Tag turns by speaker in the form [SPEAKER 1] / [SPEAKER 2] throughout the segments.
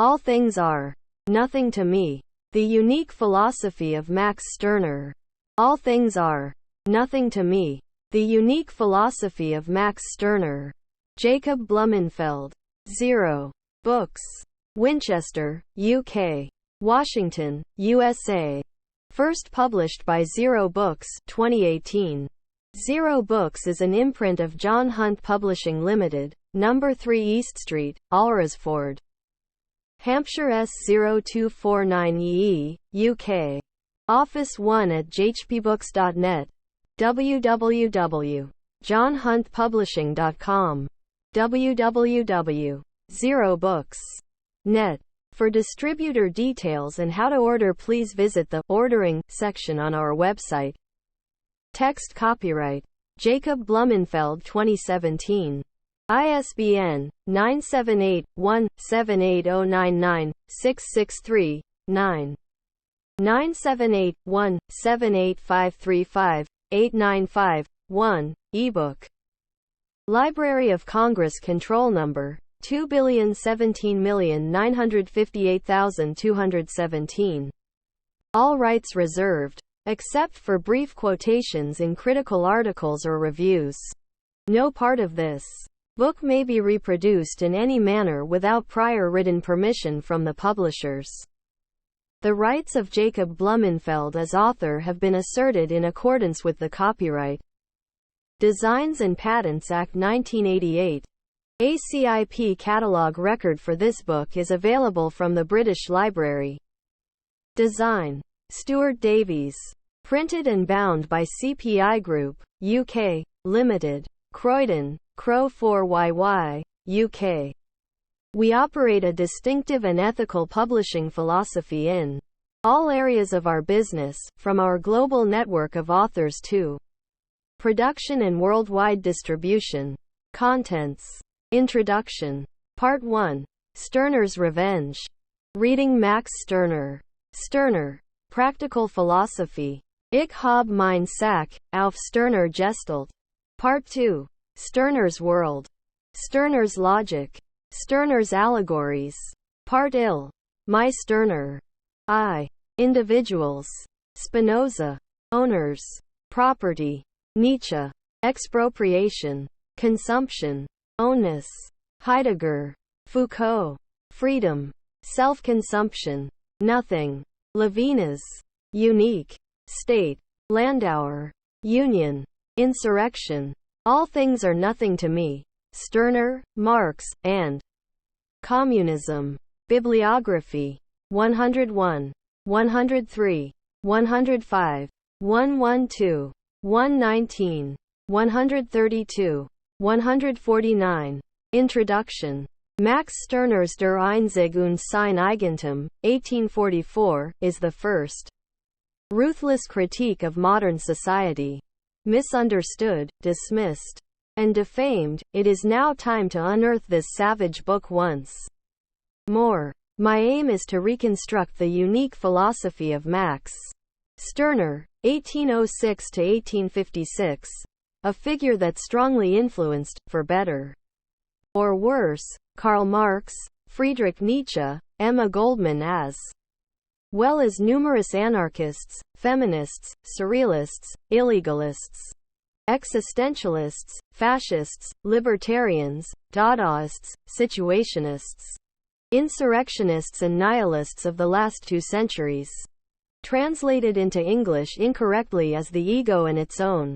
[SPEAKER 1] All things are nothing to me. The unique philosophy of Max Stirner. All things are nothing to me. The unique philosophy of Max Stirner. Jacob Blumenfeld. 0 Books. Winchester, UK. Washington, USA. First published by Zero Books, 2018. Zero Books is an imprint of John Hunt Publishing Limited, No. 3 East Street, Alresford, Hampshire S0249EE, UK. Office 1 at jhpbooks.net. www.johnhuntpublishing.com. www.zerobooks.net. For distributor details and how to order, please visit the Ordering section on our website. Text copyright Jacob Blumenfeld 2017. ISBN 978-1-78099-663-9. 978-1-78535-895-1. Ebook. Library of Congress Control Number 2,017,958,217. All rights reserved, except for brief quotations in critical articles or reviews. No part of this book may be reproduced in any manner without prior written permission from the publishers. The rights of Jacob Blumenfeld as author have been asserted in accordance with the Copyright Designs and Patents Act 1988. ACIP catalog record for this book is available from the British Library. Design Stuart Davies. Printed and bound by CPI Group, UK, Limited. Croydon, Crow 4YY, UK. We operate a distinctive and ethical publishing philosophy in all areas of our business, from our global network of authors to production and worldwide distribution. Contents. Introduction. Part 1. Stirner's Revenge. Reading Max Stirner. Stirner. Practical Philosophy. Ich habe mein Sack, auf Stirner Gestalt. Part 2. Stirner's World. Stirner's Logic. Stirner's Allegories. Part Il. My Stirner. I. Individuals. Spinoza. Owners. Property. Nietzsche. Expropriation. Consumption. Onus. Heidegger. Foucault. Freedom. Self-consumption. Nothing. Levinas. Unique. State. Landauer. Union. Insurrection. All things are nothing to me. Stirner, Marx, and Communism. Bibliography. 101. 103. 105. 112. 119. 132. 149. Introduction. Max Stirner's Der Einzig und sein Eigentum, 1844, is the first ruthless critique of modern society. Misunderstood, dismissed, and defamed, it is now time to unearth this savage book once more. My aim is to reconstruct the unique philosophy of Max Stirner, 1806 to 1856, a figure that strongly influenced, for better or worse, Karl Marx, Friedrich Nietzsche, Emma Goldman, as well as numerous anarchists, feminists, surrealists, illegalists, existentialists, fascists, libertarians, Dadaists, situationists, insurrectionists and nihilists of the last 2 centuries. Translated into English incorrectly as The Ego and Its Own.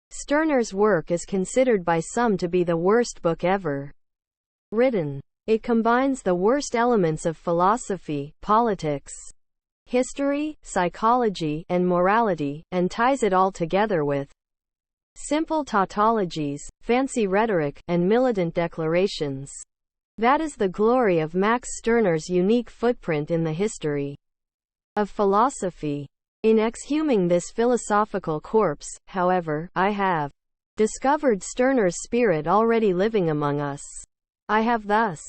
[SPEAKER 1] Stirner's work is considered by some to be the worst book ever written. It combines the worst elements of philosophy, politics, history, psychology, and morality, and ties it all together with simple tautologies, fancy rhetoric, and militant declarations. That is the glory of Max Stirner's unique footprint in the history of philosophy. In exhuming this philosophical corpse, however, I have discovered Stirner's spirit already living among us. I have thus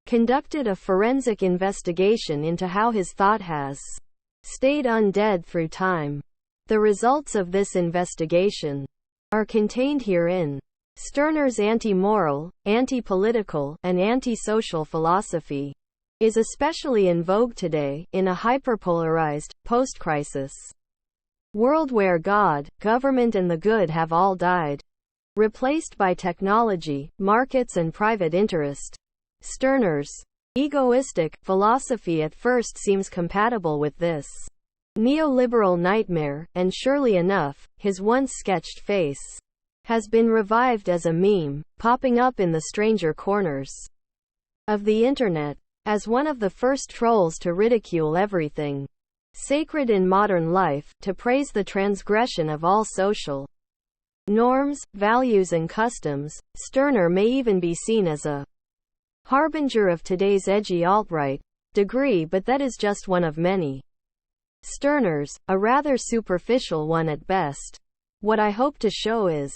[SPEAKER 1] conducted a forensic investigation into how his thought has stayed undead through time. The results of this investigation are contained herein. Stirner's anti-moral, anti-political, and anti-social philosophy. is especially in vogue today, in a hyperpolarized, post-crisis world where God, government and the good have all died, replaced by technology, markets and private interest. Stirner's egoistic philosophy at first seems compatible with this neoliberal nightmare, and surely enough, his once sketched face has been revived as a meme, popping up in the stranger corners of the internet, as one of the first trolls to ridicule everything sacred in modern life, to praise the transgression of all social norms, values and customs. Stirner may even be seen as a harbinger of today's edgy alt-right degree, but that is just one of many Stirners, a rather superficial one at best. What I hope to show is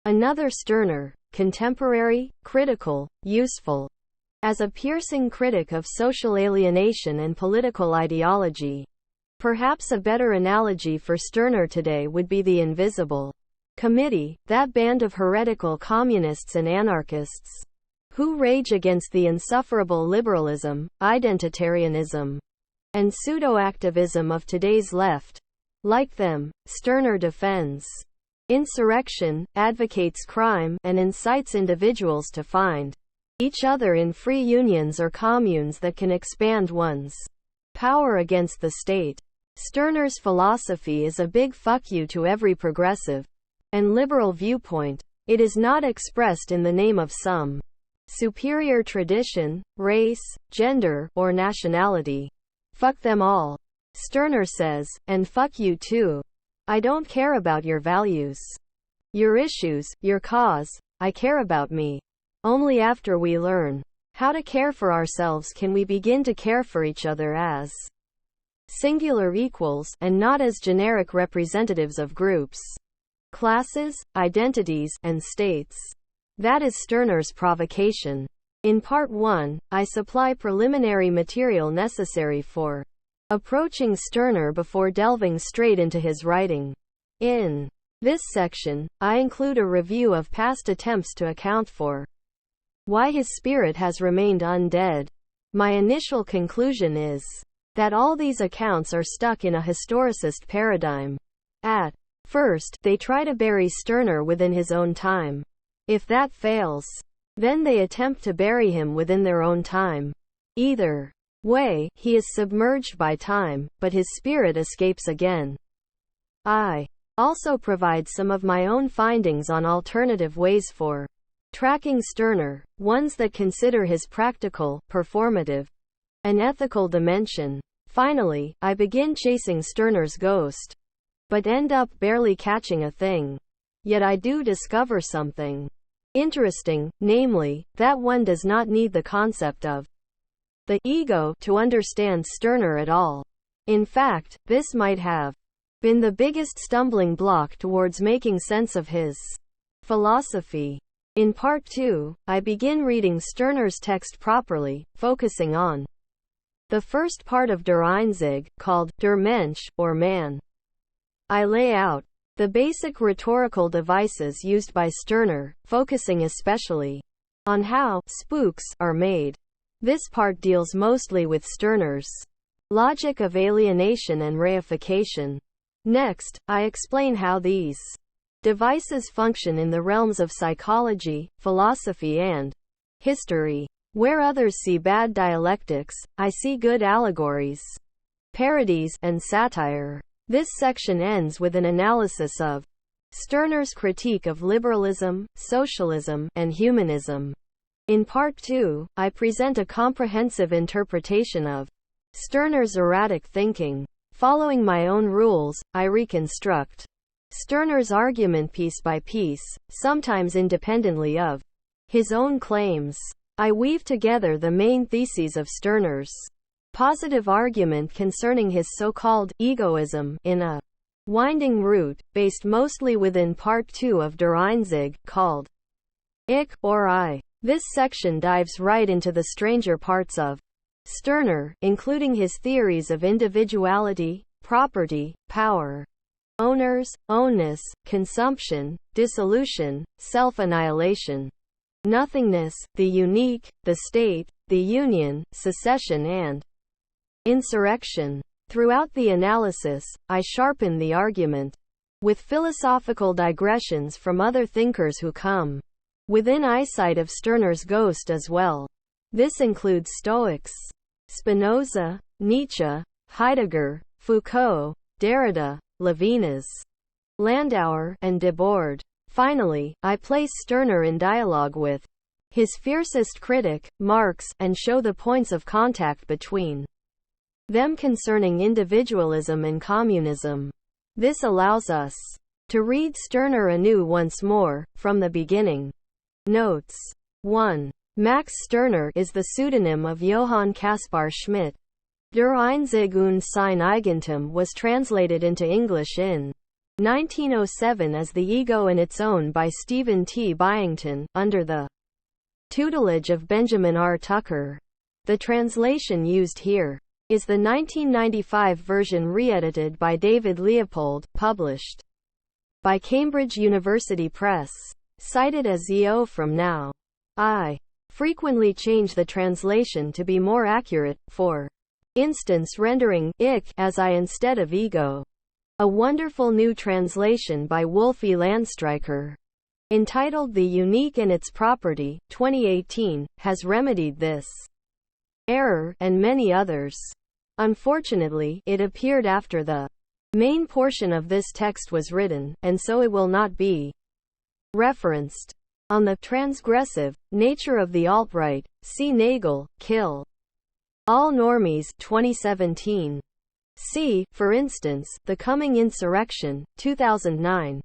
[SPEAKER 1] another Stirner, contemporary, critical, useful, as a piercing critic of social alienation and political ideology. Perhaps a better analogy for Stirner today would be the Invisible Committee, that band of heretical communists and anarchists who rage against the insufferable liberalism, identitarianism, and pseudo-activism of today's left. Like them, Stirner defends insurrection, advocates crime, and incites individuals to find each other in free unions or communes that can expand one's power against the state. Stirner's philosophy is a big fuck you to every progressive and liberal viewpoint. It is not expressed in the name of some superior tradition, race, gender, or nationality. Fuck them all, Stirner says, and fuck you too. I don't care about your values, your issues, your cause. I care about me. Only after we learn how to care for ourselves can we begin to care for each other as singular equals, and not as generic representatives of groups, classes, identities, and states. That is Stirner's provocation. In Part 1, I supply preliminary material necessary for approaching Stirner before delving straight into his writing. In this section, I include a review of past attempts to account for why his spirit has remained undead. My initial conclusion is that all these accounts are stuck in a historicist paradigm. At first, they try to bury Stirner within his own time. If that fails, then they attempt to bury him within their own time. Either way, he is submerged by time, but his spirit escapes again. I also provide some of my own findings on alternative ways for tracking Stirner, ones that consider his practical, performative, and ethical dimension. Finally, I begin chasing Stirner's ghost, but end up barely catching a thing. Yet I do discover something interesting, namely, that one does not need the concept of the ego to understand Stirner at all. In fact, this might have been the biggest stumbling block towards making sense of his philosophy. In Part 2, I begin reading Stirner's text properly, focusing on the first part of Der Einzig, called Der Mensch, or Man. I lay out the basic rhetorical devices used by Stirner, focusing especially on how spooks are made. This part deals mostly with Stirner's logic of alienation and reification. Next, I explain how these devices function in the realms of psychology, philosophy and history. Where others see bad dialectics, I see good allegories, parodies, and satire. This section ends with an analysis of Stirner's critique of liberalism, socialism, and humanism. In Part 2, I present a comprehensive interpretation of Stirner's erratic thinking. Following my own rules, I reconstruct Stirner's argument piece by piece, sometimes independently of his own claims. I weave together the main theses of Stirner's positive argument concerning his so-called egoism in a winding route, based mostly within Part 2 of Der Einzig, called Ich, or I. This section dives right into the stranger parts of Stirner, including his theories of individuality, property, power, owners, ownness, consumption, dissolution, self-annihilation, nothingness, the unique, the state, the union, secession and insurrection. Throughout the analysis, I sharpen the argument with philosophical digressions from other thinkers who come within eyesight of Stirner's ghost as well. This includes Stoics, Spinoza, Nietzsche, Heidegger, Foucault, Derrida, Levinas, Landauer, and Debord. Finally, I place Stirner in dialogue with his fiercest critic, Marx, and show the points of contact between them concerning individualism and communism. This allows us to read Stirner anew once more, from the beginning. Notes. 1. Max Stirner is the pseudonym of Johann Caspar Schmidt. Der Einzig und sein Eigentum was translated into English in 1907 as The Ego and Its Own by Stephen T. Byington, under the tutelage of Benjamin R. Tucker. The translation used here is the 1995 version re-edited by David Leopold, published by Cambridge University Press. Cited as EO from now. I frequently change the translation to be more accurate, for instance rendering ich as I instead of ego. A wonderful new translation by Wolfie Landstreicher, entitled The Unique and Its Property, 2018, has remedied this error, and many others. Unfortunately, it appeared after the main portion of this text was written, and so it will not be referenced. On the transgressive nature of the alt-right, see Nagel, Kill All Normies, 2017. See, for instance, The Coming Insurrection, 2009.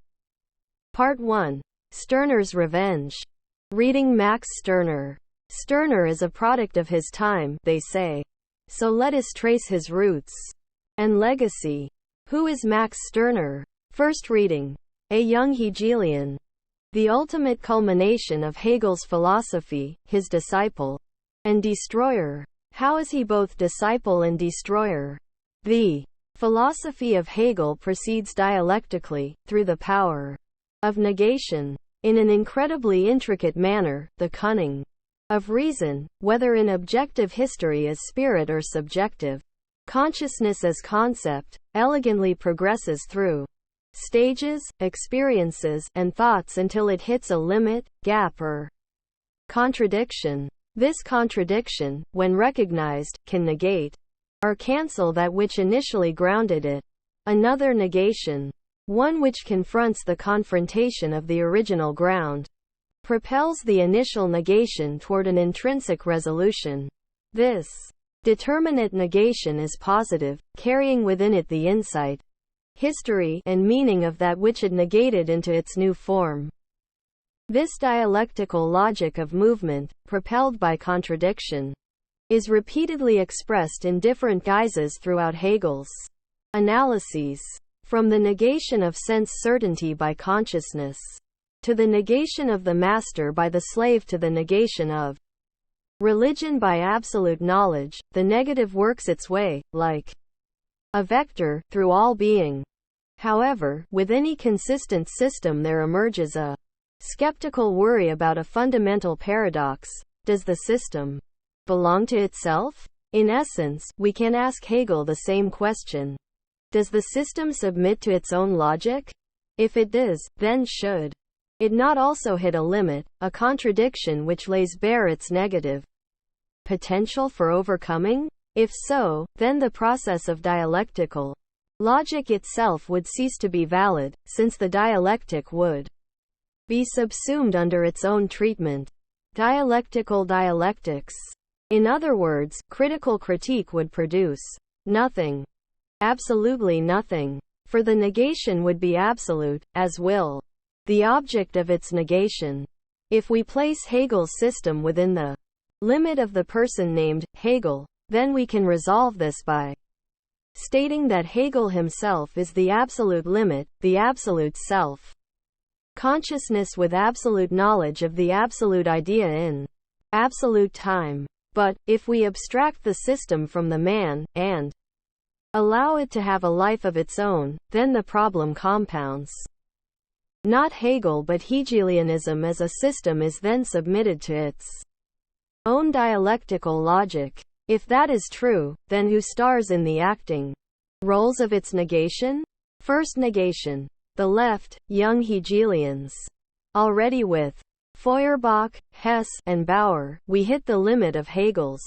[SPEAKER 1] Part 1. Stirner's Revenge. Reading Max Stirner. Stirner is a product of his time, they say. So let us trace his roots and legacy. Who is Max Stirner? First reading. A young Hegelian. The ultimate culmination of Hegel's philosophy, his disciple and destroyer. How is he both disciple and destroyer? The philosophy of Hegel proceeds dialectically, through the power of negation. In an incredibly intricate manner, the cunning of reason, whether in objective history as spirit or subjective consciousness as concept, elegantly progresses through stages, experiences, and thoughts until it hits a limit, gap or contradiction. This contradiction, when recognized, can negate or cancel that which initially grounded it. Another negation, one which confronts the confrontation of the original ground, propels the initial negation toward an intrinsic resolution. This determinate negation is positive, carrying within it the insight, history, and meaning of that which it negated into its new form. This dialectical logic of movement, propelled by contradiction, is repeatedly expressed in different guises throughout Hegel's analyses. From the negation of sense certainty by consciousness, to the negation of the master by the slave, to the negation of religion by absolute knowledge, the negative works its way, like a vector, through all being. However, with any consistent system there emerges a skeptical worry about a fundamental paradox. Does the system belong to itself? In essence, we can ask Hegel the same question. Does the system submit to its own logic? If it does, then should it not also hit a limit, a contradiction which lays bare its negative potential for overcoming? If so, then the process of dialectical logic itself would cease to be valid, since the dialectic would be subsumed under its own treatment. Dialectical dialectics. In other words, critical critique would produce nothing. Absolutely nothing. For the negation would be absolute, as will the object of its negation. If we place Hegel's system within the limit of the person named Hegel, then we can resolve this by stating that Hegel himself is the absolute limit, the absolute self. Consciousness with absolute knowledge of the absolute idea in absolute time. But, if we abstract the system from the man, and allow it to have a life of its own, then the problem compounds. Not Hegel but Hegelianism as a system is then submitted to its own dialectical logic. If that is true, then who stars in the acting roles of its negation? First negation. The left, young Hegelians. Already with Feuerbach, Hess, and Bauer, we hit the limit of Hegel's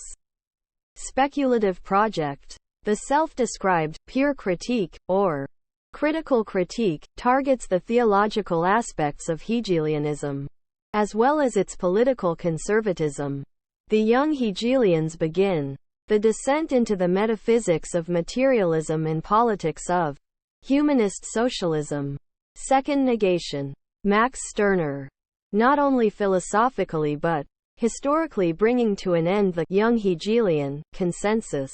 [SPEAKER 1] speculative project. The self-described pure critique, or critical critique, targets the theological aspects of Hegelianism, as well as its political conservatism. The young Hegelians begin the descent into the metaphysics of materialism and politics of humanist socialism. Second negation. Max Stirner. Not only philosophically but historically bringing to an end the young Hegelian consensus.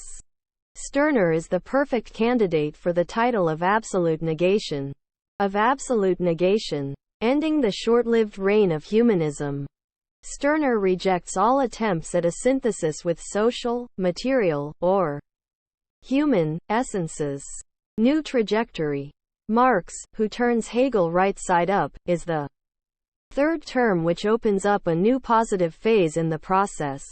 [SPEAKER 1] Stirner is the perfect candidate for the title of absolute negation. Of absolute negation, ending the short-lived reign of humanism. Stirner rejects all attempts at a synthesis with social, material, or human essences. New trajectory. Marx, who turns Hegel right side up, is the third term which opens up a new positive phase in the process,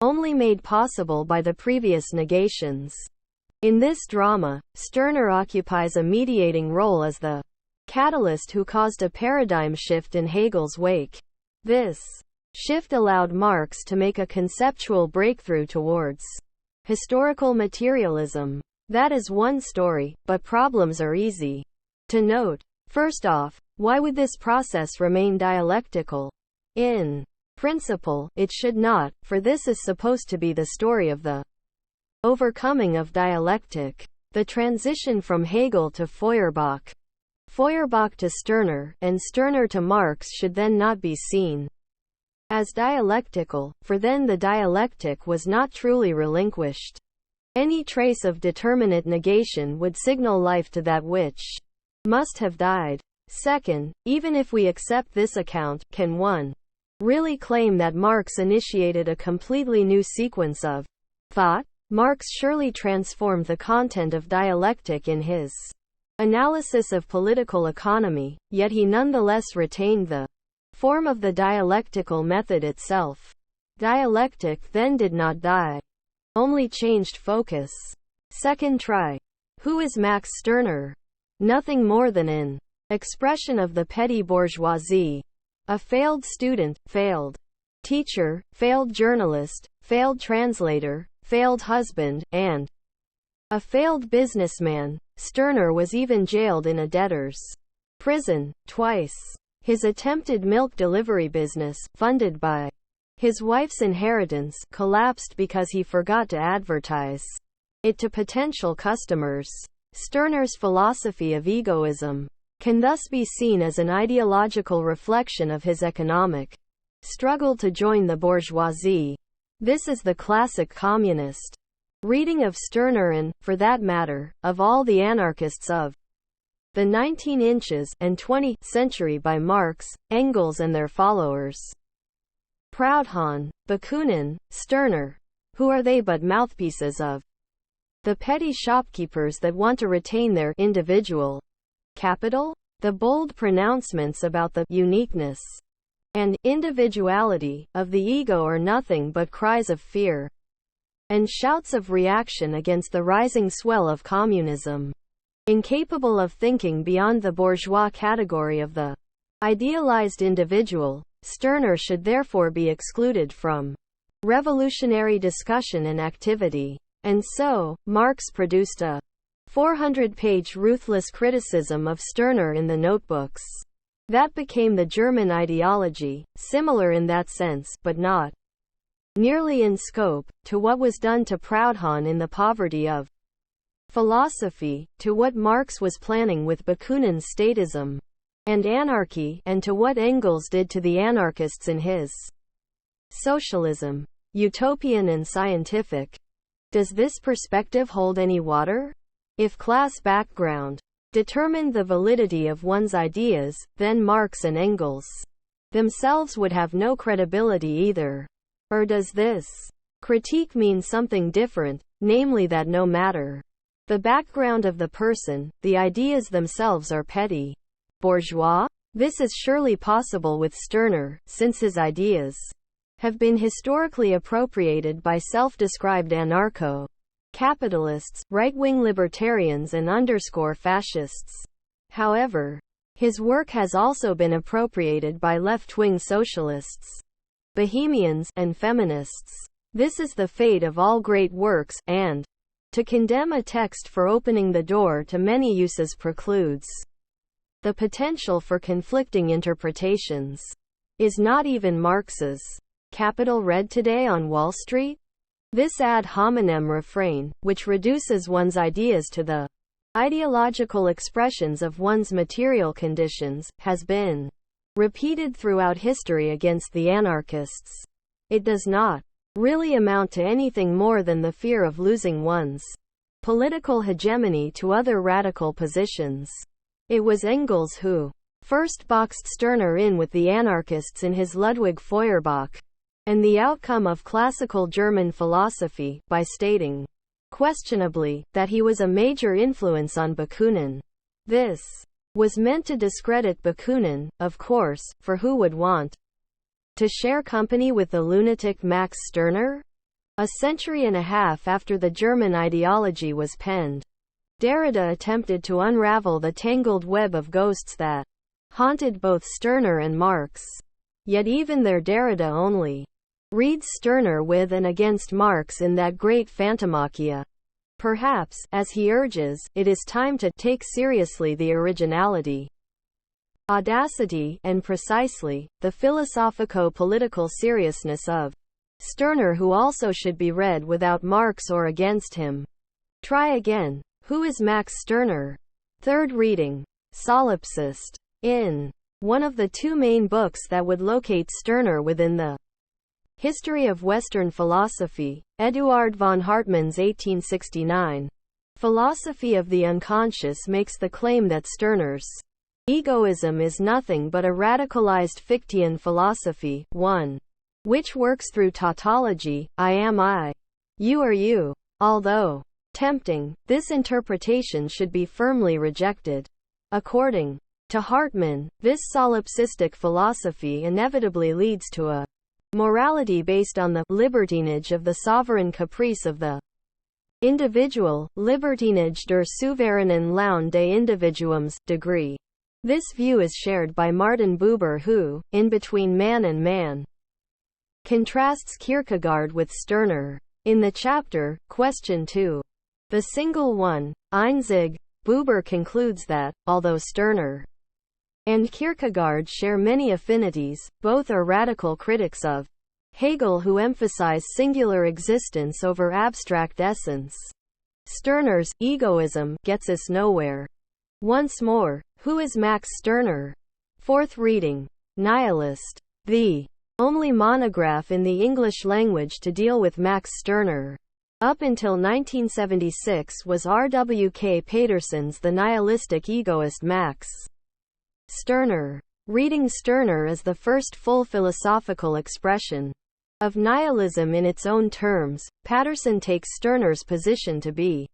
[SPEAKER 1] only made possible by the previous negations. In this drama, Stirner occupies a mediating role as the catalyst who caused a paradigm shift in Hegel's wake. This shift allowed Marx to make a conceptual breakthrough towards historical materialism. That is one story, but problems are easy to note. First off, why would this process remain dialectical? In principle, it should not, for this is supposed to be the story of the overcoming of dialectic. The transition from Hegel to Feuerbach, Feuerbach to Stirner, and Stirner to Marx should then not be seen as dialectical, for then the dialectic was not truly relinquished. Any trace of determinate negation would signal life to that which must have died. Second, even if we accept this account, can one really claim that Marx initiated a completely new sequence of thought? Marx surely transformed the content of dialectic in his analysis of political economy, yet he nonetheless retained the form of the dialectical method itself. Dialectic then did not die, only changed focus. Second try. Who is Max Stirner? Nothing more than an expression of the petty bourgeoisie. A failed student, failed teacher, failed journalist, failed translator, failed husband, and a failed businessman. Stirner was even jailed in a debtor's prison, twice. His attempted milk delivery business, funded by his wife's inheritance, collapsed because he forgot to advertise it to potential customers. Stirner's philosophy of egoism can thus be seen as an ideological reflection of his economic struggle to join the bourgeoisie. This is the classic communist reading of Stirner and, for that matter, of all the anarchists of the 19 inches and 20th century by Marx, Engels and their followers. Proudhon, Bakunin, Stirner. Who are they but mouthpieces of the petty shopkeepers that want to retain their individual capital? The bold pronouncements about the uniqueness and individuality of the ego are nothing but cries of fear and shouts of reaction against the rising swell of communism. Incapable of thinking beyond the bourgeois category of the idealized individual, Stirner should therefore be excluded from revolutionary discussion and activity. And so, Marx produced a 400-page ruthless criticism of Stirner in the Notebooks. That became the German ideology, similar in that sense, but not nearly in scope, to what was done to Proudhon in The Poverty of Philosophy, to what Marx was planning with Bakunin's statism and anarchy, and to what Engels did to the anarchists in his socialism. Utopian and scientific. Does this perspective hold any water? If class background determined the validity of one's ideas, then Marx and Engels themselves would have no credibility either. Or does this critique mean something different, namely that no matter the background of the person, the ideas themselves are petty? Bourgeois? This is surely possible with Stirner, since his ideas have been historically appropriated by self-described anarcho-capitalists, right-wing libertarians and _fascists. However, his work has also been appropriated by left-wing socialists, bohemians, and feminists. This is the fate of all great works, and to condemn a text for opening the door to many uses precludes the potential for conflicting interpretations. Is not even Marx's Capital read today on Wall Street? This ad hominem refrain, which reduces one's ideas to the ideological expressions of one's material conditions, has been repeated throughout history against the anarchists. It does not really amount to anything more than the fear of losing one's political hegemony to other radical positions. It was Engels who first boxed Stirner in with the anarchists in his Ludwig Feuerbach and the outcome of classical German philosophy, by stating, questionably, that he was a major influence on Bakunin. This was meant to discredit Bakunin, of course, for who would want to share company with the lunatic Max Stirner? A century and a half after the German ideology was penned, Derrida attempted to unravel the tangled web of ghosts that haunted both Stirner and Marx. Yet even there Derrida only reads Stirner with and against Marx in that great phantomachia. Perhaps, as he urges, it is time to take seriously the originality, audacity, and precisely, the philosophico-political seriousness of Stirner, who also should be read without Marx or against him. Try again. Who is Max Stirner? Third reading. Solipsist. In one of the two main books that would locate Stirner within the history of Western philosophy, Eduard von Hartmann's 1869 Philosophy of the Unconscious makes the claim that Stirner's egoism is nothing but a radicalized Fichtean philosophy, one which works through tautology, I am I, you are you. Although tempting, this interpretation should be firmly rejected. According to Hartmann, this solipsistic philosophy inevitably leads to a morality based on the libertinage of the sovereign caprice of the individual, libertinage der souveränen Laune des Individuums, degree. This view is shared by Martin Buber who, in Between Man and Man, contrasts Kierkegaard with Stirner. In the chapter, Question 2, the single one, Einzig, Buber concludes that, although Stirner and Kierkegaard share many affinities, both are radical critics of Hegel who emphasize singular existence over abstract essence. Stirner's egoism gets us nowhere. Once more, who is Max Stirner? Fourth reading. Nihilist. The only monograph in the English language to deal with Max Stirner up until 1976 was R.W.K. Paterson's The Nihilistic Egoist Max Stirner. Reading Stirner as the first full philosophical expression of nihilism in its own terms, Paterson takes Stirner's position to be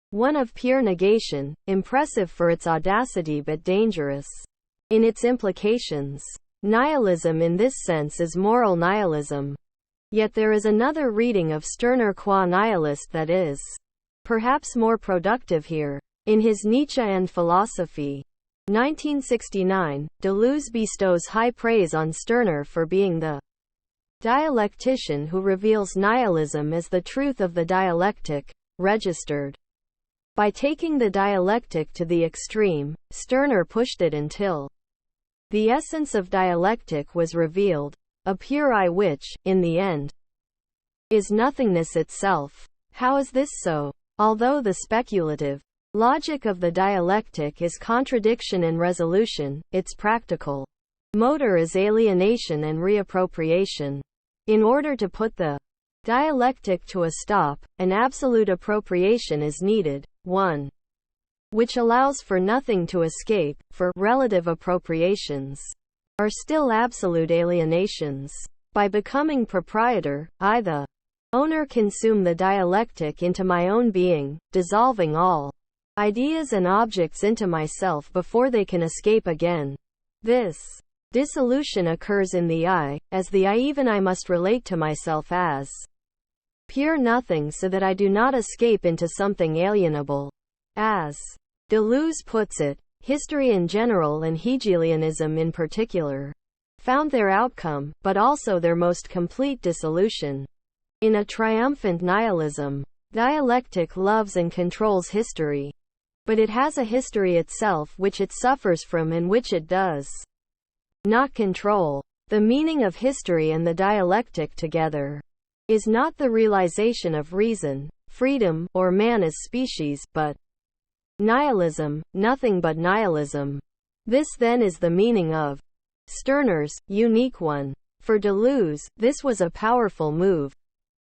[SPEAKER 1] one of pure negation, impressive for its audacity but dangerous in its implications. Nihilism in this sense is moral nihilism. Yet there is another reading of Stirner qua nihilist that is perhaps more productive here. In his Nietzsche and Philosophy, 1969, Deleuze bestows high praise on Stirner for being the dialectician who reveals nihilism as the truth of the dialectic, registered. By taking the dialectic to the extreme, Stirner pushed it until the essence of dialectic was revealed, a pure I which, in the end, is nothingness itself. How is this so? Although the speculative logic of the dialectic is contradiction and resolution, its practical motor is alienation and reappropriation. In order to put the dialectic to a stop, an absolute appropriation is needed, one which allows for nothing to escape, for relative appropriations are still absolute alienations. By becoming proprietor, I the owner consume the dialectic into my own being, dissolving all ideas and objects into myself before they can escape again. This Dissolution occurs in the I, as the I, even I must relate to myself as pure nothing so that I do not escape into something alienable. As Deleuze puts it, history in general and Hegelianism in particular found their outcome, but also their most complete dissolution, in a triumphant nihilism. Dialectic loves and controls history, but it has a history itself which it suffers from and which it does not control. The meaning of history and the dialectic together is not the realization of reason, freedom, or man as species, but nihilism, nothing but nihilism. This then is the meaning of Stirner's unique one. For Deleuze, this was a powerful move,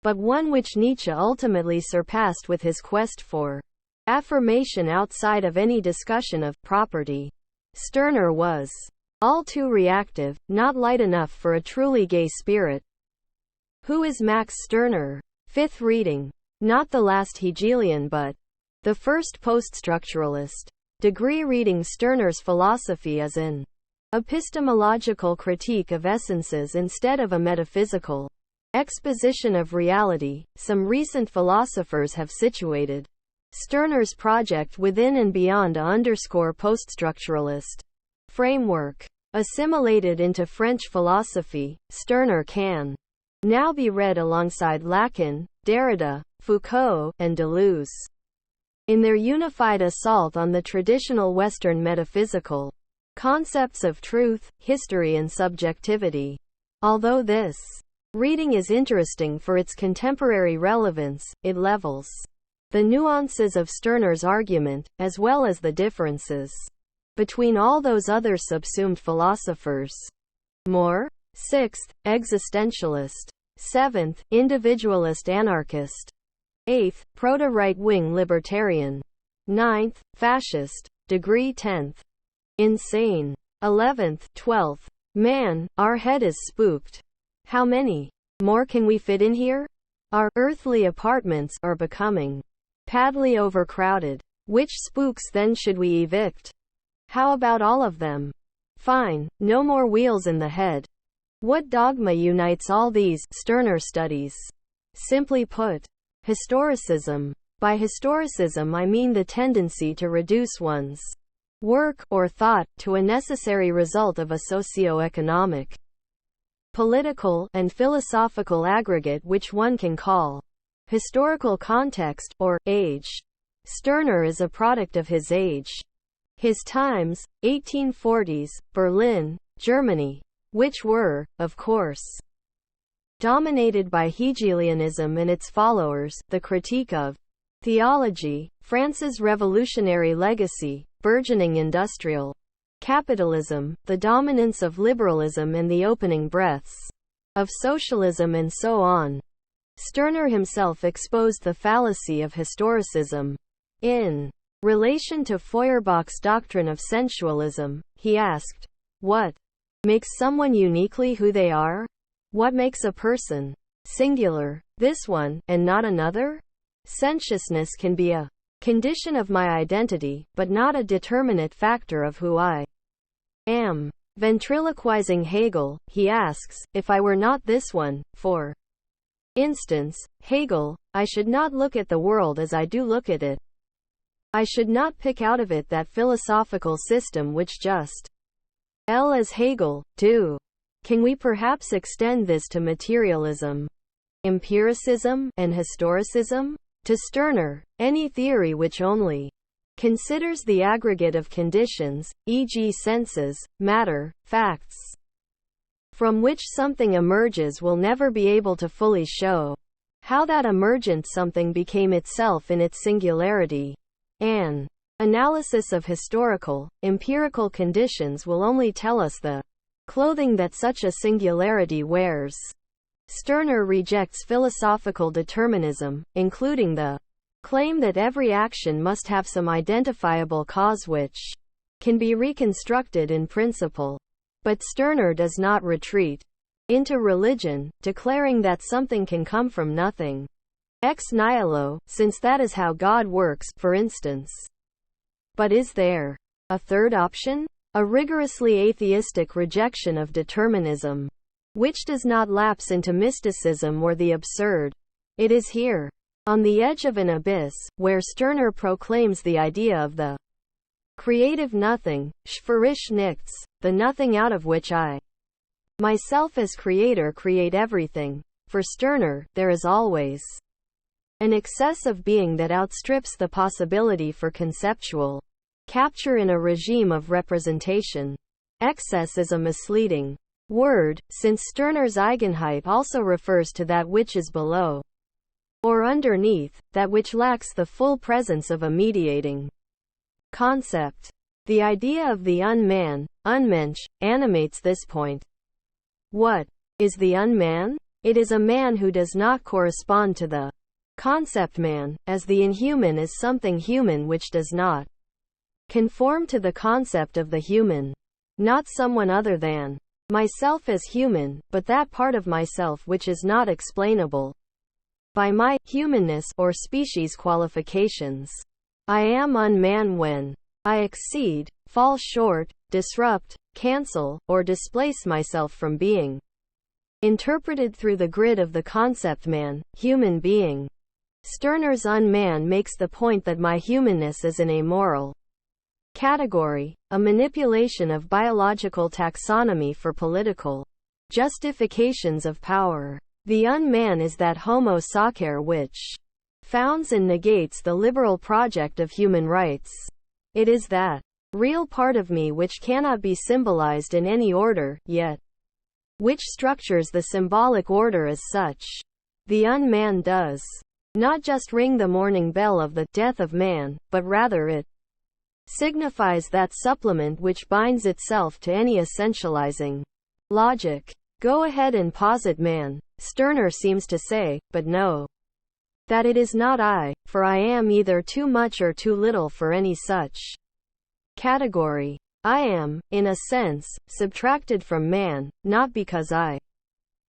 [SPEAKER 1] but one which Nietzsche ultimately surpassed with his quest for affirmation outside of any discussion of property. Stirner was all too reactive, not light enough for a truly gay spirit. Who is Max Stirner? Fifth reading. Not the last Hegelian but the first post-structuralist. Degree reading Stirner's philosophy as an epistemological critique of essences instead of a metaphysical exposition of reality. Some recent philosophers have situated Stirner's project within and beyond a post-structuralist framework. Assimilated into French philosophy, Stirner can now be read alongside Lacan, Derrida, Foucault, and Deleuze in their unified assault on the traditional Western metaphysical concepts of truth, history, and subjectivity. Although this reading is interesting for its contemporary relevance, it levels the nuances of Stirner's argument, as well as the differences between all those other subsumed philosophers. More. 6th, existentialist. 7th, individualist anarchist. 8th, proto-right-wing libertarian. 9th, fascist. Degree 10th, insane. 11th, 12th, man, our head is spooked. How many more can we fit in here? Our earthly apartments are becoming padly overcrowded. Which spooks then should we evict? How about all of them? Fine, no more wheels in the head. What dogma unites all these? Stirner studies. Simply put, historicism. By historicism I mean the tendency to reduce one's work, or thought, to a necessary result of a socio-economic, political, and philosophical aggregate which one can call historical context, or age. Stirner is a product of his age. His times, 1840s, Berlin, Germany, which were, of course, dominated by Hegelianism and its followers, the critique of theology, France's revolutionary legacy, burgeoning industrial capitalism, the dominance of liberalism and the opening breaths of socialism, and so on. Stirner himself exposed the fallacy of historicism. In relation to Feuerbach's doctrine of sensualism, he asked, what makes someone uniquely who they are? What makes a person singular, this one, and not another? Sensuousness can be a condition of my identity, but not a determinate factor of who I am. Ventriloquizing Hegel, he asks, if I were not this one, for instance, Hegel, I should not look at the world as I do look at it. I should not pick out of it that philosophical system which just as Hegel do. Can we perhaps extend this to materialism, empiricism, and historicism? To Stirner, any theory which only considers the aggregate of conditions, e.g. senses, matter, facts, from which something emerges will never be able to fully show how that emergent something became itself in its singularity. An analysis of historical, empirical conditions will only tell us the clothing that such a singularity wears. Stirner rejects philosophical determinism, including the claim that every action must have some identifiable cause which can be reconstructed in principle. But Stirner does not retreat into religion, declaring that something can come from nothing, ex nihilo, since that is how God works, for instance. But is there a third option? a rigorously atheistic rejection of determinism, which does not lapse into mysticism or the absurd. It is here, on the edge of an abyss, where Stirner proclaims the idea of the creative nothing, für nichts, the nothing out of which I, myself as creator, create everything. For Stirner, there is always an excess of being that outstrips the possibility for conceptual capture in a regime of representation. Excess is a misleading word, since Stirner's Eigenheit also refers to that which is below or underneath, that which lacks the full presence of a mediating concept. The idea of the unman, Unmensch, animates this point. What is the unman? It is a man who does not correspond to the concept man, as the inhuman is something human which does not conform to the concept of the human. Not someone other than myself as human, but that part of myself which is not explainable by my humanness or species qualifications. I am unman when I exceed, fall short, disrupt, cancel, or displace myself from being interpreted through the grid of the concept man, human being. Stirner's unman makes the point that my humanness is an amoral category, a manipulation of biological taxonomy for political justifications of power. The unman is that homo sacer which founds and negates the liberal project of human rights. It is that real part of me which cannot be symbolized in any order, yet which structures the symbolic order as such. The unman does not just ring the morning bell of the death of man, but rather it signifies that supplement which binds itself to any essentializing logic. Go ahead and posit man, Stirner seems to say, but know that it is not I, for I am either too much or too little for any such category. I am, in a sense, subtracted from man, not because I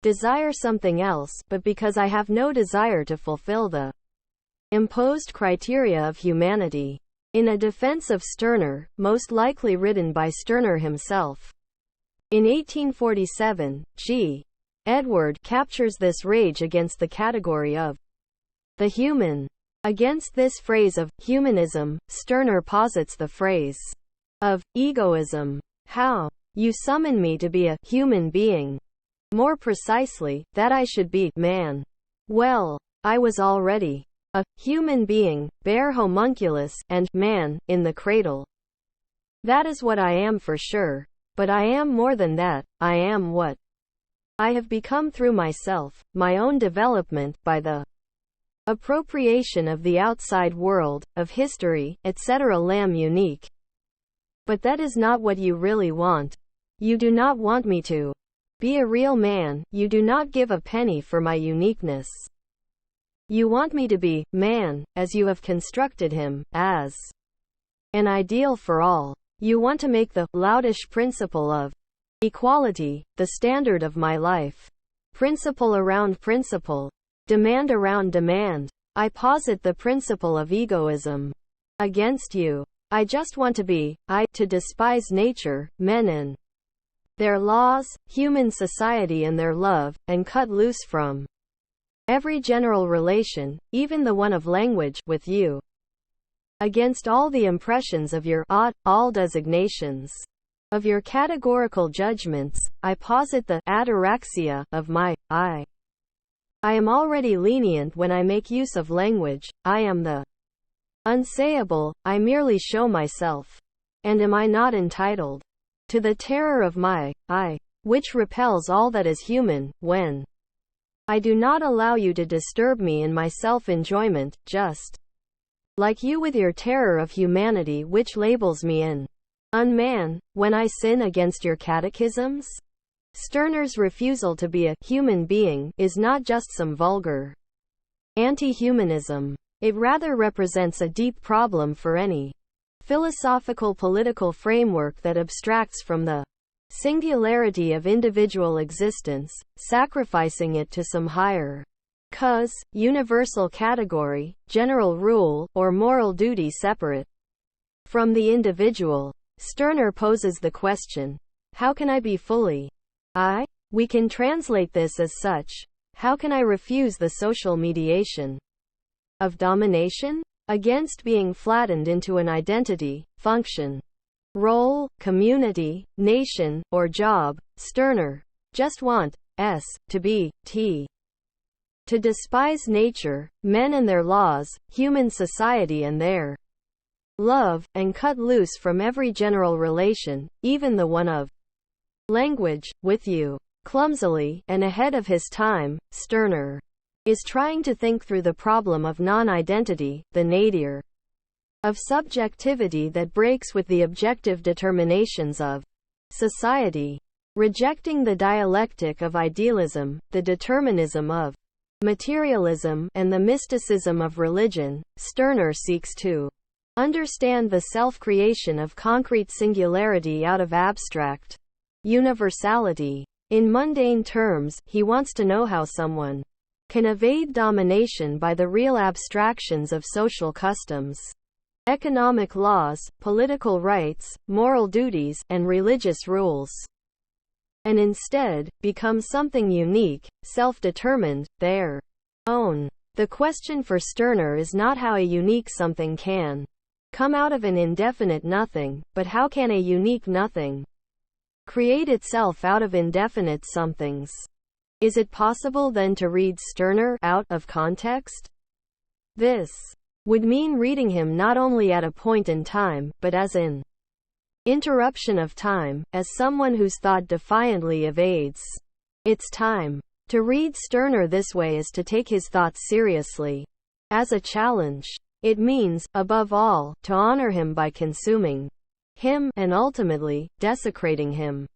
[SPEAKER 1] desire something else, but because I have no desire to fulfill the imposed criteria of humanity. In a defense of Stirner, most likely written by Stirner himself in 1847, G. Edward captures this rage against the category of the human. Against this phrase of humanism, Stirner posits the phrase of egoism. How? You summon me to be a human being. More precisely, that I should be man. Well, I was already a human being, bare homunculus, and man, in the cradle. That is what I am for sure. But I am more than that. I am what I have become through myself, my own development, by the appropriation of the outside world, of history, etc. L'âme unique. But that is not what you really want. You do not want me to be a real man, you do not give a penny for my uniqueness. You want me to be man, as you have constructed him, as an ideal for all. You want to make the loutish principle of equality the standard of my life. Principle around principle. Demand around demand. I posit the principle of egoism against you. I just want to be, to despise nature, men and their laws, human society and their love, and cut loose from every general relation, even the one of language, with you. Against all the impressions of your all designations of your categorical judgments, I posit the ataraxia of my I. I am already lenient when I make use of language. I am the unsayable, I merely show myself. And am I not entitled to the terror of my I, which repels all that is human, when I do not allow you to disturb me in my self-enjoyment, just like you with your terror of humanity which labels me an unman, when I sin against your catechisms? Stirner's refusal to be a human being is not just some vulgar anti-humanism. It rather represents a deep problem for any philosophical political framework that abstracts from the singularity of individual existence, sacrificing it to some higher cause, universal category, general rule, or moral duty separate from the individual. Stirner poses the question, how can I be fully I? We can translate this as such. How can I refuse the social mediation of domination? Against being flattened into an identity, function, role, community, nation, or job, Stirner just want to be to despise nature, men and their laws, human society and their love, and cut loose from every general relation, even the one of language, with you. Clumsily, and ahead of his time, Stirner is trying to think through the problem of non-identity, the nadir of subjectivity that breaks with the objective determinations of society. Rejecting the dialectic of idealism, the determinism of materialism, and the mysticism of religion, Stirner seeks to understand the self-creation of concrete singularity out of abstract universality. In mundane terms, he wants to know how someone can evade domination by the real abstractions of social customs, economic laws, political rights, moral duties, and religious rules, and instead become something unique, self-determined, their own. The question for Stirner is not how a unique something can come out of an indefinite nothing, but how can a unique nothing create itself out of indefinite somethings. Is it possible then to read Stirner out of context? This would mean reading him not only at a point in time, but as an interruption of time, as someone whose thought defiantly evades its time. To read Stirner this way is to take his thoughts seriously, as a challenge. It means, above all, to honor him by consuming him, and ultimately, desecrating him.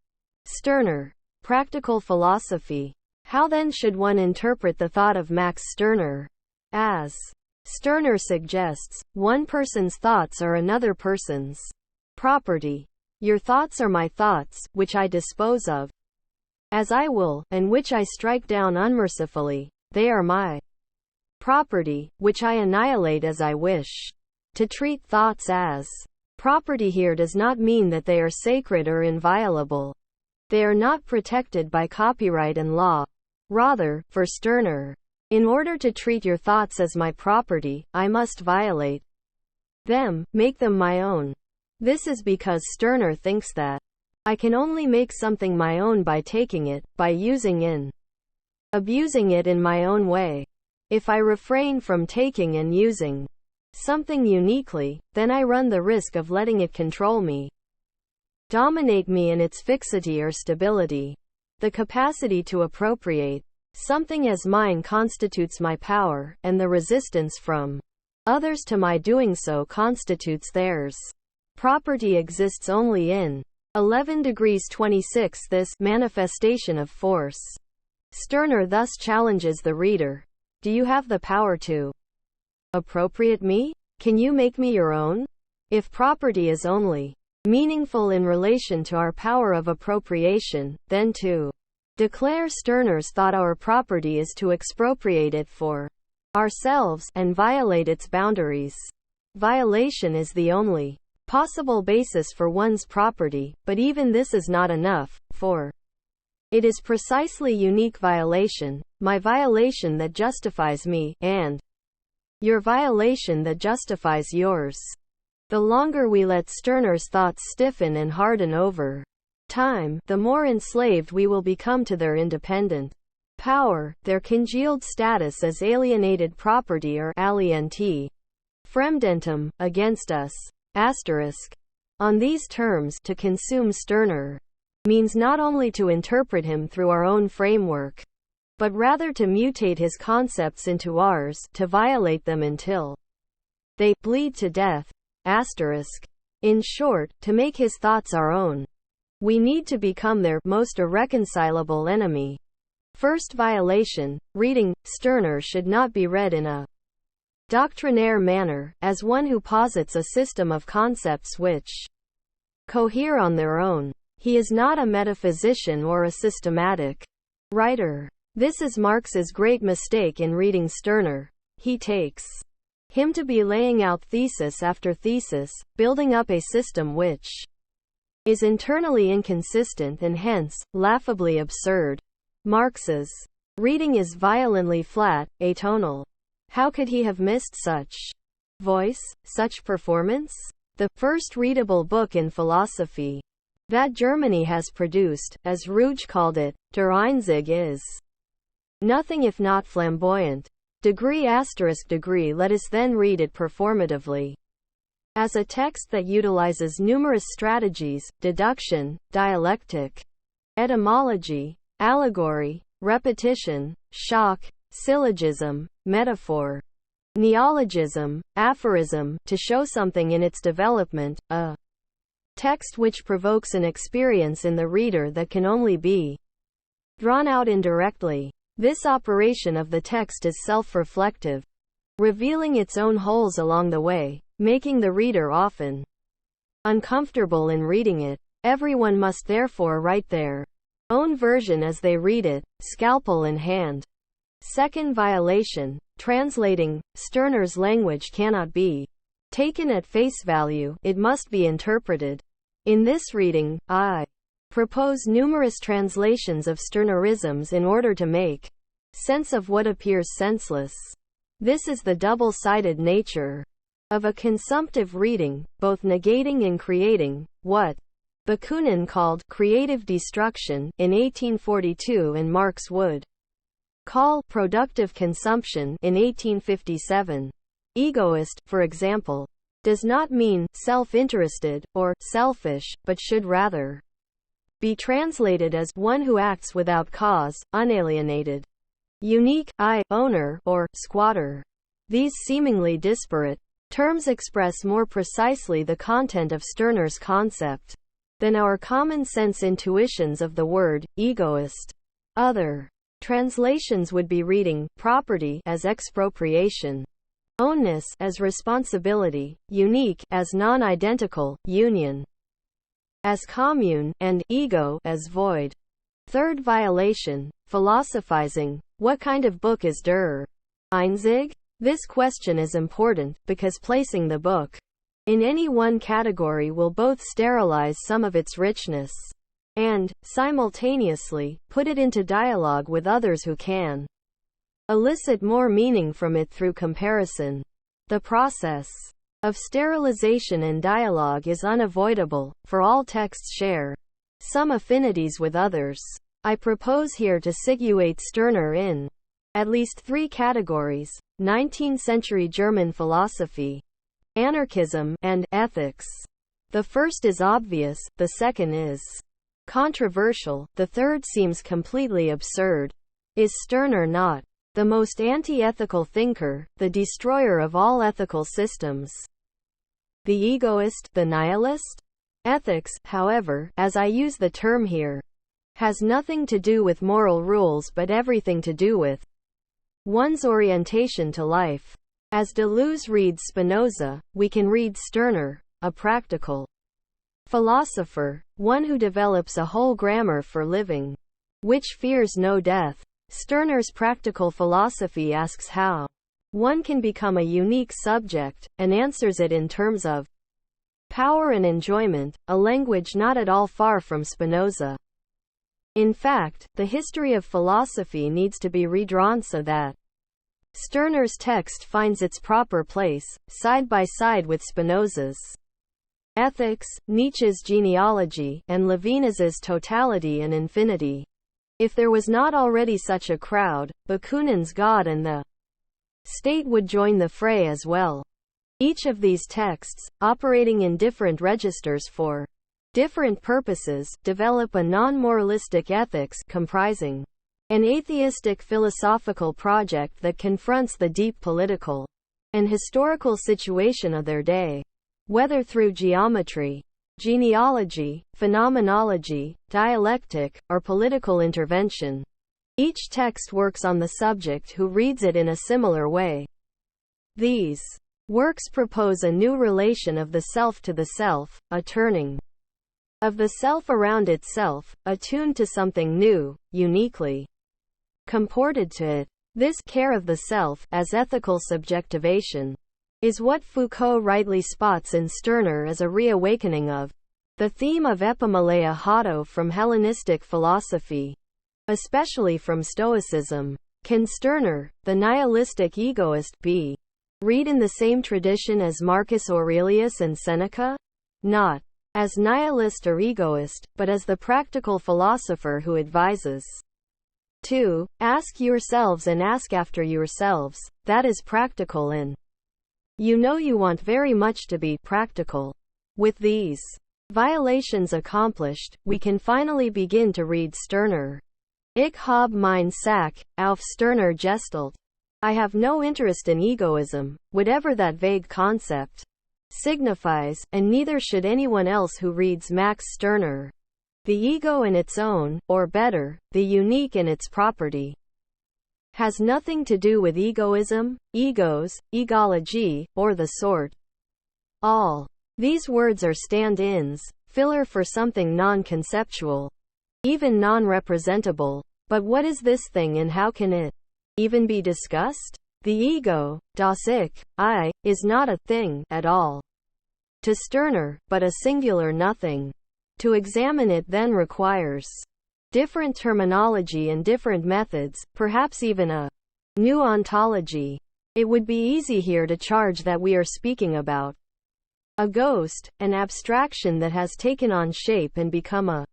[SPEAKER 1] Stirner. Practical philosophy. How then should one interpret the thought of Max Stirner? As Stirner suggests, one person's thoughts are another person's property. Your thoughts are my thoughts, which I dispose of as I will, and which I strike down unmercifully. They are my property, which I annihilate as I wish. To treat thoughts as property here does not mean that they are sacred or inviolable. They are not protected by copyright and law. Rather, for Stirner, in order to treat your thoughts as my property, I must violate them, make them my own. This is because Stirner thinks that I can only make something my own by taking it, by using and abusing it in my own way. If I refrain from taking and using something uniquely, then I run the risk of letting it control me, dominate me in its fixity or stability. The capacity to appropriate something as mine constitutes my power, and the resistance from others to my doing so constitutes theirs. Property exists only in 11 degrees 26 this manifestation of force. Stirner thus challenges the reader. Do you have the power to appropriate me? Can you make me your own? If property is only meaningful in relation to our power of appropriation, then to declare Stirner's thought our property is to expropriate it for ourselves, and violate its boundaries. Violation is the only possible basis for one's property, but even this is not enough, for it is precisely unique violation, my violation that justifies me, and your violation that justifies yours. The longer we let Stirner's thoughts stiffen and harden over time, the more enslaved we will become to their independent power, their congealed status as alienated property or alienti fremdentum, against us. Asterisk. On these terms, to consume Stirner means not only to interpret him through our own framework, but rather to mutate his concepts into ours, to violate them until they bleed to death. Asterisk. In short, to make his thoughts our own, we need to become their most irreconcilable enemy. First violation. Reading Stirner should not be read in a doctrinaire manner, as one who posits a system of concepts which cohere on their own. He is not a metaphysician or a systematic writer. This is Marx's great mistake in reading Stirner. He takes him to be laying out thesis after thesis, building up a system which is internally inconsistent and hence, laughably absurd. Marx's reading is violently flat, atonal. How could he have missed such voice, such performance? The first readable book in philosophy that Germany has produced, as Ruge called it, Der Einzig, is nothing if not flamboyant. Degree*. Let us then read it performatively. As a text that utilizes numerous strategies, deduction, dialectic, etymology, allegory, repetition, shock, syllogism, metaphor, neologism, aphorism, to show something in its development, a text which provokes an experience in the reader that can only be drawn out indirectly. This operation of the text is self-reflective, revealing its own holes along the way, making the reader often uncomfortable in reading it. Everyone must therefore write their own version as they read it, scalpel in hand. Second violation. Translating. Stirner's language cannot be taken at face value, it must be interpreted. In this reading, I propose numerous translations of Stirnerisms in order to make sense of what appears senseless. This is the double-sided nature of a consumptive reading, both negating and creating, what Bakunin called creative destruction in 1842 and Marx would call productive consumption in 1857. Egoist, for example, does not mean self-interested or selfish, but should rather be translated as one who acts without cause, unalienated, unique, owner, or squatter. These seemingly disparate terms express more precisely the content of Stirner's concept than our common-sense intuitions of the word egoist. Other translations would be reading property as expropriation, ownness as responsibility, unique as non-identical, union as commune, and ego as void. Third violation. Philosophizing. What kind of book is Der Einzig? This question is important, because placing the book in any one category will both sterilize some of its richness and, simultaneously, put it into dialogue with others who can elicit more meaning from it through comparison. The process of sterilization and dialogue is unavoidable, for all texts share some affinities with others. I propose here to situate Stirner in at least three categories: 19th-century German philosophy, anarchism, and ethics. The first is obvious, the second is controversial, the third seems completely absurd. Is Stirner not the most anti-ethical thinker, the destroyer of all ethical systems, the egoist, the nihilist? Ethics, however, as I use the term here, has nothing to do with moral rules but everything to do with one's orientation to life. As Deleuze reads Spinoza, we can read Stirner, a practical philosopher, one who develops a whole grammar for living, which fears no death. Stirner's practical philosophy asks how one can become a unique subject, and answers it in terms of power and enjoyment, a language not at all far from Spinoza. In fact, the history of philosophy needs to be redrawn so that Stirner's text finds its proper place, side by side with Spinoza's ethics, Nietzsche's genealogy, and Levinas's totality and infinity. If there was not already such a crowd, Bakunin's God and the state would join the fray as well. Each of these texts, operating in different registers for different purposes, develop a non-moralistic ethics comprising an atheistic philosophical project that confronts the deep political and historical situation of their day. Whether through geometry, genealogy, phenomenology, dialectic, or political intervention, each text works on the subject who reads it in a similar way. These works propose a new relation of the self to the self, a turning of the self around itself, attuned to something new, uniquely comported to it. This care of the self, as ethical subjectivation, is what Foucault rightly spots in Stirner as a reawakening of The theme of epimeleia hato from Hellenistic philosophy, especially from Stoicism. Can Stirner, the nihilistic egoist, be read in the same tradition as Marcus Aurelius and Seneca? Not as nihilist or egoist, but as the practical philosopher who advises 2. Ask yourselves and ask after yourselves. That is practical, and you know you want very much to be practical. With these violations accomplished, we can finally begin to read Stirner. Ich habe mein Sack auf Stirner gestalt. I have no interest in egoism, whatever that vague concept signifies, and neither should anyone else who reads Max Stirner. The ego in its own, or better, the unique in its property, has nothing to do with egoism, egos, egology, or the sort. All these words are stand-ins, filler for something non-conceptual, even non-representable. But what is this thing and how can it even be discussed? The ego, das Ich, I, is not a thing at all to Stirner, but a singular nothing. To examine it then requires different terminology and different methods, perhaps even a new ontology. It would be easy here to charge that we are speaking about a ghost, an abstraction that has taken on shape and become a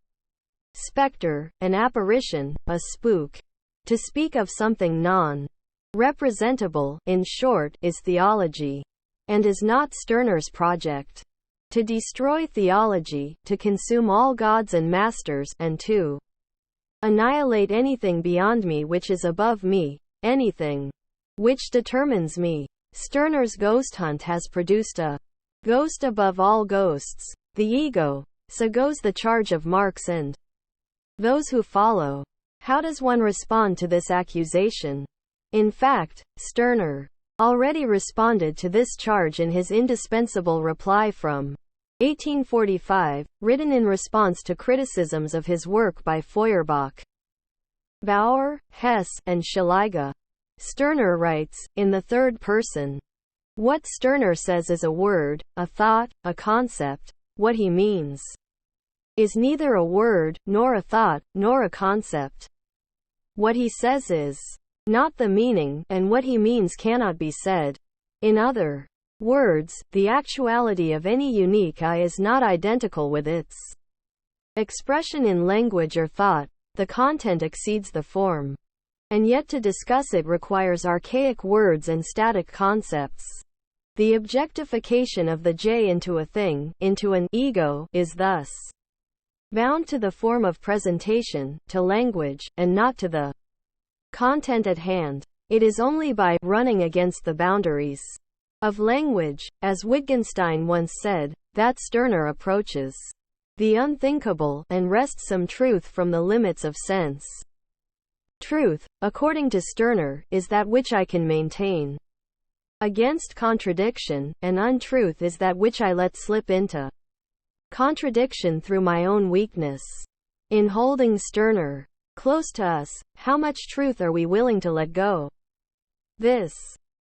[SPEAKER 1] specter, an apparition, a spook. To speak of something non-representable, in short, is theology, and is not Stirner's project. To destroy theology, to consume all gods and masters, and to annihilate anything beyond me which is above me, anything which determines me. Stirner's ghost hunt has produced a ghost above all ghosts, the ego. So goes the charge of Marx and those who follow. How does one respond to this accusation? In fact, Stirner already responded to this charge in his indispensable reply from 1845, written in response to criticisms of his work by Feuerbach, Bauer, Hess, and Schleicher. Stirner writes, in the third person. What Stirner says is a word, a thought, a concept. What he means is neither a word, nor a thought, nor a concept. What he says is not the meaning, and what he means cannot be said. In other words, the actuality of any unique I is not identical with its expression in language or thought. The content exceeds the form, and yet to discuss it requires archaic words and static concepts. The objectification of the J into a thing, into an ego, is thus bound to the form of presentation, to language, and not to the content at hand. It is only by running against the boundaries of language, as Wittgenstein once said, that Stirner approaches the unthinkable, and wrests some truth from the limits of sense. Truth, according to Stirner, is that which I can maintain against contradiction, and untruth is that which I let slip into contradiction through my own weakness. In holding Stirner close to us, how much truth are we willing to let go? This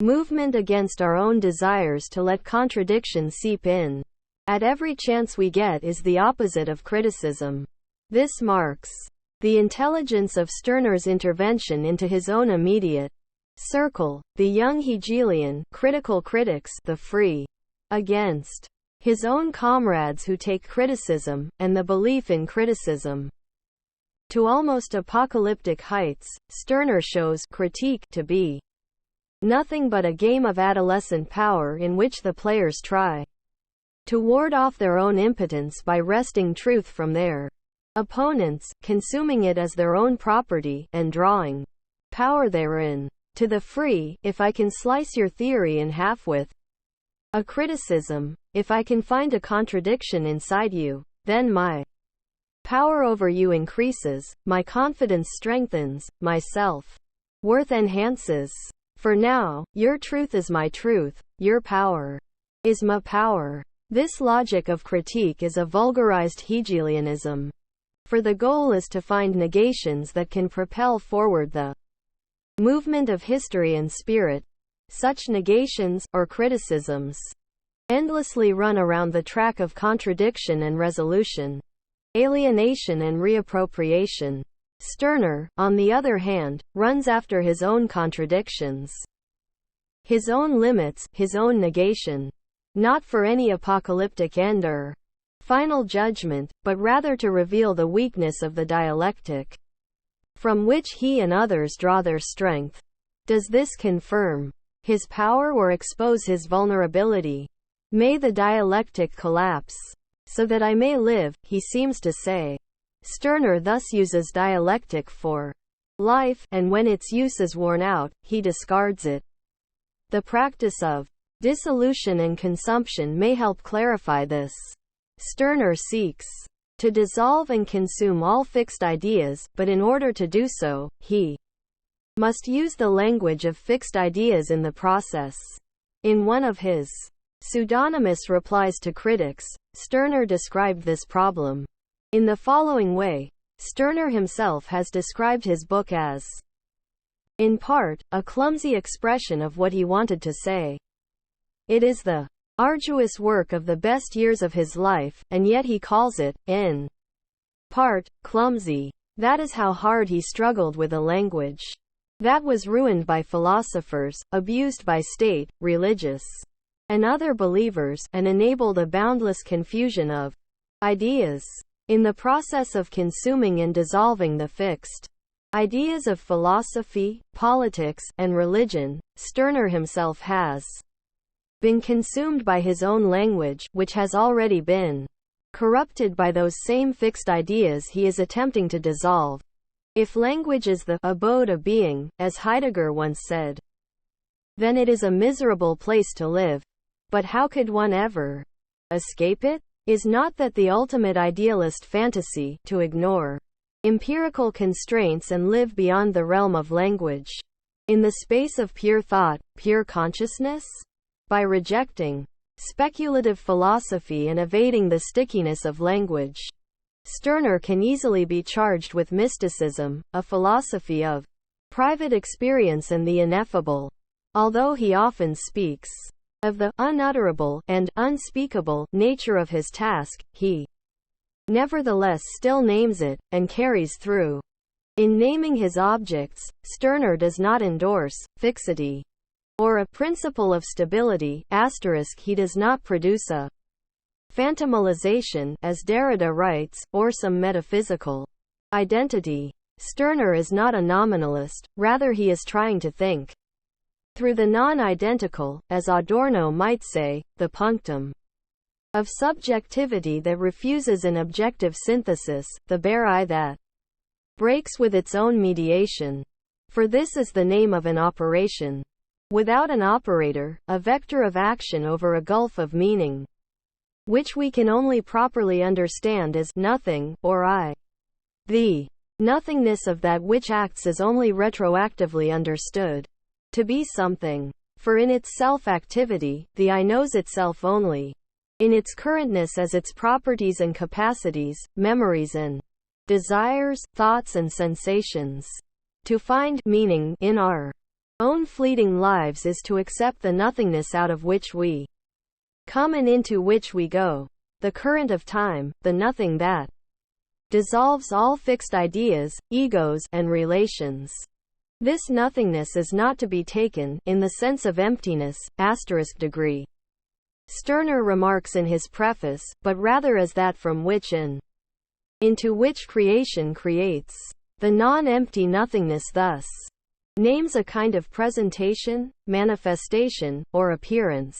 [SPEAKER 1] movement against our own desires to let contradiction seep in at every chance we get is the opposite of criticism. This marks the intelligence of Stirner's intervention into his own immediate circle, the young Hegelian critical critics, the free, against his own comrades who take criticism, and the belief in criticism to almost apocalyptic heights. Stirner shows critique to be nothing but a game of adolescent power in which the players try to ward off their own impotence by wresting truth from their opponents, consuming it as their own property, and drawing power therein. To the free, if I can slice your theory in half with a criticism, if I can find a contradiction inside you, then my power over you increases, my confidence strengthens, my self-worth enhances. For now, your truth is my truth, your power is my power. This logic of critique is a vulgarized Hegelianism. For the goal is to find negations that can propel forward the movement of history and spirit. Such negations, or criticisms, endlessly run around the track of contradiction and resolution, alienation and reappropriation. Stirner, on the other hand, runs after his own contradictions, his own limits, his own negation, not for any apocalyptic end or final judgment, but rather to reveal the weakness of the dialectic, from which he and others draw their strength. Does this confirm his power or expose his vulnerability? May the dialectic collapse, so that I may live, he seems to say. Stirner thus uses dialectic for life, and when its use is worn out, he discards it. The practice of dissolution and consumption may help clarify this. Stirner seeks to dissolve and consume all fixed ideas, but in order to do so, he must use the language of fixed ideas in the process. In one of his pseudonymous replies to critics, Stirner described this problem in the following way. Stirner himself has described his book as, in part, a clumsy expression of what he wanted to say. It is the arduous work of the best years of his life, and yet he calls it, in part, clumsy. That is how hard he struggled with a language that was ruined by philosophers, abused by state, religious, and other believers, and enabled a boundless confusion of ideas. In the process of consuming and dissolving the fixed ideas of philosophy, politics, and religion, Stirner himself has been consumed by his own language, which has already been corrupted by those same fixed ideas he is attempting to dissolve. If language is the abode of being, as Heidegger once said, then it is a miserable place to live. But how could one ever escape it? Is not that the ultimate idealist fantasy, to ignore empirical constraints and live beyond the realm of language, in the space of pure thought, pure consciousness? By rejecting speculative philosophy and evading the stickiness of language, Stirner can easily be charged with mysticism, a philosophy of private experience and the ineffable. Although he often speaks of the unutterable and unspeakable nature of his task, he nevertheless still names it, and carries through. In naming his objects, Stirner does not endorse fixity or a principle of stability, he does not produce a phantomalization, as Derrida writes, or some metaphysical identity. Stirner is not a nominalist, rather he is trying to think through the non-identical, as Adorno might say, the punctum of subjectivity that refuses an objective synthesis, the bare I that breaks with its own mediation. For this is the name of an operation. Without an operator, a vector of action over a gulf of meaning, which we can only properly understand as nothing, or I. The nothingness of that which acts is only retroactively understood to be something. For in its self-activity, the I knows itself only in its currentness as its properties and capacities, memories and desires, thoughts and sensations. To find meaning in our own fleeting lives is to accept the nothingness out of which we come and into which we go. The current of time, the nothing that dissolves all fixed ideas, egos, and relations. This nothingness is not to be taken, in the sense of emptiness, degree. Stirner remarks in his preface, but rather as that from which and into which creation creates. The non-empty nothingness thus names a kind of presentation, manifestation, or appearance.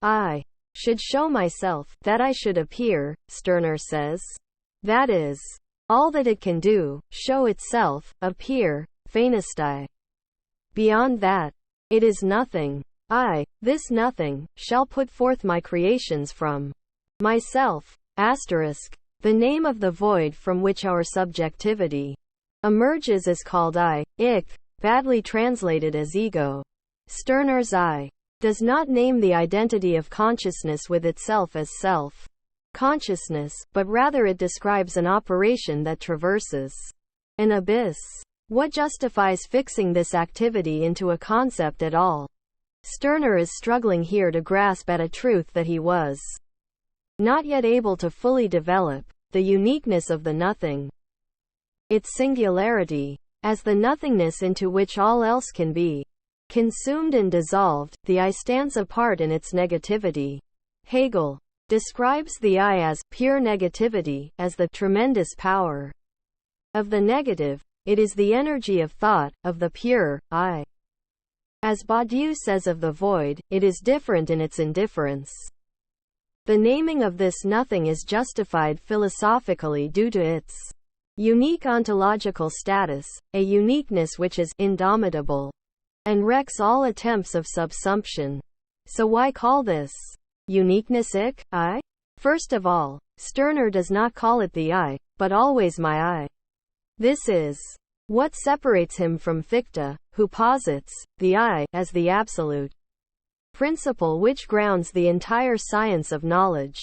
[SPEAKER 1] I should show myself, that I should appear, Stirner says. That is all that it can do, show itself, appear, phanestai. Beyond that, it is nothing. I, this nothing, shall put forth my creations from myself. The name of the void from which our subjectivity emerges is called I, badly translated as ego. Stirner's I does not name the identity of consciousness with itself as self consciousness, but rather it describes an operation that traverses an abyss. What justifies fixing this activity into a concept at all? Stirner is struggling here to grasp at a truth that he was not yet able to fully develop: the uniqueness of the nothing, its singularity, as the nothingness into which all else can be consumed and dissolved. The I stands apart in its negativity. Hegel describes the I as pure negativity, as the tremendous power of the negative. It is the energy of thought, of the pure I. As Badiou says of the void, it is different in its indifference. The naming of this nothing is justified philosophically due to its unique ontological status, a uniqueness which is indomitable and wrecks all attempts of subsumption. So why call this uniqueness I? First of all, Stirner does not call it the I, but always my I. This is what separates him from Fichte, who posits the I as the absolute principle which grounds the entire science of knowledge.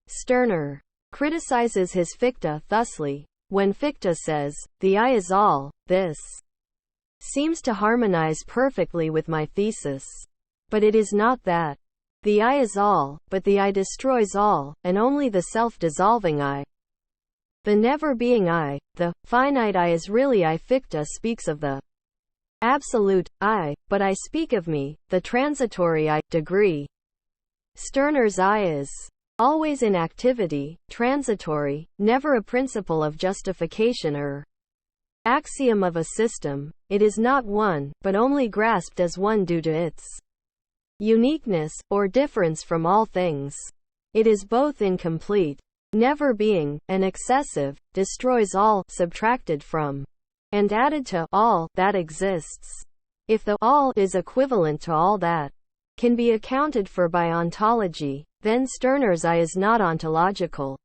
[SPEAKER 1] Stirner criticizes his Fichte thusly. When Fichte says, the I is all, this seems to harmonize perfectly with my thesis. But it is not that. The I is all, but the I destroys all, and only the self-dissolving I. The never-being I, the finite I is really I. Fichte speaks of the absolute I, but I speak of me, the transitory I, degree. Stirner's I is always in activity, transitory, never a principle of justification or axiom of a system. It is not one, but only grasped as one due to its uniqueness, or difference from all things. It is both incomplete, never being, and excessive, destroys all, subtracted from, and added to, all, that exists. If the all is equivalent to all that can be accounted for by ontology, then Stirner's I is not ontological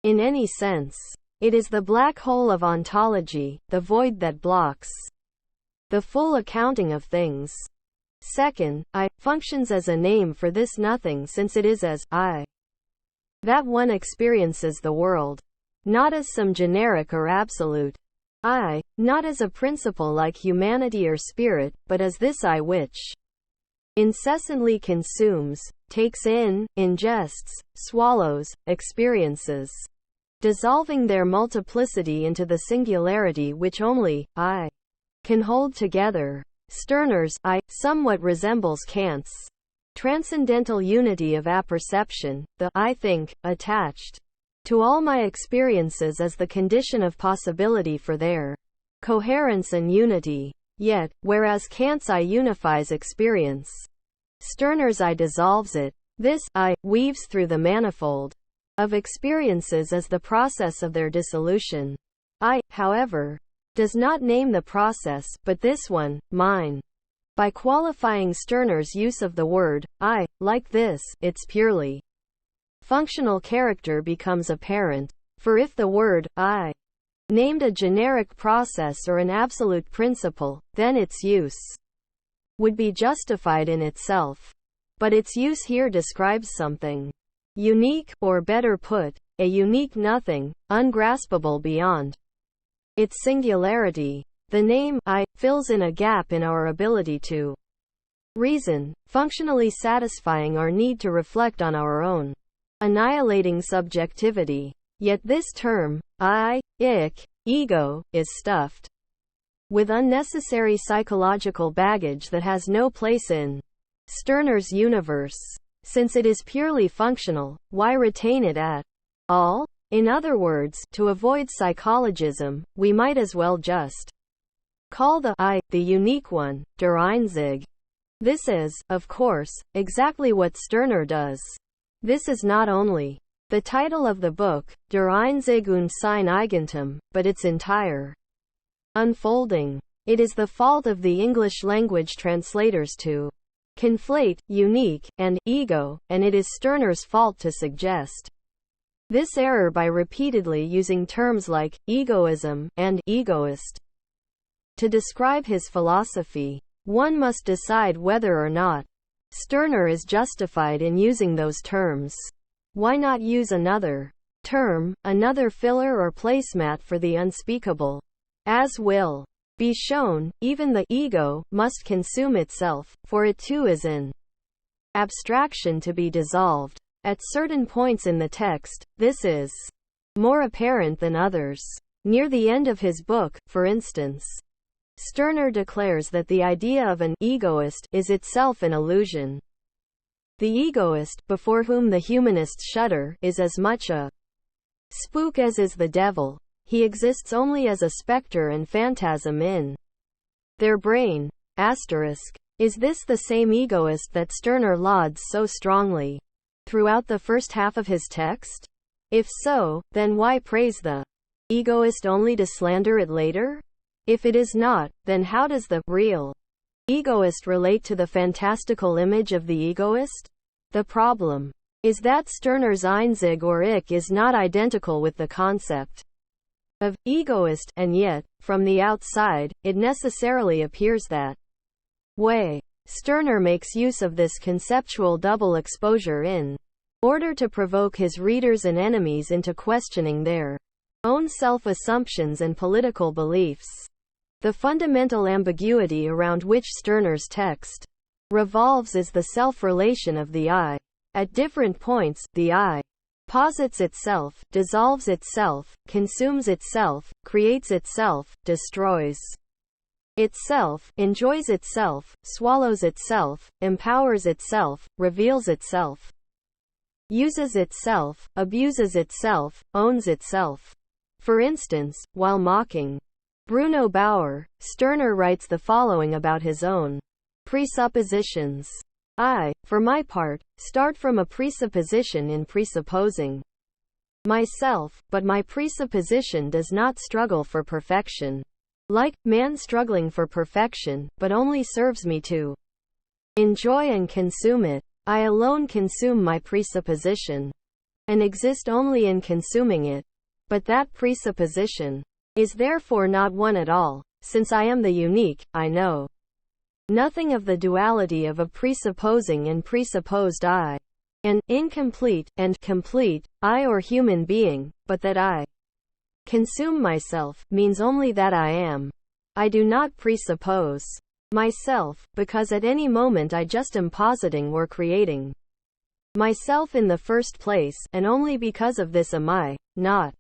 [SPEAKER 1] in any sense. It is the black hole of ontology, the void that blocks the full accounting of things. Second, I functions as a name for this nothing, since it is as I that one experiences the world, not as some generic or absolute I, not as a principle like humanity or spirit, but as this I which incessantly consumes, takes in, ingests, swallows, experiences, dissolving their multiplicity into the singularity which only I can hold together. Stirner's I somewhat resembles Kant's transcendental unity of apperception, the I think, attached to all my experiences as the condition of possibility for their coherence and unity. Yet, whereas Kant's I unifies experience, Stirner's I dissolves it. This I weaves through the manifold of experiences as the process of their dissolution. I, however, does not name the process, but this one, mine. By qualifying Stirner's use of the word I, like this, its purely functional character becomes apparent. For if the word I named a generic process or an absolute principle, then its use would be justified in itself. But its use here describes something unique, or better put, a unique nothing, ungraspable beyond its singularity. The name I fills in a gap in our ability to reason, functionally satisfying our need to reflect on our own annihilating subjectivity. Yet this term, I, ego, is stuffed with unnecessary psychological baggage that has no place in Stirner's universe. Since it is purely functional, why retain it at all? In other words, to avoid psychologism, we might as well just call the I, the unique one, der Einzige. This is, of course, exactly what Stirner does. This is not only the title of the book, Der Einzige und sein Eigentum, but its entire unfolding. It is the fault of the English language translators to conflate unique and ego, and it is Stirner's fault to suggest this error by repeatedly using terms like egoism and egoist to describe his philosophy. One must decide whether or not Stirner is justified in using those terms. Why not use another term, another filler or placemat for the unspeakable? As will be shown, even the ego must consume itself, for it too is an abstraction to be dissolved. At certain points in the text, this is more apparent than others. Near the end of his book, for instance, Stirner declares that the idea of an egoist is itself an illusion. The egoist, before whom the humanists shudder, is as much a spook as is the devil. He exists only as a specter and phantasm in their brain. Is this the same egoist that Stirner lauds so strongly throughout the first half of his text? If so, then why praise the egoist only to slander it later? If it is not, then how does the real egoist relate to the fantastical image of the egoist? The problem is that Stirner's Einzig or Ich is not identical with the concept of egoist, and yet, from the outside, it necessarily appears that way. Stirner makes use of this conceptual double exposure in order to provoke his readers and enemies into questioning their own self-assumptions and political beliefs. The fundamental ambiguity around which Stirner's text revolves is the self-relation of the I. At different points, the I posits itself, dissolves itself, consumes itself, creates itself, destroys itself, enjoys itself, swallows itself, empowers itself, reveals itself, uses itself, abuses itself, owns itself. For instance, while mocking Bruno Bauer, Stirner writes the following about his own presuppositions. I, for my part, start from a presupposition in presupposing myself, but my presupposition does not struggle for perfection. Like man struggling for perfection, but only serves me to enjoy and consume it. I alone consume my presupposition, and exist only in consuming it. But that presupposition is therefore not one at all, since I am the unique, I know nothing of the duality of a presupposing and presupposed I, an incomplete and complete I or human being, but that I consume myself means only that I am. I do not presuppose myself, because at any moment I just am positing or creating myself in the first place, and only because of this am I, not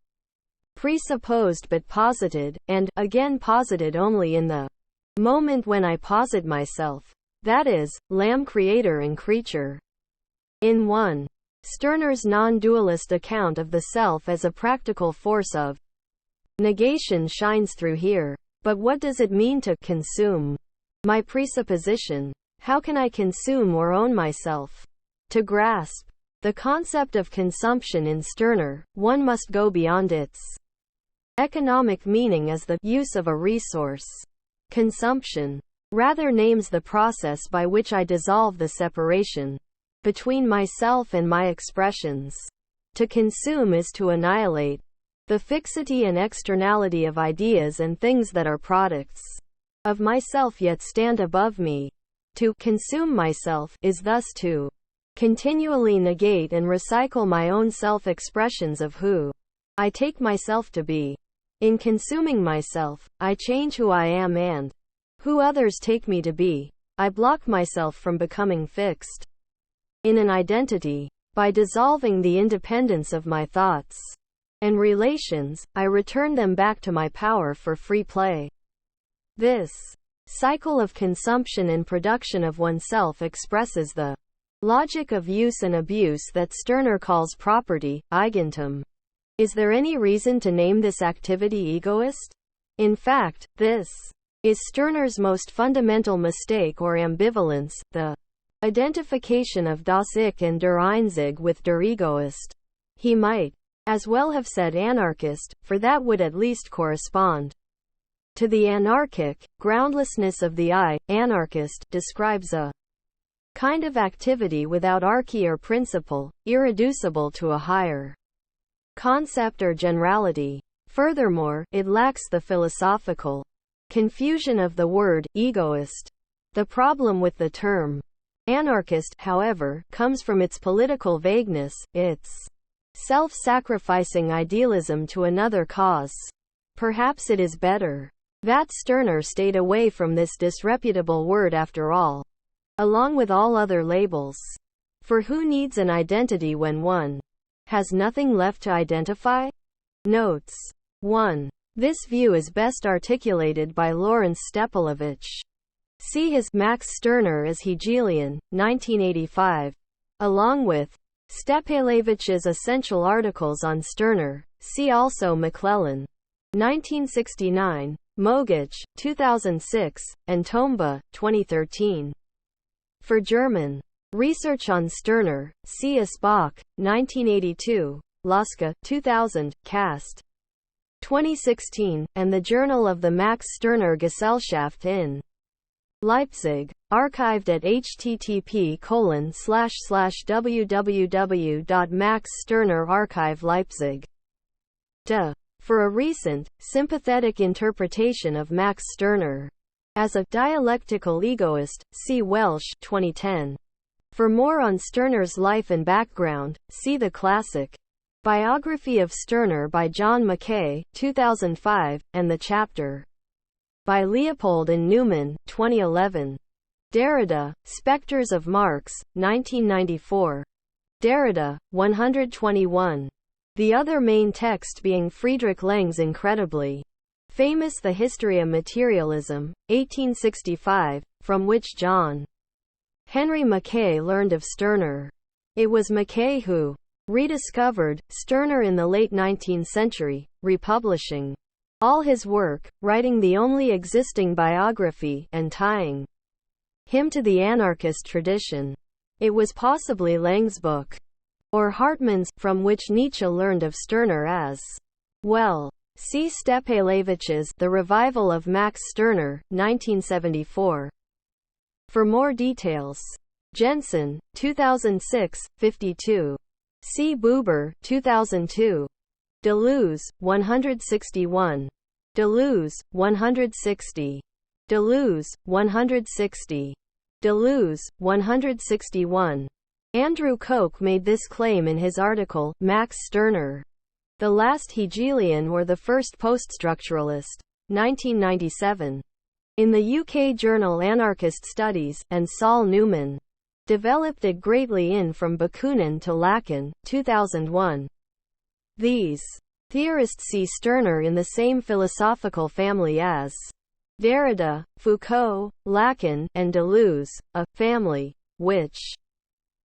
[SPEAKER 1] presupposed but posited, and, again posited only in the moment when I posit myself. That is, lamb creator and creature. In 1. Stirner's non-dualist account of the self as a practical force of negation shines through here. But what does it mean to consume my presupposition? How can I consume or own myself? To grasp the concept of consumption in Stirner, one must go beyond its economic meaning as the use of a resource. Consumption rather names the process by which I dissolve the separation between myself and my expressions. To consume is to annihilate the fixity and externality of ideas and things that are products of myself yet stand above me. To consume myself is thus to continually negate and recycle my own self-expressions of who I take myself to be. In consuming myself, I change who I am and who others take me to be. I block myself from becoming fixed in an identity. By dissolving the independence of my thoughts and relations, I return them back to my power for free play. This cycle of consumption and production of oneself expresses the logic of use and abuse that Stirner calls property, Eigentum. Is there any reason to name this activity egoist? In fact, this is Stirner's most fundamental mistake or ambivalence, the identification of das Ich and der Einzig with der Egoist. He might as well have said anarchist, for that would at least correspond to the anarchic groundlessness of the I. Anarchist describes a kind of activity without archy or principle, irreducible to a higher concept or generality. Furthermore, it lacks the philosophical confusion of the word egoist. The problem with the term anarchist, however, comes from its political vagueness, its self-sacrificing idealism to another cause. Perhaps it is better That Stirner stayed away from this disreputable word after all, along with all other labels. For who needs an identity when one has nothing left to identify? Notes 1. This view is best articulated by Lawrence Stepalovich. See his Max Stirner as Hegelian, 1985. Along with Stepalevich's essential articles on Stirner, see also McClellan, 1969, Mogich, 2006, and Tomba, 2013. For German research on Stirner, see Asbach, 1982, Laska, 2000, Cast, 2016, and the Journal of the Max Stirner Gesellschaft in Leipzig, archived at http://www.max-stirner-archive Leipzig. For a recent, sympathetic interpretation of Max Stirner as a dialectical egoist, see Welsh, 2010. For more on Stirner's life and background, see the classic Biography of Stirner by John Mackay, 2005, and the chapter by Leopold and Newman, 2011. Derrida, Spectres of Marx, 1994. Derrida, 121. The other main text being Friedrich Leng's incredibly famous The History of Materialism, 1865, from which John Henry Mackay learned of Stirner. It was Mackay who rediscovered Stirner in the late 19th century, republishing all his work, writing the only existing biography, and tying him to the anarchist tradition. It was possibly Leng's book, or Hartmann's, from which Nietzsche learned of Stirner as well. See Stepalevich's The Revival of Max Stirner, 1974. For more details. Jensen, 2006, 52. C. Buber, 2002. Deleuze, 161. Deleuze, 160. Deleuze, 160. Deleuze, 161. Andrew Koch made this claim in his article, Max Stirner, the Last Hegelian or the First Poststructuralist, 1997. In the UK journal Anarchist Studies, and Saul Newman developed it greatly in From Bakunin to Lacan, 2001. These theorists see Stirner in the same philosophical family as Derrida, Foucault, Lacan, and Deleuze, a family which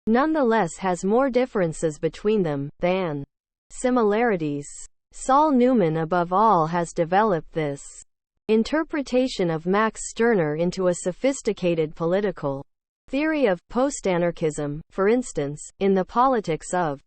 [SPEAKER 1] nonetheless has more differences between them than similarities. Saul Newman above all has developed this interpretation of Max Stirner into a sophisticated political theory of post-anarchism, for instance, in The Politics of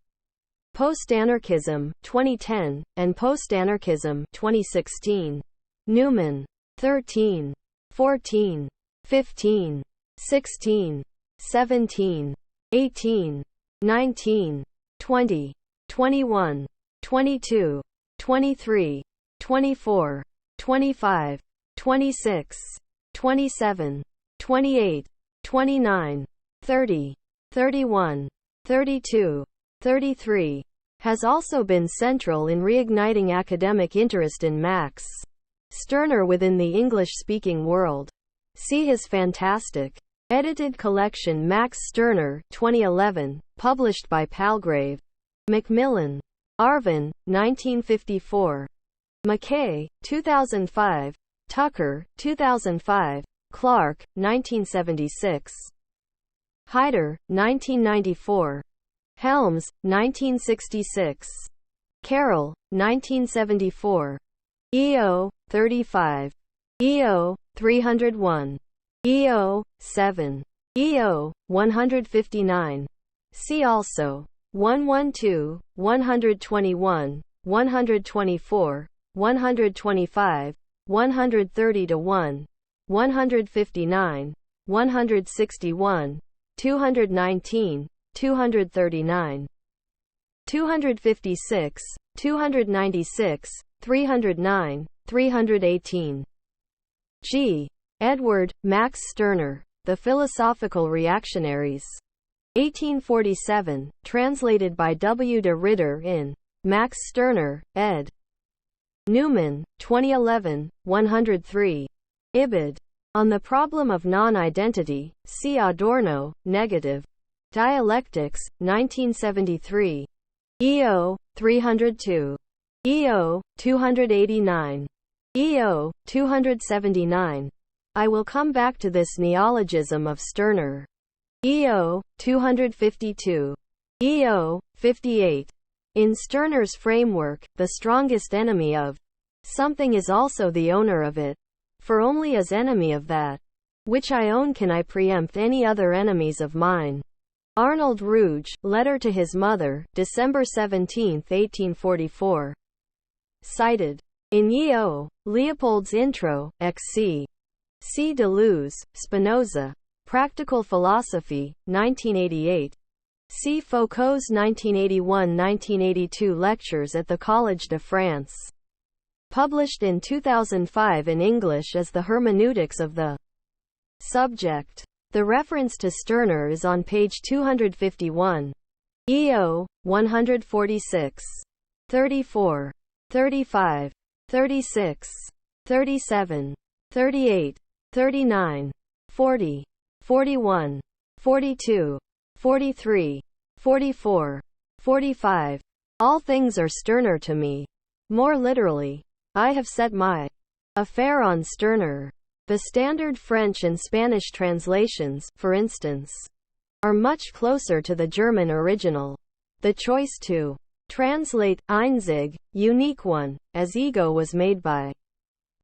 [SPEAKER 1] Post-Anarchism, 2010, and Post-Anarchism, 2016. Newman. 13, 14, 15, 16, 17, 18, 19, 20, 21, 22, 23, 24, 25, 26, 27, 28, 29, 30, 31, 32, 33, has also been central in reigniting academic interest in Max Stirner within the English-speaking world. See his fantastic edited collection Max Stirner, 2011, published by Palgrave Macmillan. Arvin, 1954. Mackay, 2005. Tucker, 2005. Clark, 1976. Hyder, 1994. Helms, 1966. Carroll, 1974. EO, 35. EO, 301. EO, 7. EO, 159. See also 112, 121, 124, 125, 130-1, 159, 161, 219, 239, 256, 296, 309, 318. G. Edward, Max Stirner, The Philosophical Reactionaries. 1847, translated by W. de Ridder in Max Stirner, ed. Newman, 2011, 103. Ibid. On the Problem of Non-Identity, see Adorno, Negative Dialectics, 1973. EO, 302. EO, 289. EO, 279. I will come back to this neologism of Stirner. EO, 252. EO, 58. In Stirner's framework, the strongest enemy of something is also the owner of it. For only as enemy of that which I own can I preempt any other enemies of mine. Arnold Ruge, Letter to His Mother, December 17, 1844. Cited. In EO, Leopold's Intro, XC. C. Deleuze, Spinoza. Practical Philosophy, 1988. See Foucault's 1981-1982 lectures at the Collège de France. Published in 2005 in English as The Hermeneutics of the Subject. The reference to Stirner is on page 251. EO, 146. 34. 35. 36. 37. 38. 39. 40. 41. 42. 43. 44. 45. All things are Stirner to me. More literally, I have set my affair on Stirner. The standard French and Spanish translations, for instance, are much closer to the German original. The choice to translate einzig, unique one, as ego was made by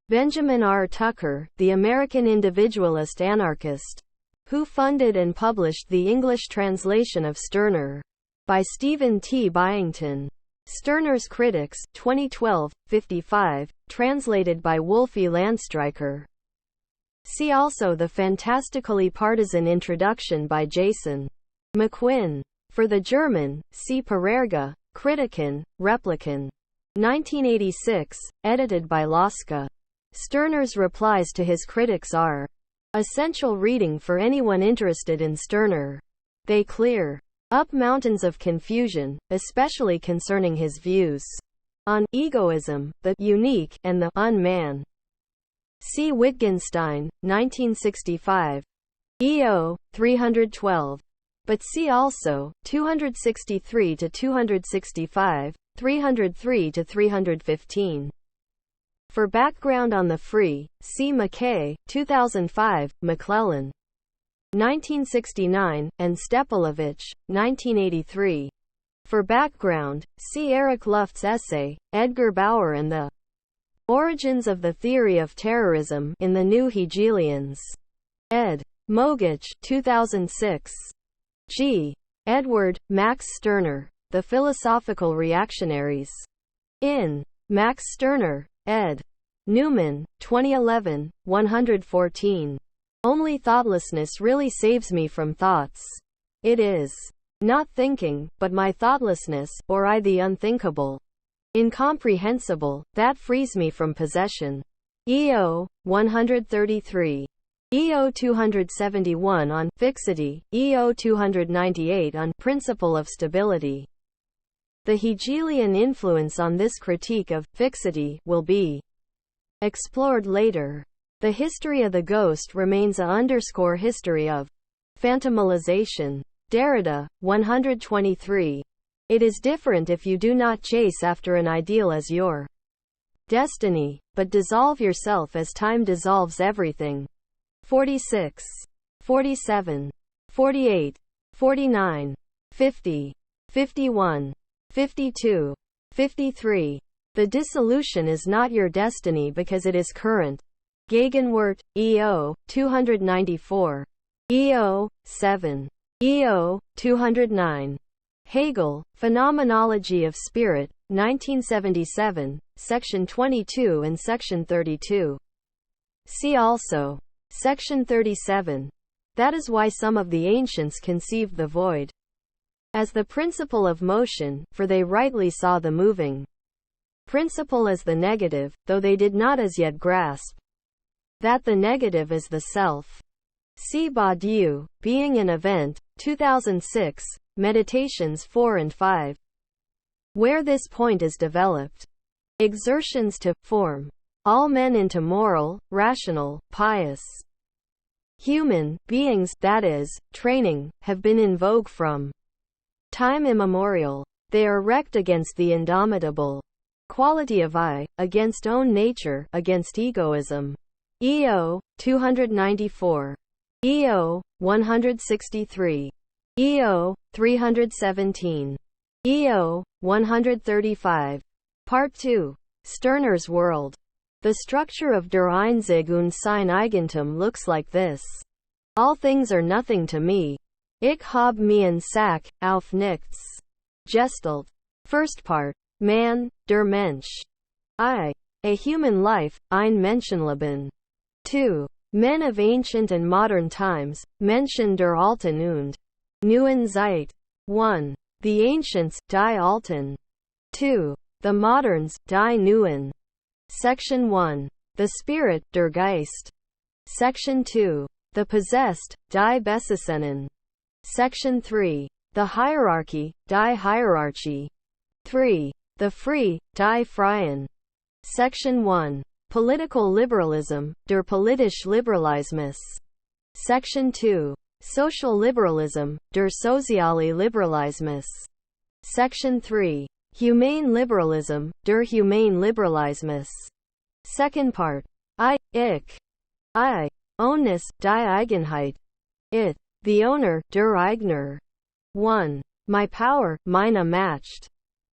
[SPEAKER 1] Benjamin R. Tucker, the American individualist anarchist, who funded and published the English translation of Stirner by Stephen T. Byington. Stirner's Critics, 2012, 55, translated by Wolfie Landstreicher. See also the fantastically partisan introduction by Jason McQuinn. For the German, see Parerga, Kritiken, Repliken. 1986, edited by Laska. Stirner's replies to his critics are essential reading for anyone interested in Stirner. They clear up mountains of confusion, especially concerning his views on egoism, the unique, and the unman. See Wittgenstein, 1965. EO, 312. But see also, 263 to 265, 303 to 315. For background on the free, see McKay, 2005, McClellan, 1969, and Stepalovich, 1983. For background, see Eric Luft's essay, Edgar Bauer and the Origins of the Theory of Terrorism in the New Hegelians. Ed. Mogich, 2006. G. Edward, Max Stirner, The Philosophical Reactionaries. In Max Stirner, ed. Newman, 2011, 114. Only thoughtlessness really saves me from thoughts. It is not thinking, but my thoughtlessness, or I the unthinkable, incomprehensible, that frees me from possession. EO, 133. EO 271 on fixity, EO 298 on principle of stability. The Hegelian influence on this critique of fixity will be explored later. The history of the ghost remains a history of phantomalization. Derrida, 123. It is different if you do not chase after an ideal as your destiny, but dissolve yourself as time dissolves everything. 46. 47. 48. 49. 50. 51. 52. 53. The dissolution is not your destiny because it is current. Gegenwart, EO, 294. EO, 7. EO, 209. Hegel, Phenomenology of Spirit, 1977, Section 22 and Section 32. See also Section 37. That is why some of the ancients conceived the void as the principle of motion, for they rightly saw the moving principle as the negative, though they did not as yet grasp that the negative is the self. See Badiou, Being an Event, 2006, Meditations 4 and 5, where this point is developed. exertions to form all men into moral, rational, pious human beings, that is, training, have been in vogue from time immemorial. They are wrecked against the indomitable quality of I, against own nature, against egoism. EO 294. EO 163. EO 317. EO 135. Part 2. Stirner's World. The structure of Der Einzig und sein Eigentum looks like this. All things are nothing to me. Ich hab mien Sack, auf nichts. Gestalt. First part. Man, der Mensch. I. A human life, ein Menschenleben. 2. Men of ancient and modern times, Menschen der alten und neuen Zeit. 1. The ancients, die Alten. 2. The moderns, die Neuen. Section 1. The spirit, der Geist. Section 2. The possessed, die Besessenen. Section 3. The hierarchy, die Hierarchie. 3. The free, die Freien. Section 1. Political liberalism, der politische Liberalismus. Section 2. Social liberalism, der soziale Liberalismus. Section 3. Humane liberalism, der humane Liberalismus. Second part. Ich. I. Ownness, die Eigenheit. It. The owner, der Eigner. 1. My power, meine Macht.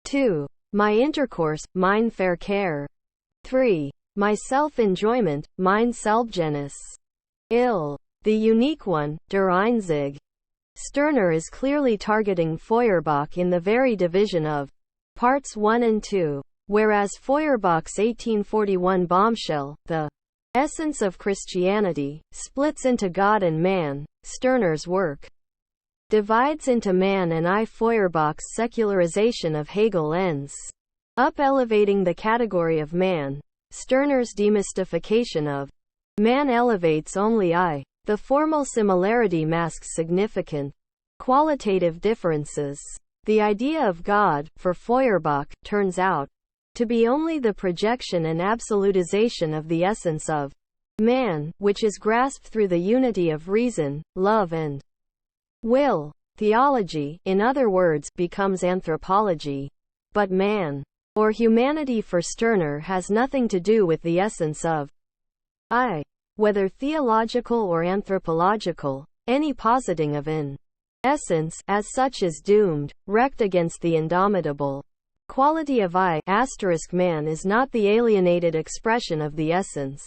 [SPEAKER 1] 2. My intercourse, mein Verkehr. 3. My self-enjoyment, mein Selbstgenuss. The unique one, der Einzig. Stirner is clearly targeting Feuerbach in the very division of Parts 1 and 2, whereas Feuerbach's 1841 bombshell, The Essence of Christianity, splits into God and man. Stirner's work divides into man and I. Feuerbach's secularization of Hegel ends up elevating the category of man. Stirner's demystification of man elevates only I. The formal similarity masks significant qualitative differences. The idea of God, for Feuerbach, turns out to be only the projection and absolutization of the essence of man, which is grasped through the unity of reason, love and will. Theology, in other words, becomes anthropology. But man, or humanity for Stirner, has nothing to do with the essence of I. Whether theological or anthropological, any positing of an essence as such is doomed, wrecked against the indomitable quality of I. Man is not the alienated expression of the essence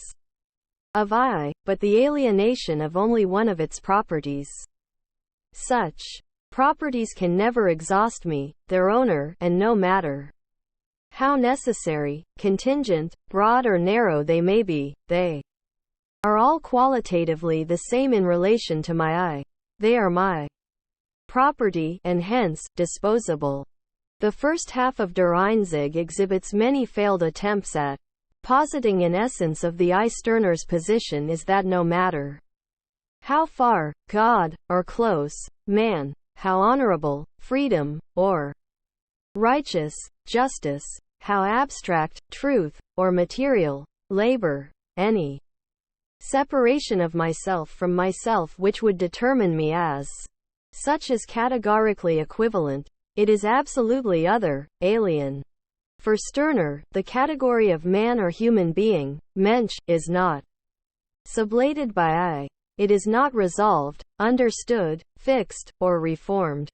[SPEAKER 1] of I, but the alienation of only one of its properties. Such properties can never exhaust me, their owner, and no matter how necessary, contingent, broad or narrow they may be, they are all qualitatively the same in relation to my I. They are my property, and hence, disposable. The first half of Der Einzig exhibits many failed attempts at positing an essence of the I. Stirner's position is that no matter how far, God, or close, man, how honorable, freedom, or righteous, justice, how abstract, truth, or material, labor, any separation of myself from myself which would determine me as such is categorically equivalent. It is absolutely other, alien. For Stirner, the category of man or human being, Mensch, is not sublated by I. It is not resolved, understood, fixed, or reformed.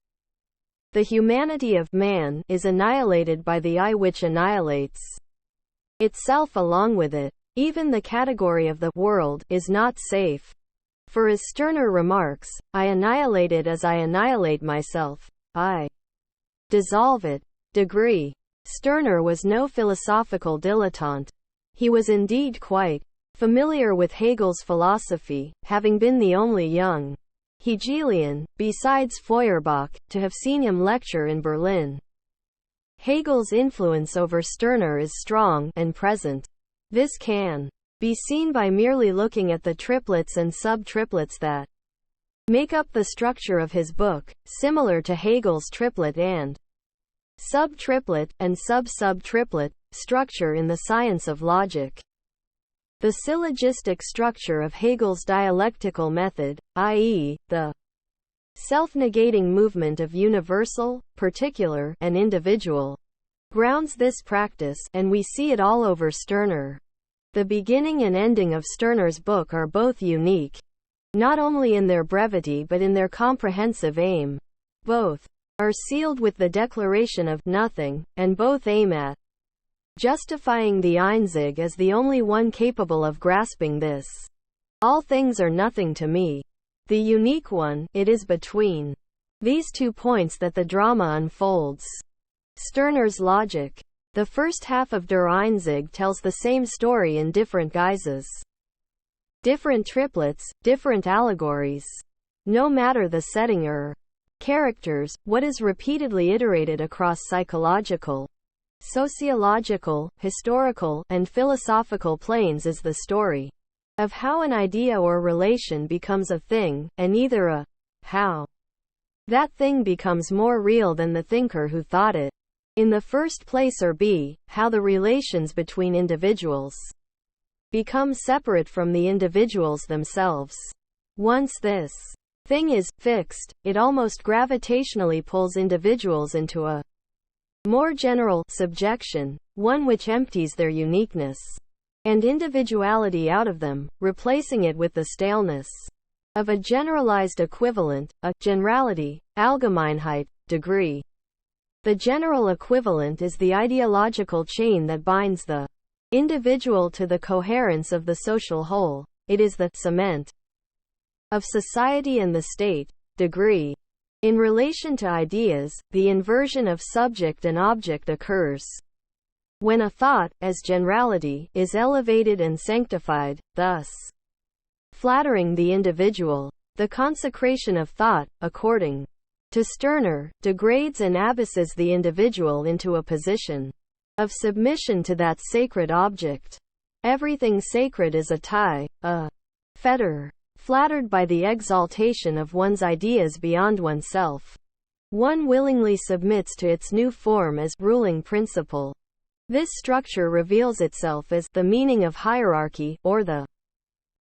[SPEAKER 1] The humanity of man is annihilated by the I which annihilates itself along with it. Even the category of the world is not safe. For as Stirner remarks, I annihilate it as I annihilate myself. I dissolve it. Degree. Stirner was no philosophical dilettante. He was indeed quite familiar with Hegel's philosophy, having been the only young Hegelian, besides Feuerbach, to have seen him lecture in Berlin. Hegel's influence over Stirner is strong and present. This can be seen by merely looking at the triplets and sub-triplets that make up the structure of his book, similar to Hegel's triplet and sub-triplet, and sub-sub-triplet structure in the science of logic. The syllogistic structure of Hegel's dialectical method, i.e., the self-negating movement of universal, particular, and individual, grounds this practice, and we see it all over Stirner. The beginning and ending of Stirner's book are both unique, not only in their brevity but in their comprehensive aim. Both are sealed with the declaration of nothing, and both aim at justifying the Einzig as the only one capable of grasping this. All things are nothing to me. The unique one, it is between these 2 points that the drama unfolds. Stirner's logic. The first half of Der Einzig tells the same story in different guises. Different triplets, different allegories. No matter the setting or characters, what is repeatedly iterated across psychological, sociological, historical, and philosophical planes is the story of how an idea or relation becomes a thing, and either a how that thing becomes more real than the thinker who thought it in the first place, or b. how the relations between individuals become separate from the individuals themselves. Once this thing is fixed, it almost gravitationally pulls individuals into a more general subjection, one which empties their uniqueness and individuality out of them, replacing it with the staleness of a generalized equivalent, a generality, Allgemeinheit, degree. The general equivalent is the ideological chain that binds the individual to the coherence of the social whole. It is the cement of society and the state, degree. In relation to ideas, the inversion of subject and object occurs when a thought, as generality, is elevated and sanctified, thus flattering the individual. The consecration of thought, according to Stirner, degrades and abysses the individual into a position of submission to that sacred object. Everything sacred is a tie, a fetter. Flattered by the exaltation of one's ideas beyond oneself, one willingly submits to its new form as ruling principle. This structure reveals itself as the meaning of hierarchy, or the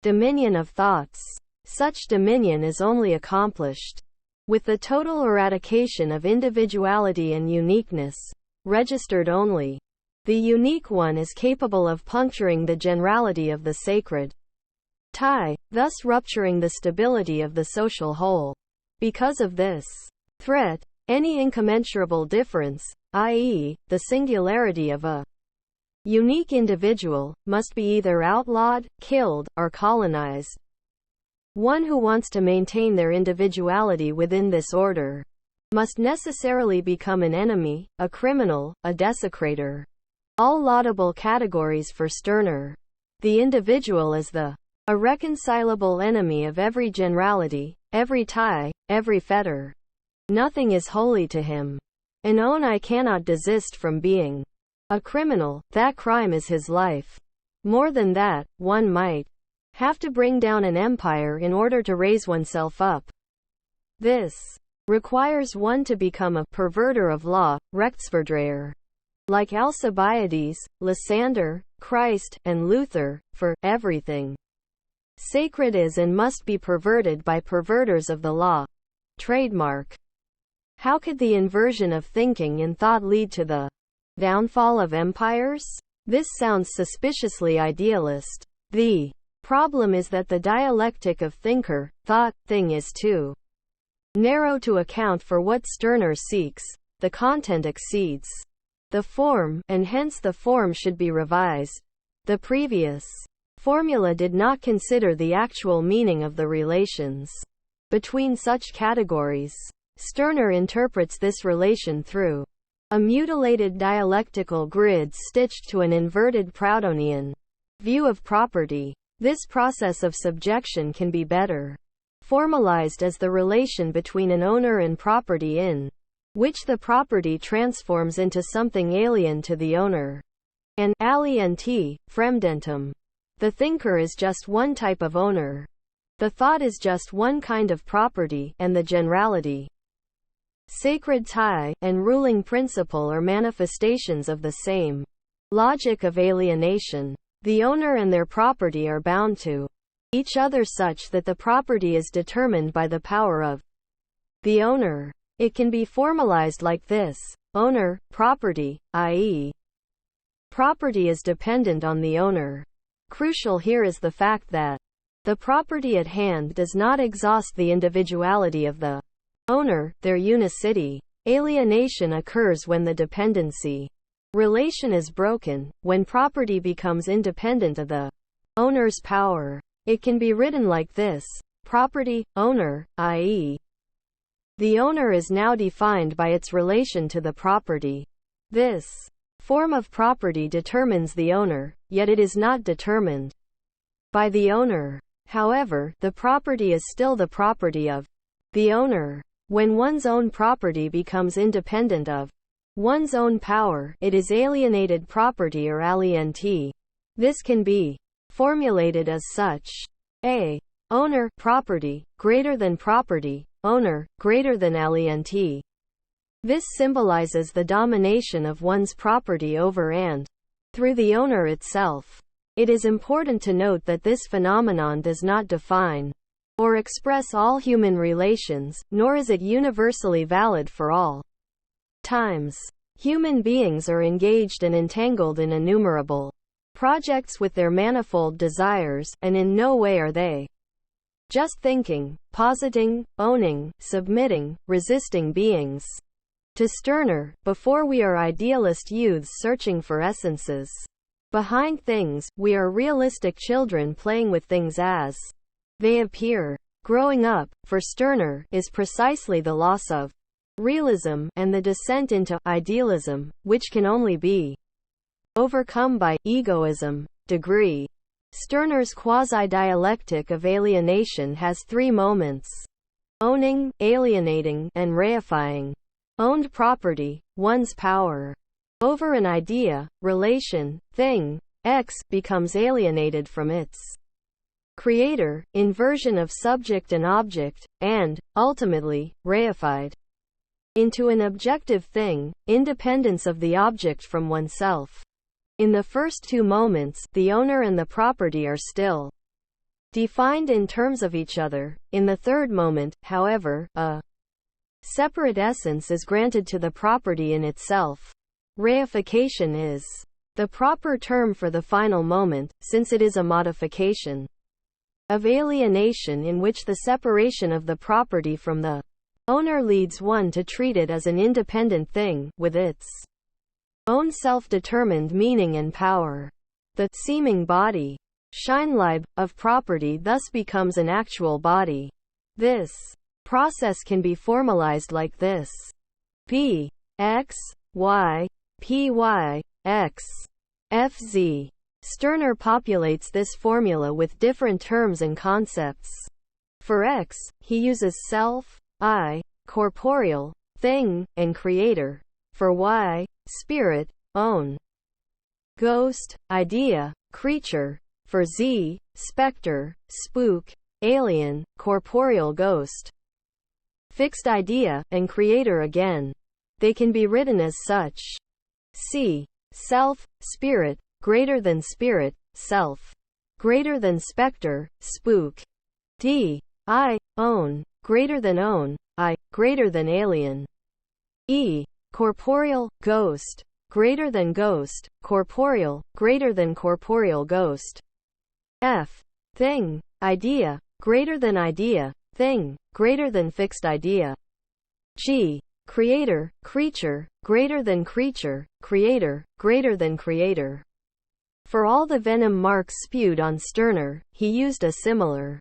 [SPEAKER 1] dominion of thoughts. Such dominion is only accomplished with the total eradication of individuality and uniqueness, registered only. The unique one is capable of puncturing the generality of the sacred tie, thus rupturing the stability of the social whole. Because of this threat, any incommensurable difference, i.e., the singularity of a unique individual, must be either outlawed, killed, or colonized. One who wants to maintain their individuality within this order must necessarily become an enemy, a criminal, a desecrator. All laudable categories for Stirner. The individual is the irreconcilable enemy of every generality, every tie, every fetter. Nothing is holy to him. An own I cannot desist from being a criminal, that crime is his life. More than that, one might have to bring down an empire in order to raise oneself up. This requires one to become a perverter of law, Rechtsverdreher. Like Alcibiades, Lysander, Christ, and Luther, for everything sacred is and must be perverted by perverters of the law. Trademark. How could the inversion of thinking and thought lead to the downfall of empires? This sounds suspiciously idealist. The problem is that the dialectic of thinker, thought, thing is too narrow to account for what Stirner seeks. The content exceeds the form, and hence the form should be revised. The previous formula did not consider the actual meaning of the relations between such categories. Stirner interprets this relation through a mutilated dialectical grid stitched to an inverted Proudhonian view of property. This process of subjection can be better formalized as the relation between an owner and property in which the property transforms into something alien to the owner. An alienti, fremdentum. The thinker is just one type of owner. The thought is just one kind of property, and the generality sacred tie, and ruling principle are manifestations of the same logic of alienation. The owner and their property are bound to each other such that the property is determined by the power of the owner. It can be formalized like this: owner, property, i.e., property is dependent on the owner. Crucial here is the fact that the property at hand does not exhaust the individuality of the owner, their unicity. Alienation occurs when the dependency relation is broken, when property becomes independent of the owner's power. It can be written like this: property, owner, i.e., the owner is now defined by its relation to the property. This form of property determines the owner, yet it is not determined by the owner. However, the property is still the property of the owner. When one's own property becomes independent of one's own power, it is alienated property or alienee. This can be formulated as such: a. Owner, property, greater than property, owner, greater than alienee. This symbolizes the domination of one's property over and through the owner itself. It is important to note that this phenomenon does not define or express all human relations, nor is it universally valid for all times. Human beings are engaged and entangled in innumerable projects with their manifold desires, and in no way are they just thinking, positing, owning, submitting, resisting beings. To Stirner, before we are idealist youths searching for essences behind things, we are realistic children playing with things as they appear. Growing up, for Stirner, is precisely the loss of realism, and the descent into idealism, which can only be overcome by egoism. Degree. Stirner's quasi-dialectic of alienation has three moments: owning, alienating, and reifying. Owned property, one's power over an idea, relation, thing, X, becomes alienated from its creator, inversion of subject and object, and, ultimately, reified into an objective thing, independence of the object from oneself. In the first two moments, the owner and the property are still defined in terms of each other. In the third moment, however, a separate essence is granted to the property in itself. Reification is the proper term for the final moment, since it is a modification of alienation in which the separation of the property from the owner leads one to treat it as an independent thing, with its own self-determined meaning and power. The seeming body, Scheinleib, of property thus becomes an actual body. This process can be formalized like this: P X Y P Y X F Z. Stirner populates this formula with different terms and concepts. For X, he uses self, I, corporeal, thing, and creator. For Y, spirit, own, ghost, idea, creature. For Z, specter, spook, alien, corporeal ghost, fixed idea, and creator again. They can be written as such: C, self, spirit, greater than spirit, self, greater than specter, spook. D, I, own, greater than own, I, greater than alien. E, corporeal, ghost, greater than ghost, corporeal, greater than corporeal ghost. F, thing, idea, greater than idea, thing, greater than fixed idea. G, creator, creature, greater than creature, creator, greater than creator. For all the venom Marx spewed on Stirner, he used a similar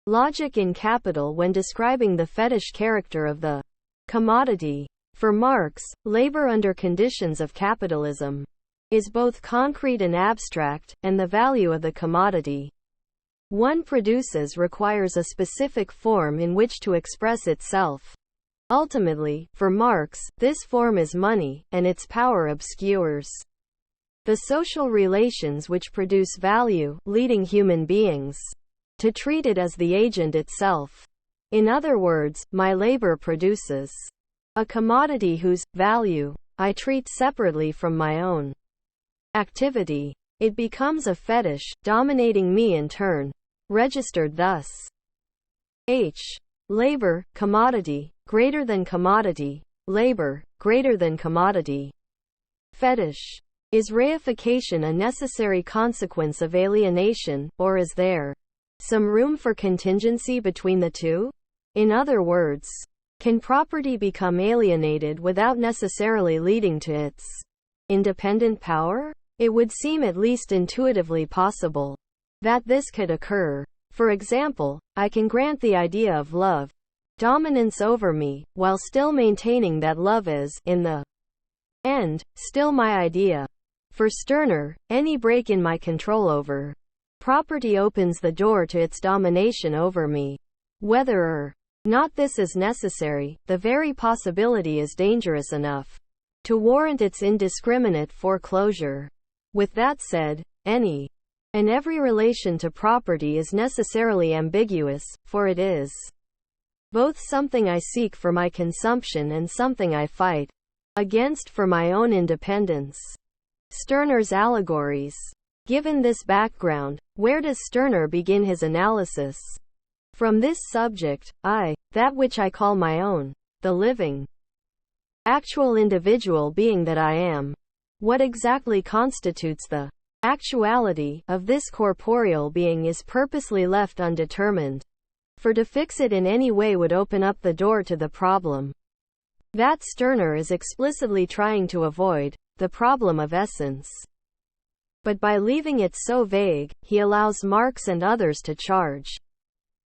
[SPEAKER 1] logic in Capital when describing the fetish character of the commodity. For Marx, labor under conditions of capitalism is both concrete and abstract, and the value of the commodity one produces requires a specific form in which to express itself. Ultimately, for Marx, this form is money, and its power obscures the social relations which produce value, leading human beings to treat it as the agent itself. In other words, my labor produces a commodity whose value I treat separately from my own activity. It becomes a fetish, dominating me in turn. Registered thus. H. Labor, commodity, greater than commodity. Labor, greater than commodity. Fetish. Is reification a necessary consequence of alienation, or is there some room for contingency between the two? In other words, can property become alienated without necessarily leading to its independent power? It would seem at least intuitively possible that this could occur. For example, I can grant the idea of love dominance over me, while still maintaining that love is, in the end, still my idea. For Stirner, any break in my control over property opens the door to its domination over me. Whether or not this is necessary, the very possibility is dangerous enough to warrant its indiscriminate foreclosure. With that said, any and every relation to property is necessarily ambiguous, for it is both something I seek for my consumption and something I fight against for my own independence. Stirner's allegories. Given this background, where does Stirner begin his analysis? From this subject, that which I call my own, the living, actual individual being that I am. What exactly constitutes the actuality of this corporeal being is purposely left undetermined, for to fix it in any way would open up the door to the problem that Stirner is explicitly trying to avoid, the problem of essence. But by leaving it so vague, he allows Marx and others to charge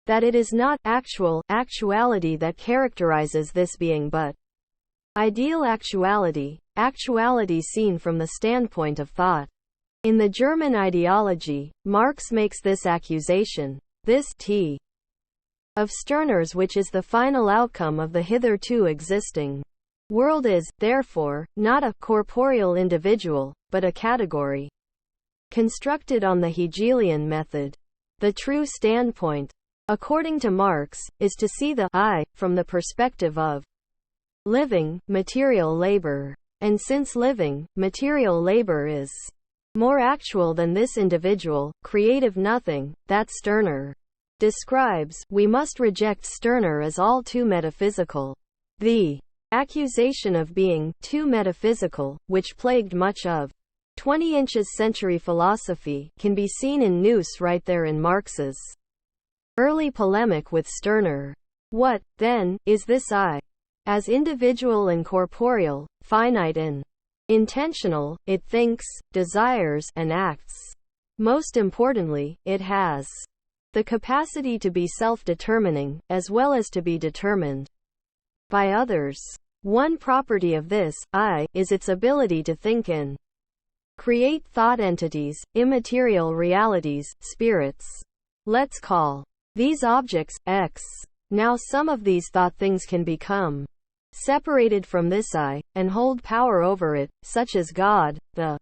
[SPEAKER 1] that it is not actuality that characterizes this being but ideal actuality seen from the standpoint of thought. In the German ideology, Marx makes this accusation. This T of Stirner's, which is the final outcome of the hitherto existing world, is, therefore, not a corporeal individual, but a category constructed on the Hegelian method. The true standpoint, according to Marx, is to see the I from the perspective of living, material labor. And since living, material labor is more actual than this individual, creative nothing, that Stirner describes, we must reject Stirner as all too metaphysical. The accusation of being too metaphysical, which plagued much of 20th century philosophy, can be seen in Noose right there in Marx's early polemic with Stirner. What, then, is this I? As individual and corporeal, finite and intentional, it thinks, desires, and acts. Most importantly, it has the capacity to be self-determining, as well as to be determined by others. One property of this I is its ability to think and create thought entities, immaterial realities, spirits. Let's call these objects X. Now some of these thought things can become separated from this I, and hold power over it, such as God, the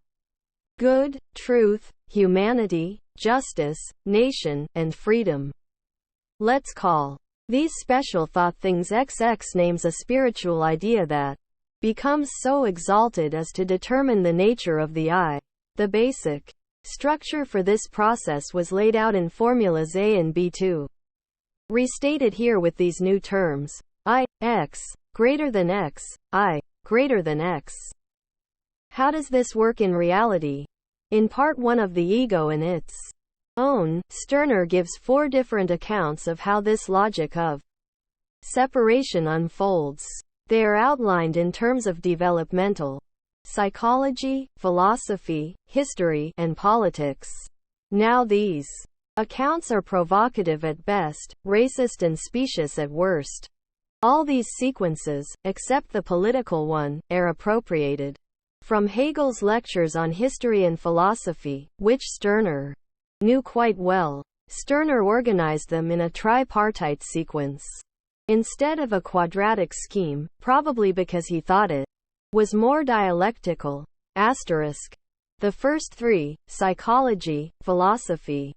[SPEAKER 1] good, truth, humanity, justice, nation, and freedom. Let's call these special thought things XX names a spiritual idea that becomes so exalted as to determine the nature of the I. The basic structure for this process was laid out in formulas A and B2. Restated here with these new terms. I, X, greater than X, I, greater than X. How does this work in reality? In Part 1 of The Ego and Its Own, Stirner gives 4 different accounts of how this logic of separation unfolds. They are outlined in terms of developmental psychology, philosophy, history, and politics. Now these accounts are provocative at best, racist and specious at worst. All these sequences, except the political one, are appropriated from Hegel's lectures on history and philosophy, which Stirner knew quite well. Stirner organized them in a tripartite sequence instead of a quadratic scheme, probably because he thought it was more dialectical. Asterisk. The first 3, psychology, philosophy,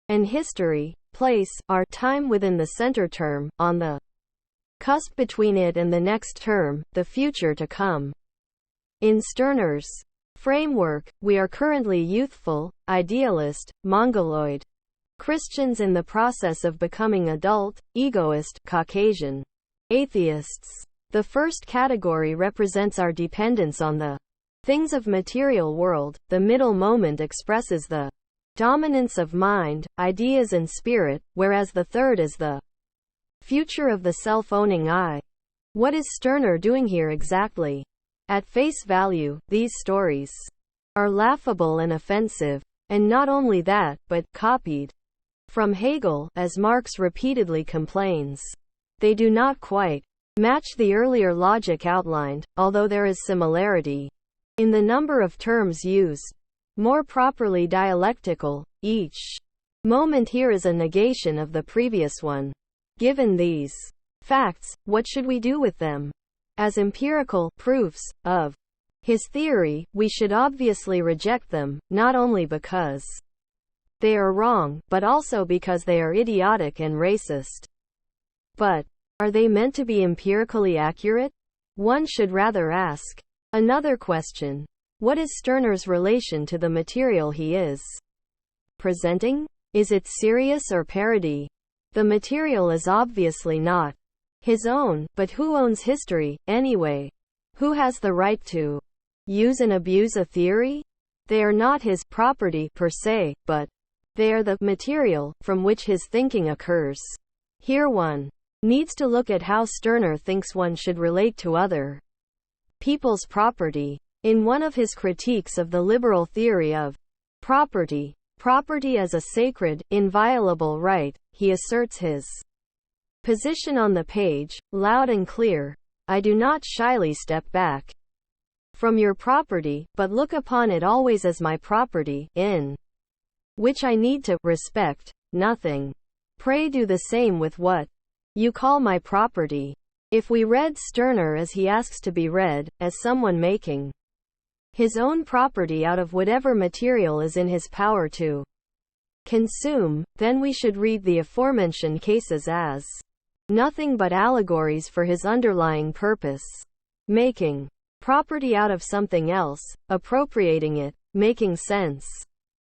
[SPEAKER 1] and history, place, are time within the center term, on the cusp between it and the next term, the future to come. In Stirner's framework, we are currently youthful, idealist, mongoloid Christians in the process of becoming adult, egoist, Caucasian atheists. The first category represents our dependence on the things of material world, the middle moment expresses the dominance of mind, ideas and spirit, whereas the third is the future of the self-owning I. What is Stirner doing here exactly? At face value, these stories are laughable and offensive. And not only that, but copied from Hegel, as Marx repeatedly complains. They do not quite match the earlier logic outlined, although there is similarity in the number of terms used. More properly dialectical, each moment here is a negation of the previous one. Given these facts, what should we do with them? As empirical proofs of his theory, we should obviously reject them, not only because they are wrong, but also because they are idiotic and racist. But are they meant to be empirically accurate? One should rather ask another question. What is Stirner's relation to the material he is presenting? Is it serious or parody? The material is obviously not his own, but who owns history, anyway? Who has the right to use and abuse a theory? They are not his property per se, but they are the material from which his thinking occurs. Here one needs to look at how Stirner thinks one should relate to other people's property. In one of his critiques of the liberal theory of property as a sacred, inviolable right, he asserts his position on the page, loud and clear. I do not shyly step back from your property, but look upon it always as my property, in which I need to respect nothing. Pray do the same with what you call my property. If we read Stirner as he asks to be read, as someone making his own property out of whatever material is in his power to consume, then we should read the aforementioned cases as nothing but allegories for his underlying purpose. Making property out of something else, appropriating it, making sense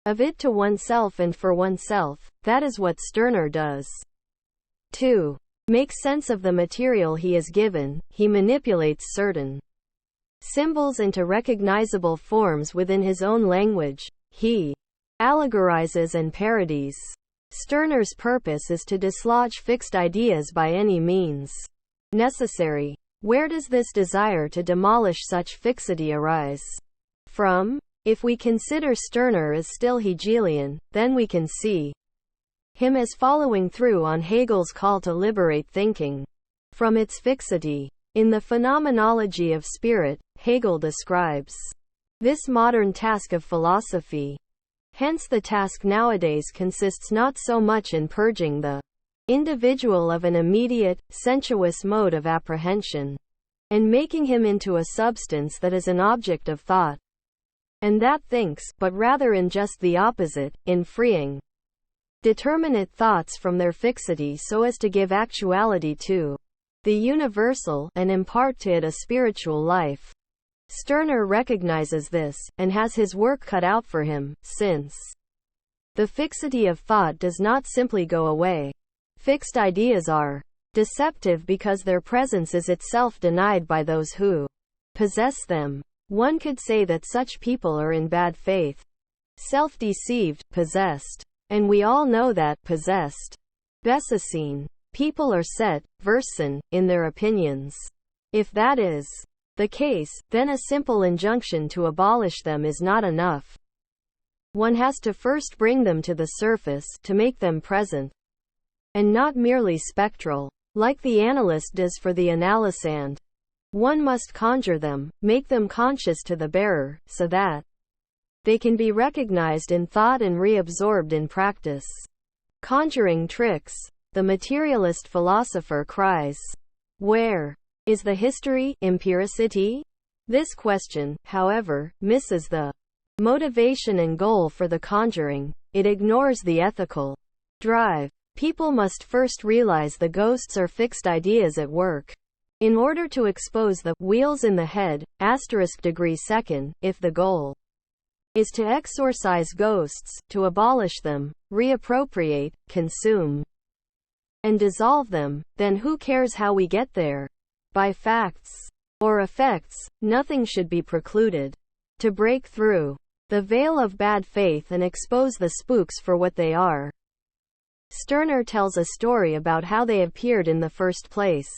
[SPEAKER 1] of it to oneself and for oneself, that is what Stirner does. 2. Make sense of the material he is given, he manipulates certain symbols into recognizable forms within his own language. He allegorizes and parodies. Stirner's purpose is to dislodge fixed ideas by any means necessary. Where does this desire to demolish such fixity arise from? If we consider Stirner as still Hegelian, then we can see him as following through on Hegel's call to liberate thinking from its fixity. In the Phenomenology of Spirit, Hegel describes this modern task of philosophy. Hence the task nowadays consists not so much in purging the individual of an immediate, sensuous mode of apprehension, and making him into a substance that is an object of thought, and that thinks, but rather in just the opposite, in freeing determinate thoughts from their fixity so as to give actuality to the universal, and impart to it a spiritual life. Stirner recognizes this, and has his work cut out for him, since the fixity of thought does not simply go away. Fixed ideas are deceptive because their presence is itself denied by those who possess them. One could say that such people are in bad faith, self-deceived, possessed. And we all know that, possessed, Bessicine people are set, versen, in their opinions. If that is the case, then a simple injunction to abolish them is not enough. One has to first bring them to the surface, to make them present, and not merely spectral, like the analyst does for the analysand. One must conjure them, make them conscious to the bearer, so that they can be recognized in thought and reabsorbed in practice. Conjuring tricks. The materialist philosopher cries, where is the history, empiricity? This question, however, misses the motivation and goal for the conjuring. It ignores the ethical drive. People must first realize the ghosts are fixed ideas at work. In order to expose the wheels in the head, *2, if the goal is to exorcise ghosts, to abolish them, reappropriate, consume, and dissolve them, then who cares how we get there? By facts or effects, nothing should be precluded. To break through the veil of bad faith and expose the spooks for what they are. Stirner tells a story about how they appeared in the first place.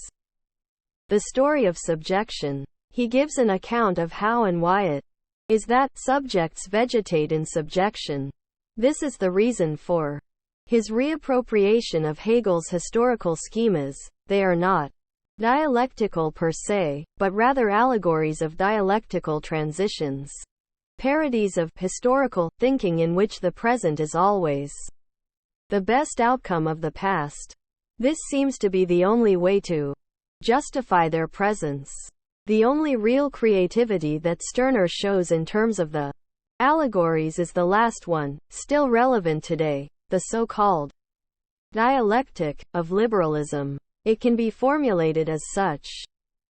[SPEAKER 1] The story of subjection. He gives an account of how and why it is that subjects vegetate in subjection. This is the reason for his reappropriation of Hegel's historical schemas. They are not dialectical per se, but rather allegories of dialectical transitions. Parodies of historical thinking in which the present is always the best outcome of the past. This seems to be the only way to justify their presence. The only real creativity that Stirner shows in terms of the allegories is the last one, still relevant today, the so-called dialectic of liberalism. It can be formulated as such: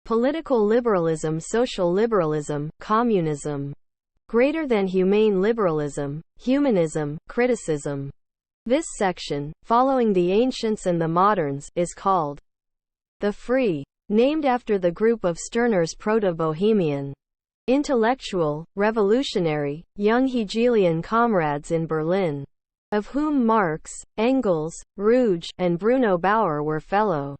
[SPEAKER 1] political liberalism, social liberalism, communism, greater than humane liberalism, humanism, criticism. This section, following the ancients and the moderns, is called the Free, named after the group of Stirner's proto-Bohemian, intellectual, revolutionary, young Hegelian comrades in Berlin, of whom Marx, Engels, Ruge, and Bruno Bauer were fellow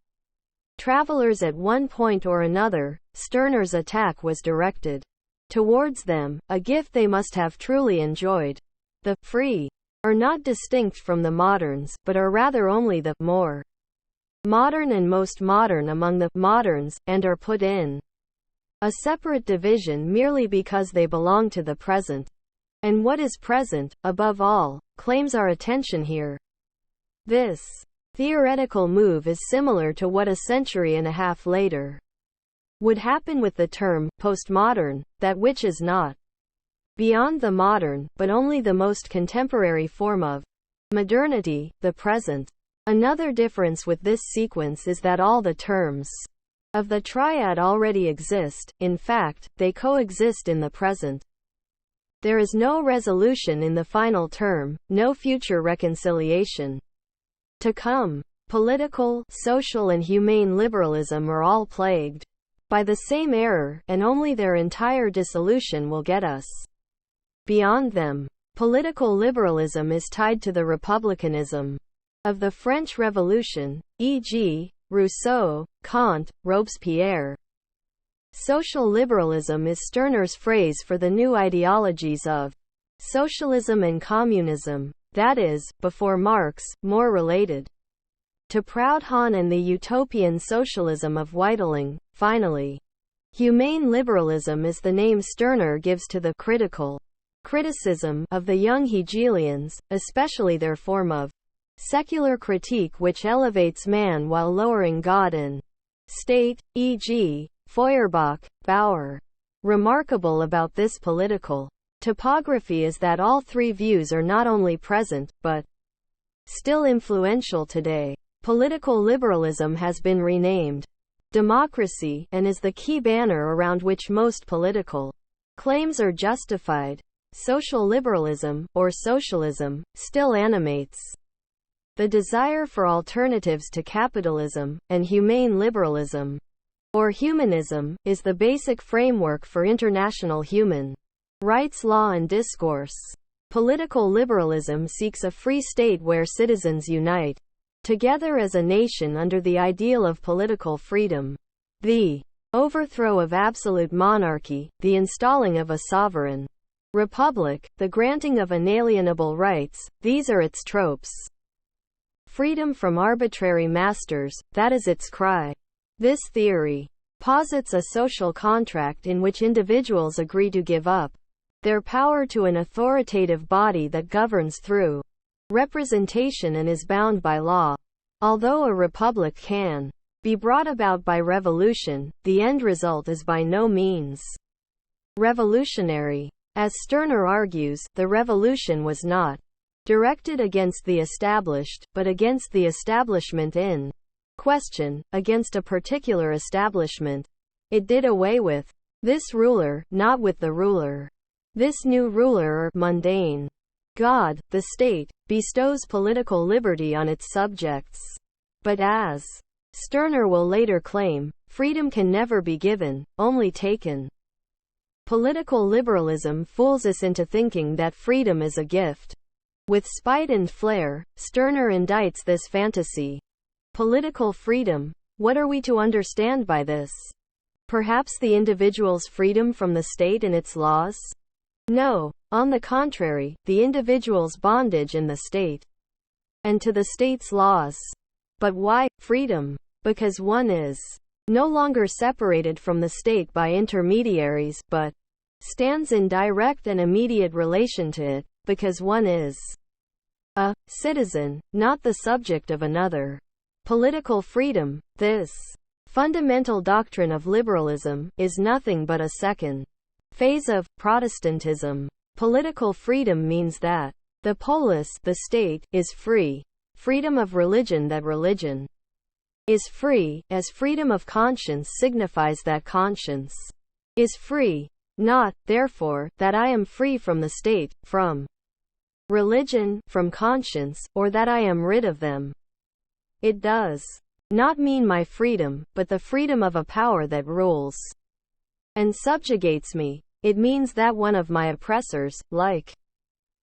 [SPEAKER 1] travelers at one point or another. Stirner's attack was directed towards them, a gift they must have truly enjoyed. The free are not distinct from the moderns, but are rather only the more modern and most modern among the moderns, and are put in a separate division merely because they belong to the present. And what is present, above all, claims our attention here. This theoretical move is similar to what a century and a half later would happen with the term postmodern, that which is not beyond the modern, but only the most contemporary form of modernity, the present. Another difference with this sequence is that all the terms of the triad already exist. In fact, they coexist in the present. There is no resolution in the final term, no future reconciliation to come. Political, social and humane liberalism are all plagued by the same error, and only their entire dissolution will get us beyond them. Political liberalism is tied to the republicanism of the French Revolution, e.g., Rousseau, Kant, Robespierre. Social liberalism is Stirner's phrase for the new ideologies of socialism and communism, that is, before Marx, more related to Proudhon and the utopian socialism of Weitling. Finally, humane liberalism is the name Stirner gives to the critical criticism of the young Hegelians, especially their form of secular critique which elevates man while lowering God and state, e.g., Feuerbach, Bauer. Remarkable about this political topography is that all three views are not only present, but still influential today. Political liberalism has been renamed democracy, and is the key banner around which most political claims are justified. Social liberalism, or socialism, still animates the desire for alternatives to capitalism, and humane liberalism, or humanism, is the basic framework for international human rights law and discourse. Political liberalism seeks a free state where citizens unite together as a nation under the ideal of political freedom, the overthrow of absolute monarchy, the installing of a sovereign republic, the granting of inalienable rights. These are its tropes. Freedom from arbitrary masters, that is its cry. This theory posits a social contract in which individuals agree to give up their power to an authoritative body that governs through representation and is bound by law. Although a republic can be brought about by revolution, the end result is by no means revolutionary. As Stirner argues, the revolution was not directed against the established, but against the establishment in question, against a particular establishment. It did away with this ruler, not with the ruler. This new ruler or mundane God, the state, bestows political liberty on its subjects. But as Stirner will later claim, freedom can never be given, only taken. Political liberalism fools us into thinking that freedom is a gift. With spite and flair, Stirner indicts this fantasy. Political freedom. What are we to understand by this? Perhaps the individual's freedom from the state and its laws? No, on the contrary, the individual's bondage in the state and to the state's laws. But why freedom? Because one is no longer separated from the state by intermediaries, but stands in direct and immediate relation to it, because one is a citizen, not the subject of another. Political freedom, this fundamental doctrine of liberalism, is nothing but a second phase of Protestantism. Political freedom means that the polis, the state, is free. Freedom of religion, that religion is free, as freedom of conscience signifies that conscience is free. Not, therefore, that I am free from the state, from religion, from conscience, or that I am rid of them. It does not mean my freedom, but the freedom of a power that rules and subjugates me. It means that one of my oppressors, like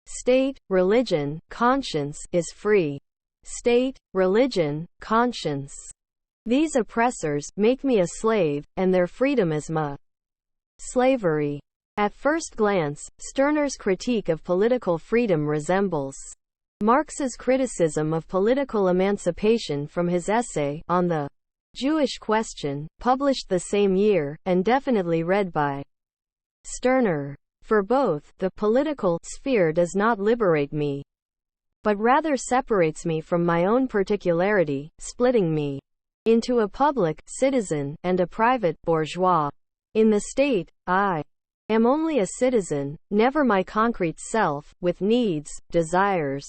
[SPEAKER 1] state, religion, conscience, is free. State, religion, conscience. These oppressors make me a slave, and their freedom is my slavery. At first glance, Stirner's critique of political freedom resembles Marx's criticism of political emancipation from his essay on the Jewish question, published the same year, and definitely read by Stirner. For both, the political sphere does not liberate me, but rather separates me from my own particularity, splitting me into a public citizen and a private bourgeois. In the state, I am only a citizen, never my concrete self, with needs, desires,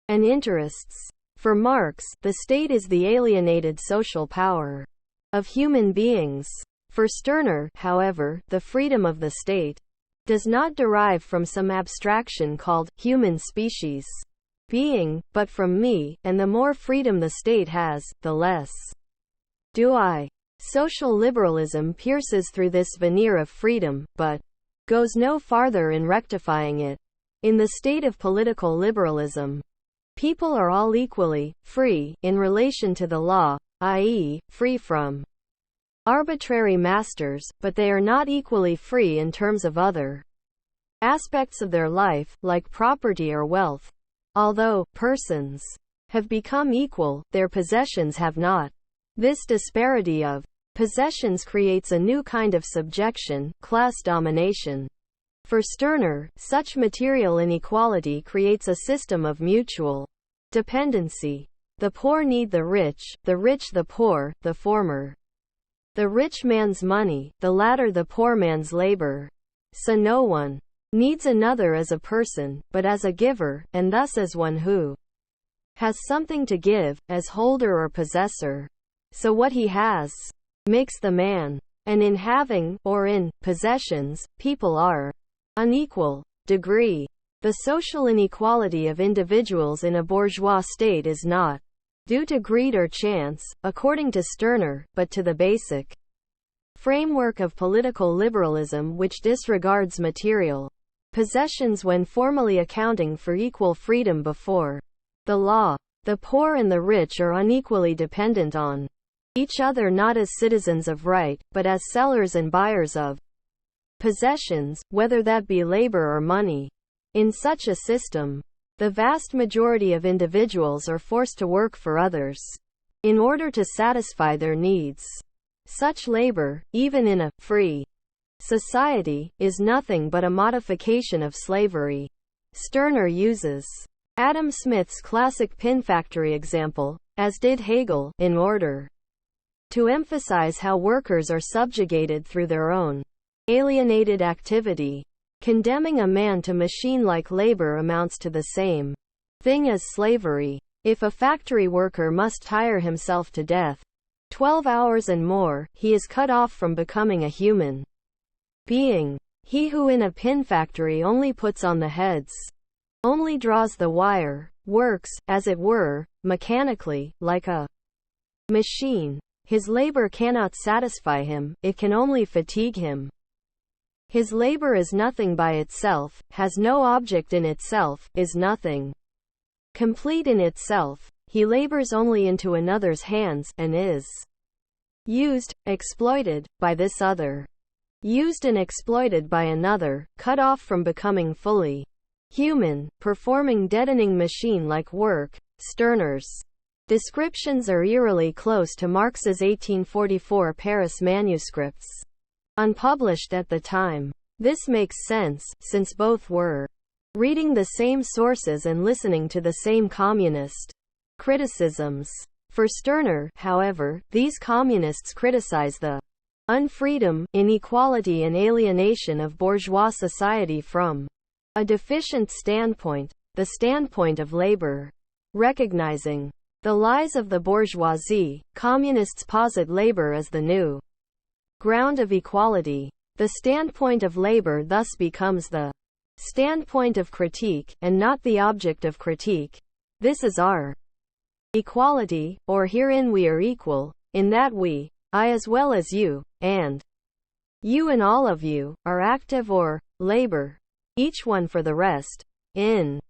[SPEAKER 1] and interests. For Marx, the state is the alienated social power of human beings. For Stirner, however, the freedom of the state does not derive from some abstraction called human species being, but from me, and the more freedom the state has, the less do I. Social liberalism pierces through this veneer of freedom, but goes no farther in rectifying it. In the state of political liberalism, people are all equally free in relation to the law, i.e., free from arbitrary masters, but they are not equally free in terms of other aspects of their life, like property or wealth. Although persons have become equal, their possessions have not. This disparity of possessions creates a new kind of subjection, class domination. For Stirner, such material inequality creates a system of mutual dependency. The poor need the rich the poor, the former the rich man's money, the latter the poor man's labor. So no one needs another as a person, but as a giver, and thus as one who has something to give, as holder or possessor. So what he has makes the man. And in having, or in possessions, people are unequal. Degree. The social inequality of individuals in a bourgeois state is not due to greed or chance, according to Stirner, but to the basic framework of political liberalism, which disregards material possessions when formally accounting for equal freedom before the law. The poor and the rich are unequally dependent on each other, not as citizens of right, but as sellers and buyers of possessions, whether that be labor or money. In such a system, the vast majority of individuals are forced to work for others in order to satisfy their needs. Such labor, even in a free society, is nothing but a modification of slavery. Stirner uses Adam Smith's classic pin factory example, as did Hegel, in order to emphasize how workers are subjugated through their own alienated activity. Condemning a man to machine-like labor amounts to the same thing as slavery. If a factory worker must tire himself to death, 12 hours and more, he is cut off from becoming a human being. He who in a pin factory only puts on the heads, only draws the wire, works, as it were, mechanically, like a machine. His labor cannot satisfy him, it can only fatigue him. His labor is nothing by itself, has no object in itself, is nothing complete in itself. He labors only into another's hands, and is used, exploited, by this other. Used and exploited by another, cut off from becoming fully human, performing deadening machine-like work. Stirner's descriptions are eerily close to Marx's 1844 Paris manuscripts, unpublished at the time. This makes sense, since both were reading the same sources and listening to the same communist criticisms. For Stirner, however, these communists criticize the unfreedom, inequality and alienation of bourgeois society from a deficient standpoint, the standpoint of labor. Recognizing the lies of the bourgeoisie, communists posit labor as the new ground of equality. The standpoint of labor thus becomes the standpoint of critique, and not the object of critique. This is our equality, or herein we are equal, in that we, I as well as you, and you and all of you, are active or labor, each one for the rest, in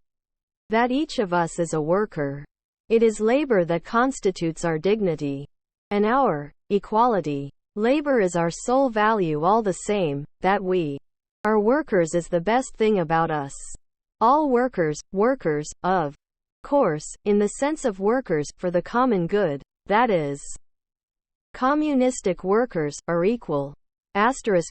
[SPEAKER 1] that each of us is a worker. It is labor that constitutes our dignity and our equality. Labor is our sole value all the same, that we are workers is the best thing about us. All workers, of course, in the sense of workers, for the common good, that is, communistic workers, are equal.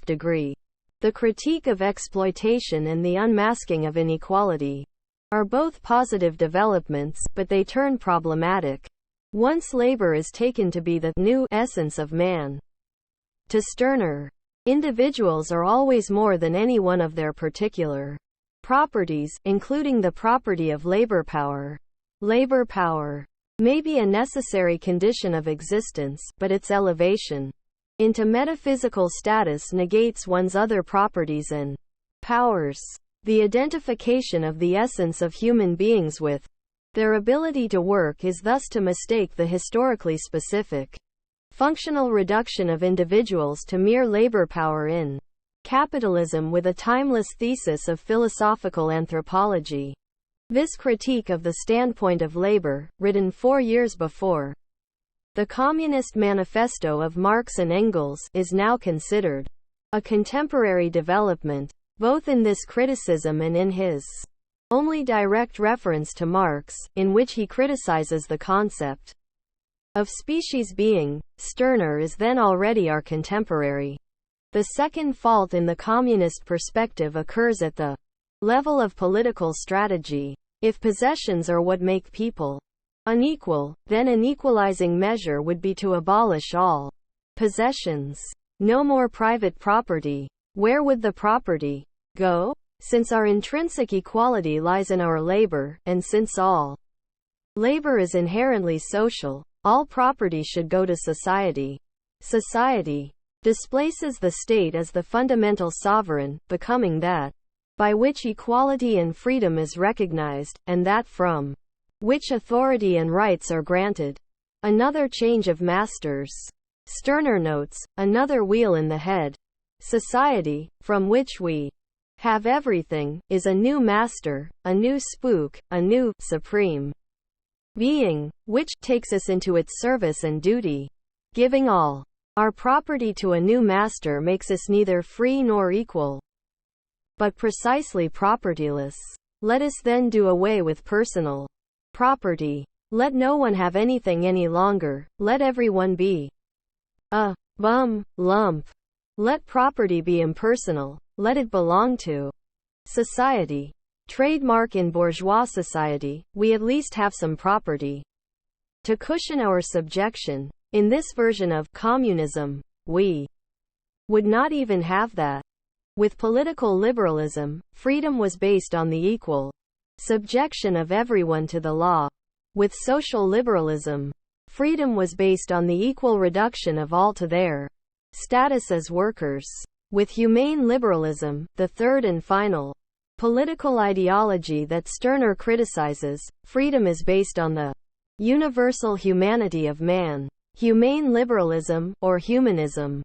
[SPEAKER 1] Degree. The critique of exploitation and the unmasking of inequality are both positive developments, but they turn problematic once labor is taken to be the new essence of man. To Stirner, individuals are always more than any one of their particular properties, including the property of labor power. Labor power may be a necessary condition of existence, but its elevation into metaphysical status negates one's other properties and powers. The identification of the essence of human beings with their ability to work is thus to mistake the historically specific functional reduction of individuals to mere labor power in capitalism with a timeless thesis of philosophical anthropology. This critique of the standpoint of labor, written 4 years before the Communist Manifesto of Marx and Engels, is now considered a contemporary development, both in this criticism and in his only direct reference to Marx, in which he criticizes the concept of species being. Stirner is then already our contemporary. The second fault in the communist perspective occurs at the level of political strategy. If possessions are what make people unequal, then an equalizing measure would be to abolish all possessions. No more private property. Where would the property go? Since our intrinsic equality lies in our labor, and since all labor is inherently social, all property should go to society. Society displaces the state as the fundamental sovereign, becoming that by which equality and freedom is recognized, and that from which authority and rights are granted. Another change of masters. Stirner notes, another wheel in the head. Society, from which we have everything, is a new master, a new spook, a new supreme being, which takes us into its service and duty. Giving all our property to a new master makes us neither free nor equal, but precisely propertyless. Let us then do away with personal property. Let no one have anything any longer. Let everyone be a bum, lump. Let property be impersonal. Let it belong to society. Trademark in bourgeois society, we at least have some property to cushion our subjection. In this version of communism, we would not even have that. With political liberalism, freedom was based on the equal subjection of everyone to the law. With social liberalism, freedom was based on the equal reduction of all to their status as workers. With humane liberalism, the third and final political ideology that Stirner criticizes, freedom is based on the universal humanity of man. Humane liberalism, or humanism,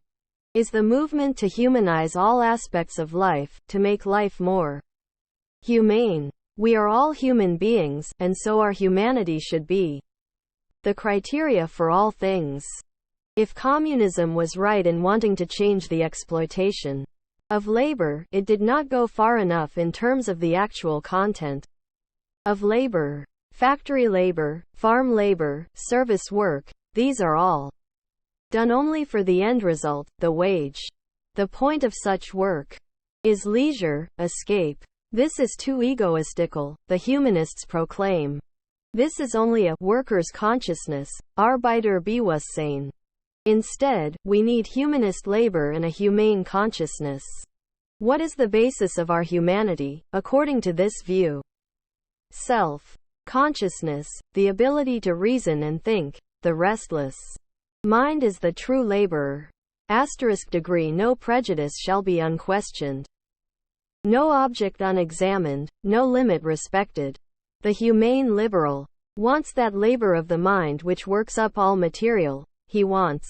[SPEAKER 1] is the movement to humanize all aspects of life, to make life more humane. We are all human beings, and so our humanity should be the criteria for all things. If communism was right in wanting to change the exploitation of labor, it did not go far enough in terms of the actual content of labor. Factory labor, farm labor, service work, these are all done only for the end result, the wage. The point of such work is leisure, escape. This is too egoistical, the humanists proclaim. This is only a worker's consciousness, Arbeiterbewusstsein. Instead, we need humanist labor and a humane consciousness. What is the basis of our humanity, according to this view? Self-consciousness, the ability to reason and think. The restless mind is the true laborer. Degree no prejudice shall be unquestioned. No object unexamined, no limit respected. The humane liberal wants that labor of the mind which works up all material. He wants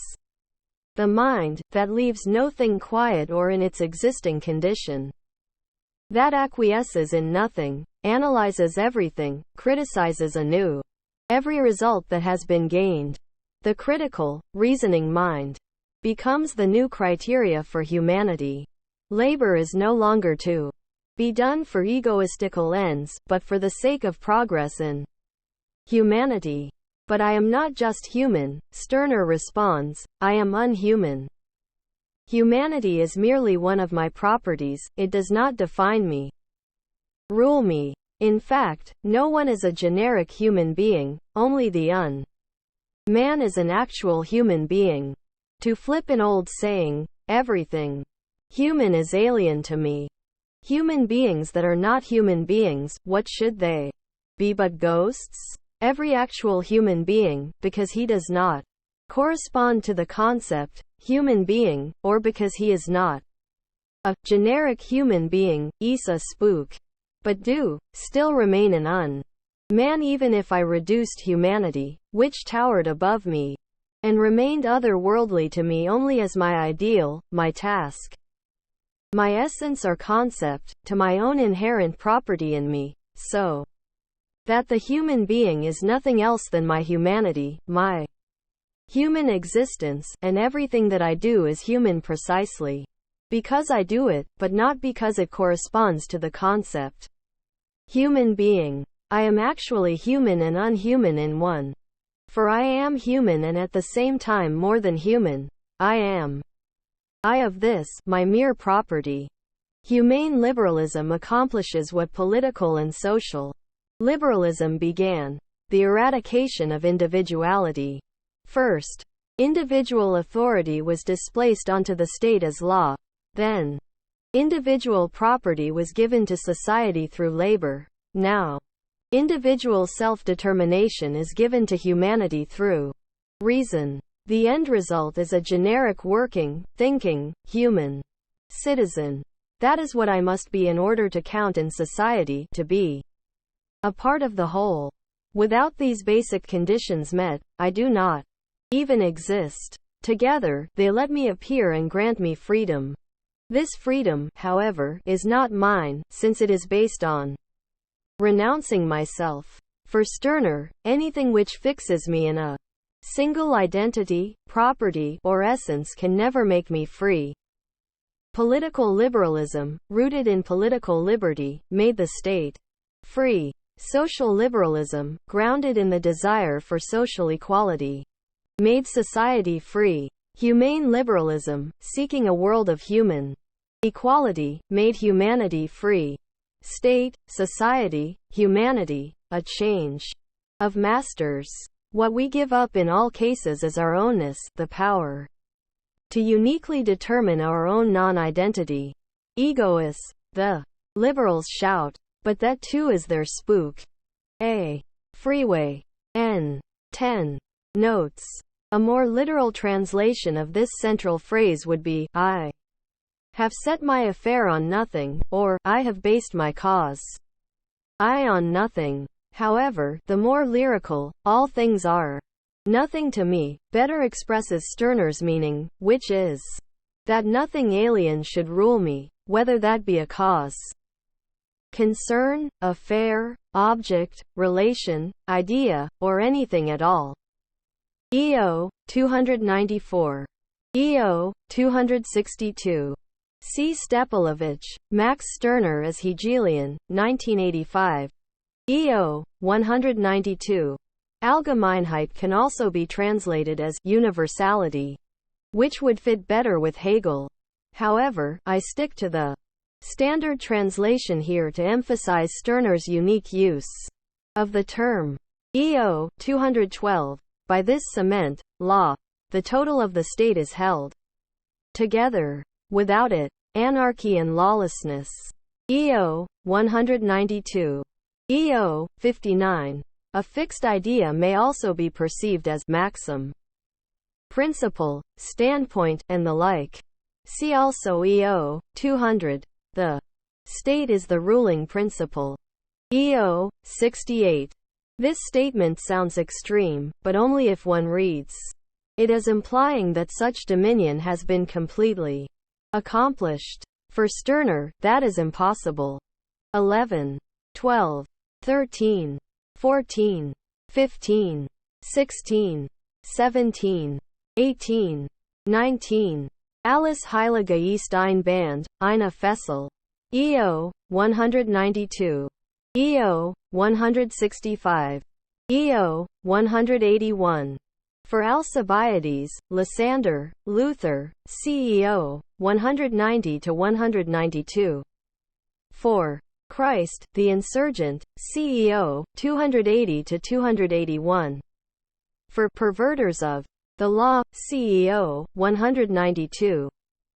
[SPEAKER 1] the mind that leaves no thing quiet or in its existing condition, that acquiesces in nothing, analyzes everything, criticizes anew every result that has been gained. The critical, reasoning mind becomes the new criteria for humanity. Labor is no longer to be done for egoistical ends, but for the sake of progress in humanity. But I am not just human, Stirner responds, I am unhuman. Humanity is merely one of my properties, it does not define me, rule me. In fact, no one is a generic human being, only the man is an actual human being. To flip an old saying, everything human is alien to me. Human beings that are not human beings, what should they be but ghosts? Every actual human being, because he does not correspond to the concept, human being, or because he is not a generic human being, is a spook, but do still remain an man even if I reduced humanity, which towered above me, and remained otherworldly to me only as my ideal, my task, my essence or concept, to my own inherent property in me, so that the human being is nothing else than my humanity, my human existence, and everything that I do is human precisely because I do it, but not because it corresponds to the concept human being. I am actually human and unhuman in one. For I am human and at the same time more than human. I am I of this, my mere property. Humane liberalism accomplishes what political and social liberalism began: the eradication of individuality. First, individual authority was displaced onto the state as law. Then, individual property was given to society through labor. Now, individual self-determination is given to humanity through reason. The end result is a generic working, thinking, human citizen. That is what I must be in order to count in society, to be a part of the whole. Without these basic conditions met, I do not even exist. Together, they let me appear and grant me freedom. This freedom, however, is not mine, since it is based on renouncing myself. For Stirner, anything which fixes me in a single identity, property, or essence can never make me free. Political liberalism, rooted in political liberty, made the state free. Social liberalism, grounded in the desire for social equality, made society free. Humane liberalism, seeking a world of human equality, made humanity free. State, society, humanity, a change of masters. What we give up in all cases is our ownness, the power to uniquely determine our own non-identity. egoists, the liberals shout, but that too is their spook. A. Freeway. N. 10. Notes. A more literal translation of this central phrase would be, I have set my affair on nothing, or, I have based my cause I on nothing. However, the more lyrical, all things are nothing to me, better expresses Stirner's meaning, which is that nothing alien should rule me, whether that be a cause, concern, affair, object, relation, idea, or anything at all. EO, 294. EO, 262. C. Stepalovich, Max Stirner as Hegelian, 1985. EO, 192. Allgemeinheit can also be translated as universality, which would fit better with Hegel. However, I stick to the standard translation here to emphasize Stirner's unique use of the term. EO, 212. By this cement, law, the total of the state is held together. Without it, anarchy and lawlessness. EO, 192. EO, 59. A fixed idea may also be perceived as maxim, principle, standpoint, and the like. See also EO, 200. The state is the ruling principle. EO, 68. This statement sounds extreme, but only if one reads it as implying that such dominion has been completely accomplished. For Stirner, that is impossible. 11, 12, 13, 14, 15, 16, 17, 18, 19. Alles Heilige ist ein Band, eine Fessel. EO, 192. EO, 165. EO, 181. For Alcibiades, Lysander, Luther, CEO, 190-192. For Christ, the insurgent, CEO, 280-281. For perverters of the law, CEO, 192.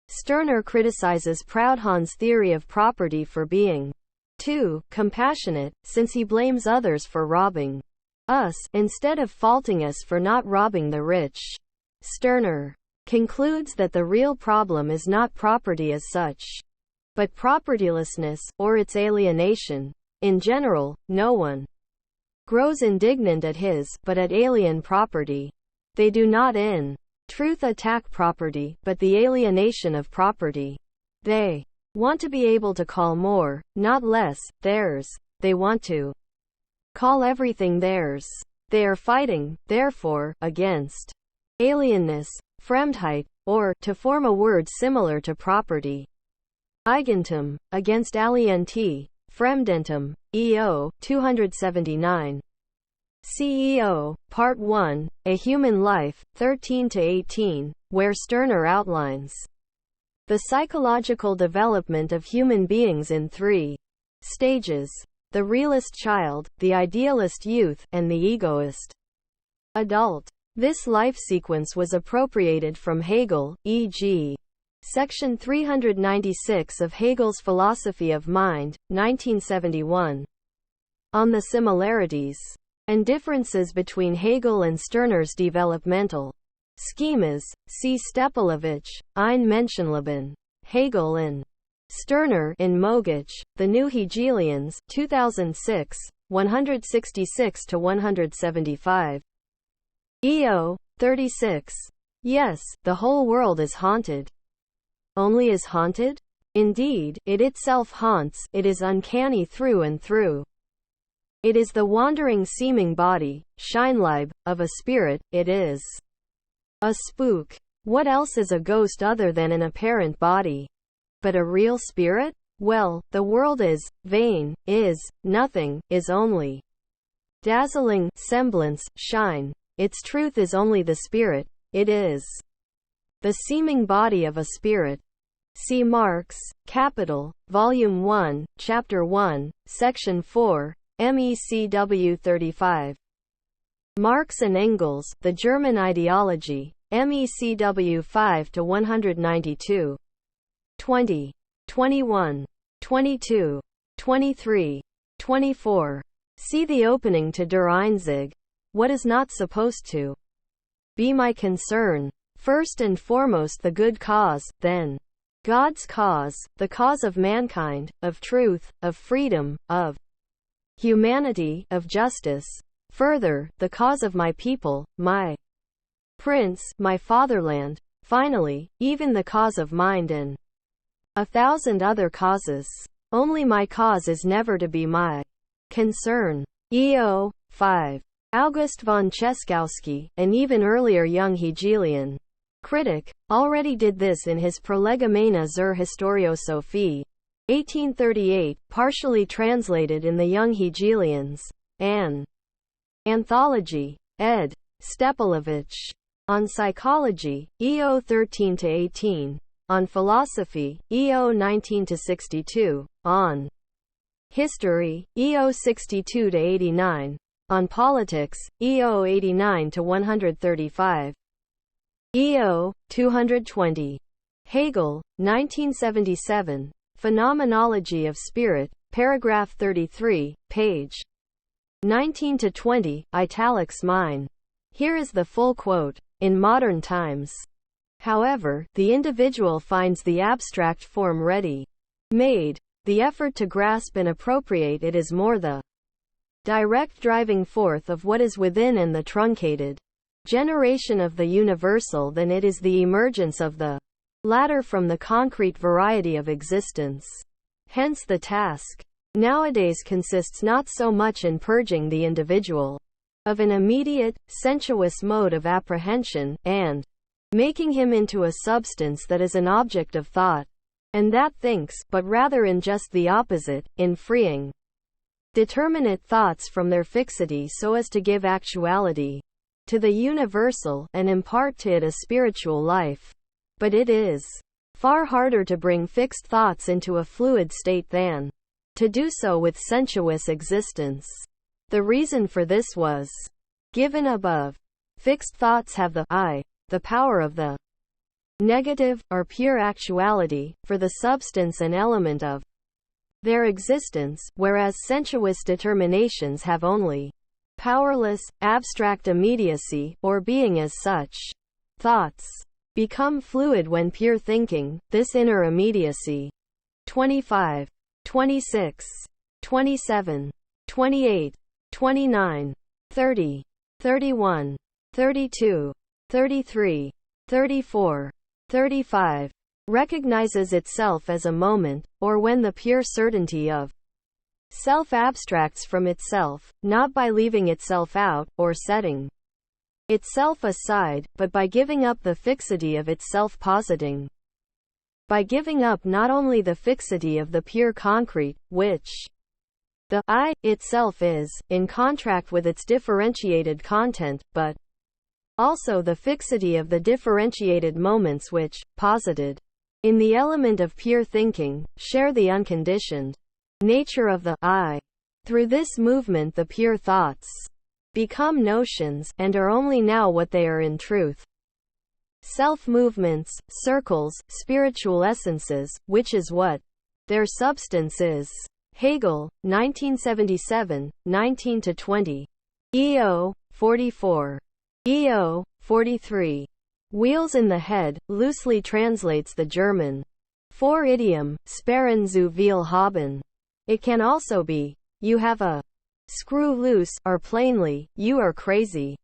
[SPEAKER 1] Stirner criticizes Proudhon's theory of property for being too compassionate, since he blames others for robbing us, instead of faulting us for not robbing the rich. Stirner concludes that the real problem is not property as such, but propertylessness, or its alienation. In general, no one grows indignant at his, but at alien property. They do not in truth attack property, but the alienation of property. They want to be able to call more, not less, theirs. They want to call everything theirs. They are fighting, therefore, against alienness, Fremdheit, or, to form a word similar to property, Eigentum, against alienity, Fremdentum. EO, 279. CEO, Part 1, A Human Life, 13-18, where Stirner outlines the psychological development of human beings in 3 stages: the realist child, the idealist youth, and the egoist adult. This life sequence was appropriated from Hegel, e.g. Section 396 of Hegel's Philosophy of Mind, 1971. On the similarities and differences between Hegel and Stirner's developmental schemas, see Stepalovich, Ein Menschenleben. Hegel and Stirner in Mogich, The New Hegelians, 2006, 166-175. EO, 36. Yes, the whole world is haunted. Only is haunted? Indeed, it itself haunts, it is uncanny through and through. It is the wandering seeming body, Scheinleib, of a spirit, it is a spook. What else is a ghost other than an apparent body? But a real spirit? Well, the world is vain, is nothing, is only dazzling semblance, shine. Its truth is only the spirit, it is the seeming body of a spirit. See Marx, Capital, Volume 1, Chapter 1, Section 4, MECW 35. Marx and Engels, The German Ideology, MECW 5-192. 20. 21, 22, 23, 24. See the opening to Der Einzig. What is not supposed to be my concern? First and foremost the good cause, then God's cause, the cause of mankind, of truth, of freedom, of humanity, of justice. Further, the cause of my people, my prince, my fatherland. Finally, even the cause of mind and 1,000 other causes. Only my cause is never to be my concern. EO. 5. August von Czeskowski, an even earlier young Hegelian critic, already did this in his Prolegomena zur Historiosophie, 1838, partially translated in the Young Hegelians, an anthology, ed. Stepalovich. On psychology, EO 13-18. On philosophy, EO 19-62. On history, EO 62-89. On politics, EO 89-135. EO 220. Hegel, 1977. Phenomenology of Spirit, paragraph 33, page 19-20, italics mine. Here is the full quote. In modern times, however, the individual finds the abstract form ready-made. The effort to grasp and appropriate it is more the direct driving forth of what is within and the truncated generation of the universal than it is the emergence of the latter from the concrete variety of existence. Hence the task nowadays consists not so much in purging the individual of an immediate, sensuous mode of apprehension, and making him into a substance that is an object of thought, and that thinks, but rather in just the opposite, in freeing determinate thoughts from their fixity so as to give actuality to the universal, and impart to it a spiritual life. But it is far harder to bring fixed thoughts into a fluid state than to do so with sensuous existence. The reason for this was given above. Fixed thoughts have the power of the negative, or pure actuality, for the substance and element of their existence, whereas sensuous determinations have only powerless, abstract immediacy, or being as such. Thoughts become fluid when pure thinking, this inner immediacy. 25, 26, 27, 28, 29, 30, 31, 32, 33, 34, 35, recognizes itself as a moment, or when the pure certainty of self abstracts from itself, not by leaving itself out, or setting itself aside, but by giving up the fixity of itself positing. By giving up not only the fixity of the pure concrete, which the I itself is, in contract with its differentiated content, but also the fixity of the differentiated moments which, posited in the element of pure thinking, share the unconditioned nature of the I. Through this movement the pure thoughts become notions, and are only now what they are in truth. Self-movements, circles, spiritual essences, which is what their substance is. Hegel, 1977, 19-20. EO, 44. EO, 43. Wheels in the head, loosely translates the German for idiom, Sperren zu viel haben. It can also be, you have a screw loose, or plainly, you are crazy.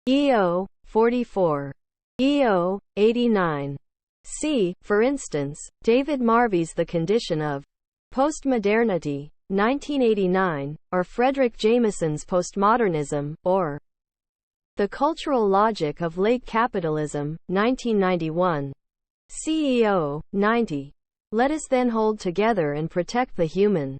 [SPEAKER 1] EO, 44. EO, 89. See, for instance, David Marvy's The Condition of Postmodernity, 1989, or Frederick Jameson's Postmodernism, or The Cultural Logic of Late Capitalism, 1991. CEO, 90. Let us then hold together and protect the human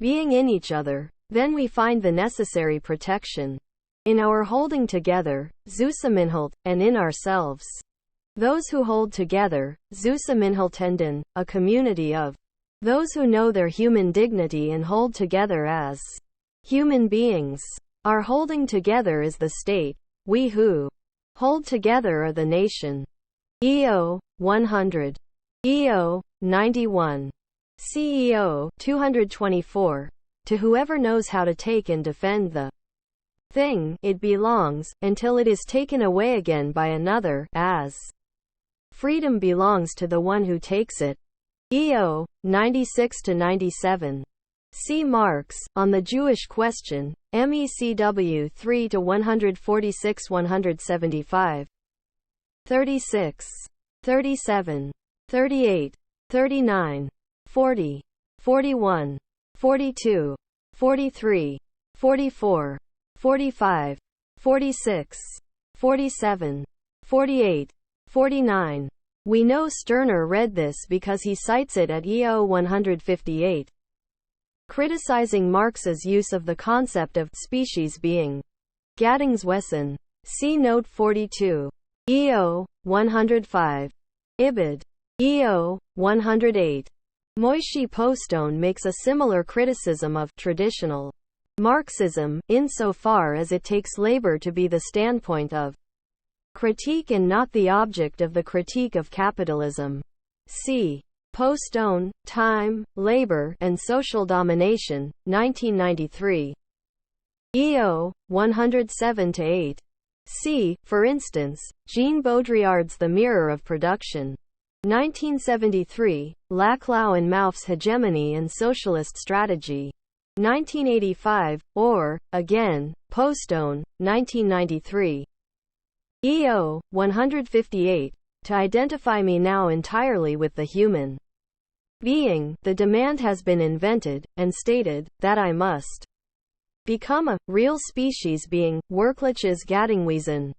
[SPEAKER 1] being in each other. Then we find the necessary protection in our holding together, Zusammenhalt, and in ourselves. Those who hold together, Zusammenhaltenden, a community of those who know their human dignity and hold together as human beings. Our holding together is the state. We who hold together are the nation. EO, 100. EO 91. CEO 224. To whoever knows how to take and defend the thing it belongs, until it is taken away again by another, as freedom belongs to the one who takes it. EO 96-97. See Marx, On the Jewish Question, MECW 3-146-175. 36. 37. 38. 39. 40. 41. 42. 43. 44. 45. 46. 47. 48. 49. We know Stirner read this because he cites it at EO 158. Criticizing Marx's use of the concept of species being Gattungswesen. See Note 42. EO 105. Ibid. EO 108. Moishe Postone makes a similar criticism of traditional Marxism, insofar as it takes labor to be the standpoint of critique and not the object of the critique of capitalism. See Postone, Time, Labor, and Social Domination, 1993. EO 107-8. See, for instance, Jean Baudrillard's The Mirror of Production, 1973, Laclau and Mauff's Hegemony and Socialist Strategy, 1985, or, again, Postone, 1993. EO 158. To identify me now entirely with the human being, the demand has been invented, and stated, that I must become a real species being, wirkliches Gattungswesen.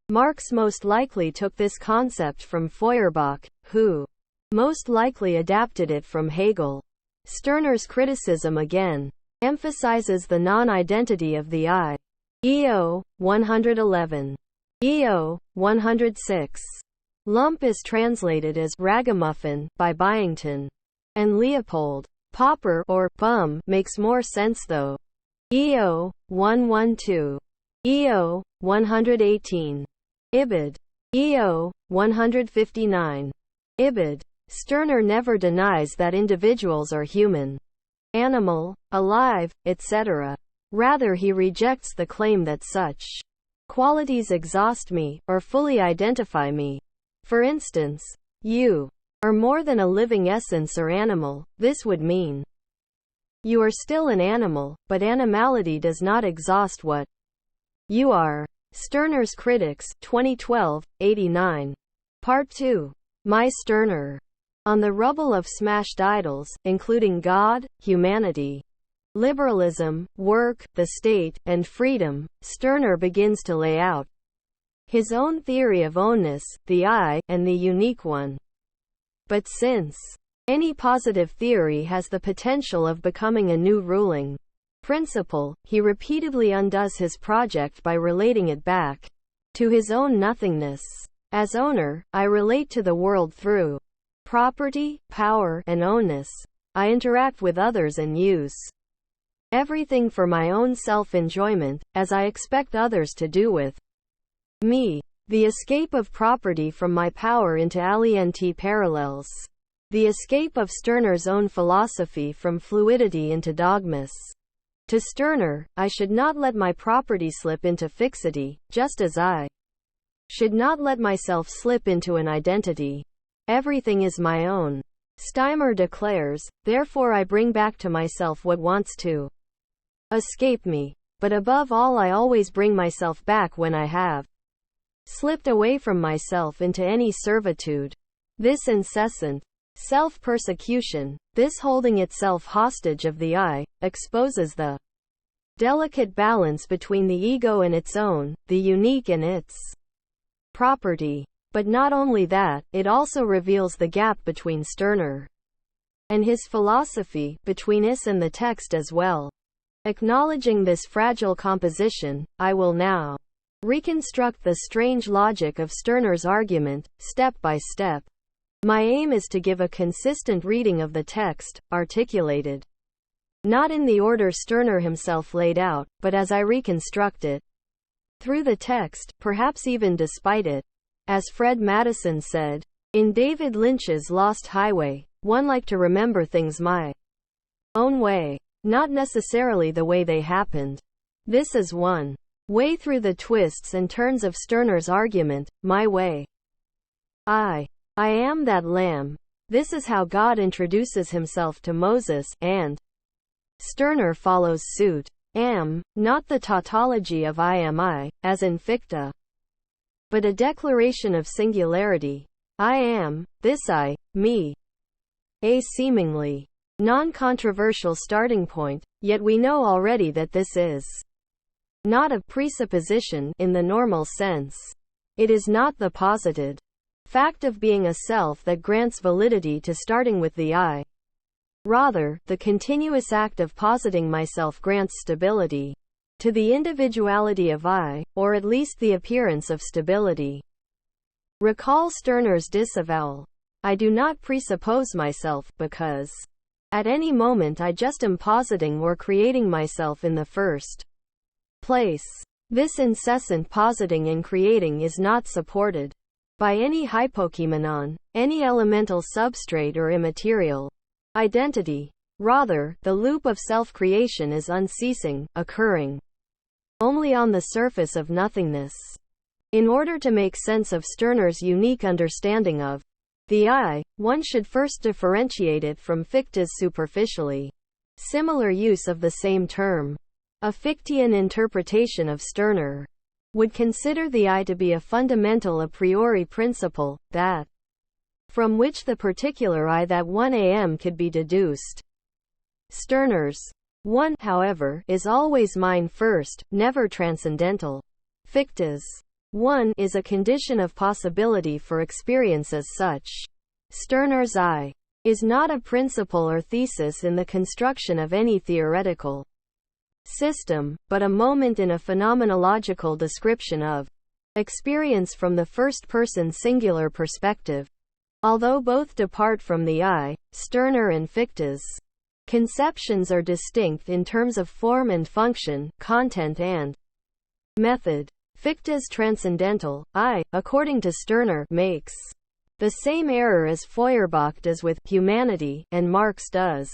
[SPEAKER 1] Marx most likely took this concept from Feuerbach, who most likely adapted it from Hegel. Stirner's criticism again emphasizes the non-identity of the I. EO 111. EO 106. Lump is translated as ragamuffin by Byington and Leopold. Pauper or bum makes more sense though. EO 112. EO 118. Ibid. EO 159. Ibid. Stirner never denies that individuals are human, animal, alive, etc. Rather he rejects the claim that such qualities exhaust me, or fully identify me. For instance, you are more than a living essence or animal. This would mean you are still an animal, but animality does not exhaust what you are. Stirner's Critics, 2012, 89. Part 2. My Stirner. On the Rubble of Smashed Idols, including God, Humanity, Liberalism, Work, the State, and Freedom, Stirner begins to lay out his own theory of ownness, the I, and the unique one. But since any positive theory has the potential of becoming a new ruling principle, he repeatedly undoes his project by relating it back to his own nothingness. As owner, I relate to the world through property, power, and ownness. I interact with others and use everything for my own self-enjoyment, as I expect others to do with me. The escape of property from my power into alienity parallels the escape of Stirner's own philosophy from fluidity into dogmas. To Stirner, I should not let my property slip into fixity, just as I should not let myself slip into an identity. Everything is my own. Stirner declares, therefore I bring back to myself what wants to escape me. But above all I always bring myself back when I have slipped away from myself into any servitude. This incessant self-persecution, this holding itself hostage of the I, exposes the delicate balance between the ego and its own, the unique and its property. But not only that, it also reveals the gap between Stirner and his philosophy, between us and the text as well. Acknowledging this fragile composition, I will now reconstruct the strange logic of Stirner's argument, step by step. My aim is to give a consistent reading of the text, articulated not in the order Stirner himself laid out, but as I reconstruct it through the text, perhaps even despite it. As Fred Madison said, In David Lynch's Lost Highway, one like to remember things my own way, not necessarily the way they happened. This is one way through the twists and turns of Stirner's argument, my way. I am that lamb. This is how God introduces himself to Moses, and Stirner follows suit. Am, not the tautology of I am I, as in Fichte, but a declaration of singularity. I am, this I, me. A seemingly non-controversial starting point, yet we know already that this is not a presupposition in the normal sense. It is not the posited fact of being a self that grants validity to starting with the I. Rather, the continuous act of positing myself grants stability to the individuality of I, or at least the appearance of stability. Recall Stirner's disavowal. I do not presuppose myself, because at any moment I just am positing or creating myself in the first place. This incessant positing and creating is not supported by any hypokimenon, any elemental substrate or immaterial identity. Rather, the loop of self-creation is unceasing, occurring only on the surface of nothingness. In order to make sense of Stirner's unique understanding of the I, one should first differentiate it from Fichte's superficially similar use of the same term. A Fichtean interpretation of Stirner would consider the I to be a fundamental a priori principle, that from which the particular I that 1 am could be deduced. Stirner's 1, however, is always mine first, never transcendental. Fichte's 1 is a condition of possibility for experience as such. Stirner's I is not a principle or thesis in the construction of any theoretical system, but a moment in a phenomenological description of experience from the first-person singular perspective. Although both depart from the I, Stirner and Fichte's conceptions are distinct in terms of form and function, content and method. Fichte's transcendental I, according to Stirner, makes the same error as Feuerbach does with humanity, and Marx does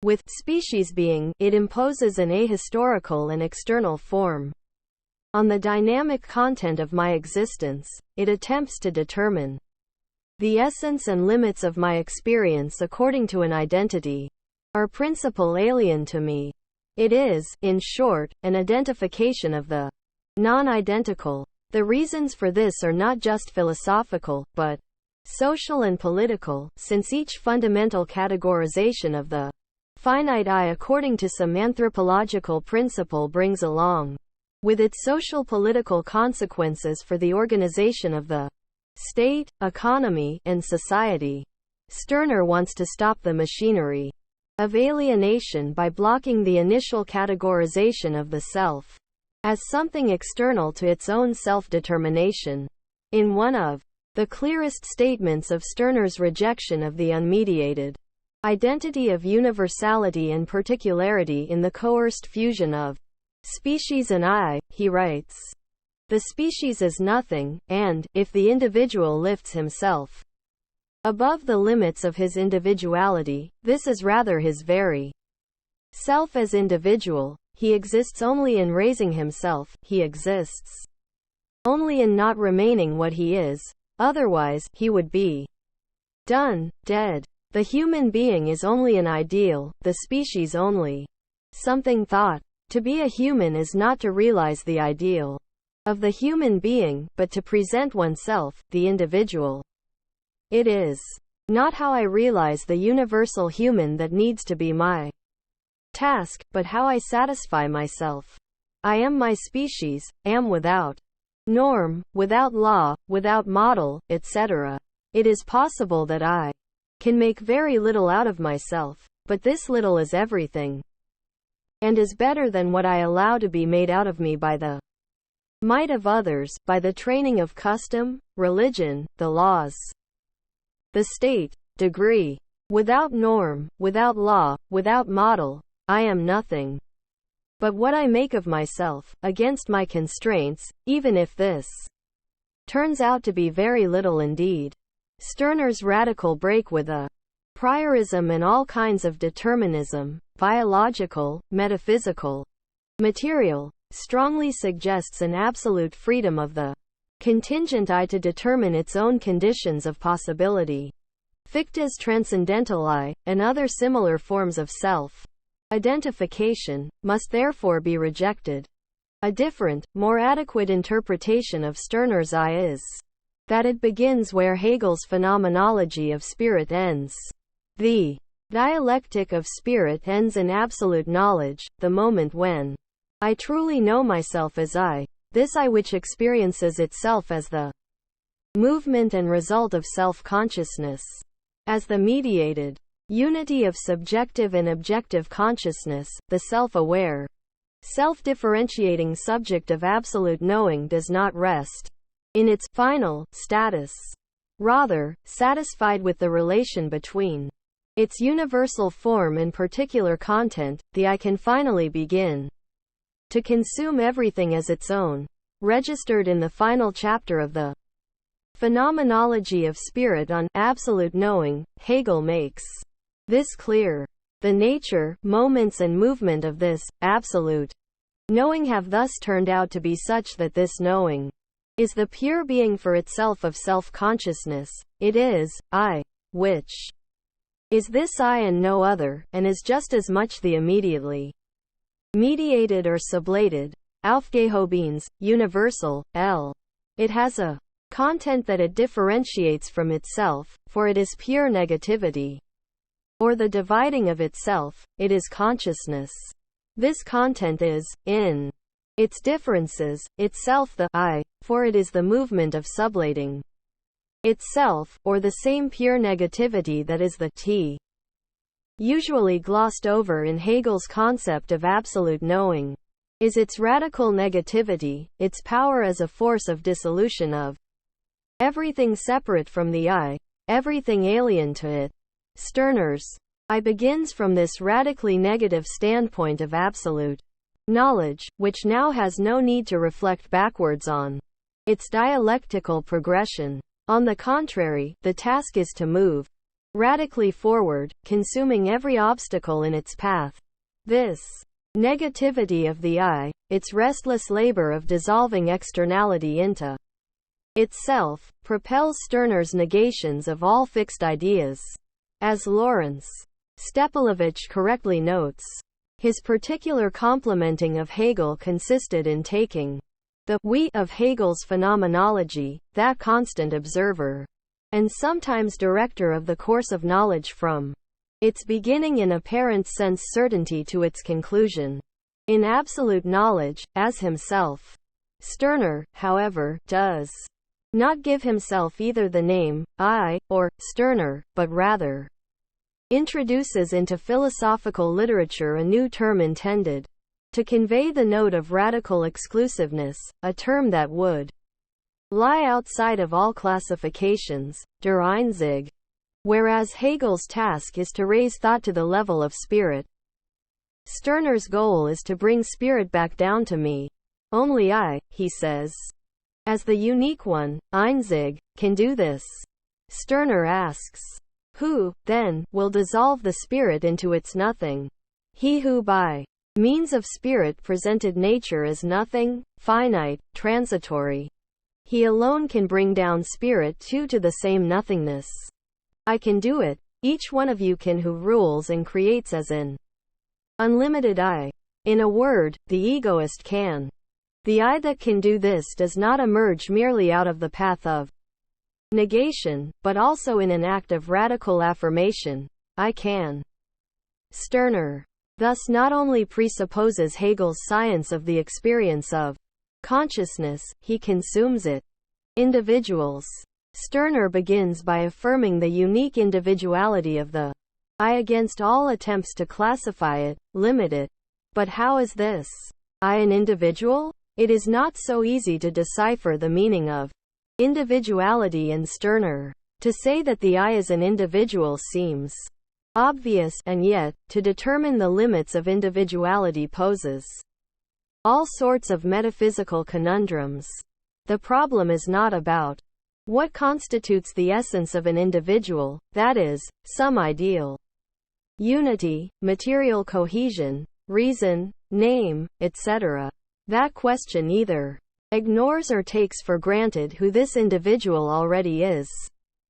[SPEAKER 1] with species being. It imposes an ahistorical and external form on the dynamic content of my existence. It attempts to determine the essence and limits of my experience according to an identity or principle alien to me. It is, in short, an identification of the non-identical. The reasons for this are not just philosophical, but social and political, since each fundamental categorization of the finite I according to some anthropological principle brings along with it social-political consequences for the organization of the state, economy, and society. Stirner wants to stop the machinery of alienation by blocking the initial categorization of the self as something external to its own self-determination. In one of the clearest statements of Stirner's rejection of the unmediated identity of universality and particularity in the coerced fusion of species and I, he writes, "The species is nothing, and, if the individual lifts himself above the limits of his individuality, this is rather his very self as individual. He exists only in raising himself, he exists only in not remaining what he is, otherwise, he would be done, dead. The human being is only an ideal, the species only something thought. To be a human is not to realize the ideal of the human being, but to present oneself, the individual. It is not how I realize the universal human that needs to be my task, but how I satisfy myself. I am my species, am without norm, without law, without model, etc. It is possible that I can make very little out of myself, but this little is everything, and is better than what I allow to be made out of me by the might of others, by the training of custom, religion, the laws, the state, degree. Without norm, without law, without model, I am nothing. But what I make of myself, against my constraints, even if this turns out to be very little indeed. Stirner's radical break with a priorism and all kinds of determinism, biological, metaphysical, material, strongly suggests an absolute freedom of the contingent I to determine its own conditions of possibility. Fichte's transcendental I, and other similar forms of self-identification, must therefore be rejected. A different, more adequate interpretation of Stirner's I is that it begins where Hegel's phenomenology of spirit ends. The dialectic of spirit ends in absolute knowledge, the moment when I truly know myself as I, this I which experiences itself as the movement and result of self-consciousness, as the mediated unity of subjective and objective consciousness, the self-aware, self-differentiating subject of absolute knowing does not rest in its final status. Rather, satisfied with the relation between its universal form and particular content, the I can finally begin to consume everything as its own. Registered in the final chapter of the Phenomenology of Spirit on Absolute Knowing, Hegel makes this clear. The nature, moments and movement of this absolute knowing have thus turned out to be such that this knowing is the pure being for itself of self-consciousness. It is I, which is this I and no other, and is just as much the immediately mediated or sublated, aufgehobens, universal, L. It has a content that it differentiates from itself, for it is pure negativity, or the dividing of itself, it is consciousness. This content is, in its differences, itself the I, for it is the movement of sublating itself, or the same pure negativity that is the T. Usually glossed over in Hegel's concept of absolute knowing, is its radical negativity, its power as a force of dissolution of everything separate from the I, everything alien to it. Stirner's I begins from this radically negative standpoint of absolute knowledge, which now has no need to reflect backwards on its dialectical progression. On the contrary, the task is to move radically forward, consuming every obstacle in its path. This negativity of the I, its restless labor of dissolving externality into itself, propels Stirner's negations of all fixed ideas. As Lawrence Stepalovich correctly notes, his particular complimenting of Hegel consisted in taking the we of Hegel's phenomenology, that constant observer, and sometimes director of the course of knowledge from its beginning in apparent sense certainty to its conclusion in absolute knowledge, as himself. Stirner, however, does not give himself either the name, I, or Stirner, but rather introduces into philosophical literature a new term intended to convey the note of radical exclusiveness, a term that would lie outside of all classifications, der Einzig, whereas Hegel's task is to raise thought to the level of spirit. Stirner's goal is to bring spirit back down to me. Only I, he says, as the unique one, Einzig, can do this. Stirner asks, who, then, will dissolve the spirit into its nothing? He who by means of spirit presented nature as nothing, finite, transitory. He alone can bring down spirit too to the same nothingness. I can do it. Each one of you can who rules and creates as an unlimited I. In a word, the egoist can. The I that can do this does not emerge merely out of the path of negation, but also in an act of radical affirmation. I can. Stirner thus not only presupposes Hegel's science of the experience of consciousness, he consumes it. Individuals. Stirner begins by affirming the unique individuality of the I against all attempts to classify it, limit it. But how is this I an individual? It is not so easy to decipher the meaning of individuality in Stirner. To say that the I is an individual seems obvious, and yet, to determine the limits of individuality poses all sorts of metaphysical conundrums. The problem is not about What constitutes the essence of an individual, that is, some ideal. Unity, material cohesion, reason, name, etc. That question either ignores or takes for granted who this individual already is.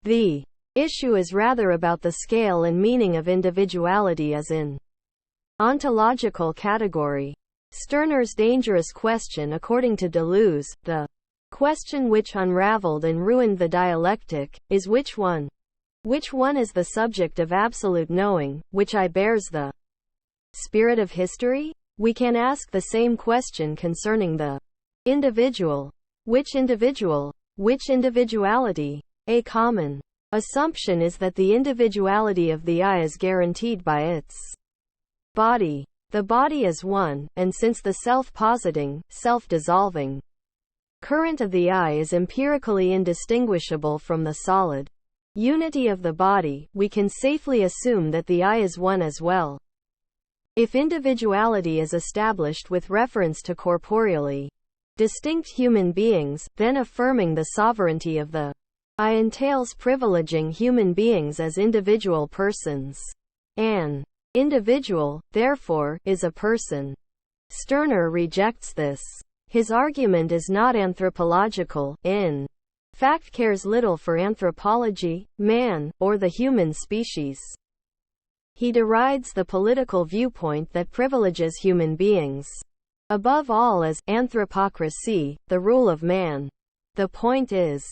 [SPEAKER 1] The issue is rather about the scale and meaning of individuality as in ontological category. Stirner's dangerous question, according to Deleuze, the question which unraveled and ruined the dialectic, is which one? Which one is the subject of absolute knowing, which bears the spirit of history? We can ask the same question concerning the individual. Which individual? Which individuality? A common assumption is that the individuality of the I is guaranteed by its body. The body is one, and since the self-positing, self-dissolving current of the I is empirically indistinguishable from the solid unity of the body, we can safely assume that the I is one as well. If individuality is established with reference to corporeally distinct human beings, then affirming the sovereignty of the I entails privileging human beings as individual persons. An individual, therefore, is a person. Stirner rejects this. His argument is not anthropological, in fact cares little for anthropology, man, or the human species. He derides the political viewpoint that privileges human beings above all as anthropocracy, the rule of man. The point is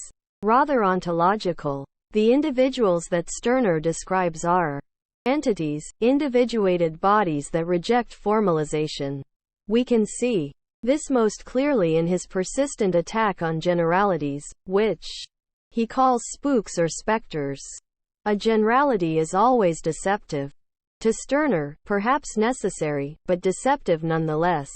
[SPEAKER 1] rather ontological. The individuals that Stirner describes are entities, individuated bodies that reject formalization. We can see this most clearly in his persistent attack on generalities, which he calls spooks or specters. A generality is always deceptive. To Stirner, perhaps necessary, but deceptive nonetheless.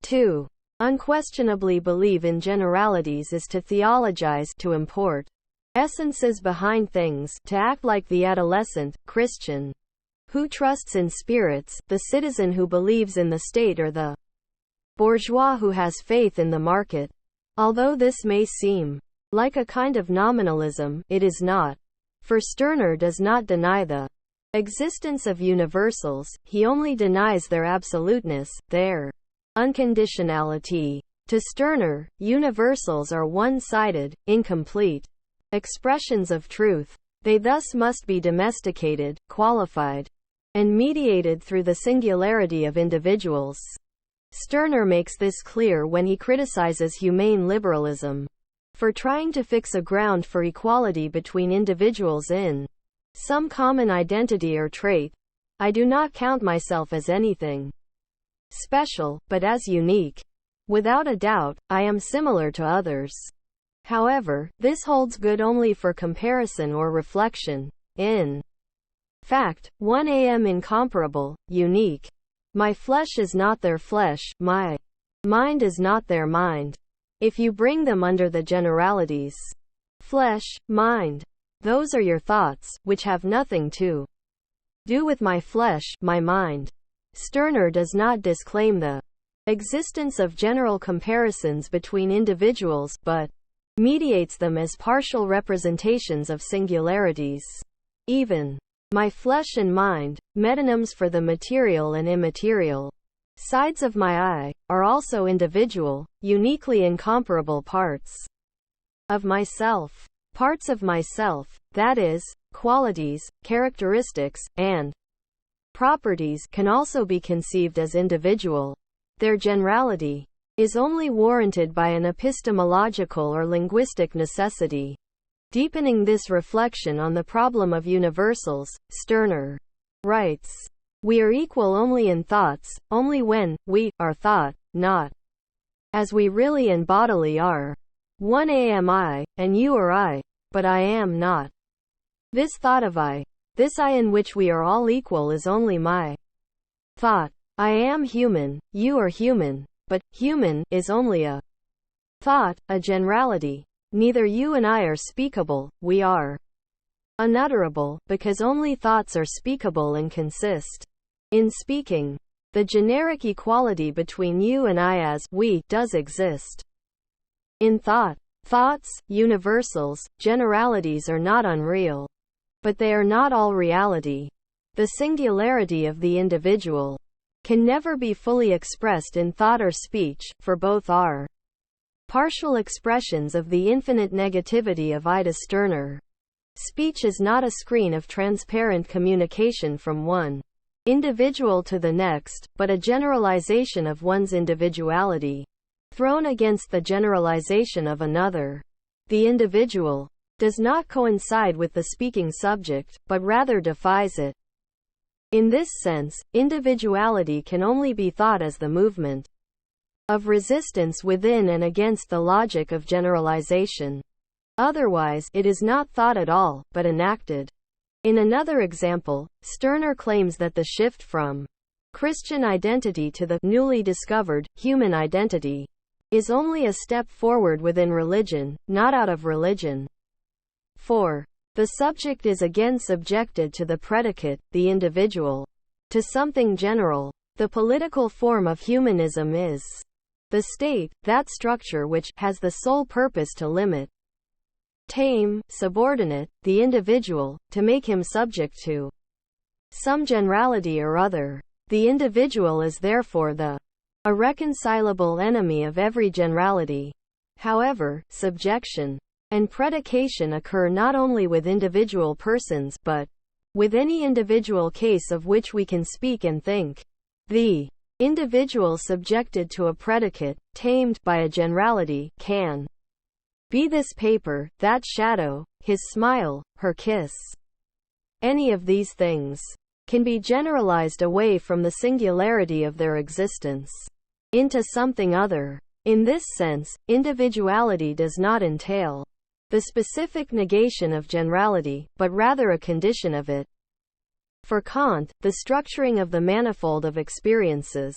[SPEAKER 1] To unquestionably believe in generalities is to theologize, to import essences behind things, to act like the adolescent Christian who trusts in spirits, the citizen who believes in the state, or the bourgeois who has faith in the market. Although this may seem like a kind of nominalism, it is not. For Stirner does not deny the existence of universals, he only denies their absoluteness, their unconditionality. To Stirner, universals are one-sided, incomplete expressions of truth. They thus must be domesticated, qualified, and mediated through the singularity of individuals. Stirner makes this clear when he criticizes humane liberalism for trying to fix a ground for equality between individuals in some common identity or trait. I do not count myself as anything special, but as unique. Without a doubt, I am similar to others. However, this holds good only for comparison or reflection. In fact, I am incomparable, unique. My flesh is not their flesh, my mind is not their mind. If you bring them under the generalities, flesh, mind, those are your thoughts, which have nothing to do with my flesh, my mind. Stirner does not disclaim the existence of general comparisons between individuals, but mediates them as partial representations of singularities. Even my flesh and mind, metonyms for the material and immaterial sides of my I, are also individual, uniquely incomparable parts of myself. Parts of myself, that is, qualities, characteristics, and properties, can also be conceived as individual. Their generality is only warranted by an epistemological or linguistic necessity. Deepening this reflection on the problem of universals, Stirner writes, "We are equal only in thoughts, only when we are thought, not as we really and bodily are. I am I, and you are I, but I am not. This thought of I, this I in which we are all equal, is only my thought. I am human, you are human, but human is only a thought, a generality. Neither you and I are speakable, we are unutterable, because only thoughts are speakable and consist in speaking. The generic equality between you and I as we does exist in thought. Thoughts, universals, generalities are not unreal. But they are not all reality. The singularity of the individual can never be fully expressed in thought or speech, for both are partial expressions of the infinite negativity of Ida Stirner. Speech is not a screen of transparent communication from one individual to the next, but a generalization of one's individuality, thrown against the generalization of another. The individual does not coincide with the speaking subject, but rather defies it. In this sense, individuality can only be thought as the movement of resistance within and against the logic of generalization. Otherwise, it is not thought at all, but enacted. In another example, Stirner claims that the shift from Christian identity to the newly discovered human identity is only a step forward within religion, not out of religion. 4. The subject is again subjected to the predicate, the individual, to something general. The political form of humanism is the state, that structure which has the sole purpose to limit, tame, subordinate, the individual, to make him subject to some generality or other. The individual is therefore the irreconcilable enemy of every generality. However, subjection and predication occur not only with individual persons, but with any individual case of which we can speak and think. The individual subjected to a predicate, tamed by a generality, can be this paper, that shadow, his smile, her kiss. Any of these things can be generalized away from the singularity of their existence into something other. In this sense, individuality does not entail the specific negation of generality, but rather a condition of it. For Kant, the structuring of the manifold of experiences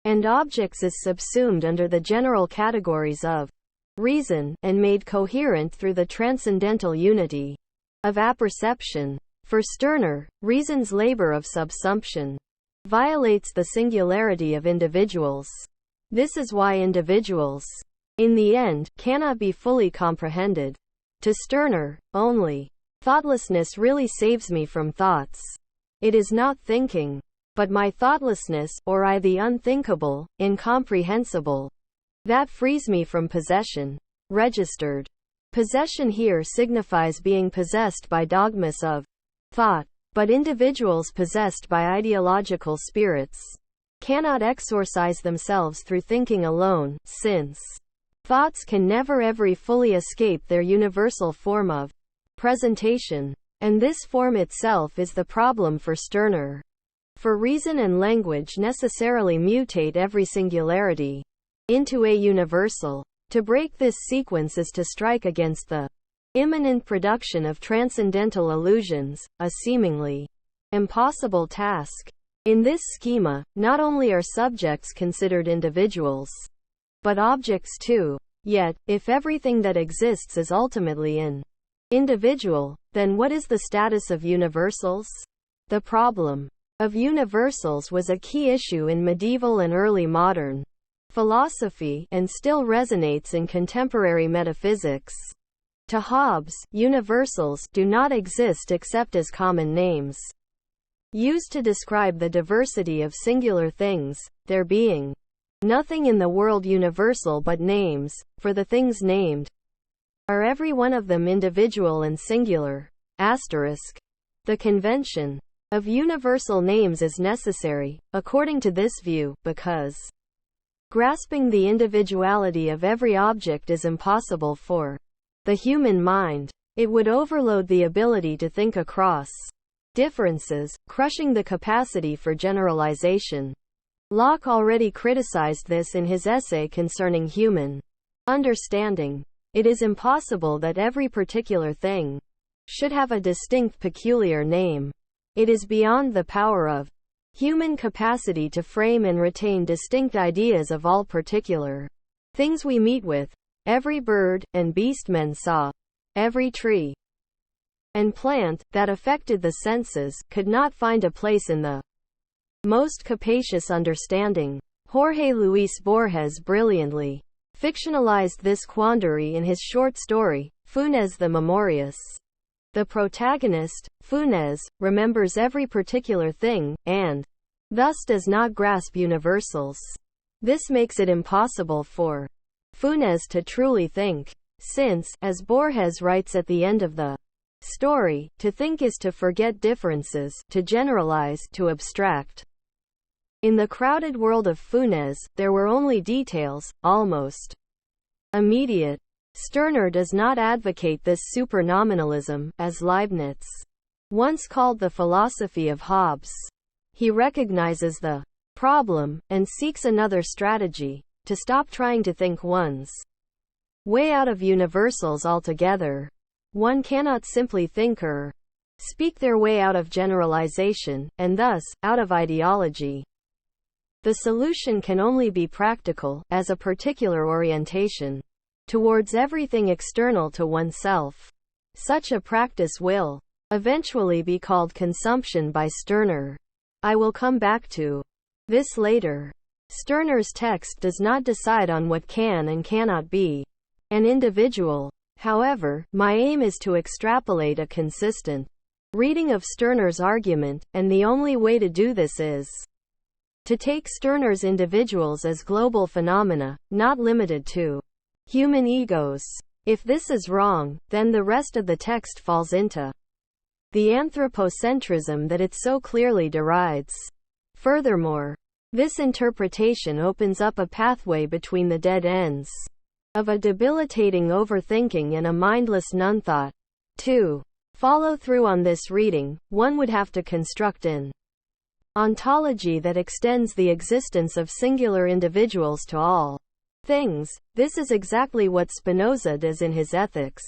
[SPEAKER 1] and objects is subsumed under the general categories of reason, and made coherent through the transcendental unity of apperception. For Stirner, reason's labor of subsumption violates the singularity of individuals. This is why individuals, in the end, cannot be fully comprehended. To Stirner, only thoughtlessness really saves me from thoughts. It is not thinking, but my thoughtlessness, or I the unthinkable, incomprehensible, that frees me from possession. Registered possession here signifies being possessed by dogmas of thought, but individuals possessed by ideological spirits cannot exorcise themselves through thinking alone, since thoughts can never ever fully escape their universal form of presentation. And this form itself is the problem for Stirner. For reason and language necessarily mutate every singularity into a universal. To break this sequence is to strike against the immanent production of transcendental illusions, a seemingly impossible task. In this schema, not only are subjects considered individuals, but objects too. Yet, if everything that exists is ultimately an individual, then what is the status of universals? The problem of universals was a key issue in medieval and early modern philosophy, and still resonates in contemporary metaphysics. To Hobbes, universals do not exist except as common names, used to describe the diversity of singular things, there being nothing in the world universal but names, for the things named are every one of them individual and singular. Asterisk. The convention of universal names is necessary, according to this view, because grasping the individuality of every object is impossible for the human mind. It would overload the ability to think across differences, crushing the capacity for generalization. Locke already criticized this in his essay concerning human understanding. It is impossible that every particular thing should have a distinct peculiar name. It is beyond the power of human capacity to frame and retain distinct ideas of all particular things we meet with. Every bird and beast men saw, every tree and plant that affected the senses, could not find a place in the most capacious understanding. Jorge Luis Borges brilliantly fictionalized this quandary in his short story, Funes the Memorious. The protagonist, Funes, remembers every particular thing, and thus does not grasp universals. This makes it impossible for Funes to truly think, since, as Borges writes at the end of the story, to think is to forget differences, to generalize, to abstract. In the crowded world of Funes, there were only details, almost immediate. Stirner does not advocate this supernominalism, as Leibniz once called the philosophy of Hobbes. He recognizes the problem, and seeks another strategy, to stop trying to think one's way out of universals altogether. One cannot simply think or speak their way out of generalization, and thus, out of ideology. The solution can only be practical, as a particular orientation towards everything external to oneself. Such a practice will eventually be called consumption by Stirner. I will come back to this later. Stirner's text does not decide on what can and cannot be an individual. However, my aim is to extrapolate a consistent reading of Stirner's argument, and the only way to do this is to take Stirner's individuals as global phenomena, not limited to human egos. If this is wrong, then the rest of the text falls into the anthropocentrism that it so clearly derides. Furthermore, this interpretation opens up a pathway between the dead ends of a debilitating overthinking and a mindless nonthought. To follow through on this reading, one would have to construct an ontology that extends the existence of singular individuals to all things. This is exactly what Spinoza does in his Ethics.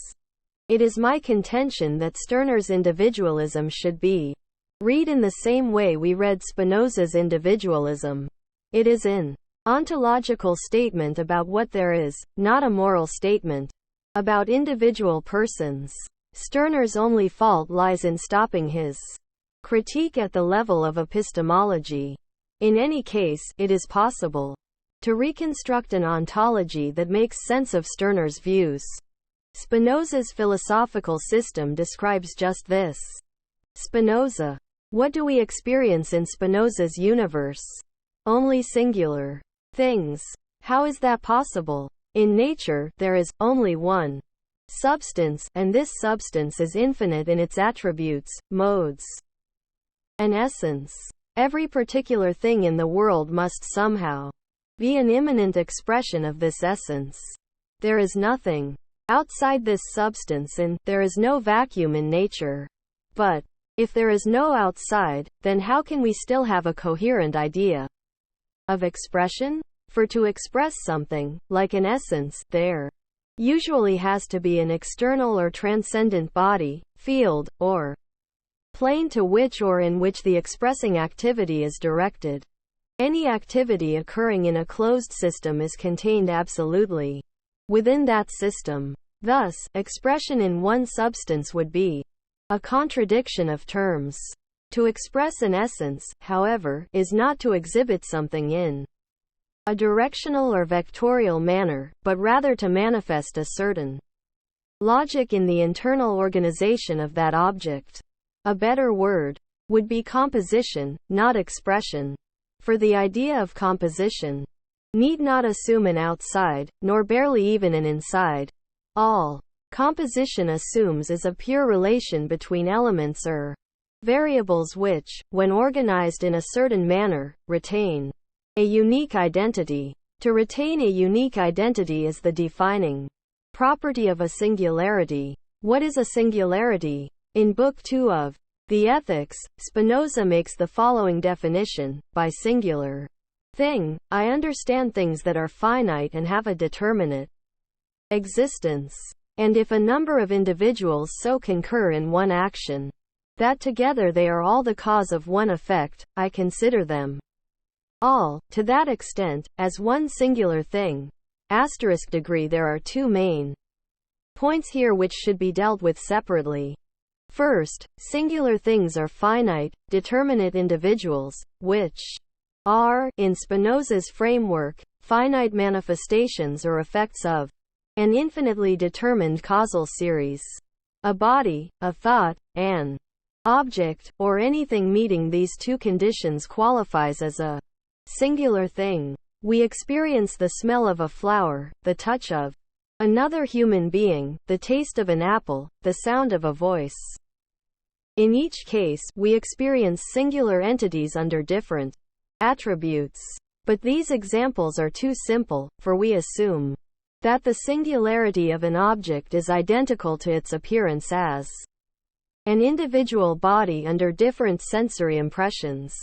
[SPEAKER 1] It is my contention that Stirner's individualism should be read in the same way we read Spinoza's individualism. It is an ontological statement about what there is, not a moral statement about individual persons. Stirner's only fault lies in stopping his critique at the level of epistemology. In any case, it is possible to reconstruct an ontology that makes sense of Stirner's views. Spinoza's philosophical system describes just this. Spinoza. What do we experience in Spinoza's universe? Only singular things. How is that possible? In nature, there is only one substance, and this substance is infinite in its attributes, modes, and essence. Every particular thing in the world must somehow be an immanent expression of this essence. There is nothing outside this substance, and there is no vacuum in nature. But if there is no outside, then how can we still have a coherent idea of expression? For to express something, like an essence, there usually has to be an external or transcendent body, field, or plane to which or in which the expressing activity is directed. Any activity occurring in a closed system is contained absolutely within that system. Thus, expression in one substance would be a contradiction of terms. To express an essence, however, is not to exhibit something in a directional or vectorial manner, but rather to manifest a certain logic in the internal organization of that object. A better word would be composition, not expression. For the idea of composition need not assume an outside, nor barely even an inside. All composition assumes is a pure relation between elements or variables which, when organized in a certain manner, retain a unique identity. To retain a unique identity is the defining property of a singularity. What is a singularity? In Book 2 of the Ethics, Spinoza makes the following definition: by singular thing, I understand things that are finite and have a determinate existence. And if a number of individuals so concur in one action, that together they are all the cause of one effect, I consider them all, to that extent, as one singular thing. Degree. There are two main points here which should be dealt with separately. First, singular things are finite, determinate individuals, which are, in Spinoza's framework, finite manifestations or effects of an infinitely determined causal series. A body, a thought, an object, or anything meeting these two conditions qualifies as a singular thing. We experience the smell of a flower, the touch of another human being, the taste of an apple, the sound of a voice. In each case, we experience singular entities under different attributes. But these examples are too simple, for we assume that the singularity of an object is identical to its appearance as an individual body under different sensory impressions.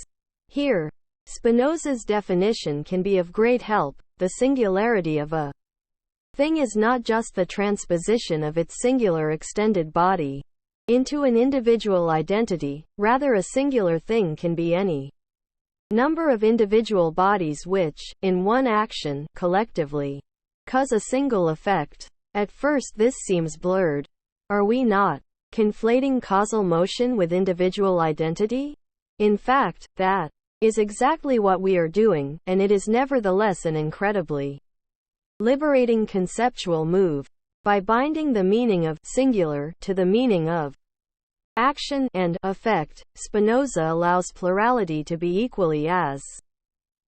[SPEAKER 1] Here, Spinoza's definition can be of great help. The singularity of a thing is not just the transposition of its singular extended body into an individual identity, rather a singular thing can be any number of individual bodies which, in one action, collectively, cause a single effect. At first this seems blurred. Are we not conflating causal motion with individual identity? In fact, that is exactly what we are doing, and it is nevertheless an incredibly liberating conceptual move. By binding the meaning of singular to the meaning of action and effect, Spinoza allows plurality to be equally as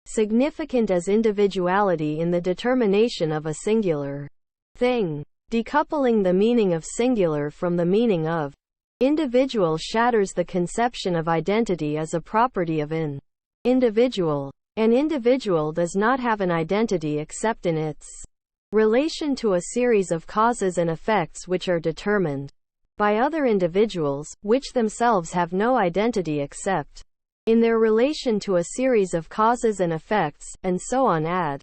[SPEAKER 1] significant as individuality in the determination of a singular thing. Decoupling the meaning of singular from the meaning of individual shatters the conception of identity as a property of an individual. An individual does not have an identity except in its relation to a series of causes and effects which are determined by other individuals, which themselves have no identity except in their relation to a series of causes and effects, and so on ad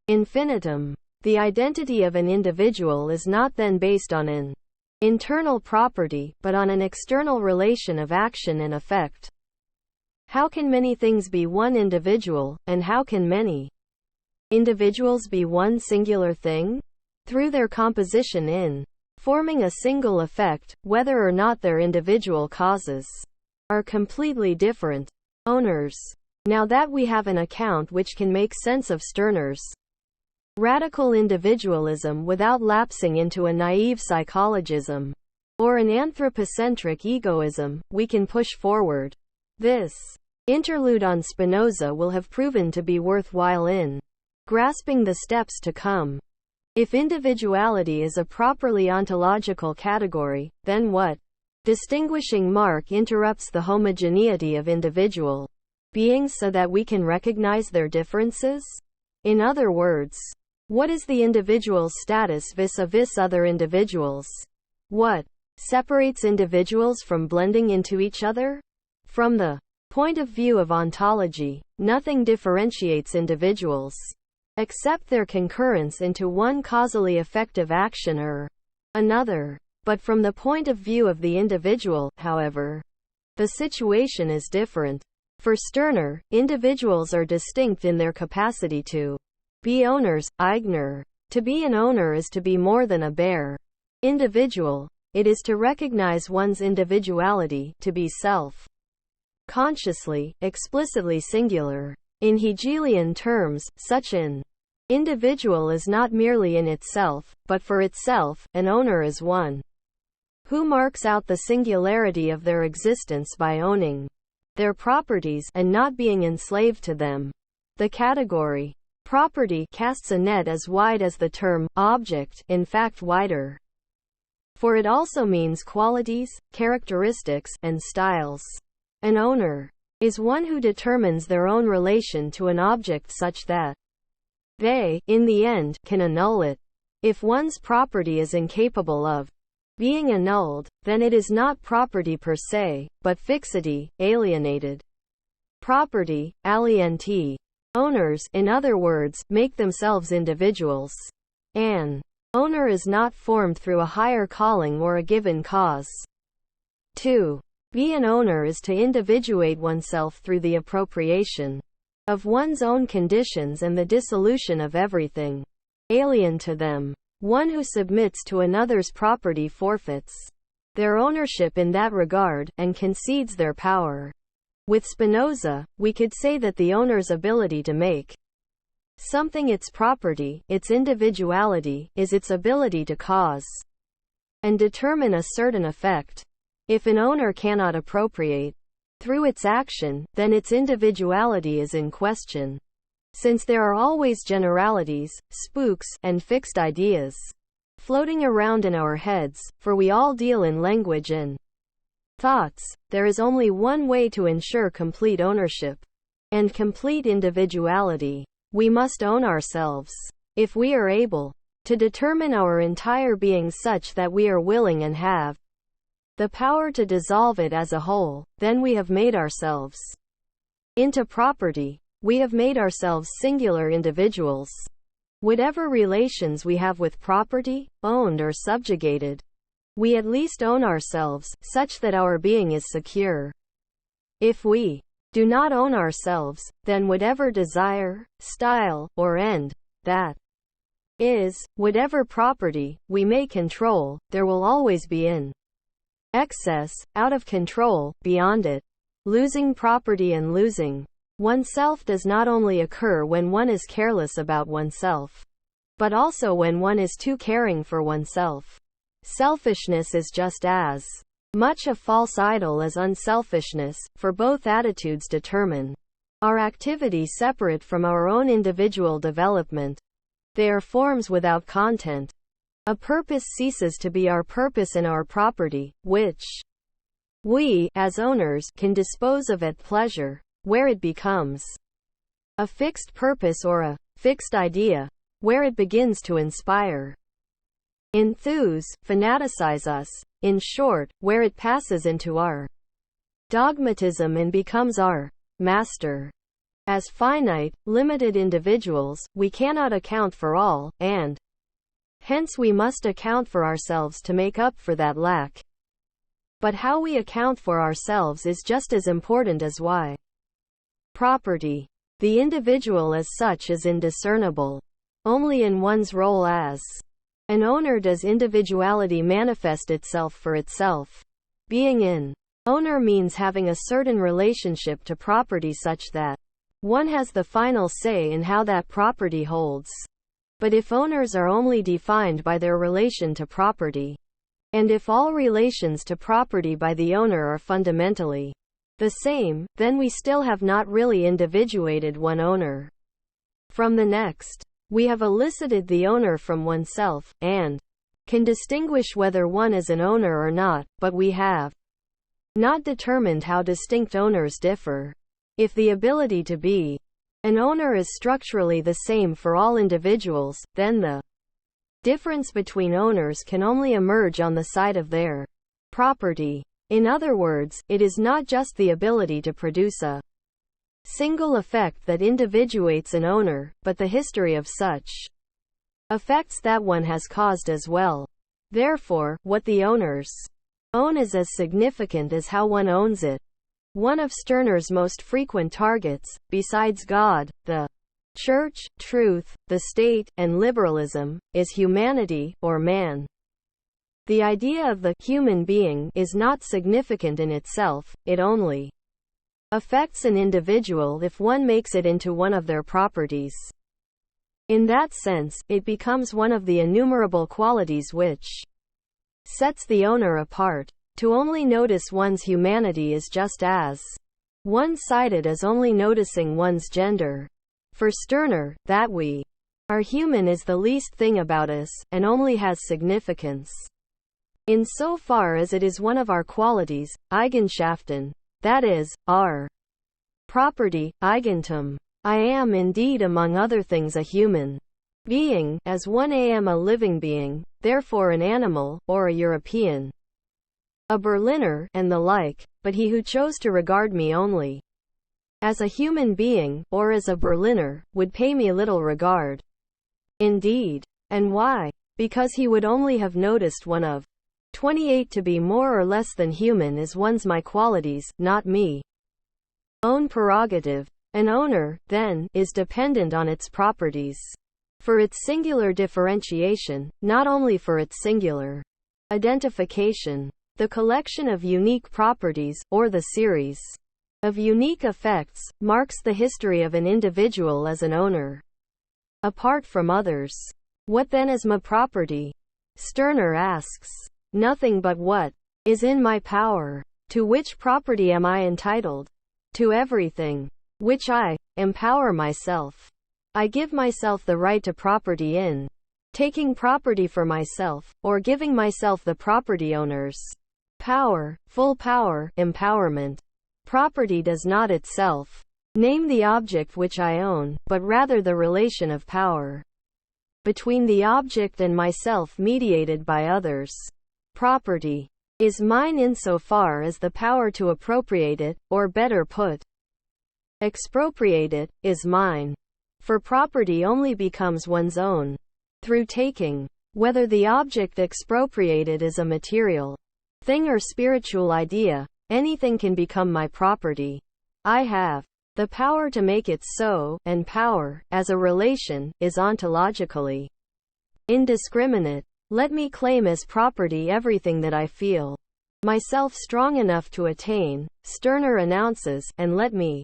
[SPEAKER 1] infinitum. The identity of an individual is not then based on an internal property, but on an external relation of action and effect. How can many things be one individual, and how can many individuals be one singular thing? Through their composition in forming a single effect, whether or not their individual causes are completely different owners. Now that we have an account which can make sense of Stirner's radical individualism without lapsing into a naive psychologism or an anthropocentric egoism, we can push forward. This interlude on Spinoza will have proven to be worthwhile in grasping the steps to come. If individuality is a properly ontological category, then what distinguishing mark interrupts the homogeneity of individual beings so that we can recognize their differences? In other words, what is the individual's status vis-a-vis other individuals? What separates individuals from blending into each other? From the point of view of ontology, nothing differentiates individuals except their concurrence into one causally effective action or another. But from the point of view of the individual, however, the situation is different. For Stirner, individuals are distinct in their capacity to be owners, Eigner. To be an owner is to be more than a bare individual. It is to recognize one's individuality, to be self-consciously, explicitly singular. In Hegelian terms, such an individual is not merely in itself, but for itself. An owner is one who marks out the singularity of their existence by owning their properties and not being enslaved to them. The category property casts a net as wide as the term object, in fact wider. For it also means qualities, characteristics, and styles. An owner is one who determines their own relation to an object such that they, in the end, can annul it. If one's property is incapable of being annulled, then it is not property per se, but fixity, alienated property, alienity. Owners, in other words, make themselves individuals. An owner is not formed through a higher calling or a given cause. 2. Be an owner is to individuate oneself through the appropriation of one's own conditions and the dissolution of everything alien to them. One who submits to another's property forfeits their ownership in that regard, and concedes their power. With Spinoza, we could say that the owner's ability to make Something its property, its individuality, is its ability to cause and determine a certain effect. If an owner cannot appropriate through its action, then its individuality is in question. Since there are always generalities, spooks, and fixed ideas floating around in our heads, for we all deal in language and thoughts, there is only one way to ensure complete ownership and complete individuality. We must own ourselves. If we are able to determine our entire being such that we are willing and have the power to dissolve it as a whole, then we have made ourselves into property. We have made ourselves singular individuals. Whatever relations we have with property, owned or subjugated, we at least own ourselves, such that our being is secure. If we do not own ourselves, then whatever desire, style, or end, that is, whatever property we may control, there will always be in excess, out of control, beyond it. Losing property and losing oneself does not only occur when one is careless about oneself, but also when one is too caring for oneself. Selfishness is just as much a false idol as unselfishness, for both attitudes determine our activity separate from our own individual development. They are forms without content. A purpose ceases to be our purpose in our property, which we, as owners, can dispose of at pleasure, where it becomes a fixed purpose or a fixed idea, where it begins to inspire, enthuse, fanaticize us, in short, where it passes into our dogmatism and becomes our master. As finite, limited individuals, we cannot account for all, and hence we must account for ourselves to make up for that lack. But how we account for ourselves is just as important as why. Property. The individual as such is indiscernible. Only in one's role as an owner does individuality manifest itself for itself. Being an owner means having a certain relationship to property such that one has the final say in how that property holds. But if owners are only defined by their relation to property, and if all relations to property by the owner are fundamentally the same, then we still have not really individuated one owner from the next. We have elicited the owner from oneself, and can distinguish whether one is an owner or not, but we have not determined how distinct owners differ. If the ability to be an owner is structurally the same for all individuals, then the difference between owners can only emerge on the side of their property. In other words, it is not just the ability to produce a single effect that individuates an owner, but the history of such effects that one has caused as well. Therefore, what the owners own is as significant as how one owns it. One of Stirner's most frequent targets, besides God, the Church, truth, the state, and liberalism, is humanity, or man. The idea of the human being is not significant in itself, it only affects an individual if one makes it into one of their properties. In that sense, it becomes one of the innumerable qualities which sets the owner apart. To only notice one's humanity is just as one-sided as only noticing one's gender. For Stirner, that we are human is the least thing about us, and only has significance insofar as it is one of our qualities, Eigenschaften, that is, our property, Eigentum. I am indeed among other things a human being, as one am a living being, therefore an animal, or a European, a Berliner, and the like, but he who chose to regard me only as a human being, or as a Berliner, would pay me little regard. Indeed. And why? Because he would only have noticed one of 28 to be more or less than human is one's my qualities, not me. Own prerogative. An owner, then, is dependent on its properties for its singular differentiation, not only for its singular identification. The collection of unique properties, or the series of unique effects, marks the history of an individual as an owner. apart from others. What then is my property? Stirner asks. Nothing but what is in my power. To which property am I entitled? To everything which I empower myself. I give myself the right to property in taking property for myself, or giving myself the property owner's power, full power, empowerment. Property does not itself name the object which I own, but rather the relation of power between the object and myself mediated by others. Property is mine insofar as the power to appropriate it, or better put, expropriate it, is mine. For property only becomes one's own through taking. Whether the object expropriated is a material thing or spiritual idea, anything can become my property. I have the power to make it so, and power, as a relation, is ontologically indiscriminate. Let me claim as property everything that I feel myself strong enough to attain, Stirner announces, and let me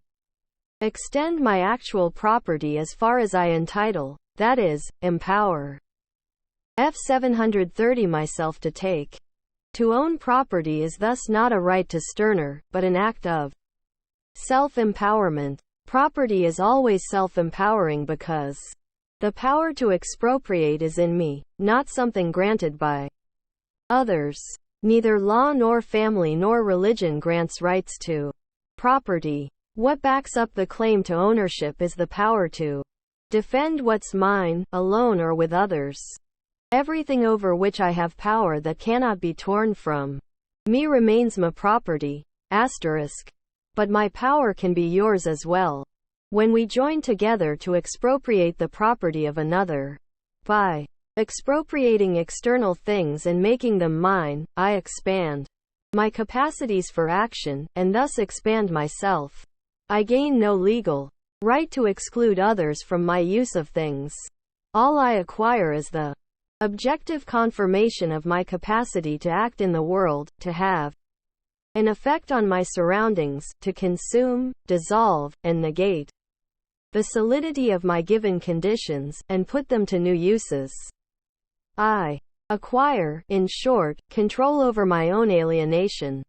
[SPEAKER 1] extend my actual property as far as I entitle, that is, empower. F 730 myself to take. To own property is thus not a right to Stirner, but an act of self-empowerment. Property is always self-empowering because the power to expropriate is in me, not something granted by others. Neither law nor family nor religion grants rights to property. What backs up the claim to ownership is the power to defend what's mine, alone or with others. Everything over which I have power that cannot be torn from me remains my property. Asterisk. But my power can be yours as well. When we join together to expropriate the property of another, by expropriating external things and making them mine, I expand my capacities for action, and thus expand myself. I gain no legal right to exclude others from my use of things. All I acquire is the objective confirmation of my capacity to act in the world, to have an effect on my surroundings, to consume, dissolve, and negate the solidity of my given conditions, and put them to new uses. I acquire, in short, control over my own alienation.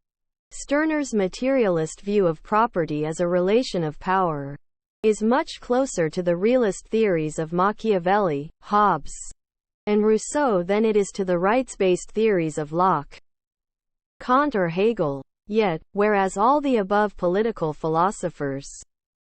[SPEAKER 1] Stirner's materialist view of property as a relation of power is much closer to the realist theories of Machiavelli, Hobbes, and Rousseau than it is to the rights-based theories of Locke, Kant or Hegel. Yet, whereas all the above political philosophers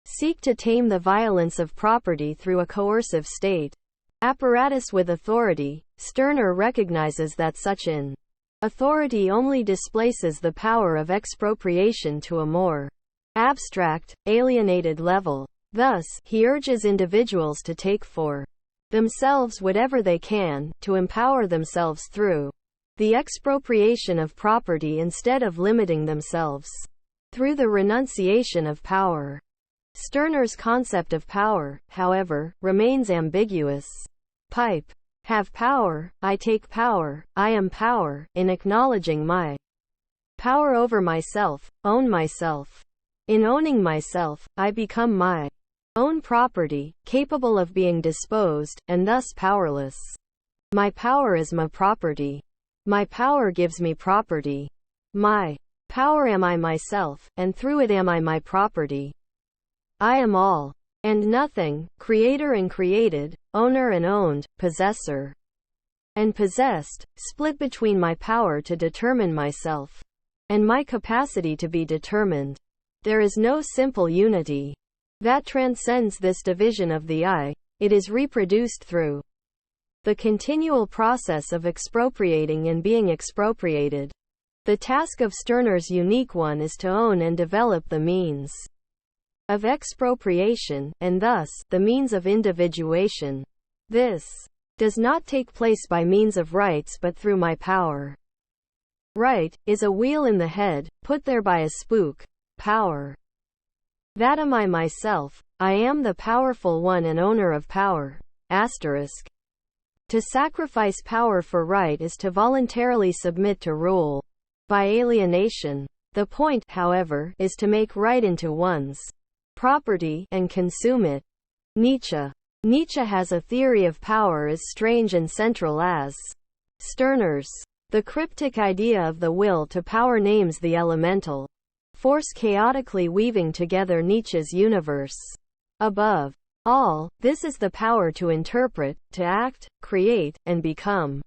[SPEAKER 1] seek to tame the violence of property through a coercive state apparatus with authority, Stirner recognizes that such an authority only displaces the power of expropriation to a more abstract, alienated level. Thus, he urges individuals to take for themselves whatever they can, to empower themselves through the expropriation of property instead of limiting themselves through the renunciation of power. Stirner's concept of power, however, remains ambiguous. Pipe. Have power, I take power, I am power, in acknowledging my power over myself, own myself. In owning myself, I become my own property, capable of being disposed, and thus powerless. My power is my property. My power gives me property. My power am I myself, and through it am I my property. I am all and nothing, creator and created, owner and owned, possessor and possessed, split between my power to determine myself and my capacity to be determined. There is no simple unity that transcends this division of the I. It is reproduced through the continual process of expropriating and being expropriated. The task of Stirner's unique one is to own and develop the means of expropriation, and thus, the means of individuation. This does not take place by means of rights but through my power. Right is a wheel in the head, put there by a spook. Power. That am I myself. I am the powerful one and owner of power. Asterisk. To sacrifice power for right is to voluntarily submit to rule by alienation. The point, however, is to make right into one's property and consume it. Nietzsche. Nietzsche has a theory of power as strange and central as Stirner's. The cryptic idea of the will to power names the elemental force chaotically weaving together Nietzsche's universe. Above all, this is the power to interpret, to act, create, and become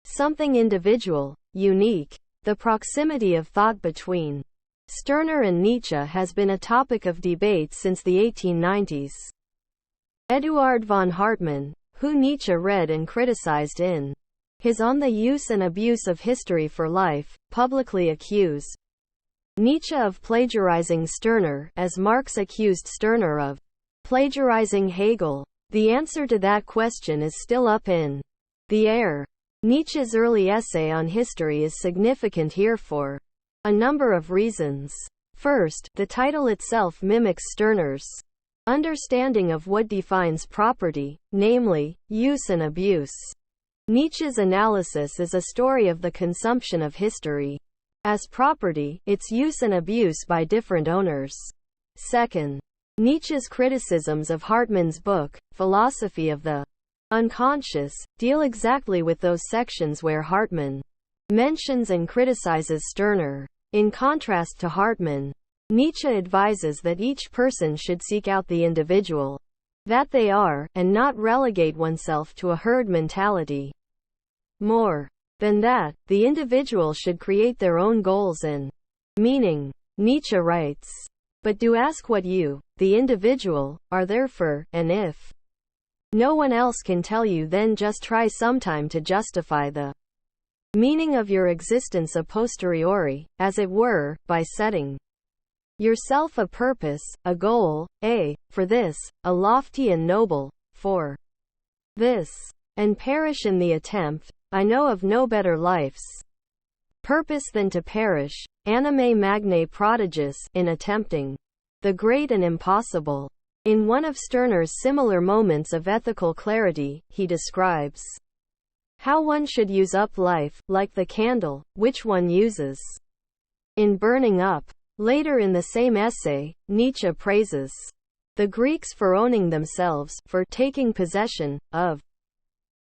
[SPEAKER 1] something individual, unique. The proximity of thought between Stirner and Nietzsche has been a topic of debate since the 1890s. Eduard von Hartmann, who Nietzsche read and criticized in his On the Use and Abuse of History for Life, publicly accused Nietzsche of plagiarizing Stirner, as Marx accused Stirner of plagiarizing Hegel. The answer to that question is still up in the air. Nietzsche's early essay on history is significant here for a number of reasons. First, the title itself mimics Stirner's understanding of what defines property, namely, use and abuse. Nietzsche's analysis is a story of the consumption of history as property, its use and abuse by different owners. Second, Nietzsche's criticisms of Hartmann's book, Philosophy of the Unconscious, deal exactly with those sections where Hartmann mentions and criticizes Stirner. In contrast to Hartmann, Nietzsche advises that each person should seek out the individual that they are, and not relegate oneself to a herd mentality. More than that, the individual should create their own goals and meaning. Nietzsche writes, "But do ask what you, the individual, are there for, and if no one else can tell you, then just try sometime to justify the meaning of your existence a posteriori, as it were, by setting yourself a purpose, a goal, for this, a lofty and noble, for this, and perish in the attempt. I know of no better life's purpose than to perish, anime magnae prodigus, in attempting the great and impossible." In one of Stirner's similar moments of ethical clarity, he describes how one should use up life, like the candle, which one uses in burning up. Later in the same essay, Nietzsche praises the Greeks for owning themselves, for taking possession of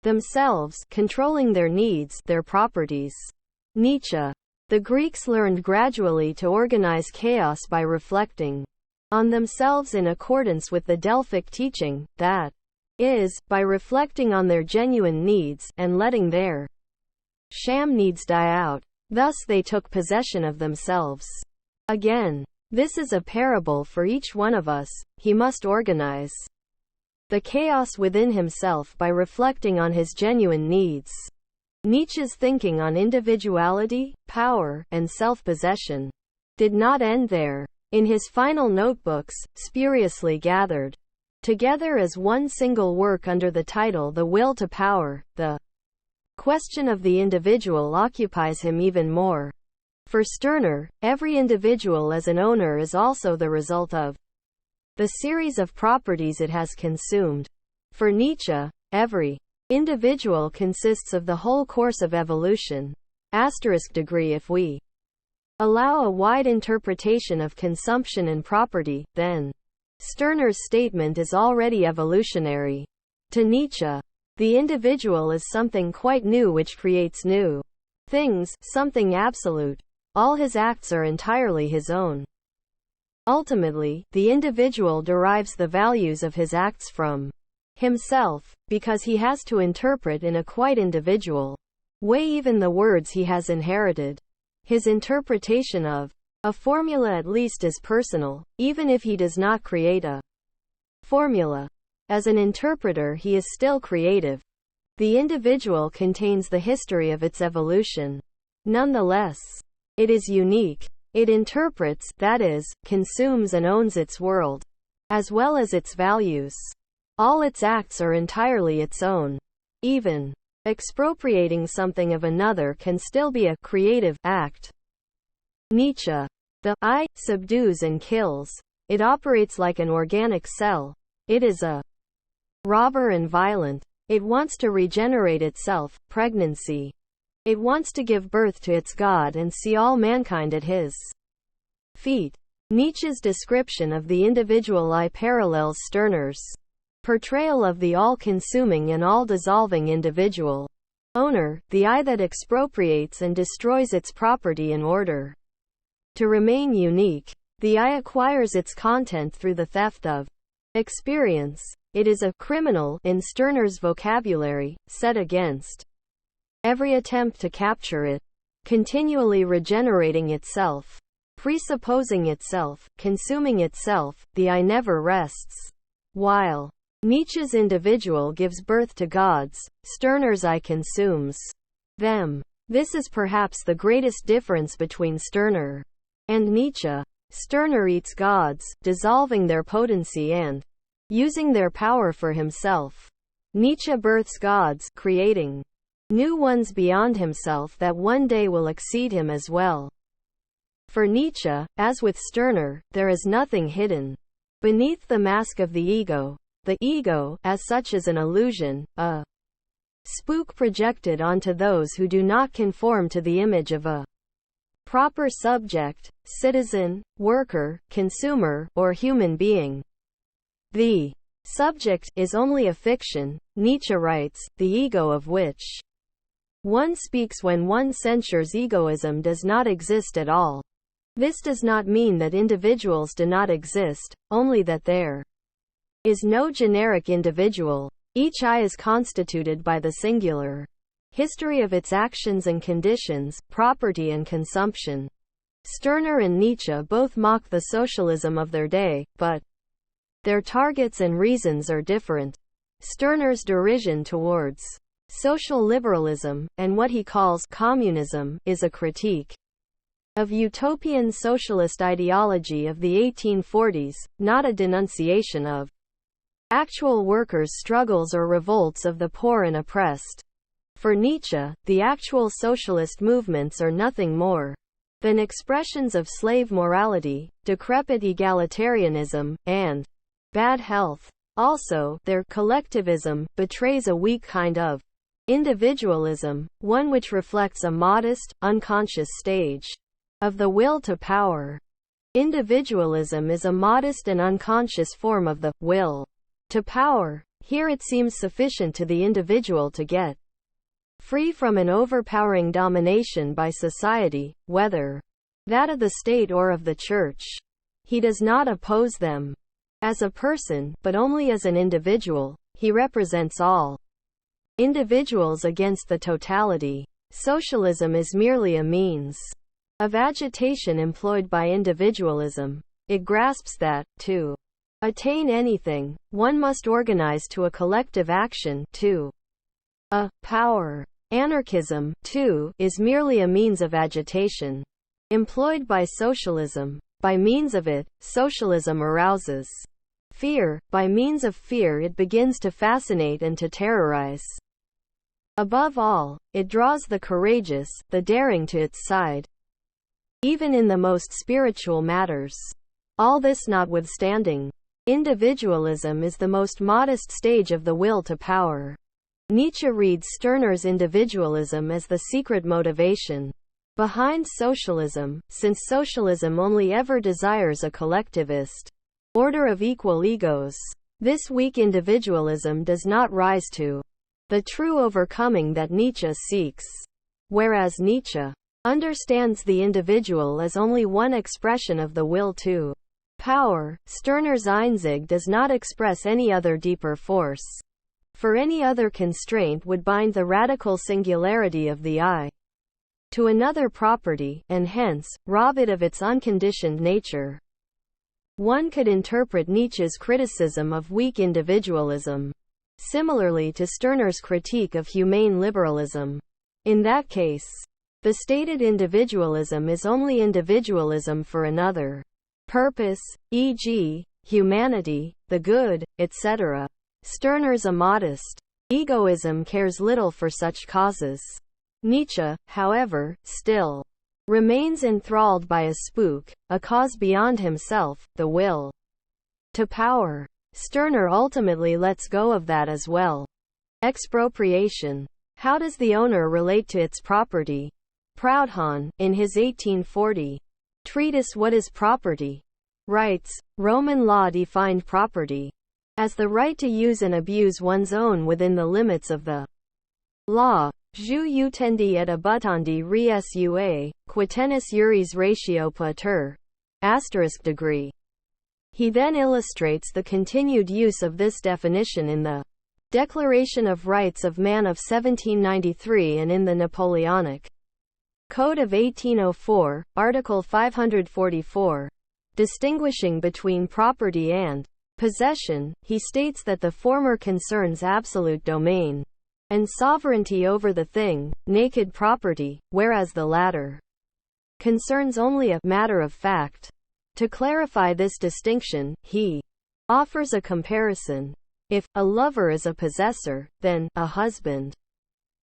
[SPEAKER 1] themselves, controlling their needs, their properties. Nietzsche. The Greeks learned gradually to organize chaos by reflecting on themselves in accordance with the Delphic teaching, that is, by reflecting on their genuine needs, and letting their sham needs die out. Thus they took possession of themselves. Again, this is a parable for each one of us. He must organize the chaos within himself by reflecting on his genuine needs. Nietzsche's thinking on individuality, power, and self-possession did not end there. In his final notebooks, spuriously gathered together as one single work under the title The Will to Power, the question of the individual occupies him even more. For Stirner, every individual as an owner is also the result of the series of properties it has consumed. For Nietzsche, every individual consists of the whole course of evolution. Degree. If we allow a wide interpretation of consumption and property, then Stirner's statement is already evolutionary. To Nietzsche, the individual is something quite new which creates new things, something absolute. All his acts are entirely his own. Ultimately, the individual derives the values of his acts from himself, because he has to interpret in a quite individual way even the words he has inherited. His interpretation of a formula at least is personal, even if he does not create a formula. As an interpreter he is still creative. The individual contains the history of its evolution. Nonetheless, it is unique. It interprets, that is, consumes and owns its world, as well as its values. All its acts are entirely its own. Even expropriating something of another can still be a creative act. Nietzsche. The I subdues and kills. It operates like an organic cell. It is a robber and violent. It wants to regenerate itself, pregnancy. It wants to give birth to its God and see all mankind at his feet. Nietzsche's description of the individual I parallels Stirner's. portrayal of the all-consuming and all-dissolving individual. Owner, the I that expropriates and destroys its property in order to remain unique. The I acquires its content through the theft of experience. It is a criminal, in Stirner's vocabulary, set against every attempt to capture it, continually regenerating itself, presupposing itself, consuming itself. The I never rests. While Nietzsche's individual gives birth to gods, Stirner's I consumes them. This is perhaps the greatest difference between Stirner and Nietzsche. Stirner eats gods, dissolving their potency and using their power for himself. Nietzsche births gods, creating new ones beyond himself that one day will exceed him as well. For Nietzsche, as with Stirner, there is nothing hidden beneath the mask of the ego. The ego, as such, is an illusion, a spook projected onto those who do not conform to the image of a proper subject, citizen, worker, consumer, or human being. The subject is only a fiction, Nietzsche writes, the ego of which one speaks when one censures egoism does not exist at all. This does not mean that individuals do not exist, only that there is no generic individual. Each I is constituted by the singular history of its actions and conditions, property and consumption. Stirner and Nietzsche both mock the socialism of their day, but their targets and reasons are different. Stirner's derision towards social liberalism, and what he calls communism, is a critique of utopian socialist ideology of the 1840s, not a denunciation of actual workers' struggles or revolts of the poor and oppressed. For Nietzsche, the actual socialist movements are nothing more than expressions of slave morality, decrepit egalitarianism, and bad health. Also, their collectivism betrays a weak kind of individualism, one which reflects a modest, unconscious stage of the will to power. Individualism is a modest and unconscious form of the will to power. Here it seems sufficient to the individual to get free from an overpowering domination by society, whether that of the state or of the church. He does not oppose them as a person, but only as an individual. He represents all individuals against the totality. Socialism is merely a means of agitation employed by individualism. It grasps that, to attain anything, one must organize to a collective action, to a power. Anarchism, too, is merely a means of agitation employed by socialism. By means of it, socialism arouses fear. By means of fear it begins to fascinate and to terrorize. Above all, it draws the courageous, the daring to its side, even in the most spiritual matters. All this notwithstanding, individualism is the most modest stage of the will to power. Nietzsche reads Stirner's individualism as the secret motivation behind socialism, since socialism only ever desires a collectivist order of equal egos. This weak individualism does not rise to the true overcoming that Nietzsche seeks. Whereas Nietzsche understands the individual as only one expression of the will to power, Stirner's Einzig does not express any other deeper force. For any other constraint would bind the radical singularity of the I to another property, and hence, rob it of its unconditioned nature. One could interpret Nietzsche's criticism of weak individualism similarly to Stirner's critique of humane liberalism. In that case, the stated individualism is only individualism for another purpose, e.g., humanity, the good, etc. Stirner's a modest egoism cares little for such causes. Nietzsche, however, still remains enthralled by a spook, a cause beyond himself, the will to power. Stirner ultimately lets go of that as well. Expropriation. How does the owner relate to its property? Proudhon, in his 1840 treatise What is Property? Writes, Roman law defined property as the right to use and abuse one's own within the limits of the law. Jus utendi et abutendi res ua, quatenus juris ratio pater, degree. He then illustrates the continued use of this definition in the Declaration of Rights of Man of 1793 and in the Napoleonic Code of 1804, Article 544. Distinguishing between property and possession, he states that the former concerns absolute domain and sovereignty over the thing, naked property, whereas the latter concerns only a matter of fact. To clarify this distinction, he offers a comparison. If a lover is a possessor, then a husband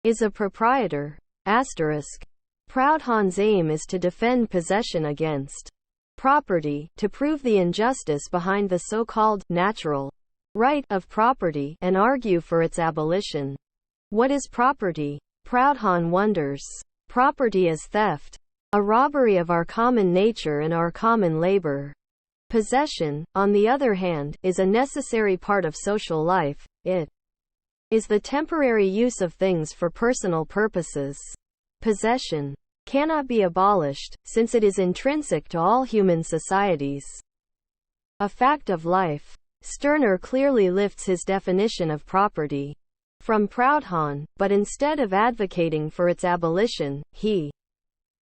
[SPEAKER 1] is a proprietor. Proudhon's aim is to defend possession against property, to prove the injustice behind the so-called natural right of property, and argue for its abolition. What is property? Proudhon wonders. Property is theft, a robbery of our common nature and our common labor. Possession, on the other hand, is a necessary part of social life. It is the temporary use of things for personal purposes. Possession cannot be abolished, since it is intrinsic to all human societies. A fact of life. Stirner clearly lifts his definition of property from Proudhon, but instead of advocating for its abolition, he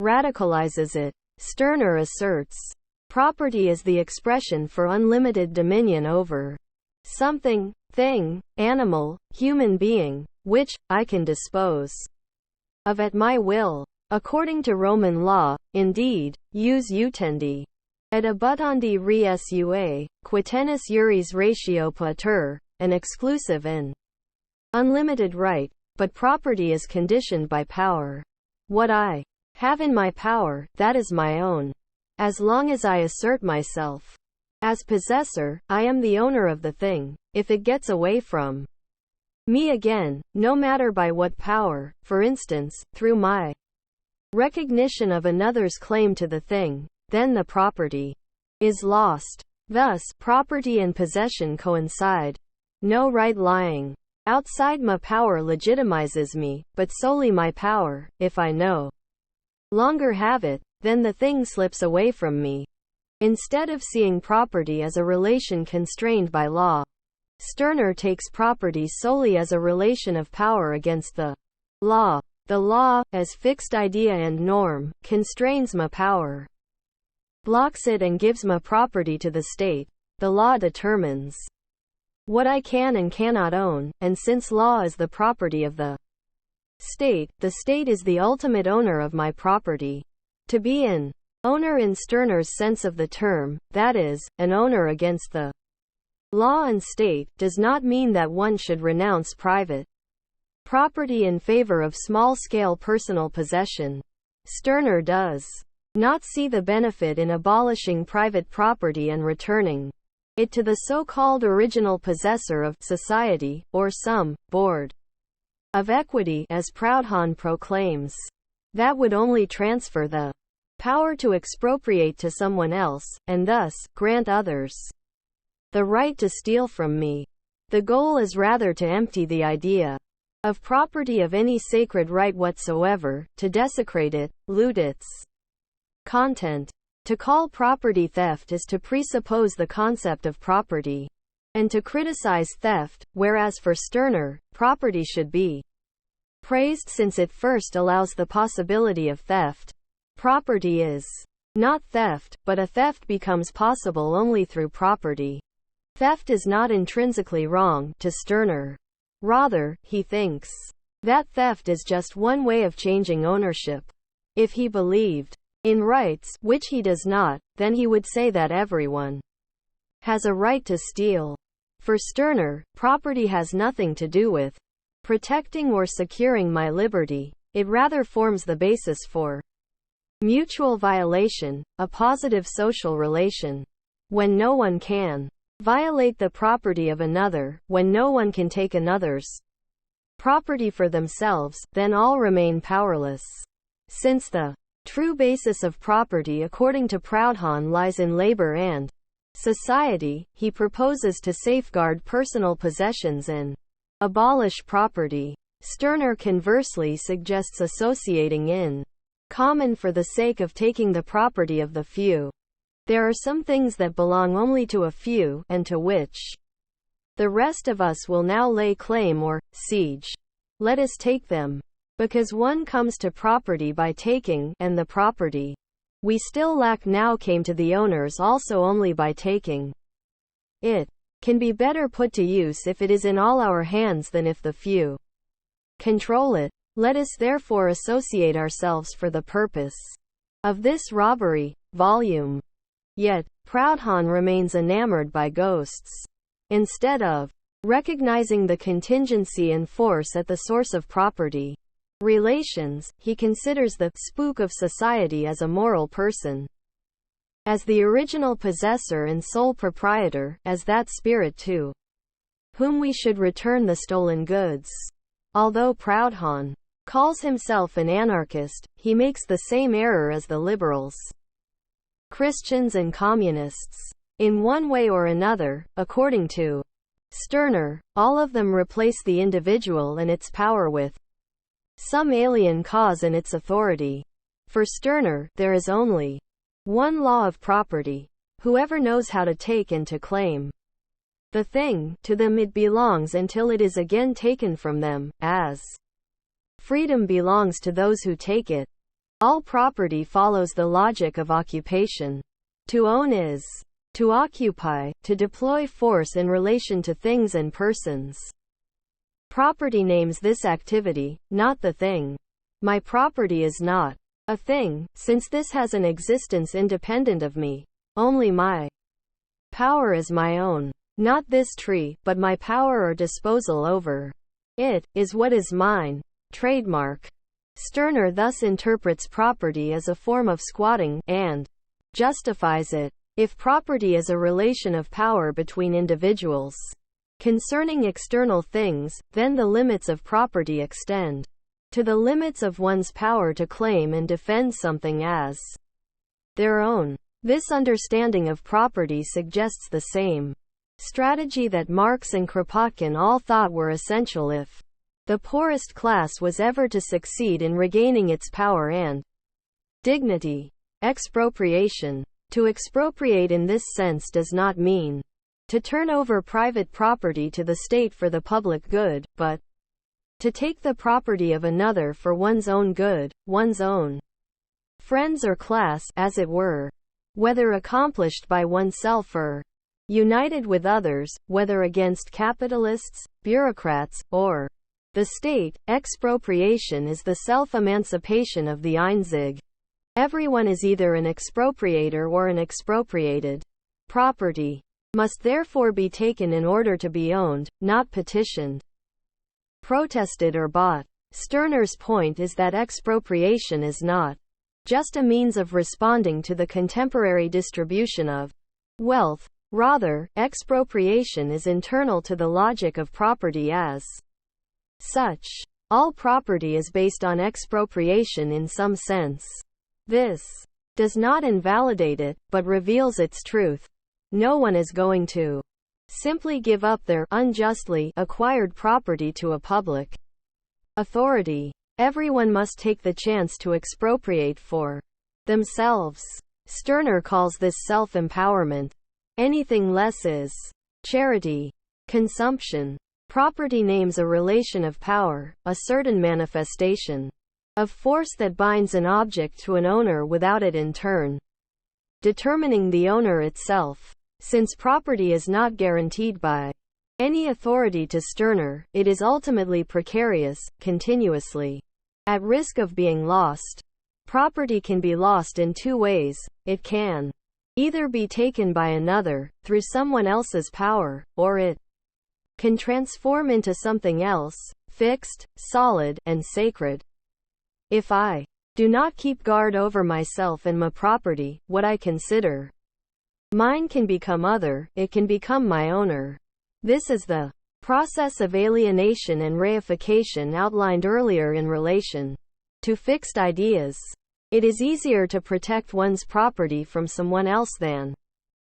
[SPEAKER 1] radicalizes it. Stirner asserts, property is the expression for unlimited dominion over something, thing, animal, human being, which I can dispose of at my will. According to Roman law, indeed, jus utendi et abutendi res ua, quatenus juris ratio pater, an exclusive and unlimited right, but property is conditioned by power. What I have in my power, that is my own. As long as I assert myself as possessor, I am the owner of the thing. If it gets away from me again, no matter by what power, for instance, through my recognition of another's claim to the thing, then the property is lost. Thus, property and possession coincide. No right lying outside my power legitimizes me, but solely my power. If I no longer have it, then the thing slips away from me. Instead of seeing property as a relation constrained by law, Stirner takes property solely as a relation of power against the law. The law, as fixed idea and norm, constrains my power, blocks it and gives my property to the state. The law determines what I can and cannot own, and since law is the property of the state is the ultimate owner of my property. To be an owner in Stirner's sense of the term, that is, an owner against the law and state, does not mean that one should renounce private property in favor of small-scale personal possession. Stirner does not see the benefit in abolishing private property and returning it to the so-called original possessor of society, or some board of equity, as Proudhon proclaims. That would only transfer the power to expropriate to someone else, and thus, grant others the right to steal from me. The goal is rather to empty the idea of property of any sacred right whatsoever, to desecrate it, loot its content. To call property theft is to presuppose the concept of property, and to criticize theft, whereas for Stirner, property should be praised since it first allows the possibility of theft. Property is not theft, but a theft becomes possible only through property. Theft is not intrinsically wrong, to Stirner. Rather, he thinks that theft is just one way of changing ownership. If he believed in rights, which he does not, then he would say that everyone has a right to steal. For Stirner, property has nothing to do with protecting or securing my liberty. It rather forms the basis for mutual violation, a positive social relation. When no one can violate the property of another, when no one can take another's property for themselves, then all remain powerless. Since the true basis of property according to Proudhon lies in labor and society, he proposes to safeguard personal possessions and abolish property. Stirner conversely suggests associating in common for the sake of taking the property of the few. There are some things that belong only to a few, and to which the rest of us will now lay claim or siege. Let us take them. Because one comes to property by taking, and the property we still lack now came to the owners also only by taking. It can be better put to use if it is in all our hands than if the few control it. Let us therefore associate ourselves for the purpose of this robbery. Volume. Yet, Proudhon remains enamored by ghosts. Instead of recognizing the contingency and force at the source of property relations, he considers the spook of society as a moral person, as the original possessor and sole proprietor, as that spirit to whom we should return the stolen goods. Although Proudhon calls himself an anarchist, he makes the same error as the liberals, Christians and communists. In one way or another, according to Stirner, all of them replace the individual and its power with some alien cause and its authority. For Stirner, there is only one law of property. Whoever knows how to take and to claim the thing, to them it belongs until it is again taken from them, as freedom belongs to those who take it. All property follows the logic of occupation. To own is to occupy, to deploy force in relation to things and persons. Property names this activity, not the thing. My property is not a thing, since this has an existence independent of me. Only my power is my own. Not this tree, but my power or disposal over it, is what is mine. Trademark. Stirner thus interprets property as a form of squatting, and justifies it. If property is a relation of power between individuals concerning external things, then the limits of property extend to the limits of one's power to claim and defend something as their own. This understanding of property suggests the same strategy that Marx and Kropotkin all thought were essential if the poorest class was ever to succeed in regaining its power and dignity. Expropriation. To expropriate in this sense does not mean to turn over private property to the state for the public good, but to take the property of another for one's own good, one's own friends or class, as it were, whether accomplished by oneself or united with others, whether against capitalists, bureaucrats, or the state. Expropriation is the self-emancipation of the Einzig. Everyone is either an expropriator or an expropriated. Property must therefore be taken in order to be owned, not petitioned, protested or bought. Stirner's point is that expropriation is not just a means of responding to the contemporary distribution of wealth. Rather, expropriation is internal to the logic of property as such. All property is based on expropriation in some sense. This does not invalidate it, but reveals its truth. No one is going to simply give up their unjustly acquired property to a public authority. Everyone must take the chance to expropriate for themselves. Stirner calls this self-empowerment. Anything less is charity. Consumption. Property names a relation of power, a certain manifestation of force that binds an object to an owner without it in turn determining the owner itself. Since property is not guaranteed by any authority to Stirner, it is ultimately precarious, continuously at risk of being lost. Property can be lost in two ways. It can either be taken by another, through someone else's power, or it can transform into something else, fixed, solid, and sacred. If I do not keep guard over myself and my property, what I consider mine can become other, it can become my owner. This is the process of alienation and reification outlined earlier in relation to fixed ideas. It is easier to protect one's property from someone else than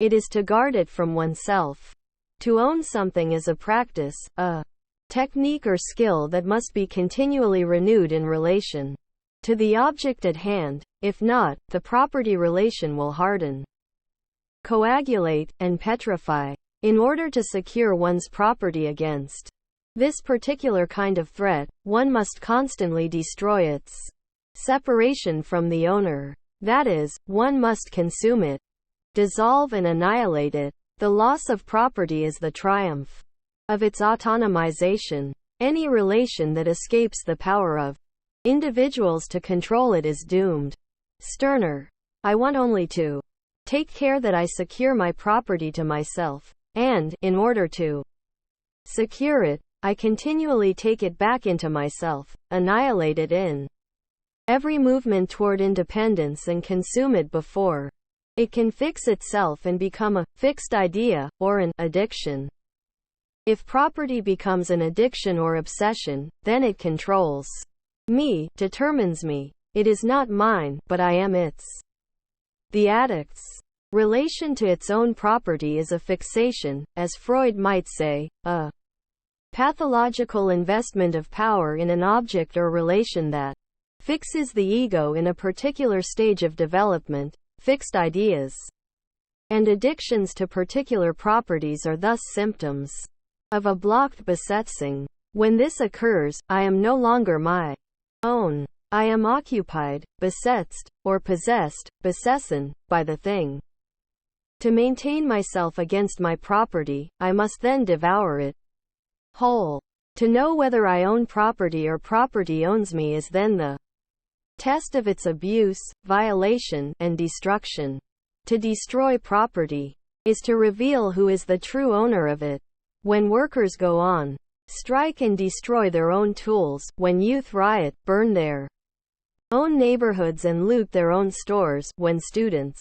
[SPEAKER 1] It is to guard it from oneself. To own something is a practice, a technique or skill that must be continually renewed in relation to the object at hand. If not, the property relation will harden, coagulate, and petrify. In order to secure one's property against this particular kind of threat, one must constantly destroy its separation from the owner. That is, one must consume it, dissolve and annihilate it. The loss of property is the triumph of its autonomization. Any relation that escapes the power of individuals to control it is doomed. Stirner. I want only to take care that I secure my property to myself, and, in order to secure it, I continually take it back into myself, annihilate it in every movement toward independence and consume it before it can fix itself and become a fixed idea, or an addiction. If property becomes an addiction or obsession, then it controls me, determines me. It is not mine, but I am its. The addict's relation to its own property is a fixation, as Freud might say, a pathological investment of power in an object or relation that fixes the ego in a particular stage of development. Fixed ideas and addictions to particular properties are thus symptoms of a blocked Besetzung. When this occurs, I am no longer my own. I am occupied, besetzt, or possessed, besessen, by the thing. To maintain myself against my property, I must then devour it whole. To know whether I own property or property owns me is then the test of its abuse, violation, and destruction. To destroy property is to reveal who is the true owner of it. When workers go on strike and destroy their own tools, when youth riot, burn their own neighborhoods and loot their own stores, when students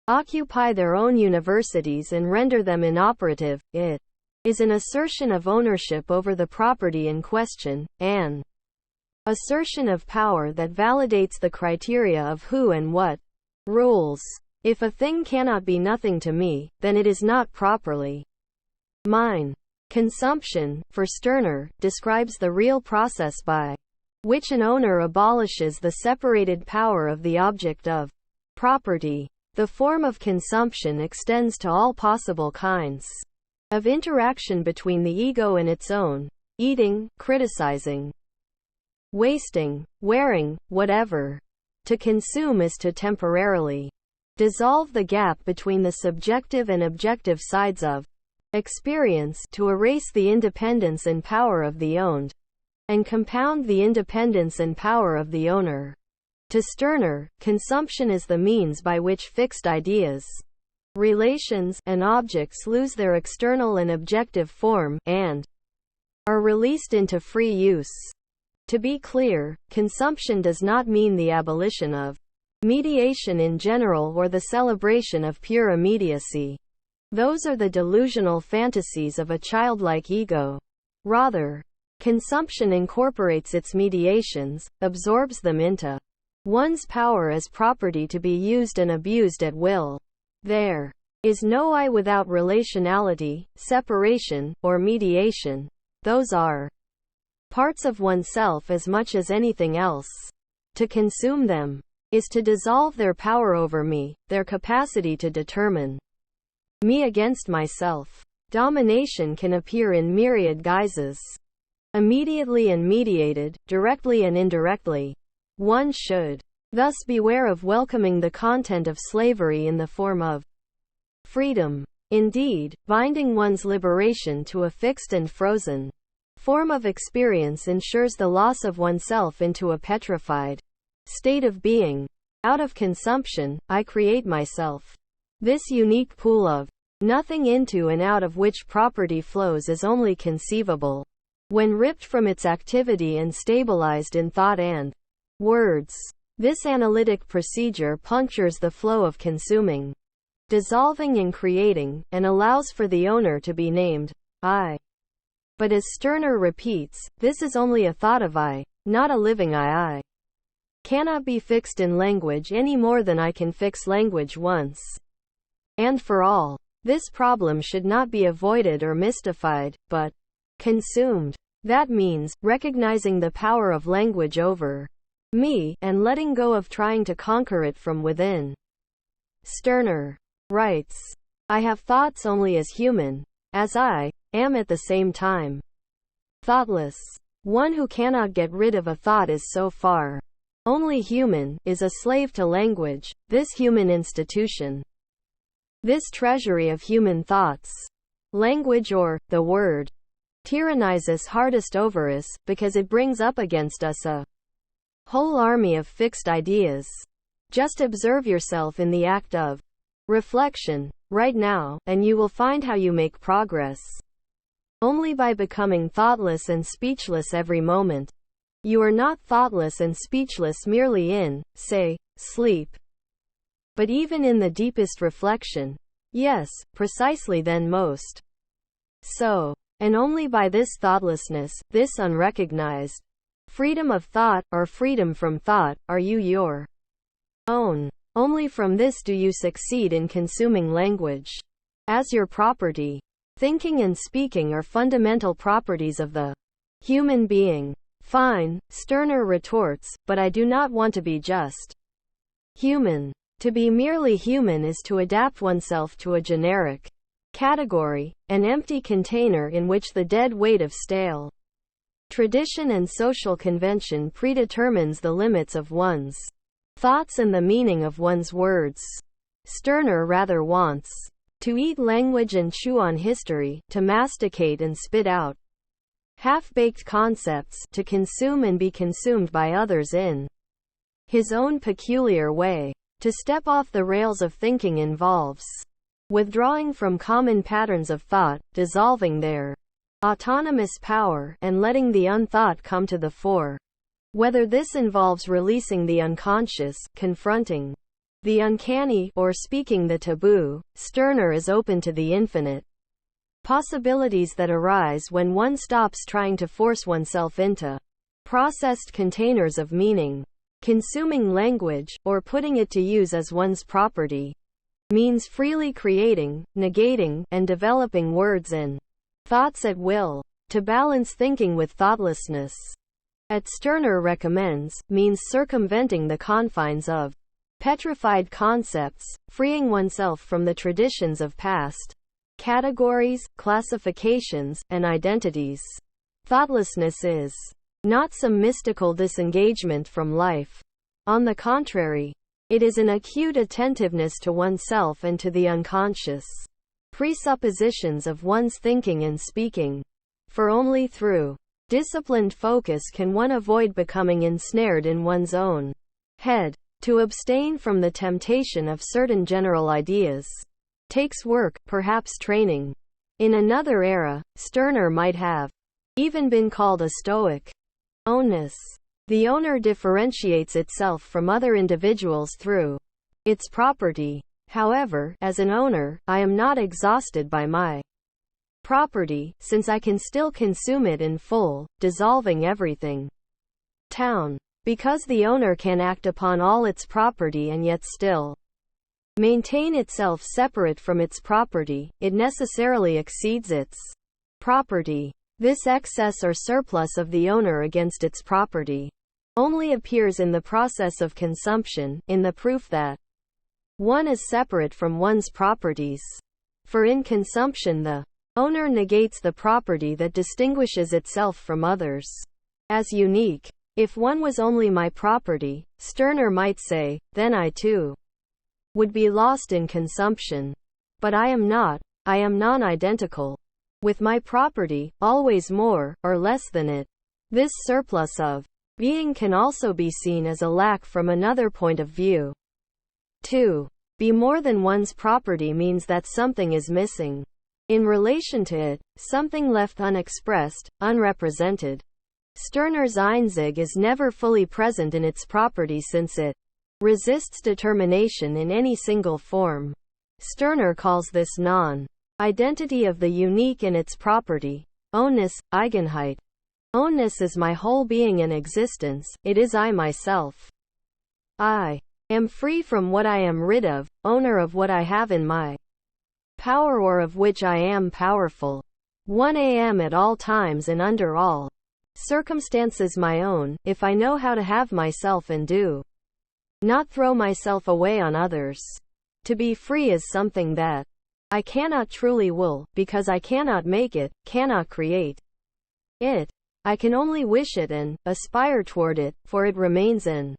[SPEAKER 1] occupy their own universities and render them inoperative, it is an assertion of ownership over the property in question, an assertion of power that validates the criteria of who and what rules. If a thing cannot be nothing to me, then it is not properly mine. Consumption, for Stirner, describes the real process by which an owner abolishes the separated power of the object of property. The form of consumption extends to all possible kinds of interaction between the ego and its own: eating, criticizing, wasting, wearing, whatever. To consume is to temporarily dissolve the gap between the subjective and objective sides of experience, to erase the independence and power of the owned, and compound the independence and power of the owner. To Stirner, consumption is the means by which fixed ideas, relations, and objects lose their external and objective form, and are released into free use. To be clear, consumption does not mean the abolition of mediation in general or the celebration of pure immediacy. Those are the delusional fantasies of a childlike ego. Rather, consumption incorporates its mediations, absorbs them into one's power as property to be used and abused at will. There is no I without relationality, separation, or mediation. Those are parts of oneself as much as anything else. To consume them is to dissolve their power over me, their capacity to determine me against myself. Domination can appear in myriad guises, immediately and mediated, directly and indirectly. One should thus beware of welcoming the content of slavery in the form of freedom. Indeed, binding one's liberation to a fixed and frozen form of experience ensures the loss of oneself into a petrified state of being. Out of consumption, I create myself. This unique pool of nothing into and out of which property flows is only conceivable when ripped from its activity and stabilized in thought and words. This analytic procedure punctures the flow of consuming, dissolving and creating, and allows for the owner to be named I. But as Stirner repeats, this is only a thought of I, not a living I. I cannot be fixed in language any more than I can fix language once. And for all, this problem should not be avoided or mystified, but consumed. That means recognizing the power of language over me, and letting go of trying to conquer it from within. Stirner writes, I have thoughts only as human, as I am at the same time thoughtless. One who cannot get rid of a thought is so far only human, is a slave to language, this human institution, this treasury of human thoughts. Language, or the word, tyrannizes hardest over us, because it brings up against us a whole army of fixed ideas. Just observe yourself in the act of reflection right now, and you will find how you make progress. Only by becoming thoughtless and speechless every moment. You are not thoughtless and speechless merely in, say, sleep, but even in the deepest reflection. Yes, precisely then most so. And only by this thoughtlessness, this unrecognized freedom of thought, or freedom from thought, are you your own. Only from this do you succeed in consuming language as your property. Thinking and speaking are fundamental properties of the human being. Fine, Stirner retorts, but I do not want to be just human. To be merely human is to adapt oneself to a generic category, an empty container in which the dead weight of stale tradition and social convention predetermines the limits of one's thoughts and the meaning of one's words. Stirner rather wants to eat language and chew on history, to masticate and spit out half-baked concepts, to consume and be consumed by others in his own peculiar way. To step off the rails of thinking involves withdrawing from common patterns of thought, dissolving their autonomous power, and letting the unthought come to the fore. Whether this involves releasing the unconscious, confronting the uncanny, or speaking the taboo, Stirner is open to the infinite possibilities that arise when one stops trying to force oneself into processed containers of meaning. Consuming language, or putting it to use as one's property, means freely creating, negating, and developing words and thoughts at will. To balance thinking with thoughtlessness, as Stirner recommends, means circumventing the confines of petrified concepts, freeing oneself from the traditions of past categories, classifications, and identities. Thoughtlessness is not some mystical disengagement from life. On the contrary, it is an acute attentiveness to oneself and to the unconscious presuppositions of one's thinking and speaking. For only through disciplined focus can one avoid becoming ensnared in one's own head. To abstain from the temptation of certain general ideas takes work, perhaps training. In another era, Stirner might have even been called a Stoic. Ownness. The owner differentiates itself from other individuals through its property. However, as an owner, I am not exhausted by my property, since I can still consume it in full, dissolving everything. Town. Because the owner can act upon all its property and yet still maintain itself separate from its property, it necessarily exceeds its property. This excess or surplus of the owner against its property only appears in the process of consumption, in the proof that one is separate from one's properties. For in consumption the owner negates the property that distinguishes itself from others as unique. If one was only my property, Stirner might say, then I too would be lost in consumption. But I am not. I am non-identical with my property, always more or less than it. This surplus of being can also be seen as a lack from another point of view. To be more than one's property means that something is missing in relation to it, something left unexpressed, unrepresented. Stirner's Einzig is never fully present in its property since it resists determination in any single form. Stirner calls this non-identity of the unique in its property, ownness, Eigenheit. Ownness is my whole being and existence, it is I myself. I am free from what I am rid of, owner of what I have in my power or of which I am powerful. 1 a.m. at all times and under all circumstances my own, if I know how to have myself and do not throw myself away on others. To be free is something that I cannot truly will, because I cannot make it, cannot create it. I can only wish it and aspire toward it, for it remains an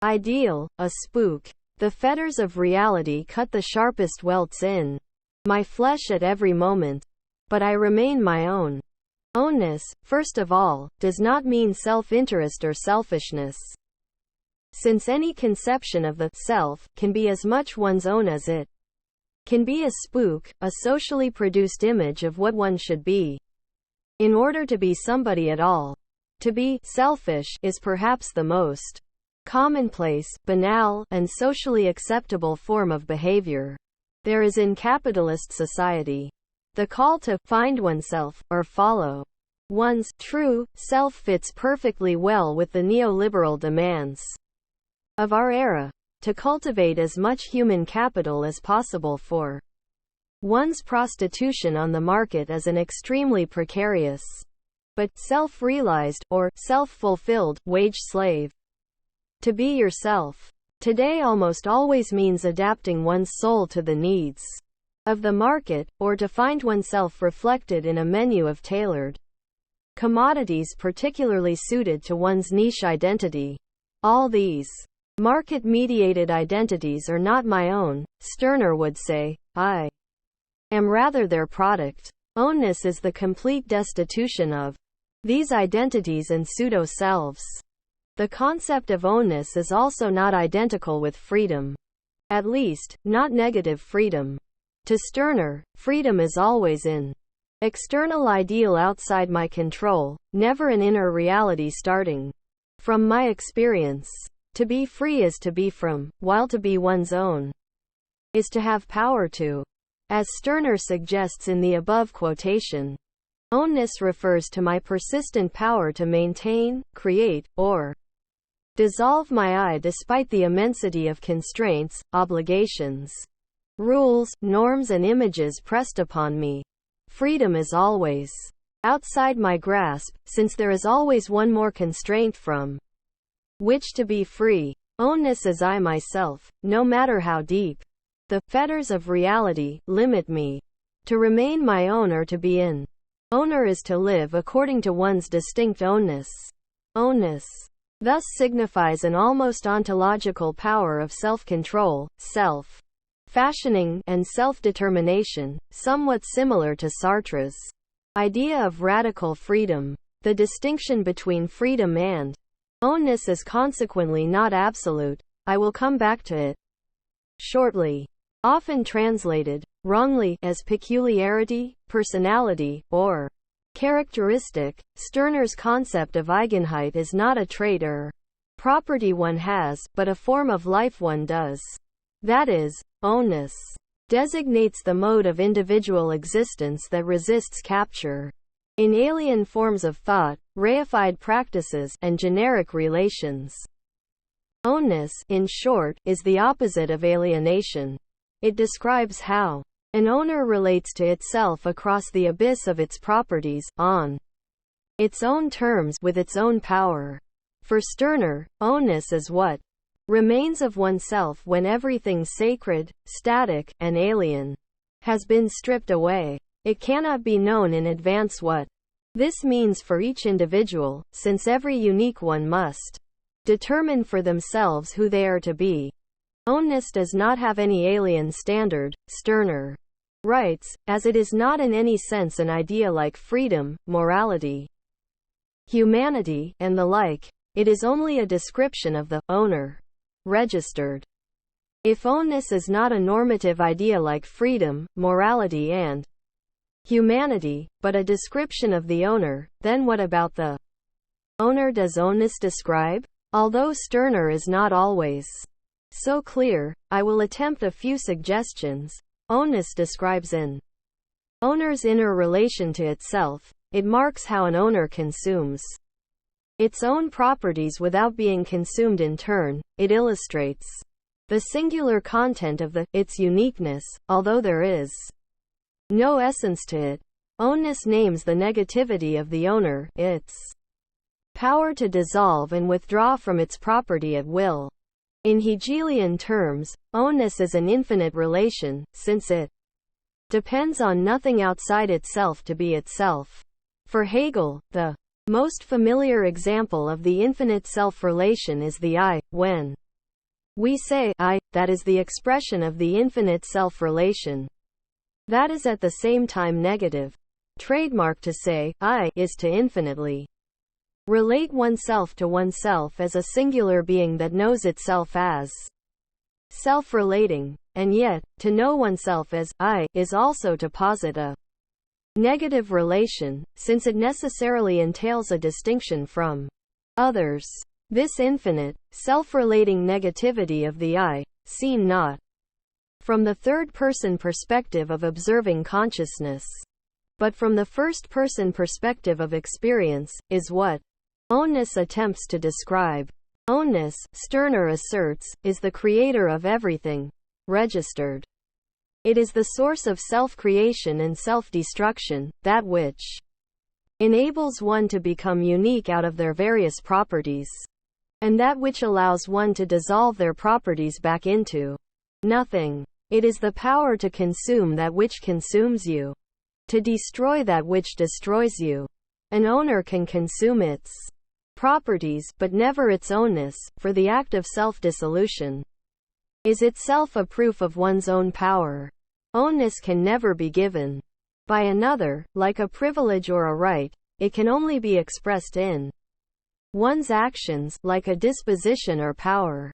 [SPEAKER 1] ideal, a spook. The fetters of reality cut the sharpest welts in my flesh at every moment. But I remain my own. Ownness, first of all, does not mean self-interest or selfishness, since any conception of the self can be as much one's own as it can be a spook, a socially produced image of what one should be in order to be somebody at all. To be selfish is perhaps the most commonplace, banal, and socially acceptable form of behavior there is in capitalist society. The call to find oneself, or follow one's true self fits perfectly well with the neoliberal demands of our era, to cultivate as much human capital as possible for one's prostitution on the market as an extremely precarious, but self-realized, or self-fulfilled, wage slave. To be yourself today almost always means adapting one's soul to the needs of the market, or to find oneself reflected in a menu of tailored commodities particularly suited to one's niche identity. All these market-mediated identities are not my own, Stirner would say. I am rather their product. Ownness is the complete destitution of these identities and pseudo-selves. The concept of ownness is also not identical with freedom. At least, not negative freedom. To Stirner, freedom is always an external ideal outside my control, never an inner reality starting from my experience. To be free is to be from, while to be one's own is to have power to. As Stirner suggests in the above quotation, ownness refers to my persistent power to maintain, create, or dissolve my I despite the immensity of constraints, obligations, rules, norms and images pressed upon me. Freedom is always outside my grasp, since there is always one more constraint from which to be free. Ownness is I myself, no matter how deep the fetters of reality limit me. To remain my own or to be an owner is to live according to one's distinct ownness. Ownness thus signifies an almost ontological power of self-control, self-fashioning, and self-determination, somewhat similar to Sartre's idea of radical freedom. The distinction between freedom and ownness is consequently not absolute. I will come back to it shortly. Often translated, wrongly, as peculiarity, personality, or characteristic, Stirner's concept of Eigenheit is not a trait or property one has, but a form of life one does. That is, ownness designates the mode of individual existence that resists capture in alien forms of thought, reified practices, and generic relations. Ownness, in short, is the opposite of alienation. It describes how an owner relates to itself across the abyss of its properties, on its own terms, with its own power. For Stirner, ownness is what remains of oneself when everything sacred, static, and alien has been stripped away. It cannot be known in advance what this means for each individual, since every unique one must determine for themselves who they are to be. Ownness does not have any alien standard, Stirner writes, as it is not in any sense an idea like freedom, morality, humanity, and the like. It is only a description of the owner registered. If ownness is not a normative idea like freedom, morality, and humanity, but a description of the owner, then what about the owner does ownness describe? Although Stirner is not always so clear, I will attempt a few suggestions. Ownness describes an owner's inner relation to itself. It marks how an owner consumes its own properties without being consumed in turn. It illustrates the singular content of its uniqueness, although there is no essence to it. Ownness names the negativity of the owner, its power to dissolve and withdraw from its property at will. In Hegelian terms, ownness is an infinite relation, since it depends on nothing outside itself to be itself. For Hegel, the most familiar example of the infinite self-relation is the I. When we say I, that is the expression of the infinite self-relation. That is at the same time negative. Trademark to say I is to infinitely relate oneself to oneself as a singular being that knows itself as self-relating, and yet, to know oneself as I is also to posit a negative relation, since it necessarily entails a distinction from others. This infinite, self-relating negativity of the I, seen not from the third-person perspective of observing consciousness, but from the first-person perspective of experience, is what ownness attempts to describe. Ownness, Stirner asserts, is the creator of everything registered. It is the source of self-creation and self-destruction, that which enables one to become unique out of their various properties, and that which allows one to dissolve their properties back into nothing. It is the power to consume that which consumes you, to destroy that which destroys you. An owner can consume its properties, but never its ownness, for the act of self-dissolution is itself a proof of one's own power. Ownness can never be given by another, like a privilege or a right. It can only be expressed in one's actions, like a disposition or power.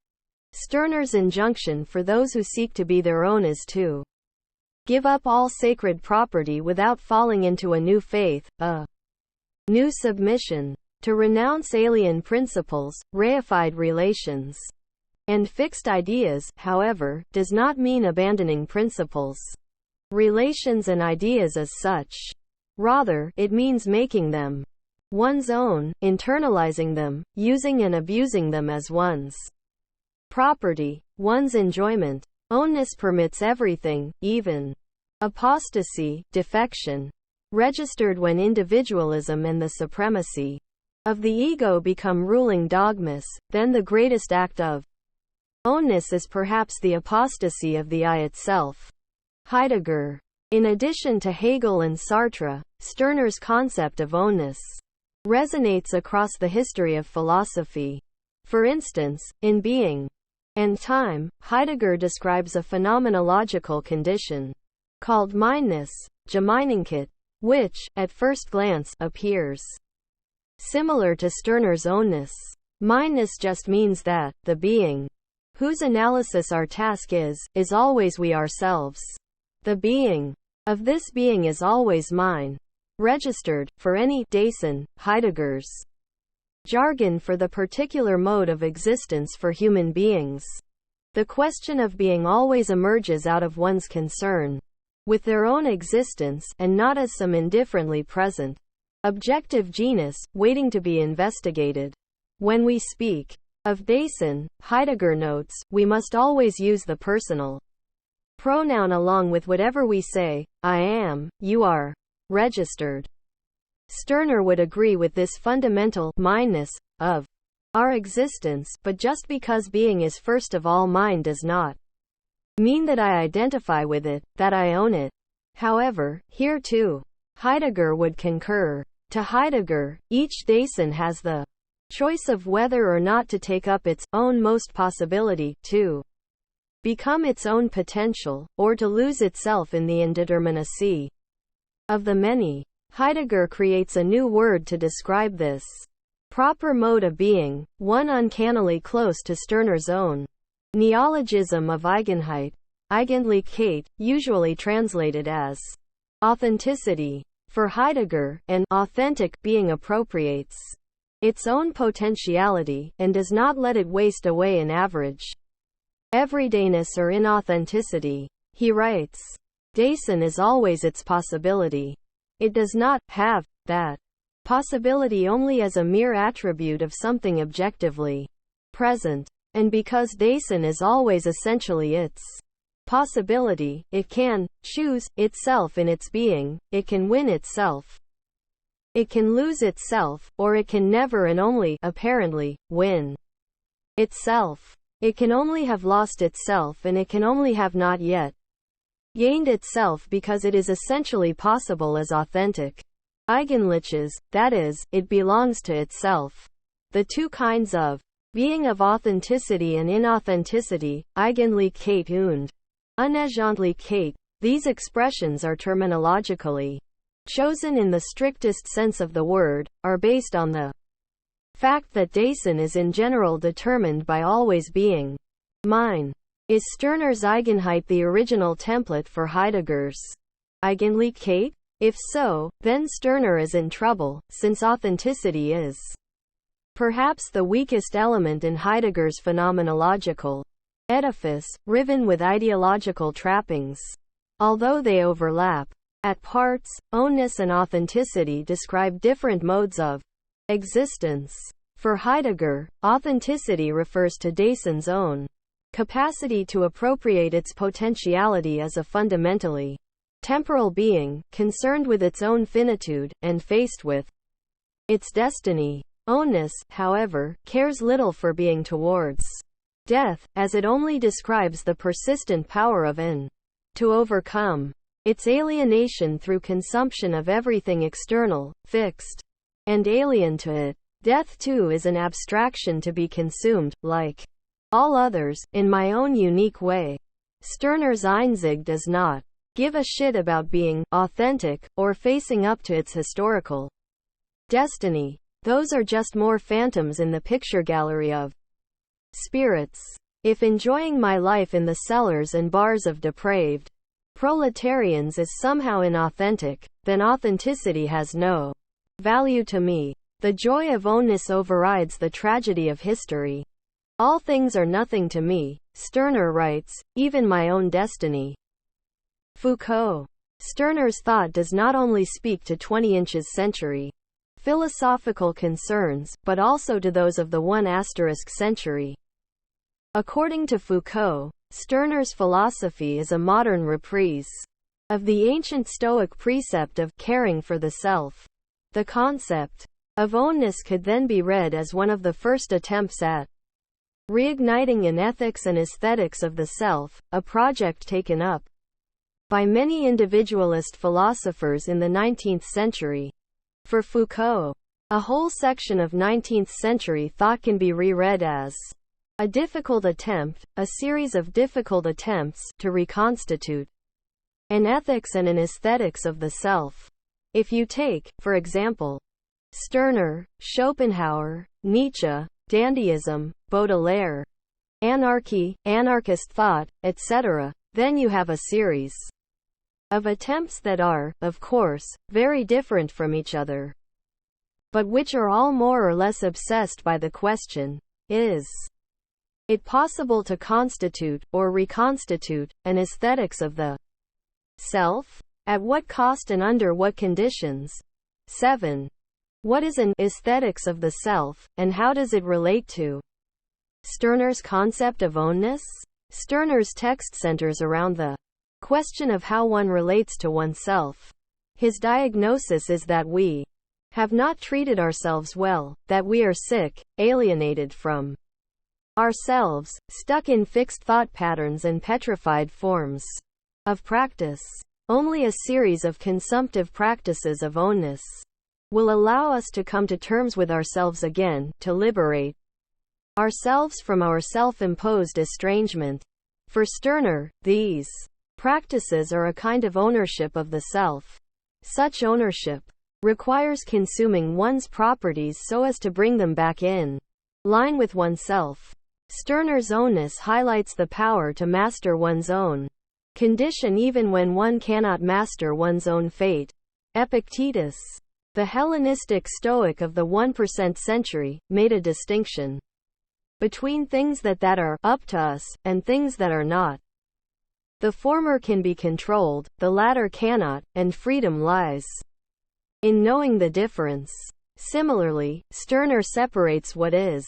[SPEAKER 1] Stirner's injunction for those who seek to be their own is to give up all sacred property without falling into a new faith, a new submission, to renounce alien principles, reified relations, and fixed ideas, however, does not mean abandoning principles, relations and ideas as such. Rather, it means making them one's own, internalizing them, using and abusing them as one's property, one's enjoyment. Ownness permits everything, even apostasy, defection, registered when individualism and the supremacy of the ego become ruling dogmas. Then the greatest act of ownness is perhaps the apostasy of the I itself. Heidegger. In addition to Hegel and Sartre, Stirner's concept of ownness resonates across the history of philosophy. For instance, in Being and Time, Heidegger describes a phenomenological condition called mindness, Gemeinigkeit, which, at first glance, appears similar to Stirner's ownness. Mindness just means that the being whose analysis our task is always we ourselves. The being of this being is always mine. Registered, for any Dasein, Heidegger's jargon for the particular mode of existence for human beings. The question of being always emerges out of one's concern with their own existence, and not as some indifferently present objective genus, waiting to be investigated. When we speak of Dasein, Heidegger notes, we must always use the personal pronoun along with whatever we say, I am, you are, registered. Stirner would agree with this fundamental mindness of our existence, but just because being is first of all mine does not mean that I identify with it, that I own it. However, here too, Heidegger would concur. To Heidegger, each Dasein has the choice of whether or not to take up its own most possibility, to become its own potential, or to lose itself in the indeterminacy of the many. Heidegger creates a new word to describe this proper mode of being, one uncannily close to Stirner's own neologism of Eigenheit, Eigentlichkeit, usually translated as authenticity. For Heidegger, an authentic being appropriates its own potentiality, and does not let it waste away in average everydayness or inauthenticity. He writes, Dasein is always its possibility. It does not have that possibility only as a mere attribute of something objectively present. And because Dasein is always essentially its possibility, it can choose itself in its being, it can win itself, it can lose itself, or it can never and only, apparently, win itself. It can only have lost itself, and it can only have not yet gained itself, because it is essentially possible as authentic Eigenliches, that is, it belongs to itself. The two kinds of being of authenticity and inauthenticity, Eigenlichkeit und Uneigentlichkeit, these expressions are terminologically chosen in the strictest sense of the word, are based on the fact that Dasein is in general determined by always being mine. Is Stirner's Eigenheit the original template for Heidegger's Eigenlichkeit? If so, then Stirner is in trouble, since authenticity is perhaps the weakest element in Heidegger's phenomenological edifice, riven with ideological trappings. Although they overlap at parts, ownness and authenticity describe different modes of existence. For Heidegger, authenticity refers to Dasein's own capacity to appropriate its potentiality as a fundamentally temporal being, concerned with its own finitude, and faced with its destiny. Ownness, however, cares little for being towards death, as it only describes the persistent power of an to overcome its alienation through consumption of everything external, fixed, and alien to it. Death too is an abstraction to be consumed, like all others, in my own unique way. Stirner's Einzig does not give a shit about being authentic, or facing up to its historical destiny. Those are just more phantoms in the picture gallery of spirits. If enjoying my life in the cellars and bars of depraved proletarians is somehow inauthentic, then authenticity has no value to me. The joy of ownness overrides the tragedy of history. All things are nothing to me, Stirner writes, even my own destiny. Foucault. Stirner's thought does not only speak to 20th century philosophical concerns, but also to those of the 1* century. According to Foucault, Stirner's philosophy is a modern reprise of the ancient Stoic precept of caring for the self. The concept of ownness could then be read as one of the first attempts at reigniting an ethics and aesthetics of the self, a project taken up by many individualist philosophers in the 19th century. For Foucault, a whole section of 19th century thought can be reread as a difficult attempt, a series of difficult attempts, to reconstitute an ethics and an aesthetics of the self. If you take, for example, Stirner, Schopenhauer, Nietzsche, Dandyism, Baudelaire, anarchy, anarchist thought, etc., then you have a series of attempts that are, of course, very different from each other, but which are all more or less obsessed by the question, is it possible to constitute, or reconstitute, an aesthetics of the self? At what cost and under what conditions? 7. What is an aesthetics of the self, and how does it relate to Stirner's concept of ownness? Stirner's text centers around the question of how one relates to oneself. His diagnosis is that we have not treated ourselves well, that we are sick, alienated from ourselves, stuck in fixed thought patterns and petrified forms of practice. Only a series of consumptive practices of ownness will allow us to come to terms with ourselves again, to liberate ourselves from our self-imposed estrangement. For Stirner, these practices are a kind of ownership of the self. Such ownership requires consuming one's properties so as to bring them back in line with oneself. Stirner's ownness highlights the power to master one's own condition even when one cannot master one's own fate. Epictetus, the Hellenistic Stoic of the 1% century, made a distinction between things that are up to us, and things that are not. The former can be controlled, the latter cannot, and freedom lies in knowing the difference. Similarly, Stirner separates what is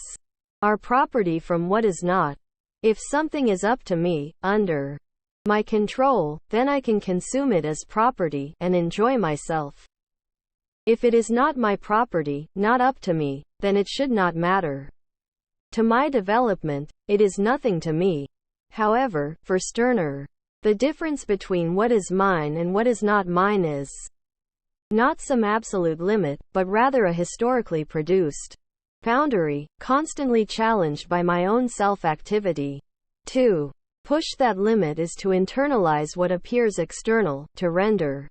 [SPEAKER 1] are property from what is not. If something is up to me, under my control, then I can consume it as property and enjoy myself. If it is not my property, not up to me, then it should not matter to my development, it is nothing to me. However, for Stirner, the difference between what is mine and what is not mine is not some absolute limit, but rather a historically produced boundary, constantly challenged by my own self-activity. To push that limit is to internalize what appears external, to render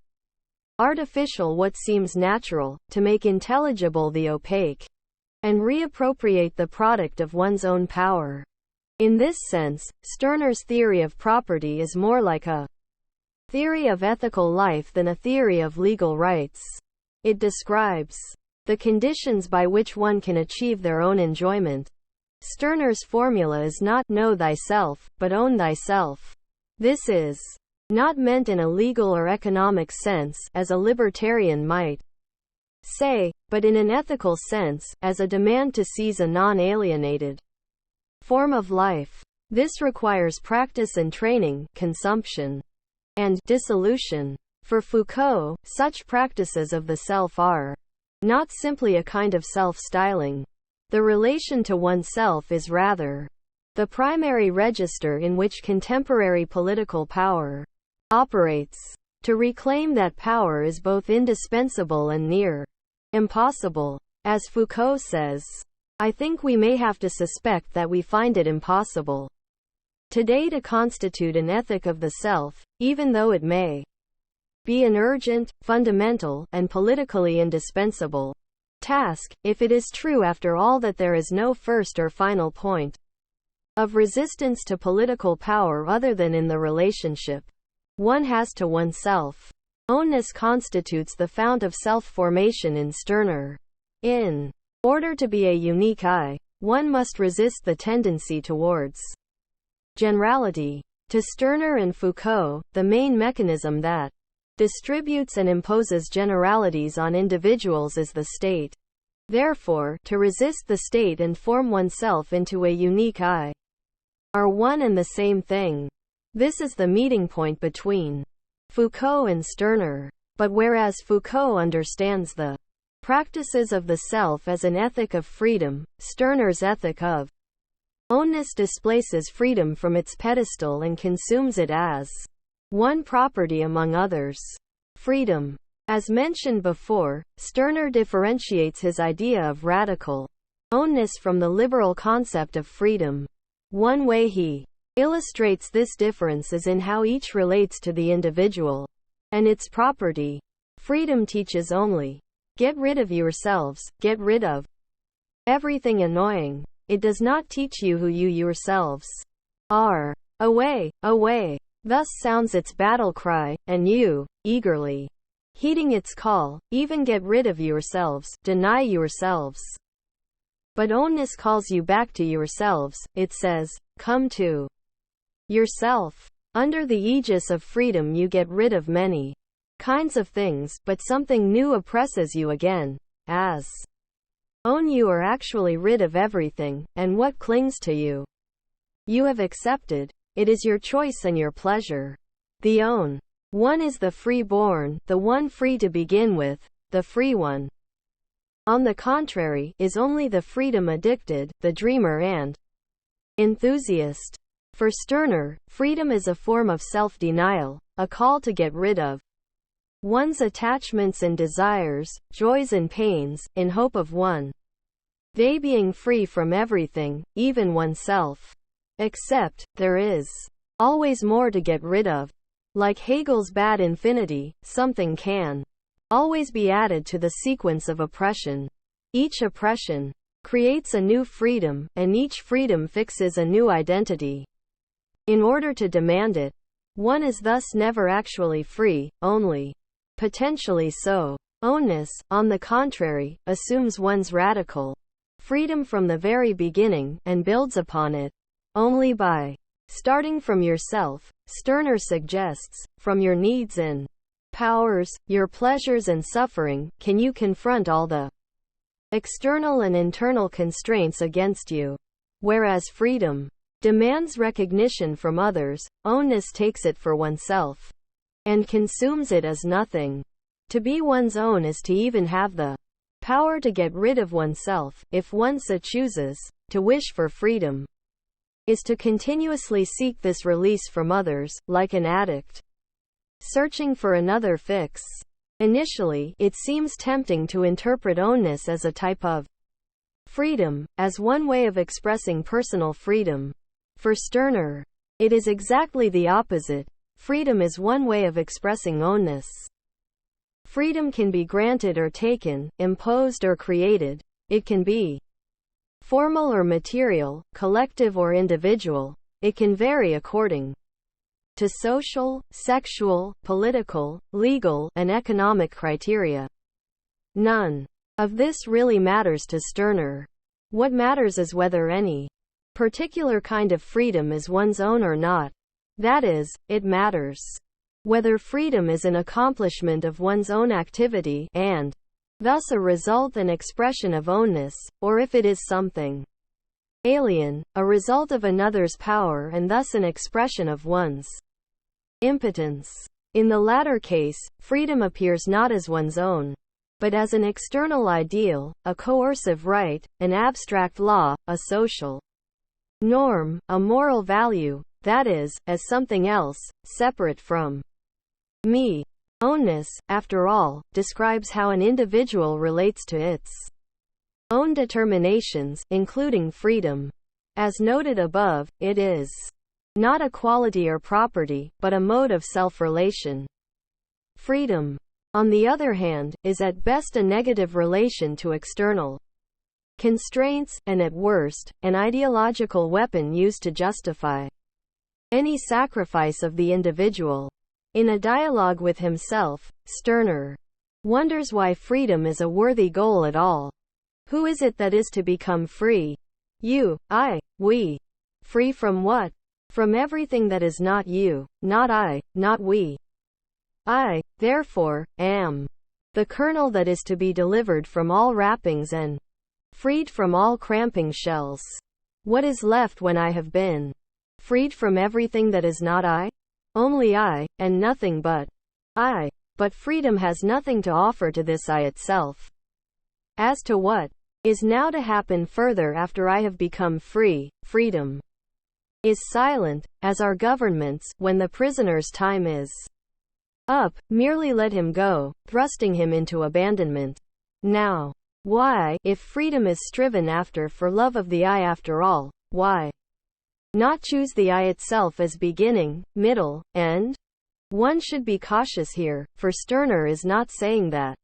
[SPEAKER 1] artificial what seems natural, to make intelligible the opaque, and reappropriate the product of one's own power. In this sense, Stirner's theory of property is more like a theory of ethical life than a theory of legal rights. It describes the conditions by which one can achieve their own enjoyment. Stirner's formula is not know thyself, but own thyself. This is not meant in a legal or economic sense, as a libertarian might say, but in an ethical sense, as a demand to seize a non-alienated form of life. This requires practice and training, consumption, and dissolution. For Foucault, such practices of the self are not simply a kind of self-styling. The relation to oneself is rather the primary register in which contemporary political power operates. To reclaim that power is both indispensable and near impossible. As Foucault says, I think we may have to suspect that we find it impossible today to constitute an ethic of the self, even though it may be an urgent, fundamental, and politically indispensable task, if it is true after all that there is no first or final point of resistance to political power other than in the relationship one has to oneself. Ownness constitutes the fount of self-formation in Stirner. In order to be a unique I, one must resist the tendency towards generality. To Stirner and Foucault, the main mechanism that distributes and imposes generalities on individuals is the state. Therefore, to resist the state and form oneself into a unique I are one and the same thing. This is the meeting point between Foucault and Stirner. But whereas Foucault understands the practices of the self as an ethic of freedom, Stirner's ethic of ownness displaces freedom from its pedestal and consumes it as one property among others. Freedom. As mentioned before, Stirner differentiates his idea of radical ownness from the liberal concept of freedom. One way he illustrates this difference is in how each relates to the individual and its property. Freedom teaches only, get rid of yourselves, get rid of everything annoying. It does not teach you who you yourselves are. Away, away. Thus sounds its battle cry, and you, eagerly heeding its call, even get rid of yourselves, deny yourselves. But ownness calls you back to yourselves. It says, come to yourself. Under the aegis of freedom you get rid of many kinds of things, but something new oppresses you again. As own you are actually rid of everything, and what clings to you you have accepted. It is your choice and your pleasure. The own one is the free-born, the one free to begin with. The free one, on the contrary, is only the freedom-addicted, the dreamer and enthusiast. For Stirner, freedom is a form of self-denial, a call to get rid of one's attachments and desires, joys and pains, in hope of one day being free from everything, even oneself. Except, there is always more to get rid of. Like Hegel's bad infinity, something can always be added to the sequence of oppression. Each oppression creates a new freedom, and each freedom fixes a new identity. In order to demand it, one is thus never actually free, only potentially so. Ownness, on the contrary, assumes one's radical freedom from the very beginning, and builds upon it. Only by starting from yourself, Stirner suggests, from your needs and powers, your pleasures and suffering, can you confront all the external and internal constraints against you. Whereas freedom demands recognition from others, ownness takes it for oneself and consumes it as nothing. To be one's own is to even have the power to get rid of oneself, if one so chooses. To wish for freedom is to continuously seek this release from others, like an addict searching for another fix. Initially, it seems tempting to interpret ownness as a type of freedom, as one way of expressing personal freedom. For Stirner, it is exactly the opposite. Freedom is one way of expressing ownness. Freedom can be granted or taken, imposed or created. It can be formal or material, collective or individual. It can vary according to social, sexual, political, legal, and economic criteria. None of this really matters to Stirner. What matters is whether any particular kind of freedom is one's own or not. That is, it matters whether freedom is an accomplishment of one's own activity, and thus a result and expression of ownness, or if it is something alien, a result of another's power and thus an expression of one's impotence. In the latter case, freedom appears not as one's own, but as an external ideal, a coercive right, an abstract law, a social norm, a moral value, that is, as something else, separate from me. Ownness, after all, describes how an individual relates to its own determinations, including freedom. As noted above, it is not a quality or property, but a mode of self-relation. Freedom, on the other hand, is at best a negative relation to external constraints, and at worst, an ideological weapon used to justify any sacrifice of the individual. In a dialogue with himself, Stirner wonders why freedom is a worthy goal at all. Who is it that is to become free? You, I, we. Free from what? From everything that is not you, not I, not we. I, therefore, am the kernel that is to be delivered from all wrappings and freed from all cramping shells. What is left when I have been freed from everything that is not I? Only I, and nothing but I. But freedom has nothing to offer to this I itself. As to what is now to happen further after I have become free, freedom is silent, as are governments. When the prisoner's time is up, merely let him go, thrusting him into abandonment. Now, why, if freedom is striven after for love of the I after all, why not choose the I itself as beginning, middle, end? One should be cautious here, for Stirner is not saying that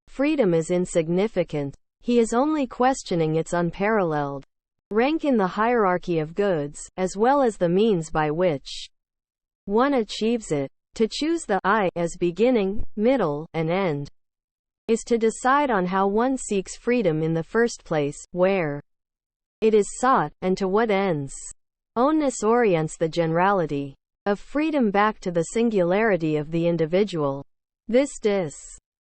[SPEAKER 1] freedom is insignificant. He is only questioning its unparalleled rank in the hierarchy of goods, as well as the means by which one achieves it. To choose the I as beginning, middle, and end is to decide on how one seeks freedom in the first place, where it is sought, and to what ends. Ownness orients the generality of freedom back to the singularity of the individual. This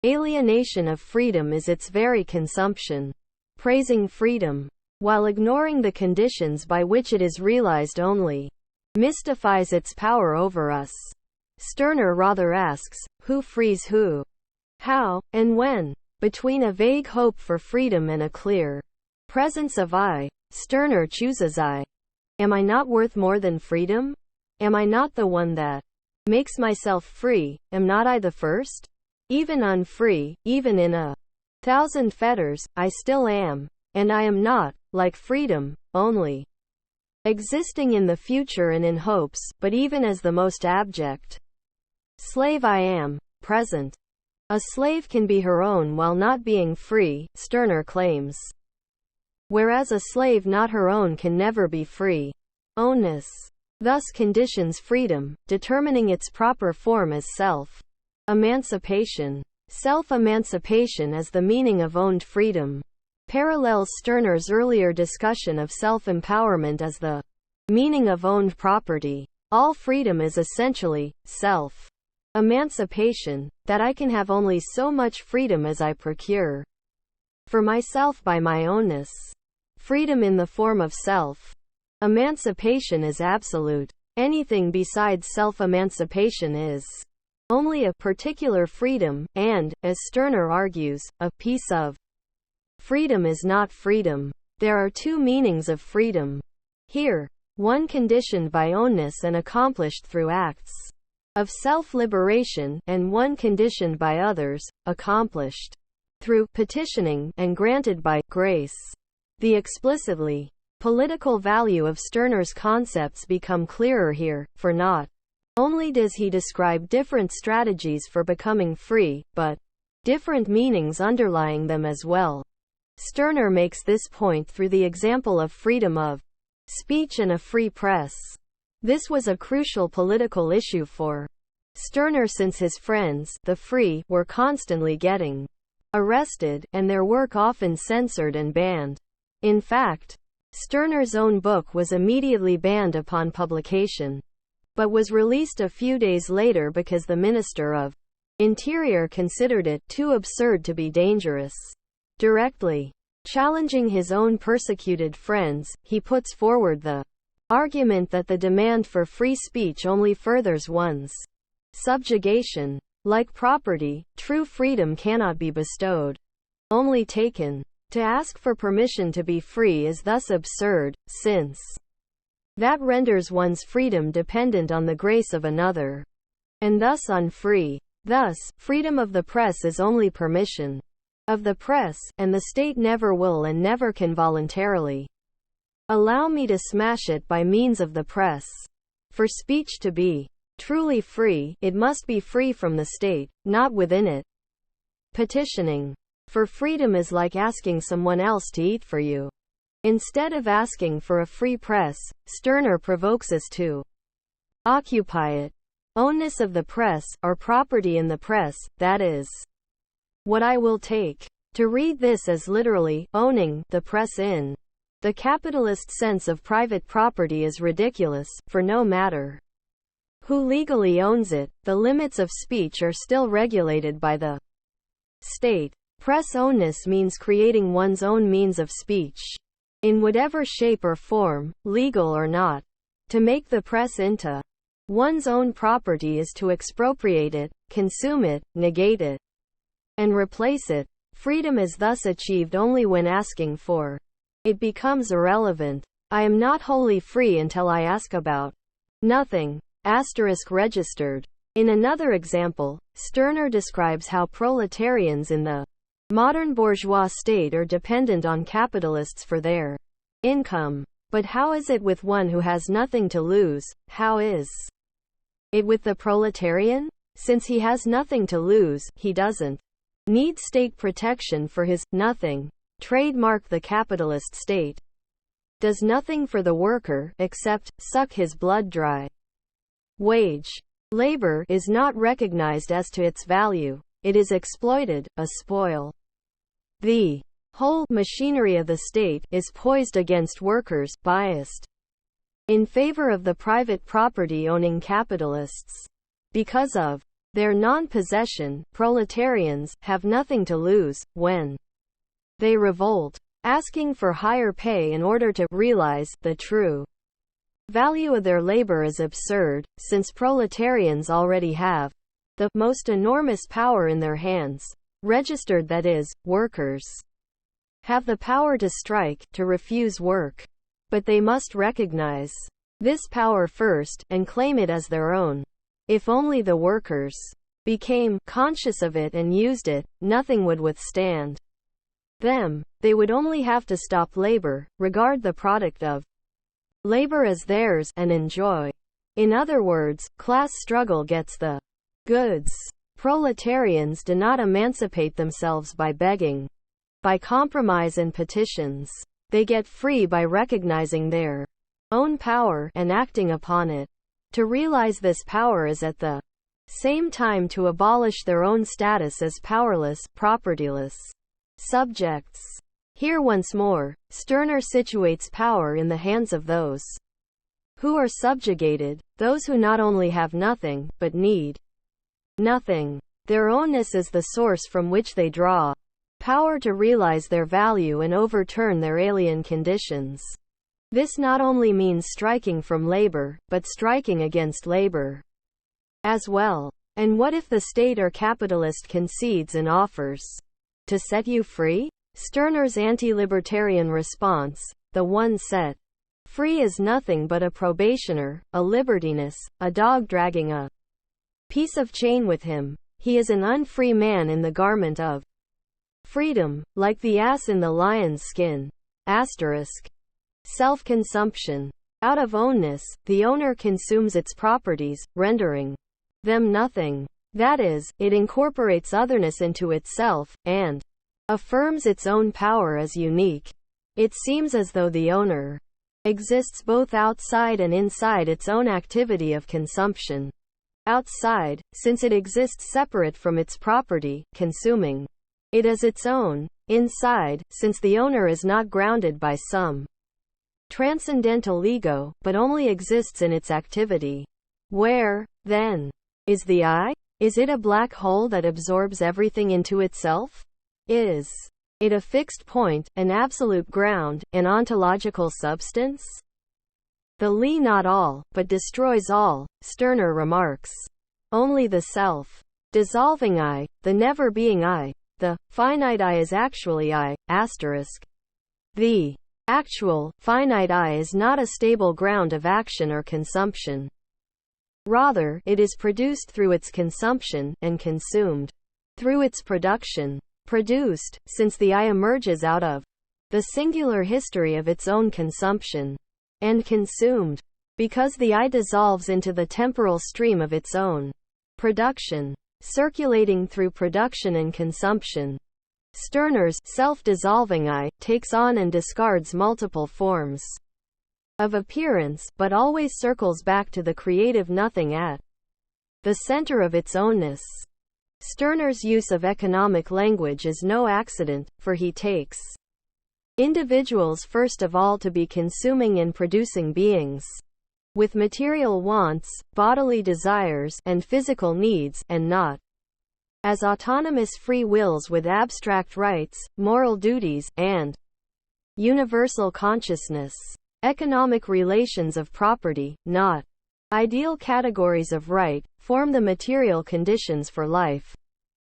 [SPEAKER 1] alienation of freedom is its very consumption. Praising freedom, while ignoring the conditions by which it is realized only, mystifies its power over us. Stirner rather asks, who frees who? How, and when? Between a vague hope for freedom and a clear presence of I, Stirner chooses I. Am I not worth more than freedom? Am I not the one that makes myself free? Am not I the first? Even unfree, even in 1,000 fetters, I still am. And I am not, like freedom, only existing in the future and in hopes, but even as the most abject slave I am, present. A slave can be her own while not being free, Stirner claims. Whereas a slave not her own can never be free. Ownness thus conditions freedom, determining its proper form as self-emancipation. Self-emancipation as the meaning of owned freedom parallels Stirner's earlier discussion of self-empowerment as the meaning of owned property. All freedom is essentially self-emancipation, that I can have only so much freedom as I procure for myself by my ownness. freedom in the form of self-emancipation is absolute. Anything besides self-emancipation is only a particular freedom, and, as Stirner argues, a piece of freedom is not freedom. There are two meanings of freedom here, one conditioned by ownness and accomplished through acts of self-liberation, and one conditioned by others, accomplished through petitioning, and granted by grace. The explicitly political value of Stirner's concepts become clearer here, for not only does he describe different strategies for becoming free, but different meanings underlying them as well. Stirner makes this point through the example of freedom of speech and a free press. This was a crucial political issue for Stirner since his friends, the free, were constantly getting arrested, and their work often censored and banned. In fact, Stirner's own book was immediately banned upon publication, but was released a few days later because the Minister of Interior considered it too absurd to be dangerous. Directly challenging his own persecuted friends, he puts forward the argument that the demand for free speech only furthers one's subjugation. Like property, true freedom cannot be bestowed, only taken. To ask for permission to be free is thus absurd, since that renders one's freedom dependent on the grace of another, and thus unfree. Thus, freedom of the press is only permission of the press, and the state never will and never can voluntarily allow me to smash it by means of the press. For speech to be truly free, it must be free from the state, not within it. Petitioning for freedom is like asking someone else to eat for you. Instead of asking for a free press, Stirner provokes us to occupy it. Ownness of the press, or property in the press, that is what I will take. To read this as literally, owning the press in the capitalist sense of private property is ridiculous, for no matter who legally owns it, the limits of speech are still regulated by the state. Press ownness means creating one's own means of speech, in whatever shape or form, legal or not. To make the press into one's own property is to expropriate it, consume it, negate it, and replace it. Freedom is thus achieved only when asking for it becomes irrelevant. I am not wholly free until I ask about nothing. Registered. In another example, Stirner describes how proletarians in the modern bourgeois state are dependent on capitalists for their income. But how is it with one who has nothing to lose? How is it with the proletarian? Since he has nothing to lose, he doesn't need state protection for his nothing. Trademark the capitalist state does nothing for the worker, except suck his blood dry. Wage labor is not recognized as to its value. It is exploited, a spoil. The whole machinery of the state is poised against workers, biased in favor of the private property-owning capitalists. Because of their non-possession, proletarians have nothing to lose when they revolt, asking for higher pay in order to realize the true value of their labor is absurd, since proletarians already have the most enormous power in their hands. Registered, that is, workers have the power to strike, to refuse work. But they must recognize this power first, and claim it as their own. If only the workers became conscious of it and used it, nothing would withstand them. They would only have to stop labor, regard the product of labor as theirs, and enjoy. In other words, class struggle gets the goods. Proletarians do not emancipate themselves by begging, by compromise and petitions. They get free by recognizing their own power and acting upon it. To realize this power is at the same time to abolish their own status as powerless, propertyless subjects. Here once more, Stirner situates power in the hands of those who are subjugated, those who not only have nothing, but need nothing. Their ownness is the source from which they draw power to realize their value and overturn their alien conditions. This not only means striking from labor, but striking against labor as well. And what if the state or capitalist concedes and offers to set you free? Stirner's anti-libertarian response, the one set free, is nothing but a probationer, a libertiness, a dog dragging a piece of chain with him. He is an unfree man in the garment of freedom, like the ass in the lion's skin. Asterisk. Self-consumption. Out of ownness, the owner consumes its properties, rendering them nothing. That is, it incorporates otherness into itself, and affirms its own power as unique. It seems as though the owner exists both outside and inside its own activity of consumption. Outside, since it exists separate from its property, consuming it as its own. Inside, since the owner is not grounded by some transcendental ego, but only exists in its activity. Where, then, is the I? Is it a black hole that absorbs everything into itself? Is it a fixed point, an absolute ground, an ontological substance? The Li not all, but destroys all, Stirner remarks. Only the self-dissolving I, the never-being I, the finite I is actually I, asterisk. The actual, finite I is not a stable ground of action or consumption. Rather, it is produced through its consumption, and consumed through its production. Produced, since the I emerges out of the singular history of its own consumption. And consumed, because the I dissolves into the temporal stream of its own production, circulating through production and consumption. Stirner's self-dissolving I takes on and discards multiple forms of appearance, but always circles back to the creative nothing at the center of its ownness. Stirner's use of economic language is no accident, for he takes individuals first of all to be consuming and producing beings with material wants, bodily desires, and physical needs, and not as autonomous free wills with abstract rights, moral duties, and universal consciousness. Economic relations of property, not ideal categories of right, form the material conditions for life.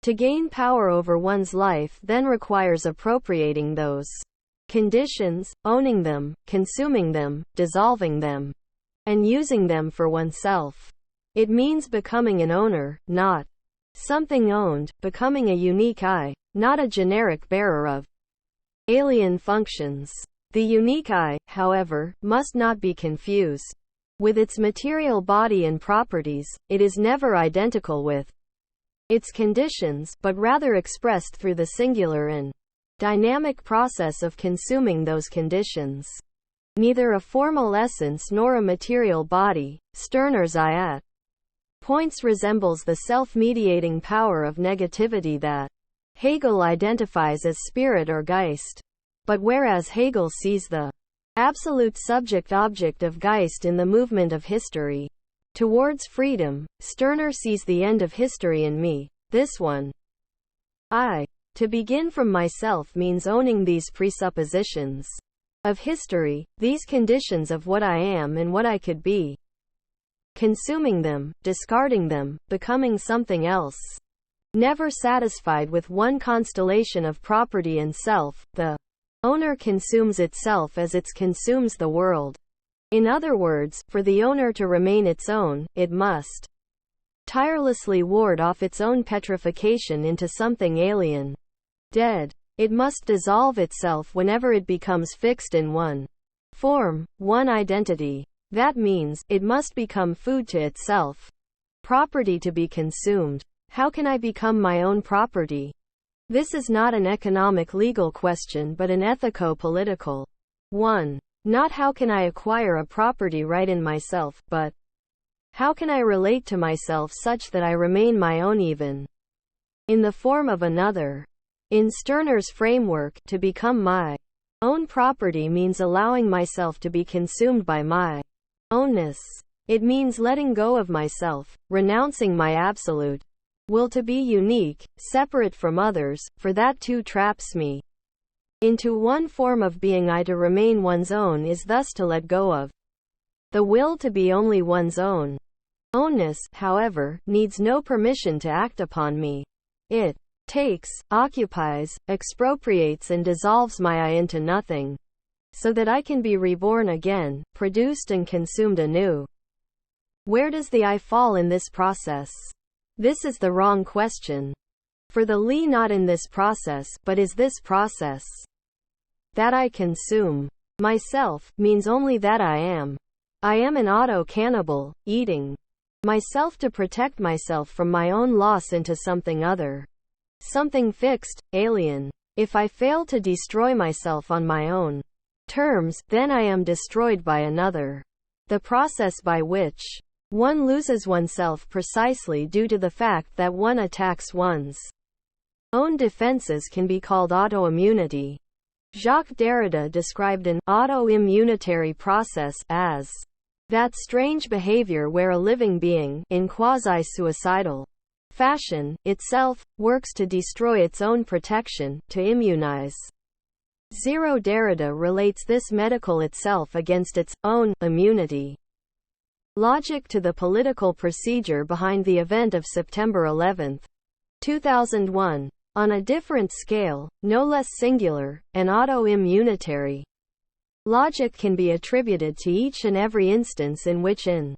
[SPEAKER 1] To gain power over one's life then requires appropriating those conditions, owning them, consuming them, dissolving them, and using them for oneself. It means becoming an owner, not something owned, becoming a unique I, not a generic bearer of alien functions. The unique I, however, must not be confused with its material body and properties. It is never identical with its conditions, but rather expressed through the singular and dynamic process of consuming those conditions. Neither a formal essence nor a material body, Stirner's I at points resembles the self-mediating power of negativity that Hegel identifies as spirit or Geist. But whereas Hegel sees the absolute subject-object of Geist in the movement of history towards freedom, Stirner sees the end of history in me, this one. I. To begin from myself means owning these presuppositions of history, these conditions of what I am and what I could be. Consuming them, discarding them, becoming something else. Never satisfied with one constellation of property and self, the owner consumes itself as it consumes the world. In other words, for the owner to remain its own, it must tirelessly ward off its own petrification into something alien, dead. It must dissolve itself whenever it becomes fixed in one form, one identity. That means, it must become food to itself, property to be consumed. How can I become my own property? This is not an economic legal question but an ethico-political one. Not how can I acquire a property right in myself, but how can I relate to myself such that I remain my own even in the form of another. In Stirner's framework, to become my own property means allowing myself to be consumed by my ownness. It means letting go of myself, renouncing my absolute will to be unique, separate from others, for that too traps me into one form of being. I to remain one's own is thus to let go of the will to be only one's own. Ownness, however, needs no permission to act upon me. It takes, occupies, expropriates and dissolves my I into nothing, so that I can be reborn again, produced and consumed anew. Where does the I fall in this process? This is the wrong question. For the Li not in this process, but is this process. That I consume myself, means only that I am. I am an auto-cannibal, eating myself to protect myself from my own loss into something other. Something fixed, alien. If I fail to destroy myself on my own terms, then I am destroyed by another. The process by which one loses oneself precisely due to the fact that one attacks one's own defenses can be called autoimmunity. Jacques Derrida described an autoimmunitary process as that strange behavior where a living being, in quasi-suicidal fashion, itself, works to destroy its own protection, to immunize. Zero Derrida relates this medical itself against its own immunity. Logic to the political procedure behind the event of September 11, 2001. On a different scale, no less singular, and autoimmunitary. Logic can be attributed to each and every instance in which an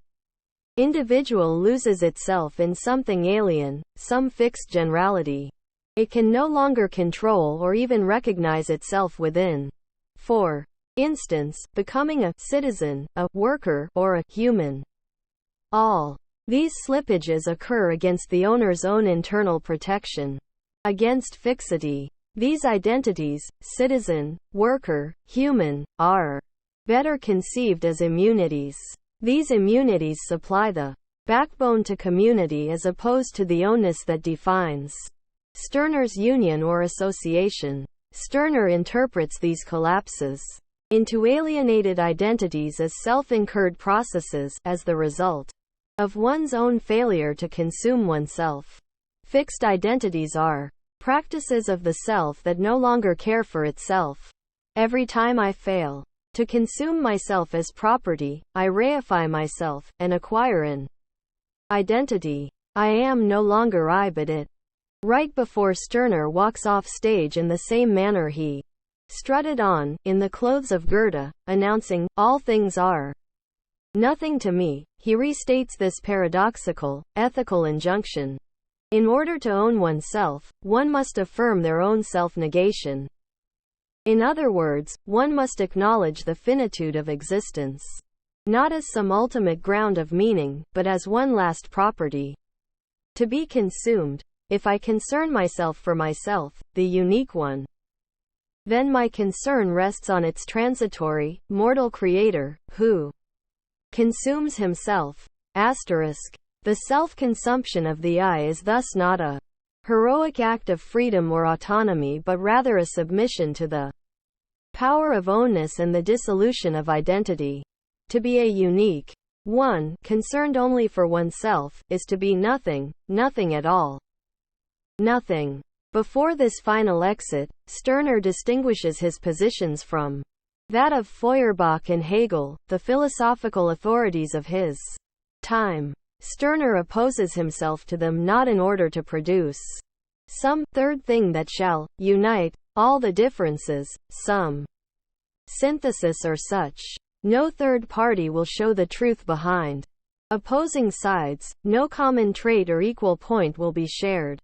[SPEAKER 1] individual loses itself in something alien, some fixed generality. It can no longer control or even recognize itself within. For instance, becoming a citizen, a worker, or a human. All these slippages occur against the owner's own internal protection. Against fixity. These identities, citizen, worker, human, are better conceived as immunities. These immunities supply the backbone to community as opposed to the ownness that defines Stirner's union or association. Stirner interprets these collapses into alienated identities as self-incurred processes, as the result of one's own failure to consume oneself. Fixed identities are practices of the self that no longer care for itself. Every time I fail to consume myself as property, I reify myself, and acquire an identity. I am no longer I but it. Right before Stirner walks off stage in the same manner he strutted on, in the clothes of Goethe, announcing, "All things are nothing to me," he restates this paradoxical, ethical injunction. In order to own oneself, one must affirm their own self-negation. In other words, one must acknowledge the finitude of existence. Not as some ultimate ground of meaning, but as one last property to be consumed. If I concern myself for myself, the unique one, then my concern rests on its transitory, mortal creator, who consumes himself. Asterisk. The self-consumption of the I is thus not a heroic act of freedom or autonomy but rather a submission to the power of ownness and the dissolution of identity. To be a unique one, concerned only for oneself, is to be nothing, nothing at all. Nothing. Before this final exit, Stirner distinguishes his positions from that of Feuerbach and Hegel, the philosophical authorities of his time. Stirner opposes himself to them not in order to produce some third thing that shall unite all the differences, some synthesis or such. No third party will show the truth behind opposing sides, no common trait or equal point will be shared.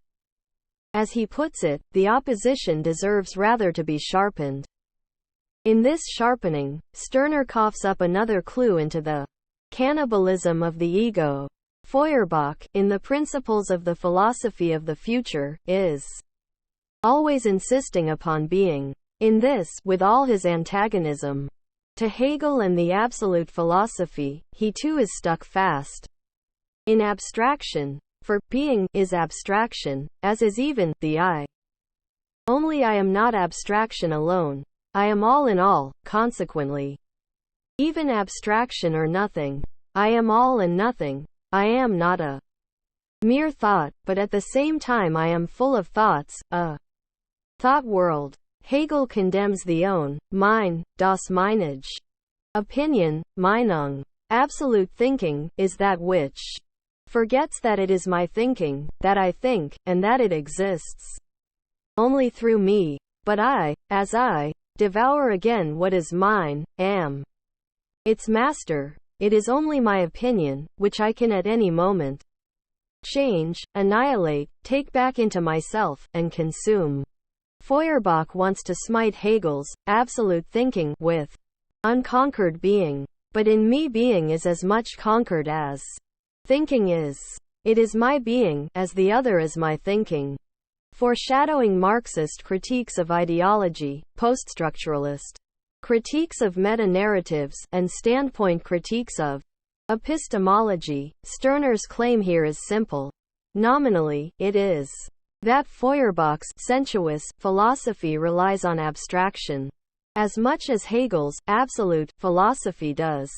[SPEAKER 1] As he puts it, the opposition deserves rather to be sharpened. In this sharpening, Stirner coughs up another clue into the cannibalism of the ego. Feuerbach, in the Principles of the Philosophy of the Future, is always insisting upon being. In this, with all his antagonism to Hegel and the absolute philosophy, he too is stuck fast in abstraction. For being is abstraction, as is even the I. Only I am not abstraction alone. I am all in all, consequently. Even abstraction or nothing. I am all and nothing. I am not a mere thought, but at the same time I am full of thoughts, a thought world. Hegel condemns the own, mein, das meinige opinion, Meinung. Absolute thinking is that which forgets that it is my thinking, that I think, and that it exists only through me. But I, as I devour again what is mine, am its master. It is only my opinion, which I can at any moment change, annihilate, take back into myself, and consume. Feuerbach wants to smite Hegel's absolute thinking with unconquered being. But in me being is as much conquered as thinking is. It is my being, as the other is my thinking. Foreshadowing Marxist critiques of ideology, poststructuralist critiques of meta-narratives, and standpoint critiques of epistemology, Stirner's claim here is simple. Nominally, it is that Feuerbach's sensuous philosophy relies on abstraction as much as Hegel's absolute philosophy does.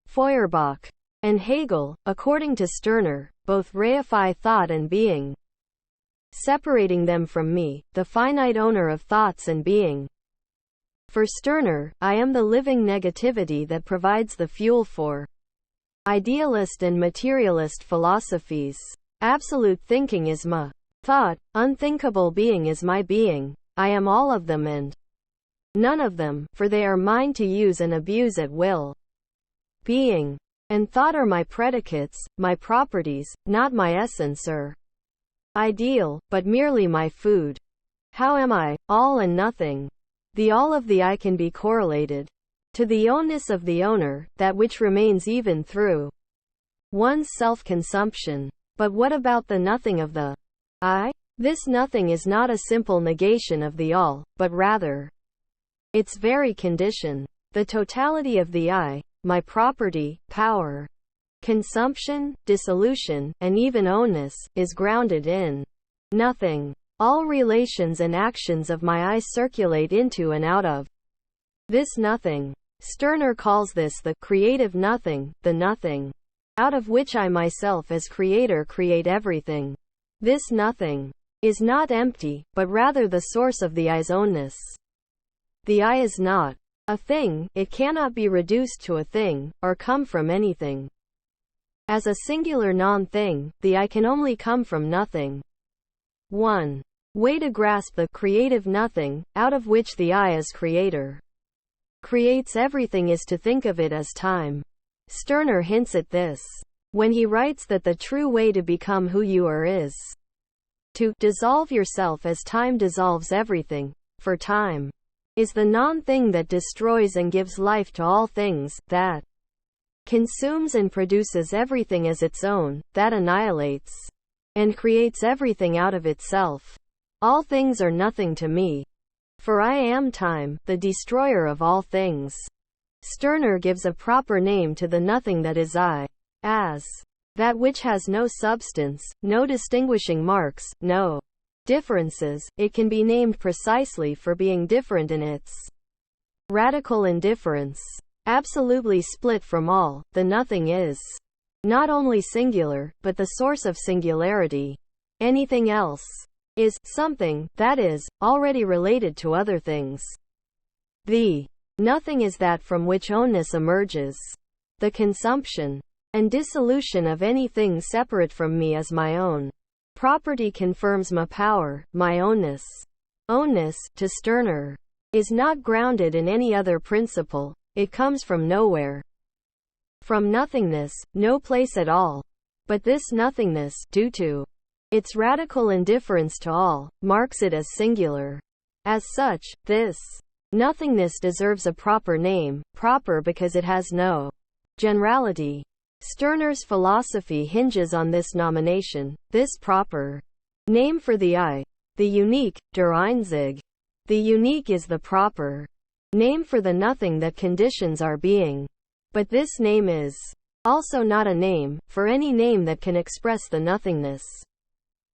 [SPEAKER 1] Feuerbach and Hegel, according to Stirner, both reify thought and being, separating them from me, the finite owner of thoughts and being. For Stirner, I am the living negativity that provides the fuel for idealist and materialist philosophies. Absolute thinking is my thought, unthinkable being is my being. I am all of them and none of them, for they are mine to use and abuse at will. Being and thought are my predicates, my properties, not my essence or ideal, but merely my food. How am I, all and nothing? The all of the I can be correlated to the ownness of the owner, that which remains even through one's self-consumption. But what about the nothing of the I? This nothing is not a simple negation of the all, but rather its very condition. The totality of the I, my property, power, consumption, dissolution, and even ownness, is grounded in nothing. All relations and actions of my I circulate into and out of this nothing. Stirner calls this the creative nothing, the nothing out of which I myself as creator create everything. This nothing is not empty, but rather the source of the I's ownness. The I is not a thing, it cannot be reduced to a thing, or come from anything. As a singular non-thing, the I can only come from nothing. One way to grasp the creative nothing, out of which the I as creator creates everything, is to think of it as time. Stirner hints at this when he writes that the true way to become who you are is to dissolve yourself as time dissolves everything, for time is the non-thing that destroys and gives life to all things, that consumes and produces everything as its own, that annihilates and creates everything out of itself. All things are nothing to me, for I am time, the destroyer of all things. Stirner gives a proper name to the nothing that is I, as that which has no substance, no distinguishing marks, no differences. It can be named precisely for being different in its radical indifference. Absolutely split from all, the nothing is not only singular, but the source of singularity. Anything else is something, that is, already related to other things. The nothing is that from which ownness emerges. The consumption and dissolution of anything separate from me as my own property confirms my power, my ownness. Ownness, to Stirner, is not grounded in any other principle. It comes from nowhere, from nothingness, no place at all. But this nothingness, due to its radical indifference to all, marks it as singular. As such, this nothingness deserves a proper name, proper because it has no generality. Stirner's philosophy hinges on this nomination, this proper name for the I, the unique, der Einzige. The unique is the proper name for the nothing that conditions our being. But this name is also not a name, for any name that can express the nothingness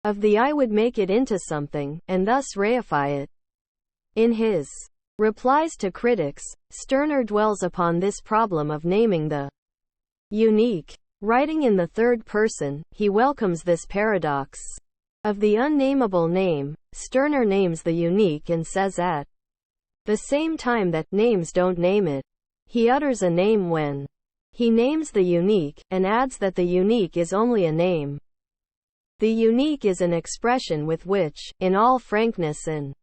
[SPEAKER 1] of the I would make it into something, and thus reify it. In his replies to critics, Stirner dwells upon this problem of naming the unique. Writing in the third person, he welcomes this paradox. Of the unnameable name, Stirner names the unique and says at the same time that names don't name it. He utters a name when he names the unique, and adds that the unique is only a name. The unique is an expression with which, in all frankness and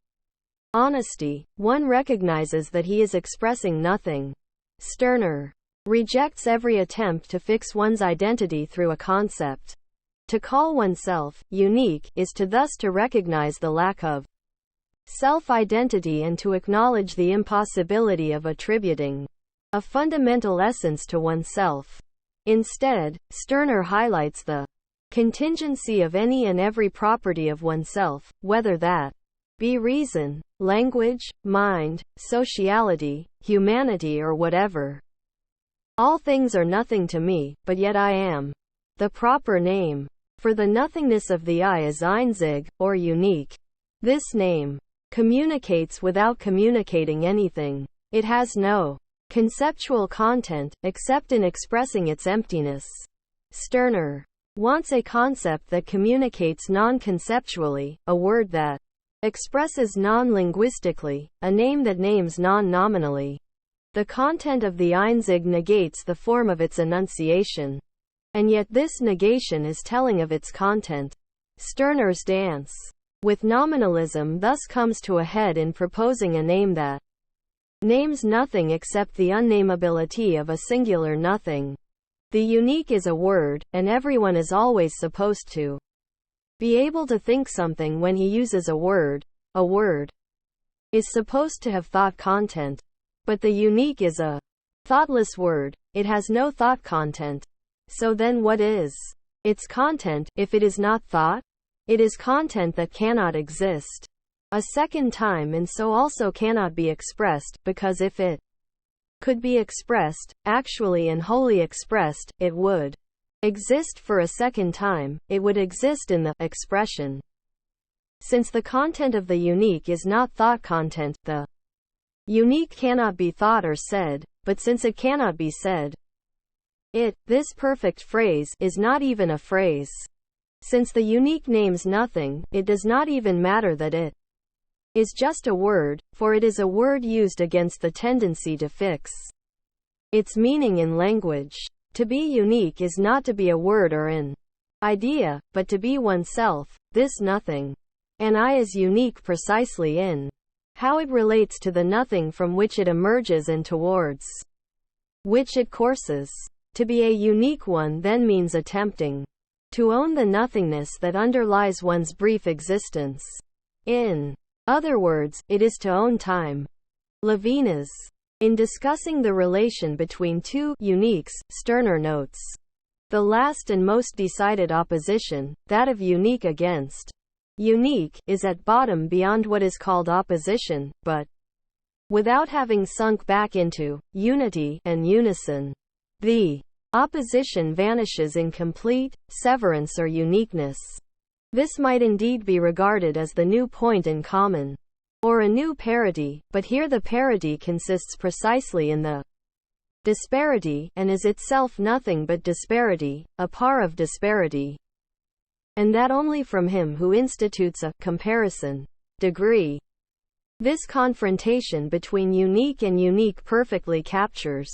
[SPEAKER 1] honesty, one recognizes that he is expressing nothing. Stirner rejects every attempt to fix one's identity through a concept. To call oneself unique is to thus to recognize the lack of self-identity and to acknowledge the impossibility of attributing a fundamental essence to oneself. Instead, Stirner highlights the contingency of any and every property of oneself, whether that be reason, language, mind, sociality, humanity or whatever. All things are nothing to me, but yet I am. The proper name for the nothingness of the I is einzig, or unique. This name communicates without communicating anything. It has no conceptual content, except in expressing its emptiness. Stirner wants a concept that communicates non-conceptually, a word that expresses non-linguistically, a name that names non-nominally. The content of the einzig negates the form of its enunciation. And yet this negation is telling of its content. Stirner's dance with nominalism thus comes to a head in proposing a name that names nothing except the unnamability of a singular nothing. The unique is a word, and everyone is always supposed to be able to think something when he uses a word. A word is supposed to have thought content. But the unique is a thoughtless word. It has no thought content. So then what is its content, if it is not thought? It is content that cannot exist a second time and so also cannot be expressed, because if it could be expressed, actually and wholly expressed, it would exist for a second time, it would exist in the expression. Since the content of the unique is not thought content, the unique cannot be thought or said, but since it cannot be said, this perfect phrase, is not even a phrase. Since the unique names nothing, it does not even matter that it is just a word, for it is a word used against the tendency to fix its meaning in language. To be unique is not to be a word or an idea, but to be oneself, this nothing. And I is unique precisely in how it relates to the nothing from which it emerges and towards which it courses. To be a unique one then means attempting to own the nothingness that underlies one's brief existence. In other words, it is to own time. Levinas. In discussing the relation between two uniques, Stirner notes the last and most decided opposition, that of unique against unique, is at bottom beyond what is called opposition, but without having sunk back into unity and unison. The opposition vanishes in complete severance or uniqueness. This might indeed be regarded as the new point in common, or a new parity, but here the parity consists precisely in the disparity, and is itself nothing but disparity, a par of disparity. And that only from him who institutes a comparison degree. This confrontation between unique and unique perfectly captures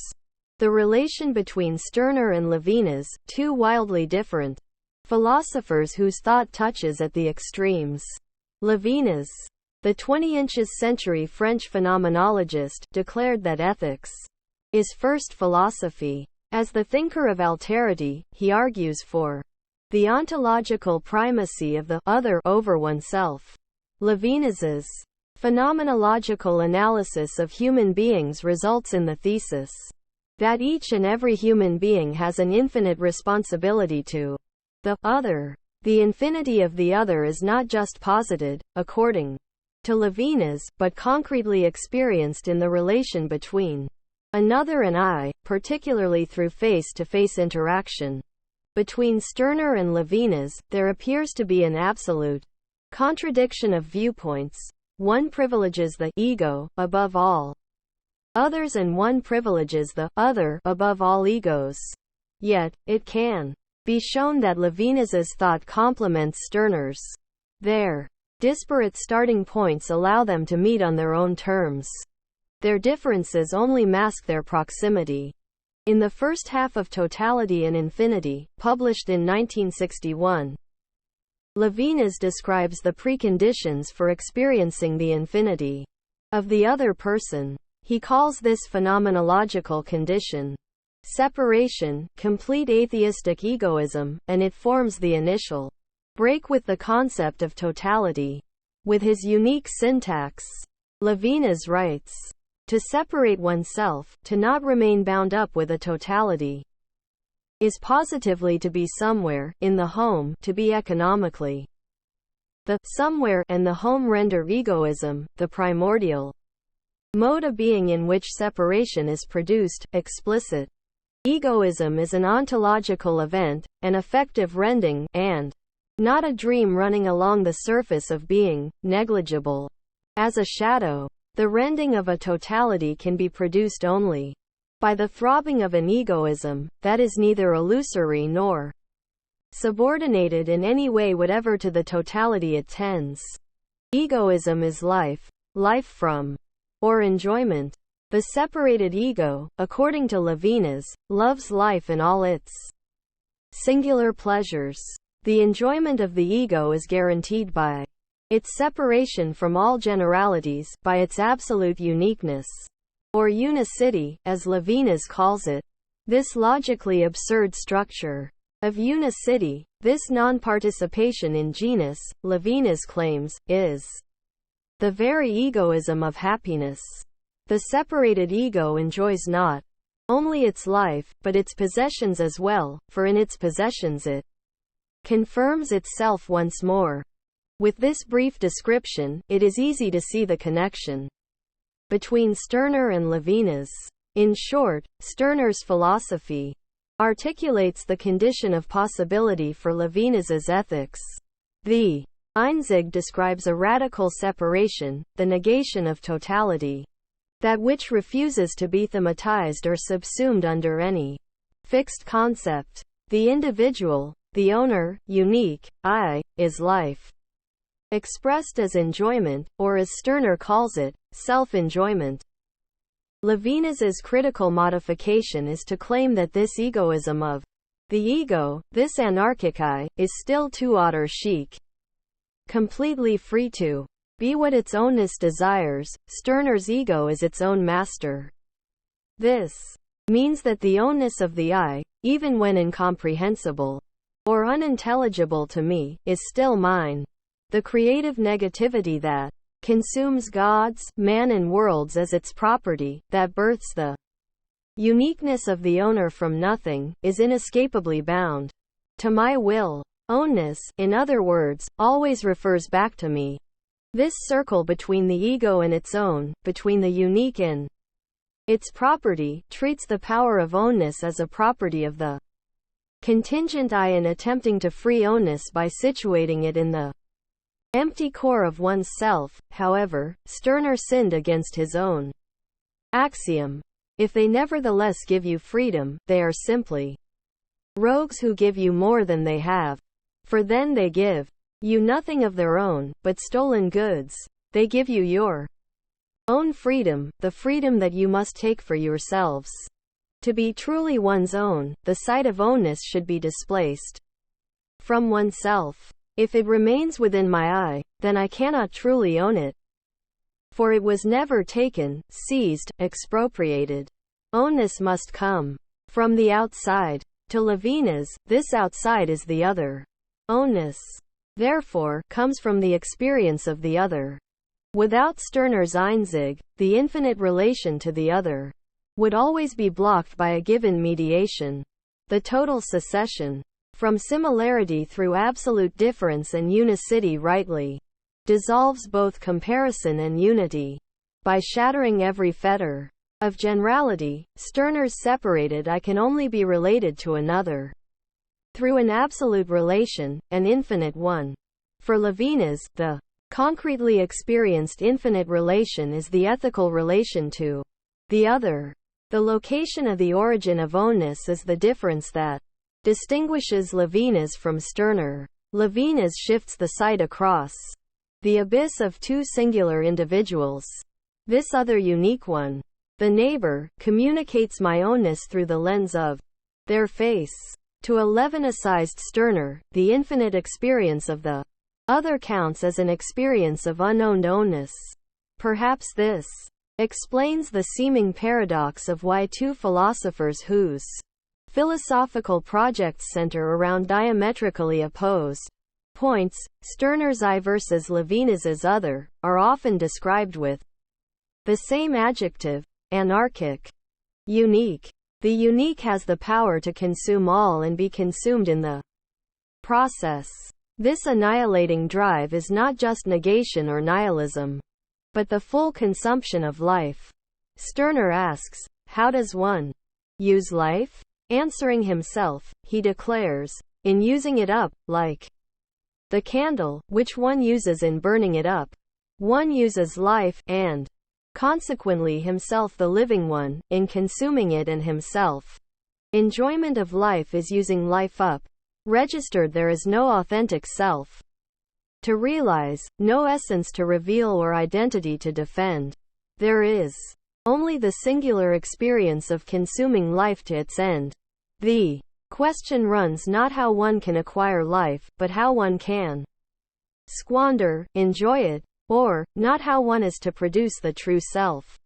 [SPEAKER 1] the relation between Stirner and Levinas, two wildly different philosophers whose thought touches at the extremes. Levinas, the 20th century French phenomenologist, declared that ethics is first philosophy. As the thinker of alterity, he argues for the ontological primacy of the other over oneself. Levinas's phenomenological analysis of human beings results in the thesis that each and every human being has an infinite responsibility to the other. The infinity of the other is not just posited, according to Levinas, but concretely experienced in the relation between another and I, particularly through face-to-face interaction. Between Stirner and Levinas, there appears to be an absolute contradiction of viewpoints. One privileges the ego above all others and one privileges the other above all egos. Yet, it can be shown that Levinas's thought complements Stirner's. Their disparate starting points allow them to meet on their own terms. Their differences only mask their proximity. In the first half of Totality and Infinity, published in 1961, Levinas describes the preconditions for experiencing the infinity of the other person. He calls this phenomenological condition separation, complete atheistic egoism, and it forms the initial break with the concept of totality. With his unique syntax, Levinas writes, to separate oneself, to not remain bound up with a totality, is positively to be somewhere, in the home, to be economically. The somewhere and the home render egoism, the primordial mode of being in which separation is produced, explicit. Egoism is an ontological event, an effective rending, and not a dream running along the surface of being, negligible as a shadow. The rending of a totality can be produced only by the throbbing of an egoism that is neither illusory nor subordinated in any way whatever to the totality it tends. Egoism is life, life from, or enjoyment. The separated ego, according to Levinas, loves life in all its singular pleasures. The enjoyment of the ego is guaranteed by its separation from all generalities, by its absolute uniqueness, or unicity, as Levinas calls it. This logically absurd structure of unicity, this non-participation in genus, Levinas claims, is the very egoism of happiness. The separated ego enjoys not only its life, but its possessions as well, for in its possessions it confirms itself once more. With this brief description, it is easy to see the connection between Stirner and Levinas. In short, Stirner's philosophy articulates the condition of possibility for Levinas's ethics. The Einzig describes a radical separation, the negation of totality, that which refuses to be thematized or subsumed under any fixed concept. The individual, the owner, unique, I, is life, expressed as enjoyment, or as Stirner calls it, self-enjoyment. Levinas's critical modification is to claim that this egoism of the ego, this anarchic I, is still too auteur chic, completely free to be what its ownness desires. Stirner's ego is its own master. This means that the ownness of the I, even when incomprehensible or unintelligible to me, is still mine. The creative negativity that consumes gods, man and worlds as its property, that births the uniqueness of the owner from nothing, is inescapably bound to my will. Ownness, in other words, always refers back to me. This circle between the ego and its own, between the unique and its property, treats the power of ownness as a property of the contingent I, and attempting to free ownness by situating it in the empty core of one's self. However, Stirner sinned against his own axiom. If they nevertheless give you freedom, they are simply rogues who give you more than they have. For then they give you nothing of their own, but stolen goods. They give you your own freedom, the freedom that you must take for yourselves. To be truly one's own, the sight of ownness should be displaced from oneself. If it remains within my eye, then I cannot truly own it, for it was never taken, seized, expropriated. Ownness must come from the outside. To Levinas, this outside is the other. Ownness, therefore, comes from the experience of the other. Without Stirner's Einzig, the infinite relation to the other would always be blocked by a given mediation. The total secession from similarity through absolute difference and unicity rightly dissolves both comparison and unity. By shattering every fetter of generality, Stirner's separated I can only be related to another through an absolute relation, an infinite one. For Levinas, the concretely experienced infinite relation is the ethical relation to the other. The location of the origin of oneness is the difference that distinguishes Levinas from Stirner. Levinas shifts the sight across the abyss of two singular individuals. This other unique one, the neighbor, communicates my ownness through the lens of their face. To a Levinas-sized Stirner, the infinite experience of the other counts as an experience of unowned ownness. Perhaps this explains the seeming paradox of why two philosophers whose philosophical projects center around diametrically opposed points, Stirner's I versus Levinas's other, are often described with the same adjective, anarchic. Unique. The unique has the power to consume all and be consumed in the process. This annihilating drive is not just negation or nihilism, but the full consumption of life. Stirner asks, how does one use life? Answering himself, he declares, in using it up, like the candle, which one uses in burning it up. One uses life, and consequently himself the living one, in consuming it and himself. Enjoyment of life is using life up. Registered there is no authentic self to realize, no essence to reveal or identity to defend. There is only the singular experience of consuming life to its end. The question runs not how one can acquire life, but how one can squander, enjoy it, or, not how one is to produce the true self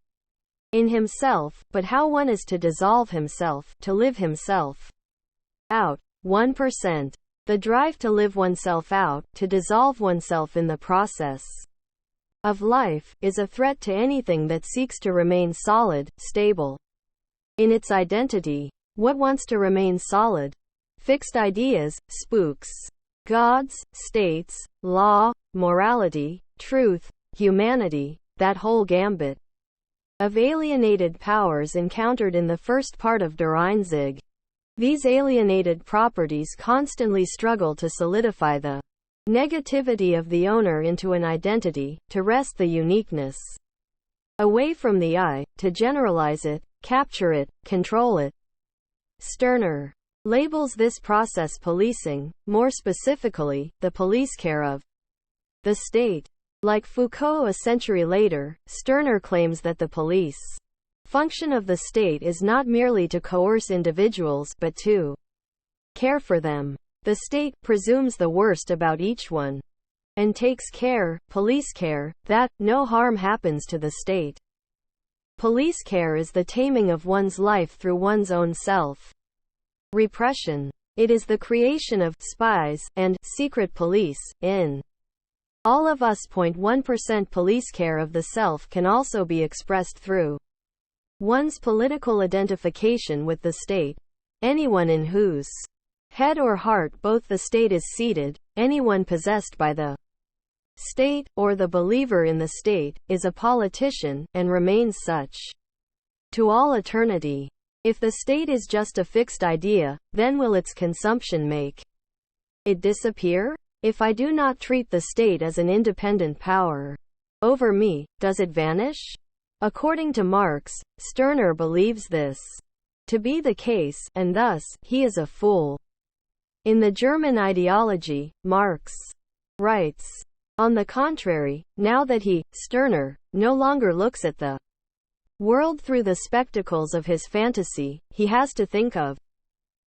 [SPEAKER 1] in himself, but how one is to dissolve himself, to live himself out. 1%. The drive to live oneself out, to dissolve oneself in the process of life, is a threat to anything that seeks to remain solid, stable in its identity. What wants to remain solid? Fixed ideas, spooks, gods, states, law, morality, truth, humanity, that whole gambit of alienated powers encountered in the first part of Der Einzig. These alienated properties constantly struggle to solidify the negativity of the owner into an identity, to wrest the uniqueness away from the I, to generalize it, capture it, control it. Stirner labels this process policing, more specifically, the police care of the state. Like Foucault a century later, Stirner claims that the police function of the state is not merely to coerce individuals, but to care for them. The state presumes the worst about each one and takes care, police care, that no harm happens to the state. Police care is the taming of one's life through one's own self repression. It is the creation of spies and secret police in all of us. 1% police care of the self can also be expressed through one's political identification with the state. Anyone in whose head or heart both the state is seated, anyone possessed by the state, or the believer in the state, is a politician, and remains such to all eternity. If the state is just a fixed idea, then will its consumption make it disappear? If I do not treat the state as an independent power over me, does it vanish? According to Marx, Stirner believes this to be the case, and thus, he is a fool. In the German ideology, Marx writes, on the contrary, now that he, Stirner, no longer looks at the world through the spectacles of his fantasy, he has to think of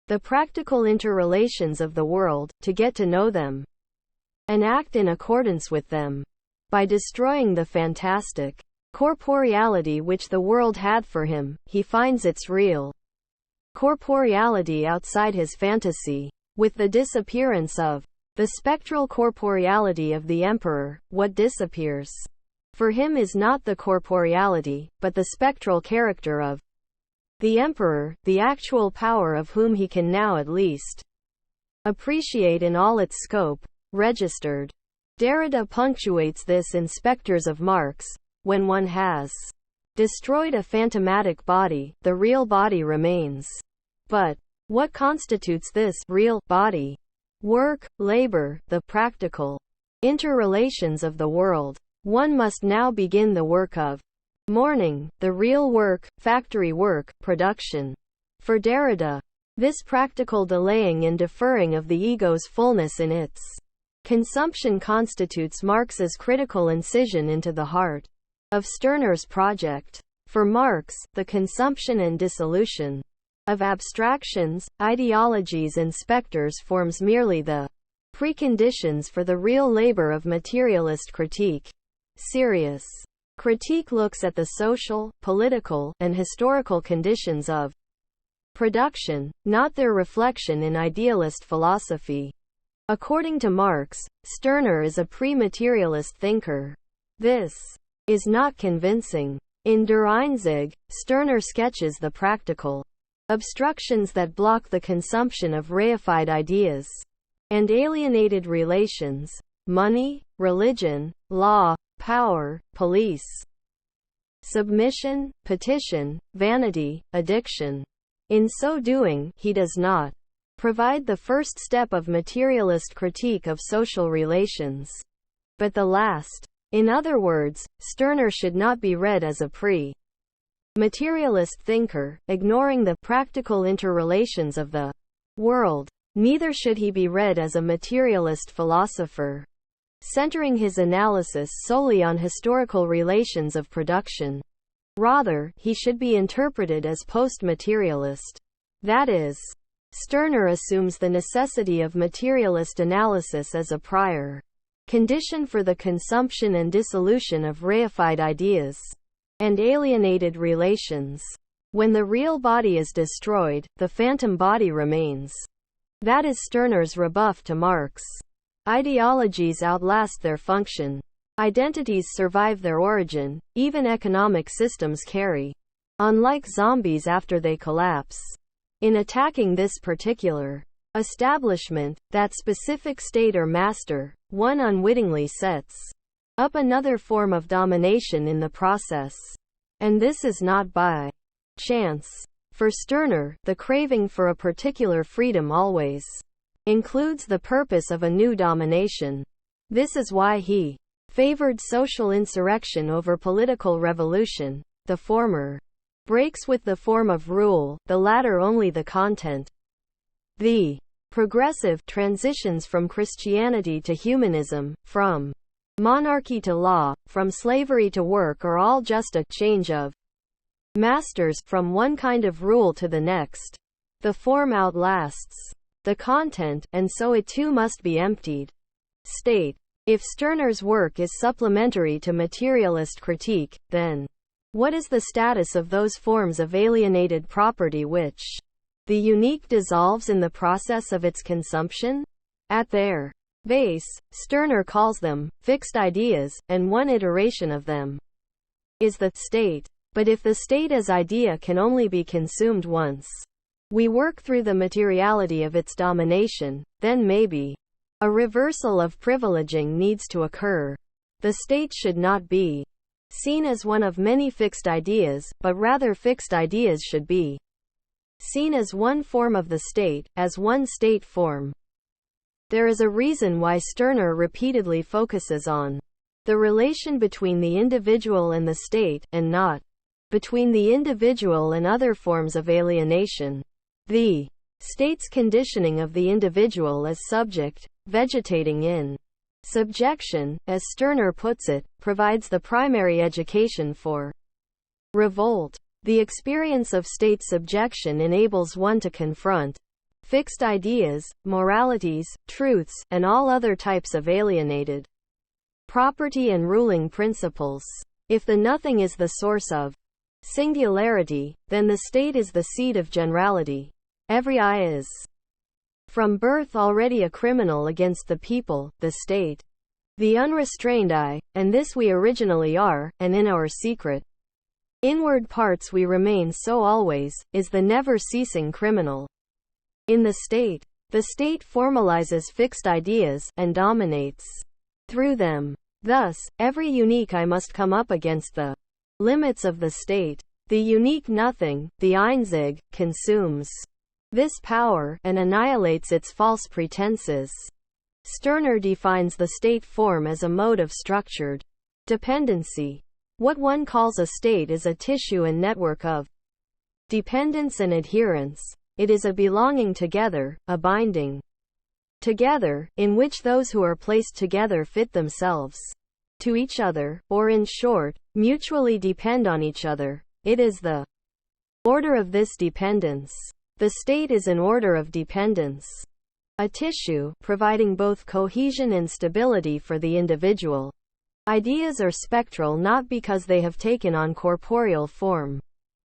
[SPEAKER 1] the practical interrelations of the world, to get to know them and act in accordance with them. By destroying the fantastic corporeality which the world had for him, he finds its real corporeality outside his fantasy. With the disappearance of the spectral corporeality of the emperor, what disappears for him is not the corporeality, but the spectral character of the emperor, the actual power of whom he can now at least appreciate in all its scope, registered. Derrida punctuates this in Spectres of Marx. When one has destroyed a phantomatic body, the real body remains. But what constitutes this real body? Work, labor, the practical interrelations of the world. One must now begin the work of mourning, the real work, factory work, production. For Derrida, this practical delaying and deferring of the ego's fullness in its consumption constitutes Marx's critical incision into the heart of Stirner's project. For Marx, the consumption and dissolution of abstractions, ideologies and specters forms merely the preconditions for the real labor of materialist critique. Serious critique looks at the social, political, and historical conditions of production, not their reflection in idealist philosophy. According to Marx, Stirner is a pre-materialist thinker. This is not convincing. In Der Einzig, Stirner sketches the practical obstructions that block the consumption of reified ideas and alienated relations: money, religion, law, power, police, submission, petition, vanity, addiction. In so doing, he does not provide the first step of materialist critique of social relations, but the last. In other words, Stirner should not be read as a pre-materialist thinker, ignoring the practical interrelations of the world. Neither should he be read as a materialist philosopher, centering his analysis solely on historical relations of production. Rather, he should be interpreted as post-materialist. That is, Stirner assumes the necessity of materialist analysis as a prior condition for the consumption and dissolution of reified ideas and alienated relations. When the real body is destroyed, the phantom body remains. That is Stirner's rebuff to Marx. Ideologies outlast their function. Identities survive their origin, even economic systems carry on like zombies after they collapse. In attacking this particular establishment, that specific state or master, one unwittingly sets up another form of domination in the process. And this is not by chance. For Stirner, the craving for a particular freedom always includes the purpose of a new domination. This is why he favored social insurrection over political revolution. The former breaks with the form of rule, the latter only the content. The progressive transitions from Christianity to humanism, from monarchy to law, from slavery to work are all just a change of masters, from one kind of rule to the next. The form outlasts the content, and so it too must be emptied. State. If Stirner's work is supplementary to materialist critique, then what is the status of those forms of alienated property which the unique dissolves in the process of its consumption? At their base, Stirner calls them fixed ideas, and one iteration of them is the state. But if the state as idea can only be consumed once we work through the materiality of its domination, then maybe a reversal of privileging needs to occur. The state should not be seen as one of many fixed ideas, but rather fixed ideas should be seen as one form of the state, as one state form. There is a reason why Stirner repeatedly focuses on the relation between the individual and the state, and not between the individual and other forms of alienation. The state's conditioning of the individual as subject, vegetating in subjection, as Stirner puts it, provides the primary education for revolt. The experience of state subjection enables one to confront fixed ideas, moralities, truths, and all other types of alienated property and ruling principles. If the nothing is the source of singularity, then the state is the seed of generality. Every I is from birth already a criminal against the people, the state, the unrestrained I, and this we originally are, and in our secret inward parts we remain so always, is the never-ceasing criminal. In the state formalizes fixed ideas, and dominates through them. Thus, every unique I must come up against the limits of the state. The unique nothing, the Einzig, consumes this power, and annihilates its false pretenses. Stirner defines the state form as a mode of structured dependency. What one calls a state is a tissue and network of dependence and adherence. It is a belonging together, a binding together, in which those who are placed together fit themselves to each other, or in short, mutually depend on each other. It is the order of this dependence. The state is an order of dependence. A tissue, providing both cohesion and stability for the individual. Ideas are spectral not because they have taken on corporeal form,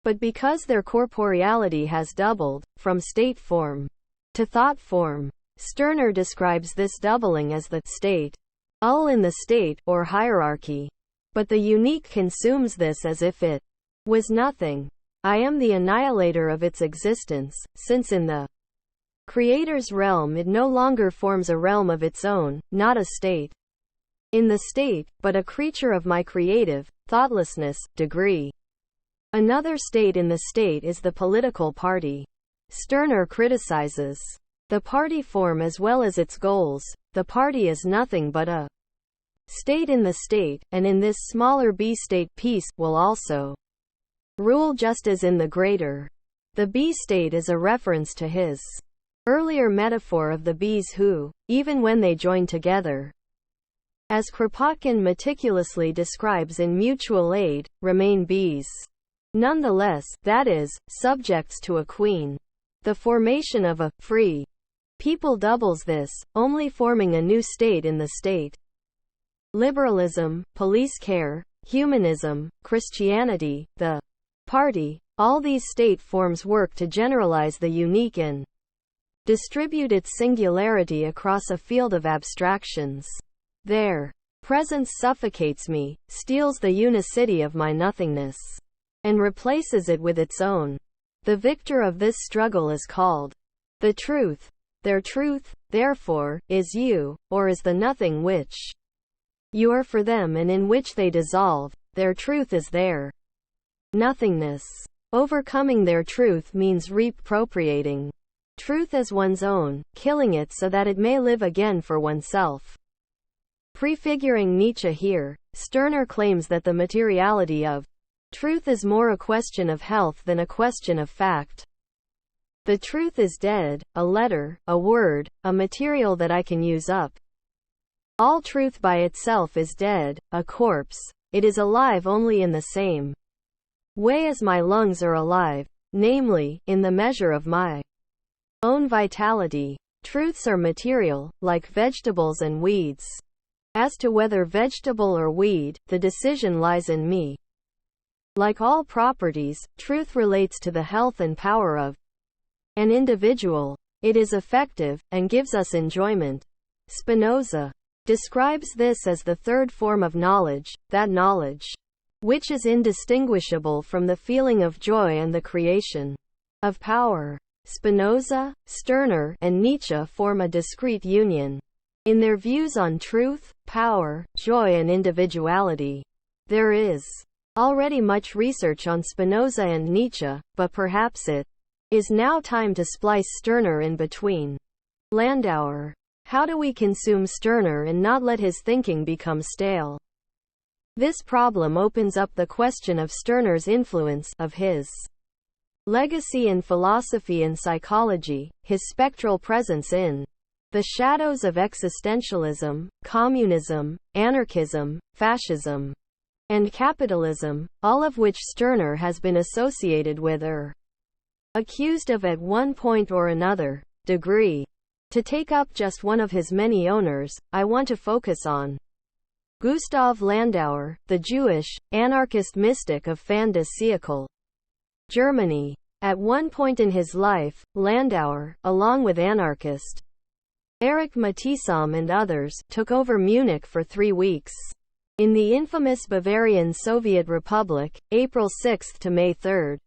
[SPEAKER 1] but because their corporeality has doubled, from state form to thought form. Stirner describes this doubling as the state, in the state, or hierarchy. But the unique consumes this as if it was nothing. I am the annihilator of its existence, since in the Creator's realm it no longer forms a realm of its own, not a state in the state, but a creature of my creative, thoughtlessness, degree. Another state in the state is the political party. Stirner criticizes the party form as well as its goals. The party is nothing but a state in the state, and in this smaller B-state, peace will also rule just as in the greater. The B-state is a reference to his earlier metaphor of the bees who, even when they join together, as Kropotkin meticulously describes in Mutual Aid, remain bees. Nonetheless, that is, subjects to a queen. The formation of a free people doubles this, only forming a new state in the state. Liberalism, police care, humanism, Christianity, the party, all these state forms work to generalize the unique and distribute its singularity across a field of abstractions. Their presence suffocates me, steals the unicity of my nothingness, and replaces it with its own. The victor of this struggle is called the truth. Their truth, therefore, is you, or is the nothing which you are for them and in which they dissolve. Their truth is their nothingness. Overcoming their truth means reappropriating truth as one's own, killing it so that it may live again for oneself. Prefiguring Nietzsche here, Stirner claims that the materiality of truth is more a question of health than a question of fact. The truth is dead, a letter, a word, a material that I can use up. All truth by itself is dead, a corpse. It is alive only in the same way as my lungs are alive, namely, in the measure of my own vitality. Truths are material, like vegetables and weeds. As to whether vegetable or weed, the decision lies in me. Like all properties, truth relates to the health and power of an individual. It is effective, and gives us enjoyment. Spinoza describes this as the third form of knowledge, that knowledge which is indistinguishable from the feeling of joy and the creation of power. Spinoza, Stirner, and Nietzsche form a discrete union in their views on truth, power, joy and individuality. There is already much research on Spinoza and Nietzsche, but perhaps it is now time to splice Stirner in between. Landauer. How do we consume Stirner and not let his thinking become stale? This problem opens up the question of Stirner's influence, of his legacy in philosophy and psychology, his spectral presence in the shadows of existentialism, communism, anarchism, fascism, and capitalism, all of which Stirner has been associated with or accused of at one point or another degree. To take up just one of his many owners, I want to focus on Gustav Landauer, the Jewish, anarchist mystic of fin de siècle, Germany. At one point in his life, Landauer, along with anarchist Erich Matissam and others, took over Munich for 3 weeks. In the infamous Bavarian Soviet Republic, April 6 to May 3,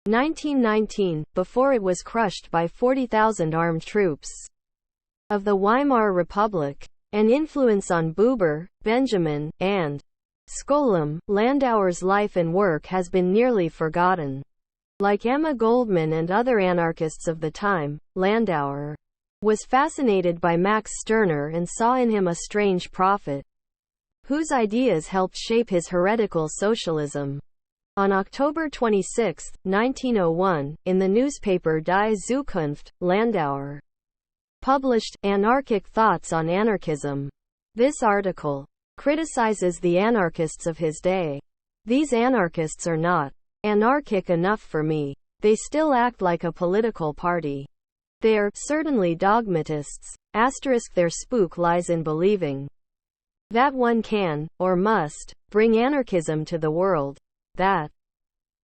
[SPEAKER 1] 1919, before it was crushed by 40,000 armed troops of the Weimar Republic. An influence on Buber, Benjamin, and Scholem, Landauer's life and work has been nearly forgotten. Like Emma Goldman and other anarchists of the time, Landauer was fascinated by Max Stirner and saw in him a strange prophet whose ideas helped shape his heretical socialism. On October 26, 1901, in the newspaper Die Zukunft, Landauer published Anarchic Thoughts on Anarchism. This article criticizes the anarchists of his day. These anarchists are not anarchic enough for me. They still act like a political party. They are certainly dogmatists. Their spook lies in believing that one can, or must, bring anarchism to the world, that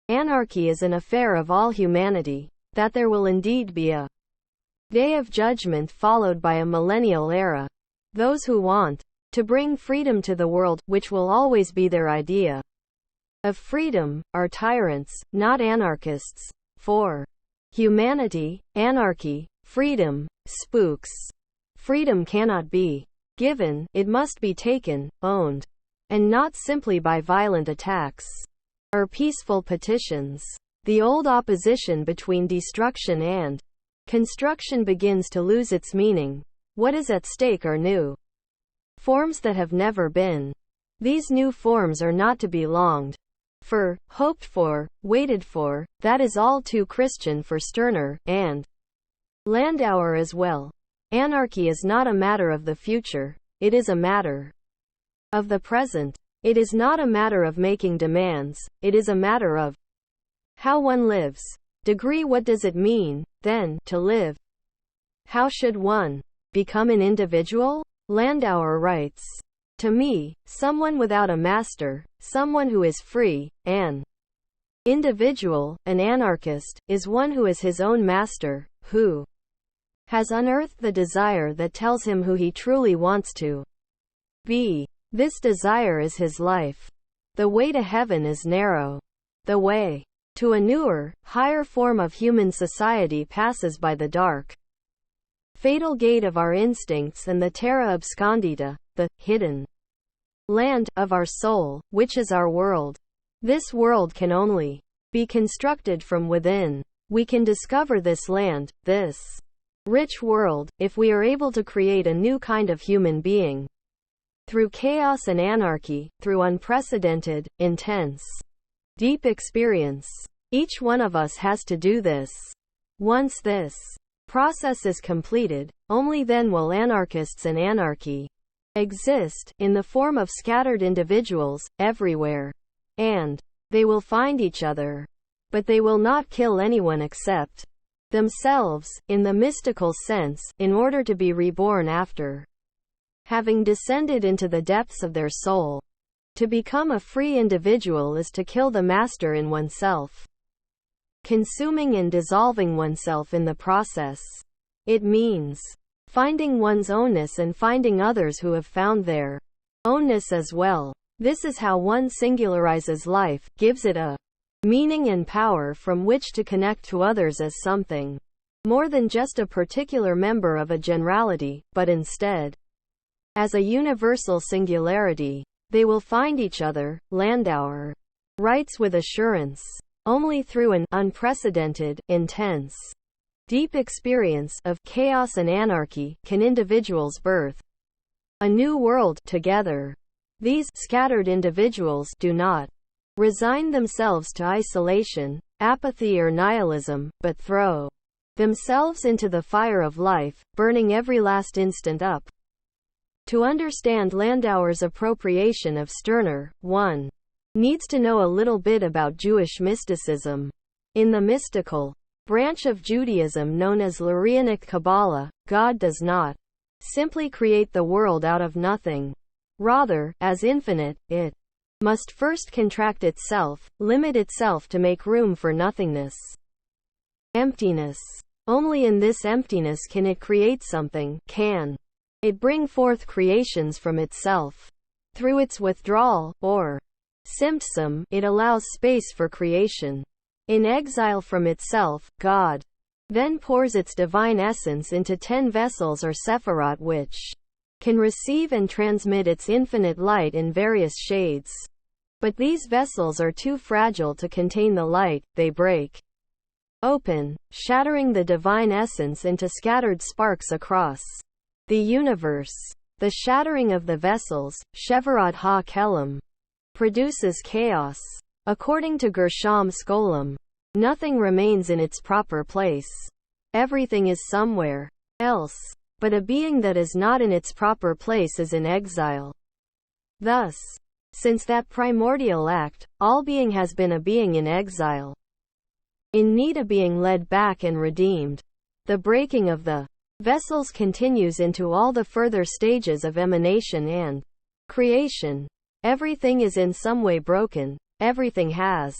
[SPEAKER 1] anarchy is an affair of all humanity, that there will indeed be a day of judgment followed by a millennial era. Those who want to bring freedom to the world, which will always be their idea of freedom, are tyrants, not anarchists. For humanity, anarchy, freedom, spooks. Freedom cannot be given, it must be taken, owned, and not simply by violent attacks or peaceful petitions. The old opposition between destruction and construction begins to lose its meaning. What is at stake are new forms that have never been. These new forms are not to be longed for, hoped for, waited for. That is all too Christian for Stirner, and Landauer as well. Anarchy is not a matter of the future, it is a matter of the present. It is not a matter of making demands, it is a matter of how one lives. What does it mean, then, to live? How should one become an individual? Landauer writes, "To me, someone without a master, someone who is free, an individual, an anarchist, is one who is his own master, who has unearthed the desire that tells him who he truly wants to be. This desire is his life. The way to heaven is narrow. The way to a newer, higher form of human society passes by the dark, fatal gate of our instincts and the terra abscondita, the hidden land of our soul, which is our world. This world can only be constructed from within. We can discover this land, this rich world, if we are able to create a new kind of human being. Through chaos and anarchy, through unprecedented, intense, deep experience. Each one of us has to do this. Once this process is completed, only then will anarchists and anarchy exist, in the form of scattered individuals, everywhere. And they will find each other. But they will not kill anyone except themselves, in the mystical sense, in order to be reborn after having descended into the depths of their soul. To become a free individual is to kill the master in oneself, consuming and dissolving oneself in the process. It means finding one's ownness and finding others who have found their ownness as well. This is how one singularizes life, gives it a meaning and power from which to connect to others as something more than just a particular member of a generality, but instead as a universal singularity. They will find each other, Landauer writes with assurance. Only through an unprecedented, intense, deep experience of chaos and anarchy can individuals birth a new world together. These scattered individuals do not resign themselves to isolation, apathy or nihilism, but throw themselves into the fire of life, burning every last instant up. To understand Landauer's appropriation of Stirner, one needs to know a little bit about Jewish mysticism. In the mystical branch of Judaism known as Lurianic Kabbalah, God does not simply create the world out of nothing. Rather, as infinite, it must first contract itself, limit itself to make room for nothingness, emptiness. Only in this emptiness can it create something, can it bring forth creations from itself. Through its withdrawal, or symptom, it allows space for creation. In exile from itself, God then pours its divine essence into 10 vessels or sephirot which can receive and transmit its infinite light in various shades. But these vessels are too fragile to contain the light, they break open, shattering the divine essence into scattered sparks across the universe. The shattering of the vessels, Shevarot ha-Kelim, produces chaos. According to Gershom Scholem, nothing remains in its proper place. Everything is somewhere else. But a being that is not in its proper place is in exile. Thus, since that primordial act, all being has been a being in exile, in need of being led back and redeemed. The breaking of the vessels continues into all the further stages of emanation and creation. Everything is in some way broken, everything has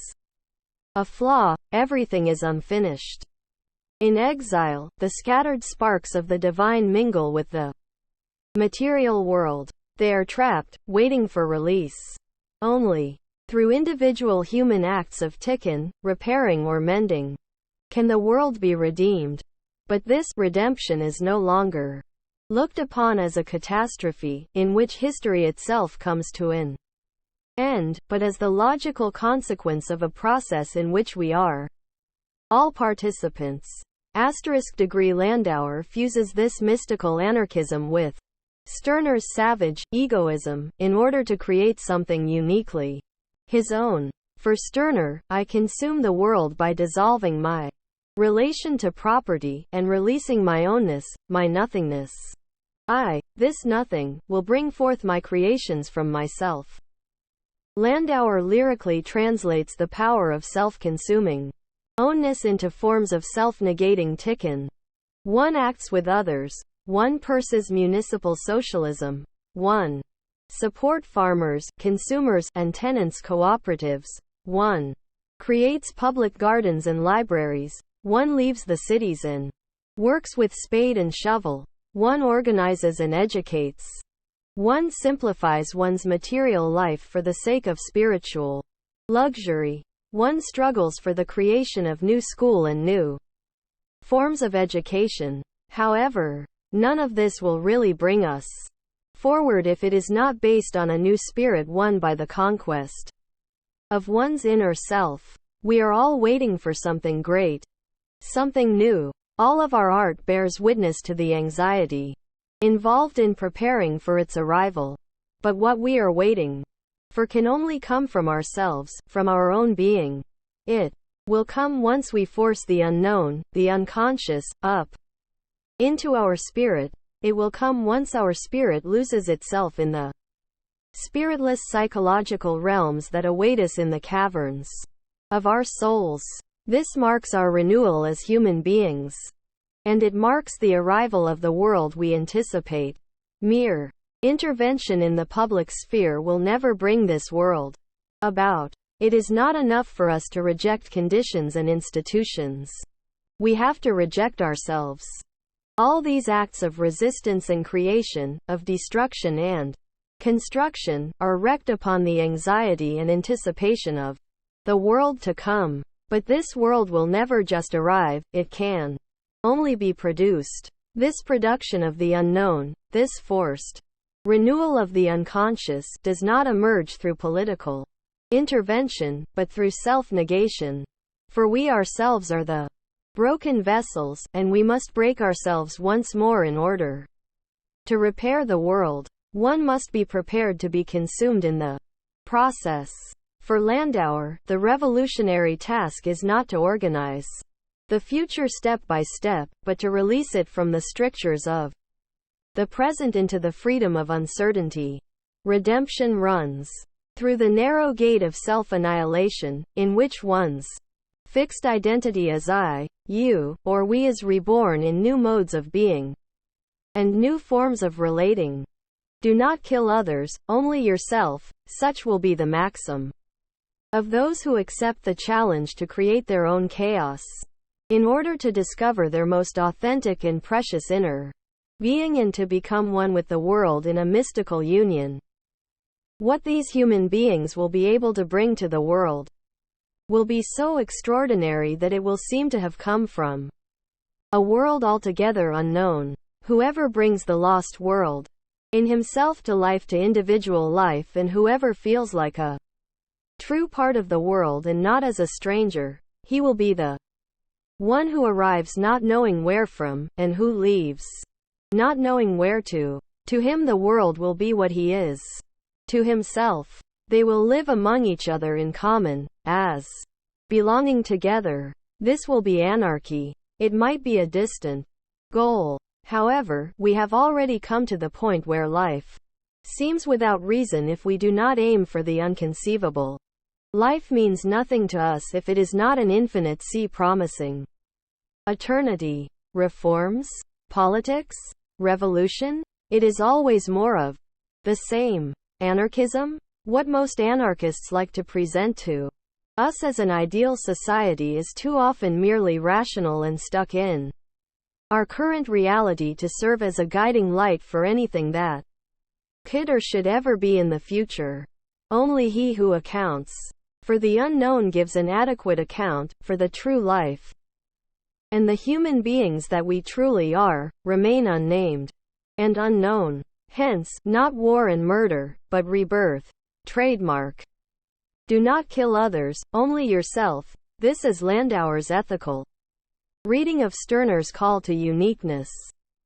[SPEAKER 1] a flaw, everything is unfinished. In exile, the scattered sparks of the divine mingle with the material world. They are trapped, waiting for release. Only through individual human acts of tikkun, repairing or mending, can the world be redeemed. But this redemption is no longer looked upon as a catastrophe, in which history itself comes to an end, but as the logical consequence of a process in which we are all participants. Degree Landauer fuses this mystical anarchism with Stirner's savage egoism in order to create something uniquely his own. For Stirner, I consume the world by dissolving my relation to property and releasing my ownness, my nothingness. I, this nothing, will bring forth my creations from myself. Landauer lyrically translates the power of self-consuming ownness into forms of self-negating tikkun. One acts with others. One pursues municipal socialism. One support farmers, consumers, and tenants cooperatives. One creates public gardens and libraries. One leaves the cities and works with spade and shovel. One organizes and educates. One simplifies one's material life for the sake of spiritual luxury. One struggles for the creation of new school and new forms of education. However, none of this will really bring us forward if it is not based on a new spirit won by the conquest of one's inner self. We are all waiting for something great, something new. All of our art bears witness to the anxiety involved in preparing for its arrival. But what we are waiting for can only come from ourselves, from our own being. It will come once we force the unknown, the unconscious, up into our spirit. It will come once our spirit loses itself in the spiritless psychological realms that await us in the caverns of our souls. This marks our renewal as human beings. And it marks the arrival of the world we anticipate. Mere intervention in the public sphere will never bring this world about. It is not enough for us to reject conditions and institutions. We have to reject ourselves. All these acts of resistance and creation, of destruction and construction, are wreaked upon the anxiety and anticipation of the world to come. But this world will never just arrive, it can only be produced. This production of the unknown, this forced renewal of the unconscious, does not emerge through political intervention, but through self-negation. For we ourselves are the broken vessels, and we must break ourselves once more in order to repair the world. One must be prepared to be consumed in the process. For Landauer, the revolutionary task is not to organize the future step by step, but to release it from the strictures of the present into the freedom of uncertainty. Redemption runs through the narrow gate of self-annihilation, in which one's fixed identity as I, you, or we is reborn in new modes of being and new forms of relating. Do not kill others, only yourself. Such will be the maxim of those who accept the challenge to create their own chaos, in order to discover their most authentic and precious inner being and to become one with the world in a mystical union. What these human beings will be able to bring to the world will be so extraordinary that it will seem to have come from a world altogether unknown. Whoever brings the lost world in himself to life, to individual life, and whoever feels like a true part of the world and not as a stranger, he will be the one who arrives not knowing where from, and who leaves not knowing where to. To him the world will be what he is. To himself. They will live among each other in common, as belonging together. This will be anarchy. It might be a distant goal. However, we have already come to the point where life seems without reason if we do not aim for the unconceivable. Life means nothing to us if it is not an infinite sea promising eternity. Reforms? Politics? Revolution? It is always more of the same. Anarchism? What most anarchists like to present to us as an ideal society is too often merely rational and stuck in our current reality to serve as a guiding light for anything that could or should ever be in the future. Only he who accounts for the unknown gives an adequate account for the true life. And the human beings that we truly are remain unnamed and unknown. Hence, not war and murder, but rebirth. Trademark. Do not kill others, only yourself. This is Landauer's ethical reading of Stirner's call to uniqueness.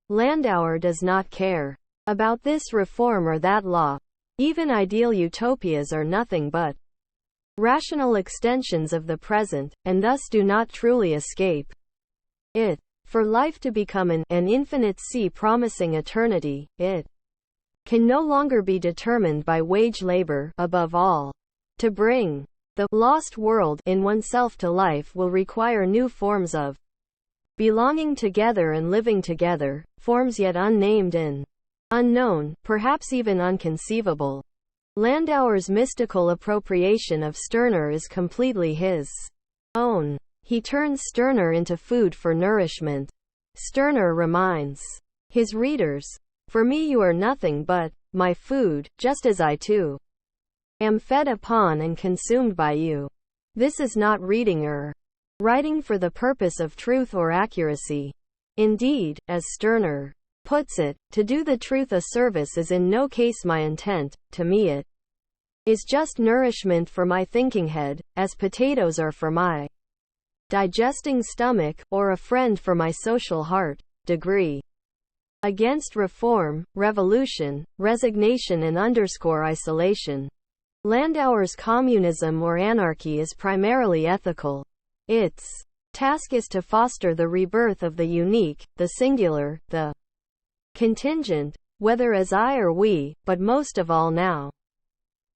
[SPEAKER 1] Landauer does not care about this reform or that law. Even ideal utopias are nothing but rational extensions of the present, and thus do not truly escape it. For life to become an infinite sea promising eternity, it can no longer be determined by wage labor. Above all, to bring the lost world in oneself to life will require new forms of belonging together and living together, forms yet unnamed and unknown, perhaps even unconceivable. Landauer's mystical appropriation of Stirner is completely his own. He turns Stirner into food for nourishment. Stirner reminds his readers, "For me you are nothing but my food, just as I too am fed upon and consumed by you." This is not reading or writing for the purpose of truth or accuracy. Indeed, as Stirner puts it, to do the truth a service is in no case my intent. To me it is just nourishment for my thinking head, as potatoes are for my digesting stomach, or a friend for my social heart. Degree. Against reform, revolution, resignation and isolation. Landauer's communism or anarchy is primarily ethical. Its task is to foster the rebirth of the unique, the singular, the contingent, whether as I or we, but most of all now.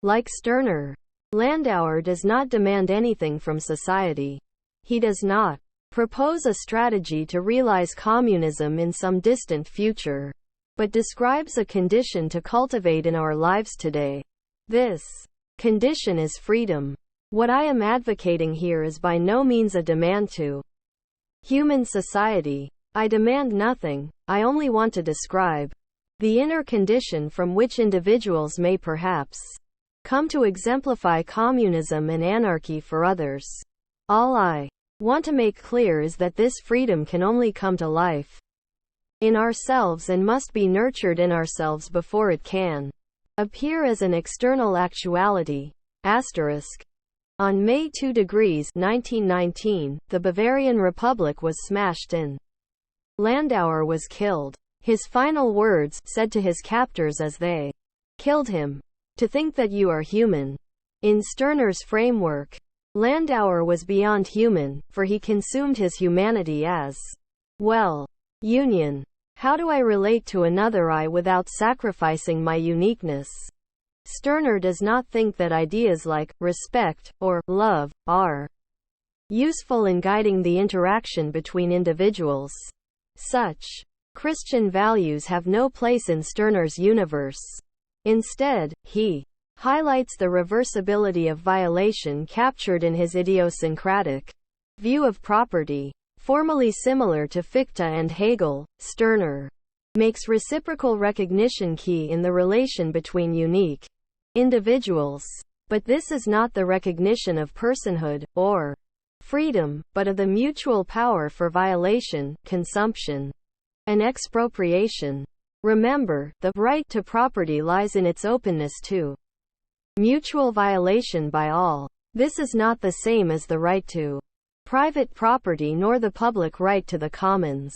[SPEAKER 1] Like Stirner, Landauer does not demand anything from society. He does not propose a strategy to realize communism in some distant future, but describes a condition to cultivate in our lives today. This condition is freedom. What I am advocating here is by no means a demand to human society. I demand nothing, I only want to describe the inner condition from which individuals may perhaps come to exemplify communism and anarchy for others. All I want to make clear is that this freedom can only come to life in ourselves and must be nurtured in ourselves before it can appear as an external actuality. Asterisk. On May 2 1919, the Bavarian Republic was smashed in. Landauer was killed. His final words, said to his captors as they killed him, "To think that you are human." In Stirner's framework, Landauer was beyond human, for he consumed his humanity as well. Union. How do I relate to another I without sacrificing my uniqueness? Stirner does not think that ideas like respect or love are useful in guiding the interaction between individuals. Such Christian values have no place in Stirner's universe. Instead, he highlights the reversibility of violation captured in his idiosyncratic view of property. Formally similar to Fichte and Hegel, Stirner makes reciprocal recognition key in the relation between unique individuals. But this is not the recognition of personhood, or freedom, but of the mutual power for violation, consumption, and expropriation. Remember, the right to property lies in its openness to mutual violation by all. This is not the same as the right to private property nor the public right to the commons.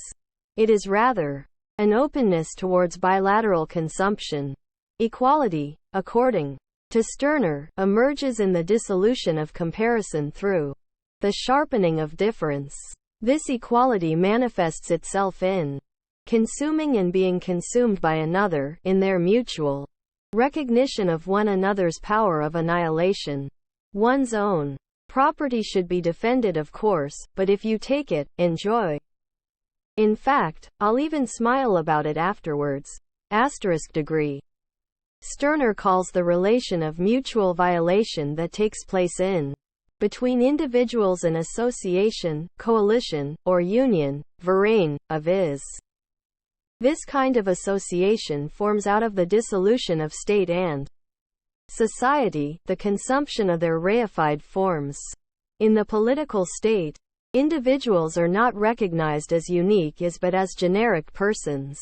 [SPEAKER 1] It is rather an openness towards bilateral consumption. Equality, according to Stirner, emerges in the dissolution of comparison through the sharpening of difference. This equality manifests itself in consuming and being consumed by another, in their mutual recognition of one another's power of annihilation. One's own property should be defended, of course, but if you take it, enjoy. In fact, I'll even smile about it afterwards. Degree. Stirner calls the relation of mutual violation that takes place in between individuals an association, coalition, or union, verein, of is. This kind of association forms out of the dissolution of state and society, the consumption of their reified forms. In the political state, individuals are not recognized as unique but as generic persons,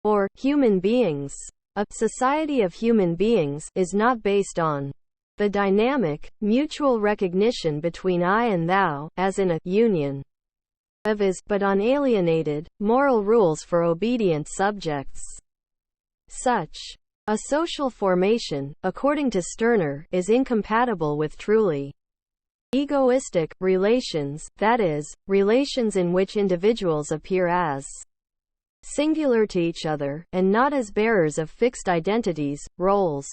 [SPEAKER 1] or human beings. A society of human beings is not based on the dynamic, mutual recognition between I and thou, as in a union of is, but on alienated, moral rules for obedient subjects. Such a social formation, according to Stirner, is incompatible with truly egoistic relations, that is, relations in which individuals appear as singular to each other, and not as bearers of fixed identities, roles,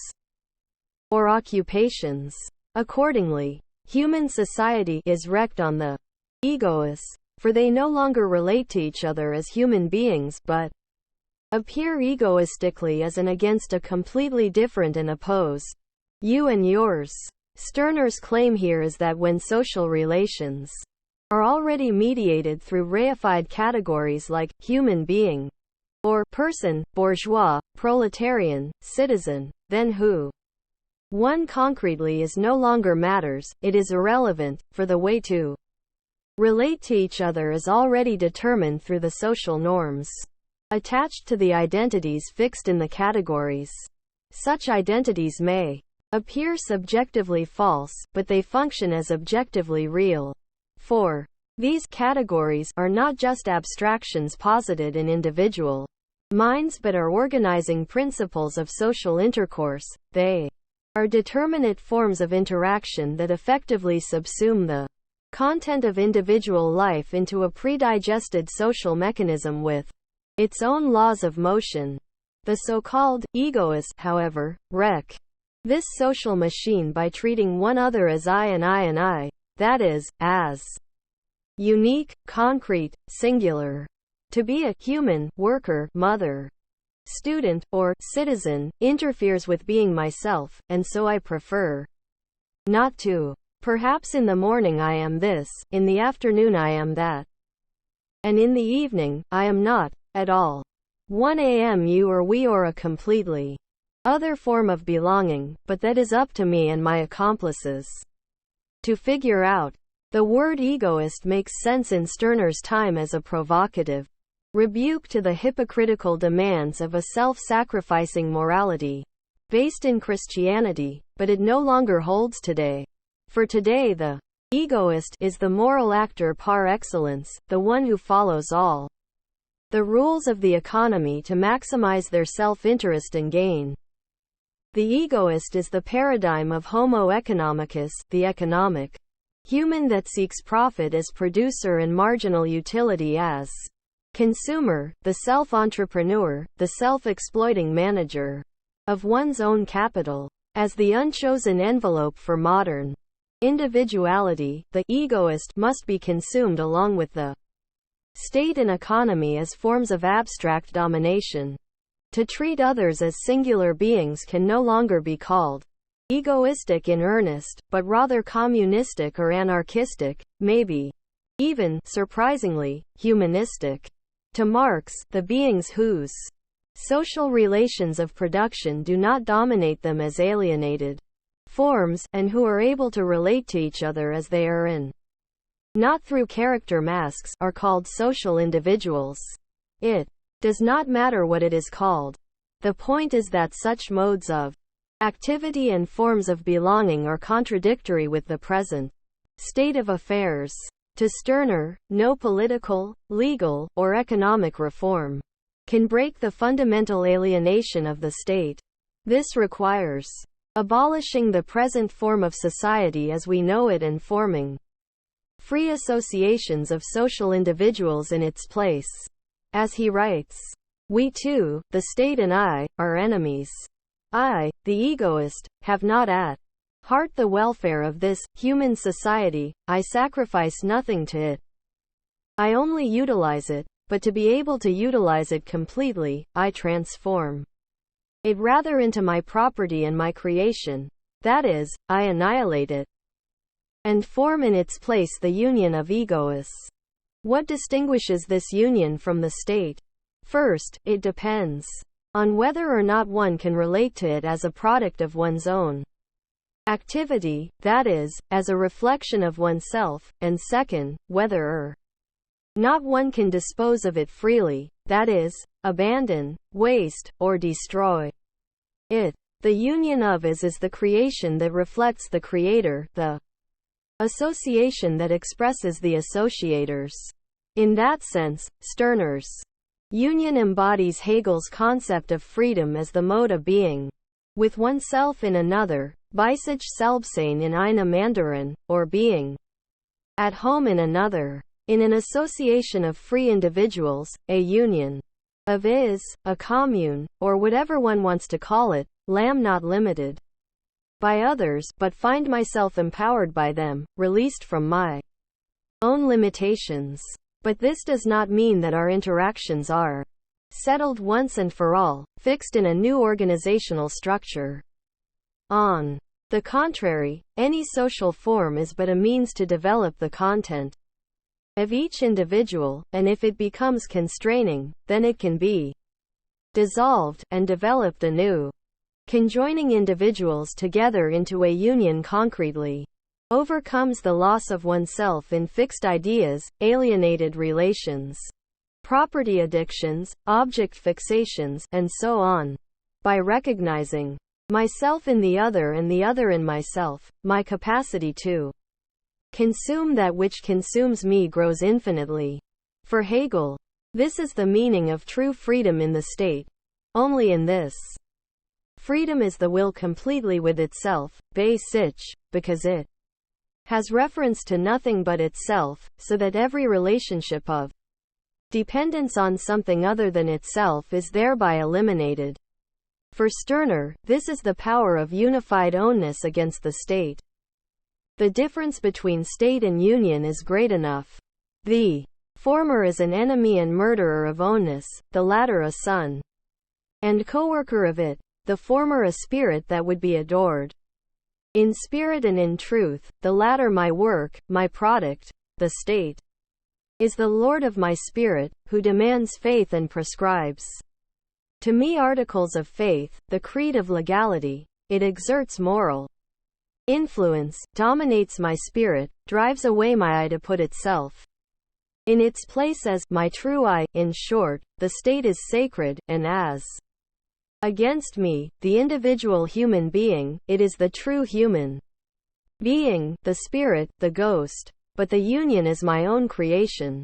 [SPEAKER 1] or occupations. Accordingly, human society is wrecked on the egoists, for they no longer relate to each other as human beings, but appear egoistically as and against a completely different and opposed you and yours. Stirner's claim here is that when social relations are already mediated through reified categories like human being, or person, bourgeois, proletarian, citizen, then who one concretely is no longer matters, it is irrelevant, for the way to relate to each other is already determined through the social norms attached to the identities fixed in the categories. Such identities may appear subjectively false, but they function as objectively real. For these categories are not just abstractions posited in individual minds but are organizing principles of social intercourse. They are determinate forms of interaction that effectively subsume the content of individual life into a predigested social mechanism with its own laws of motion. The so-called egoists, however, wreck this social machine by treating one other as I and I and I, that is, as unique, concrete, singular. To be a human, worker, mother, student, or citizen interferes with being myself, and so I prefer not to. Perhaps in the morning I am this, in the afternoon I am that, and in the evening, I am not, at all. 1 a.m. you or we or a completely other form of belonging, but that is up to me and my accomplices to figure out. The word egoist makes sense in Stirner's time as a provocative rebuke to the hypocritical demands of a self-sacrificing morality based in Christianity, but it no longer holds today. For today the egoist is the moral actor par excellence, the one who follows all the rules of the economy to maximize their self-interest and gain. The egoist is the paradigm of Homo economicus, the economic human that seeks profit as producer and marginal utility as consumer, the self-entrepreneur, the self-exploiting manager of one's own capital. As the unchosen envelope for modern individuality, the egoist must be consumed along with the state and economy as forms of abstract domination. To treat others as singular beings can no longer be called egoistic in earnest, but rather communistic or anarchistic, maybe even, surprisingly, humanistic. To Marx, the beings whose social relations of production do not dominate them as alienated forms, and who are able to relate to each other as they are and not through character masks, are called social individuals. It does not matter what it is called. The point is that such modes of activity and forms of belonging are contradictory with the present state of affairs. To Stirner, no political, legal, or economic reform can break the fundamental alienation of the state. This requires abolishing the present form of society as we know it and forming free associations of social individuals in its place. As he writes, we too, the state and I, are enemies. I, the egoist, have not at heart the welfare of this human society. I sacrifice nothing to it. I only utilize it, but to be able to utilize it completely, I transform it rather into my property and my creation. That is, I annihilate it and form in its place the union of egoists. What distinguishes this union from the state? First, it depends on whether or not one can relate to it as a product of one's own activity, that is, as a reflection of oneself, and second, whether or not one can dispose of it freely, that is, abandon, waste, or destroy it. The union of is the creation that reflects the creator, the association that expresses the associators. In that sense, Stirner's union embodies Hegel's concept of freedom as the mode of being with oneself in another, bei sich selbstsein in einem anderen, or being at home in another. In an association of free individuals, a union of is, a commune, or whatever one wants to call it, lam not limited by others, but find myself empowered by them, released from my own limitations. But this does not mean that our interactions are settled once and for all, fixed in a new organizational structure. On the contrary, any social form is but a means to develop the content of each individual, and if it becomes constraining, then it can be dissolved and developed anew. Conjoining individuals together into a union concretely overcomes the loss of oneself in fixed ideas, alienated relations, property addictions, object fixations, and so on. By recognizing myself in the other and the other in myself, my capacity to consume that which consumes me grows infinitely. For Hegel, this is the meaning of true freedom in the state. Only in this freedom is the will completely with itself, bei sich, because it has reference to nothing but itself, so that every relationship of dependence on something other than itself is thereby eliminated. For Stirner, this is the power of unified ownness against the state. The difference between state and union is great enough. The former is an enemy and murderer of ownness, the latter a son and co-worker of it, the former a spirit that would be adored in spirit and in truth, the latter my work, my product. The state is the lord of my spirit, who demands faith and prescribes to me articles of faith, the creed of legality. It exerts moral influence, dominates my spirit, drives away my I to put itself in its place as my true I. In short, the state is sacred, and as against me, the individual human being, it is the true human being, the spirit, the ghost. But the union is my own creation.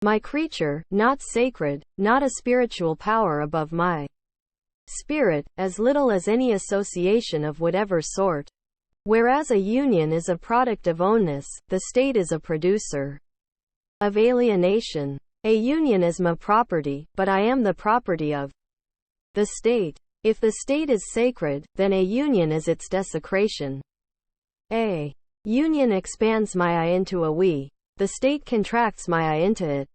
[SPEAKER 1] My creature, not sacred, not a spiritual power above my spirit, as little as any association of whatever sort. Whereas a union is a product of ownness, the state is a producer of alienation. A union is my property, but I am the property of the state. If the state is sacred, then a union is its desecration. A union expands my I into a we. The state contracts my I into it.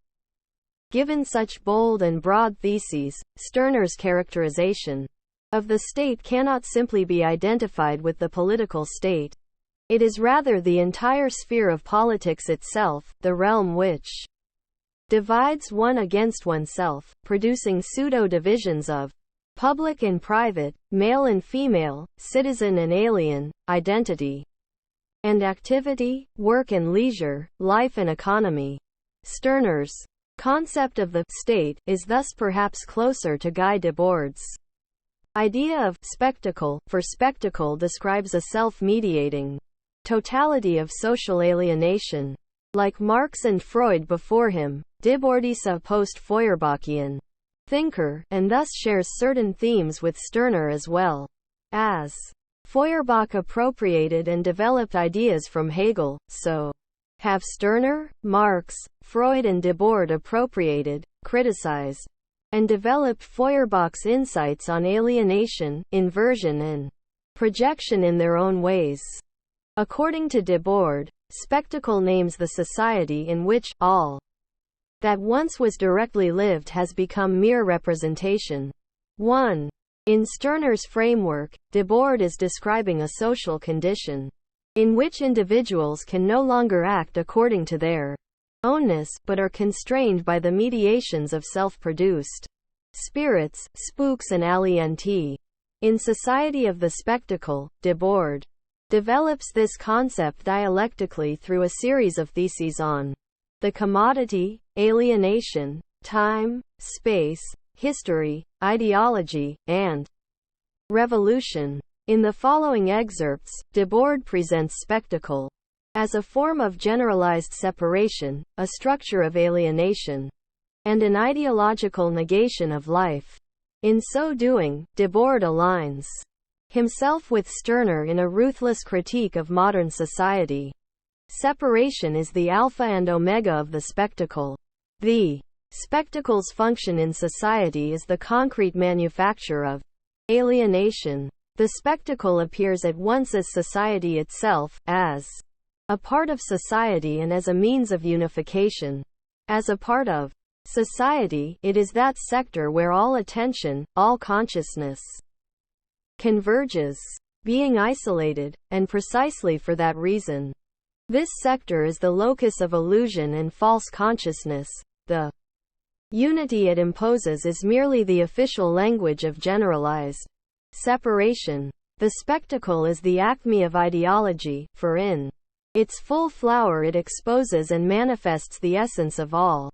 [SPEAKER 1] Given such bold and broad theses, Stirner's characterization of the state cannot simply be identified with the political state. It is rather the entire sphere of politics itself, the realm which divides one against oneself, producing pseudo-divisions of public and private, male and female, citizen and alien, identity and activity, work and leisure, life and economy. Stirner's concept of the state is thus perhaps closer to Guy Debord's idea of spectacle, for spectacle describes a self-mediating totality of social alienation. Like Marx and Freud before him, Debord is a post-Feuerbachian thinker, and thus shares certain themes with Stirner as well. As Feuerbach appropriated and developed ideas from Hegel, so have Stirner, Marx, Freud and Debord appropriated, criticized, and developed Feuerbach's insights on alienation, inversion and projection in their own ways. According to Debord, spectacle names the society in which all that once was directly lived has become mere representation. 1. In Stirner's framework, Debord is describing a social condition in which individuals can no longer act according to their ownness, but are constrained by the mediations of self-produced spirits, spooks and alienti. In Society of the Spectacle, Debord develops this concept dialectically through a series of theses on the commodity, alienation, time, space, history, ideology, and revolution. In the following excerpts, Debord presents spectacle as a form of generalized separation, a structure of alienation, and an ideological negation of life. In so doing, Debord aligns himself with Stirner in a ruthless critique of modern society. Separation is the alpha and omega of the spectacle. The spectacle's function in society is the concrete manufacture of alienation. The spectacle appears at once as society itself, as a part of society and as a means of unification. As a part of society, it is that sector where all attention, all consciousness converges, being isolated, and precisely for that reason, this sector is the locus of illusion and false consciousness. The unity it imposes is merely the official language of generalized separation. The spectacle is the acme of ideology, for in its full flower it exposes and manifests the essence of all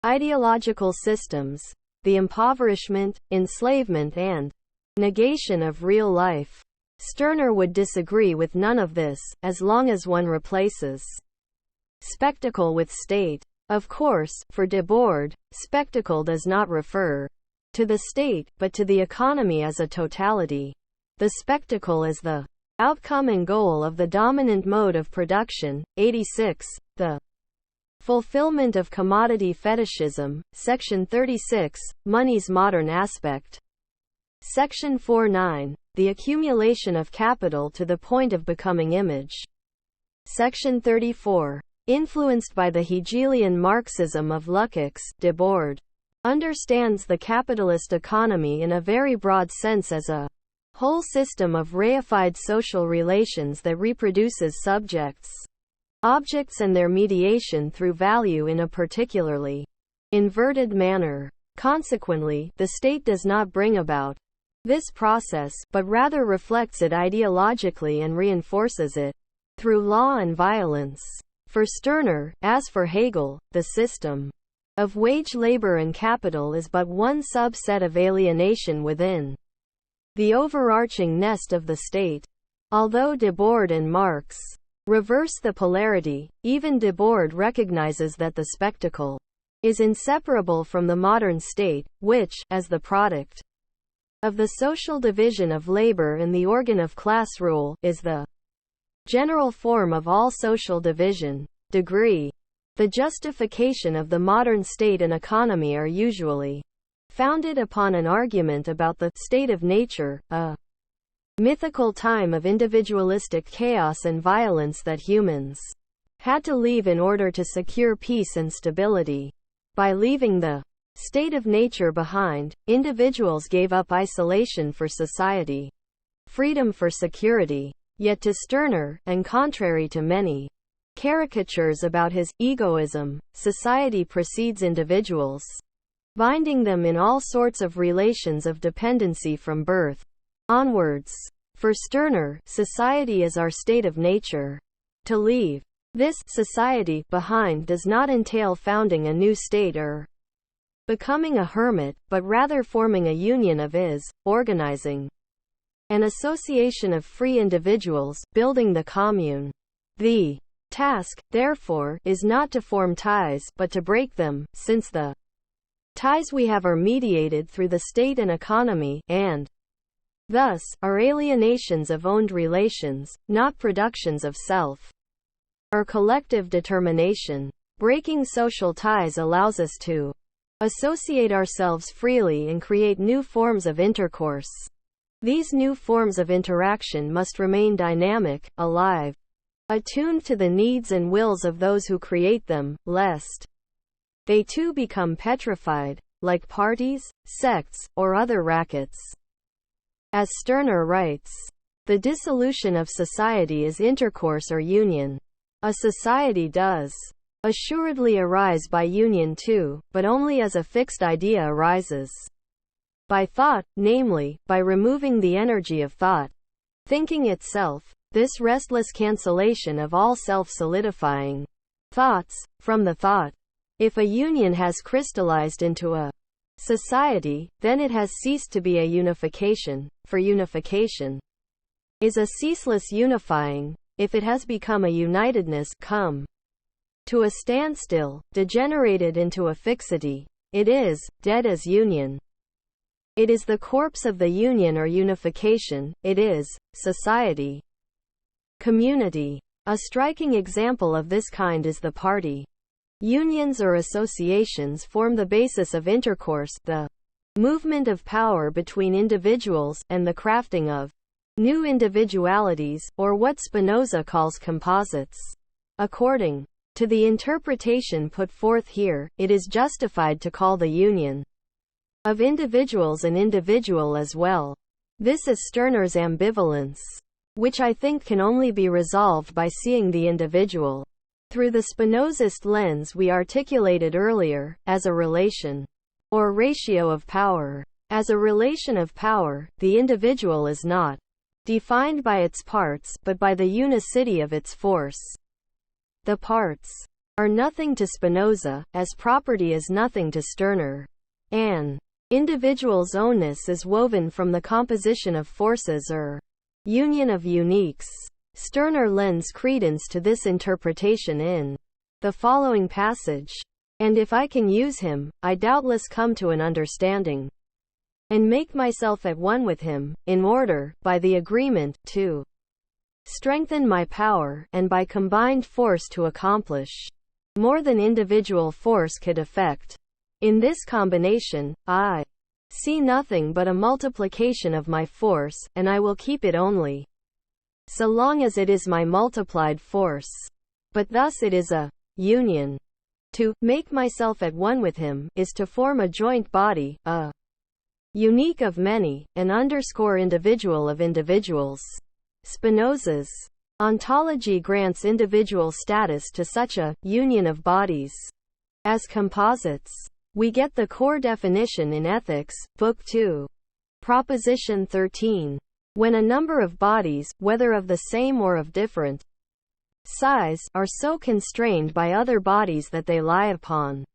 [SPEAKER 1] ideological systems, the impoverishment, enslavement and negation of real life. Stirner would disagree with none of this, as long as one replaces spectacle with state. Of course, for Debord, spectacle does not refer to the state, but to the economy as a totality. The spectacle is the outcome and goal of the dominant mode of production. 86. The fulfillment of commodity fetishism. Section 36. Money's modern aspect. Section 49. The accumulation of capital to the point of becoming image. Section 34. Influenced by the Hegelian Marxism of Lukács, Debord understands the capitalist economy in a very broad sense as a whole system of reified social relations that reproduces subjects, objects and their mediation through value in a particularly inverted manner. Consequently, the state does not bring about this process, but rather reflects it ideologically and reinforces it through law and violence. For Stirner, as for Hegel, the system of wage labor and capital is but one subset of alienation within the overarching nest of the state. Although Debord and Marx reverse the polarity, even Debord recognizes that the spectacle is inseparable from the modern state, which, as the product of the social division of labor and the organ of class rule, is the general form of all social division. Degree. The justification of the modern state and economy are usually founded upon an argument about the state of nature, a mythical time of individualistic chaos and violence that humans had to leave in order to secure peace and stability. By leaving the state of nature behind, individuals gave up isolation for society, freedom for security. Yet to Stirner, and contrary to many caricatures about his egoism, society precedes individuals, binding them in all sorts of relations of dependency from birth onwards. For Stirner, society is our state of nature. To leave this society behind does not entail founding a new state or becoming a hermit, but rather forming a union of organizing an association of free individuals, building the commune. The task, therefore, is not to form ties, but to break them, since the Ties we have are mediated through the state and economy, and thus, are alienations of owned relations, not productions of self or collective determination. Breaking social ties allows us to associate ourselves freely and create new forms of intercourse. These new forms of interaction must remain dynamic, alive, attuned to the needs and wills of those who create them, lest they too become petrified, like parties, sects, or other rackets. As Stirner writes, the dissolution of society is intercourse or union. A society does assuredly arise by union too, but only as a fixed idea arises by thought, namely, by removing the energy of thought. Thinking itself, this restless cancellation of all self-solidifying thoughts, from the thought. If a union has crystallized into a society, then it has ceased to be a unification, for unification is a ceaseless unifying. If it has become a unitedness, come to a standstill, degenerated into a fixity, it is dead as union. It is the corpse of the union or unification, it is society. Community. A striking example of this kind is the party. Unions or associations form the basis of intercourse, the movement of power between individuals, and the crafting of new individualities, or what Spinoza calls composites. According to the interpretation put forth here, it is justified to call the union of individuals an individual as well. This is Stirner's ambivalence, which I think can only be resolved by seeing the individual through the Spinozist lens we articulated earlier, as a relation or ratio of power. As a relation of power, the individual is not defined by its parts, but by the unicity of its force. The parts are nothing to Spinoza, as property is nothing to Stirner. An individual's ownness is woven from the composition of forces or union of uniques. Stirner lends credence to this interpretation in the following passage. And if I can use him, I doubtless come to an understanding, and make myself at one with him, in order, by the agreement, to strengthen my power, and by combined force to accomplish more than individual force could effect. In this combination, I see nothing but a multiplication of my force, and I will keep it only so long as it is my multiplied force. But thus it is a union. To make myself at one with him is to form a joint body, a unique of many, an underscore individual of individuals. Spinoza's ontology grants individual status to such a union of bodies as composites. We get the core definition in Ethics, Book 2. Proposition 13. When a number of bodies, whether of the same or of different size, are so constrained by other bodies that they lie upon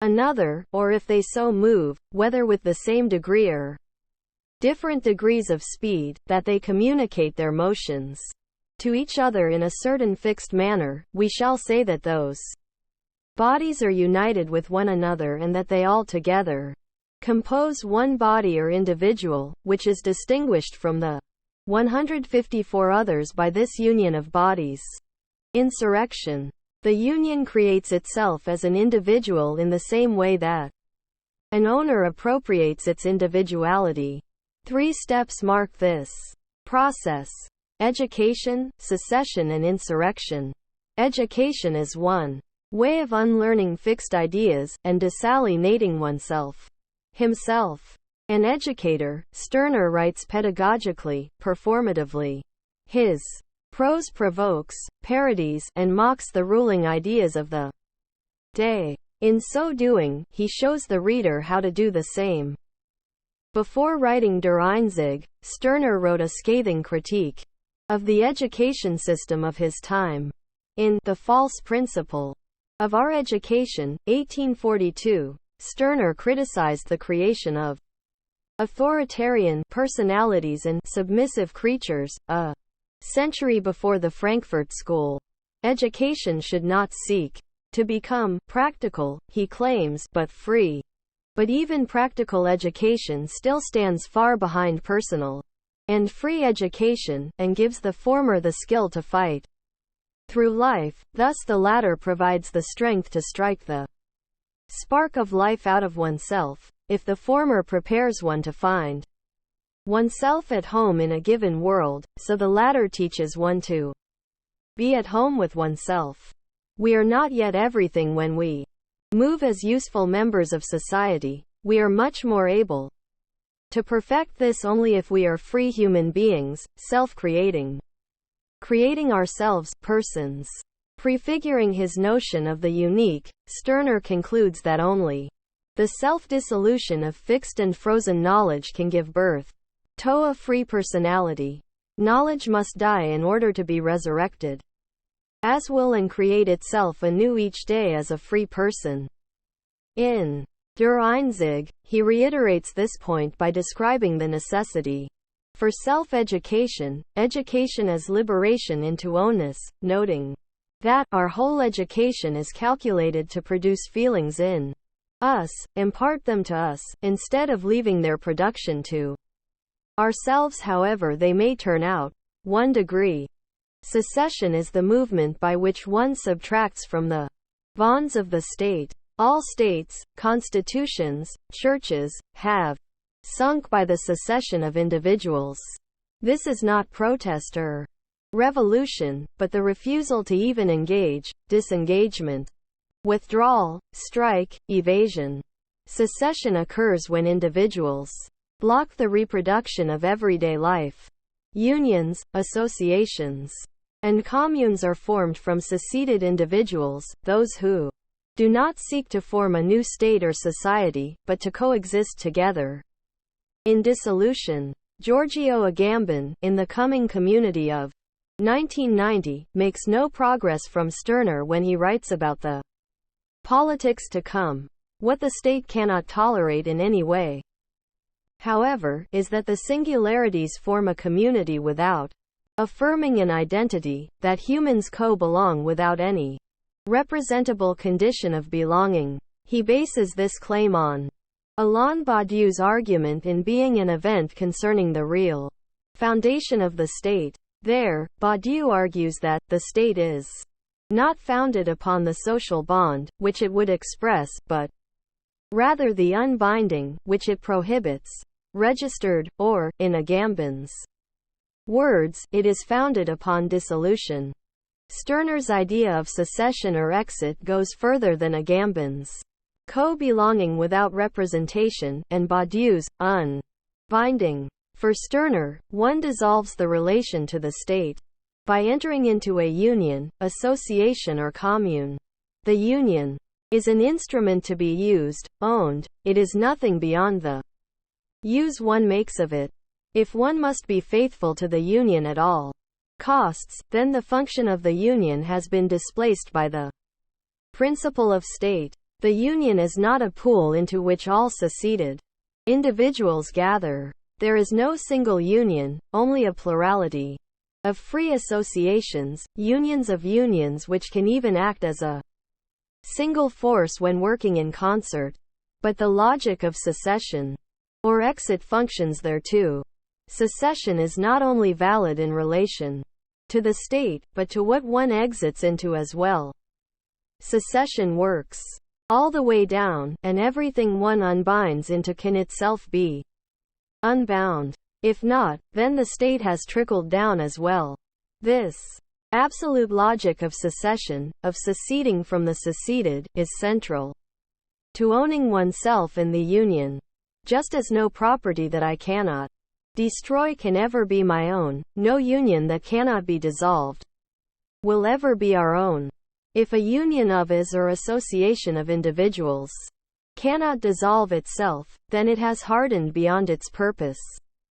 [SPEAKER 1] another, or if they so move, whether with the same degree or different degrees of speed, that they communicate their motions to each other in a certain fixed manner, we shall say that those bodies are united with one another and that they all together compose one body or individual, which is distinguished from the 154 others by this union of bodies. Insurrection. The union creates itself as an individual in the same way that an owner appropriates its individuality. 3 steps mark this process: education, secession, and insurrection. Education is one way of unlearning fixed ideas, and desalienating oneself. Himself an educator, Stirner writes pedagogically, performatively. His prose provokes, parodies, and mocks the ruling ideas of the day. In so doing, he shows the reader how to do the same. Before writing Der Einzig, Stirner wrote a scathing critique of the education system of his time. In The False Principle of Our Education, 1842, Stirner criticized the creation of authoritarian personalities and submissive creatures. A century before the Frankfurt School, education should not seek to become practical, he claims, but free. But even practical education still stands far behind personal and free education, and gives the former the skill to fight through life, thus the latter provides the strength to strike the spark of life out of oneself, if the former prepares one to find oneself at home in a given world, so the latter teaches one to be at home with oneself. We are not yet everything when we move as useful members of society. We are much more able to perfect this only if we are free human beings, self-creating, creating ourselves, persons. Prefiguring his notion of the unique, Stirner concludes that only the self-dissolution of fixed and frozen knowledge can give birth to a free personality. Knowledge must die in order to be resurrected, as will and create itself anew each day as a free person. In Der Einzig, he reiterates this point by describing the necessity for self-education, education as liberation into ownness, noting that our whole education is calculated to produce feelings in us, impart them to us, instead of leaving their production to ourselves however they may turn out. 1 degree. Secession is the movement by which one subtracts from the bonds of the state. All states, constitutions, churches, have sunk by the secession of individuals. This is not protest or revolution, but the refusal to even engage, disengagement, withdrawal, strike, evasion. Secession occurs when individuals block the reproduction of everyday life. Unions, associations, and communes are formed from seceded individuals, those who do not seek to form a new state or society, but to coexist together in dissolution. Giorgio Agamben, in The Coming Community of 1990, makes no progress from Stirner when he writes about the politics to come. What the state cannot tolerate in any way, however, is that the singularities form a community without affirming an identity, that humans co-belong without any representable condition of belonging. He bases this claim on Alain Badiou's argument in Being an Event concerning the real foundation of the state. There, Badiou argues that the state is not founded upon the social bond, which it would express, but rather the unbinding, which it prohibits. Registered, or, in Agamben's words, it is founded upon dissolution. Stirner's idea of secession or exit goes further than Agamben's co-belonging without representation, and Badiou's unbinding. For Stirner, one dissolves the relation to the state by entering into a union, association or commune. The union is an instrument to be used, owned. It is nothing beyond the use one makes of it. If one must be faithful to the union at all costs, then the function of the union has been displaced by the principle of state. The union is not a pool into which all seceded individuals gather. There is no single union, only a plurality of free associations, unions of unions which can even act as a single force when working in concert. But the logic of secession or exit functions there too. Secession is not only valid in relation to the state, but to what one exits into as well. Secession works all the way down, and everything one unbinds into can itself be unbound. If not, then the state has trickled down as well. This absolute logic of secession, of seceding from the seceded, is central to owning oneself in the union. Just as no property that I cannot destroy can ever be my own, no union that cannot be dissolved will ever be our own. If a union of is or association of individuals cannot dissolve itself, then it has hardened beyond its purpose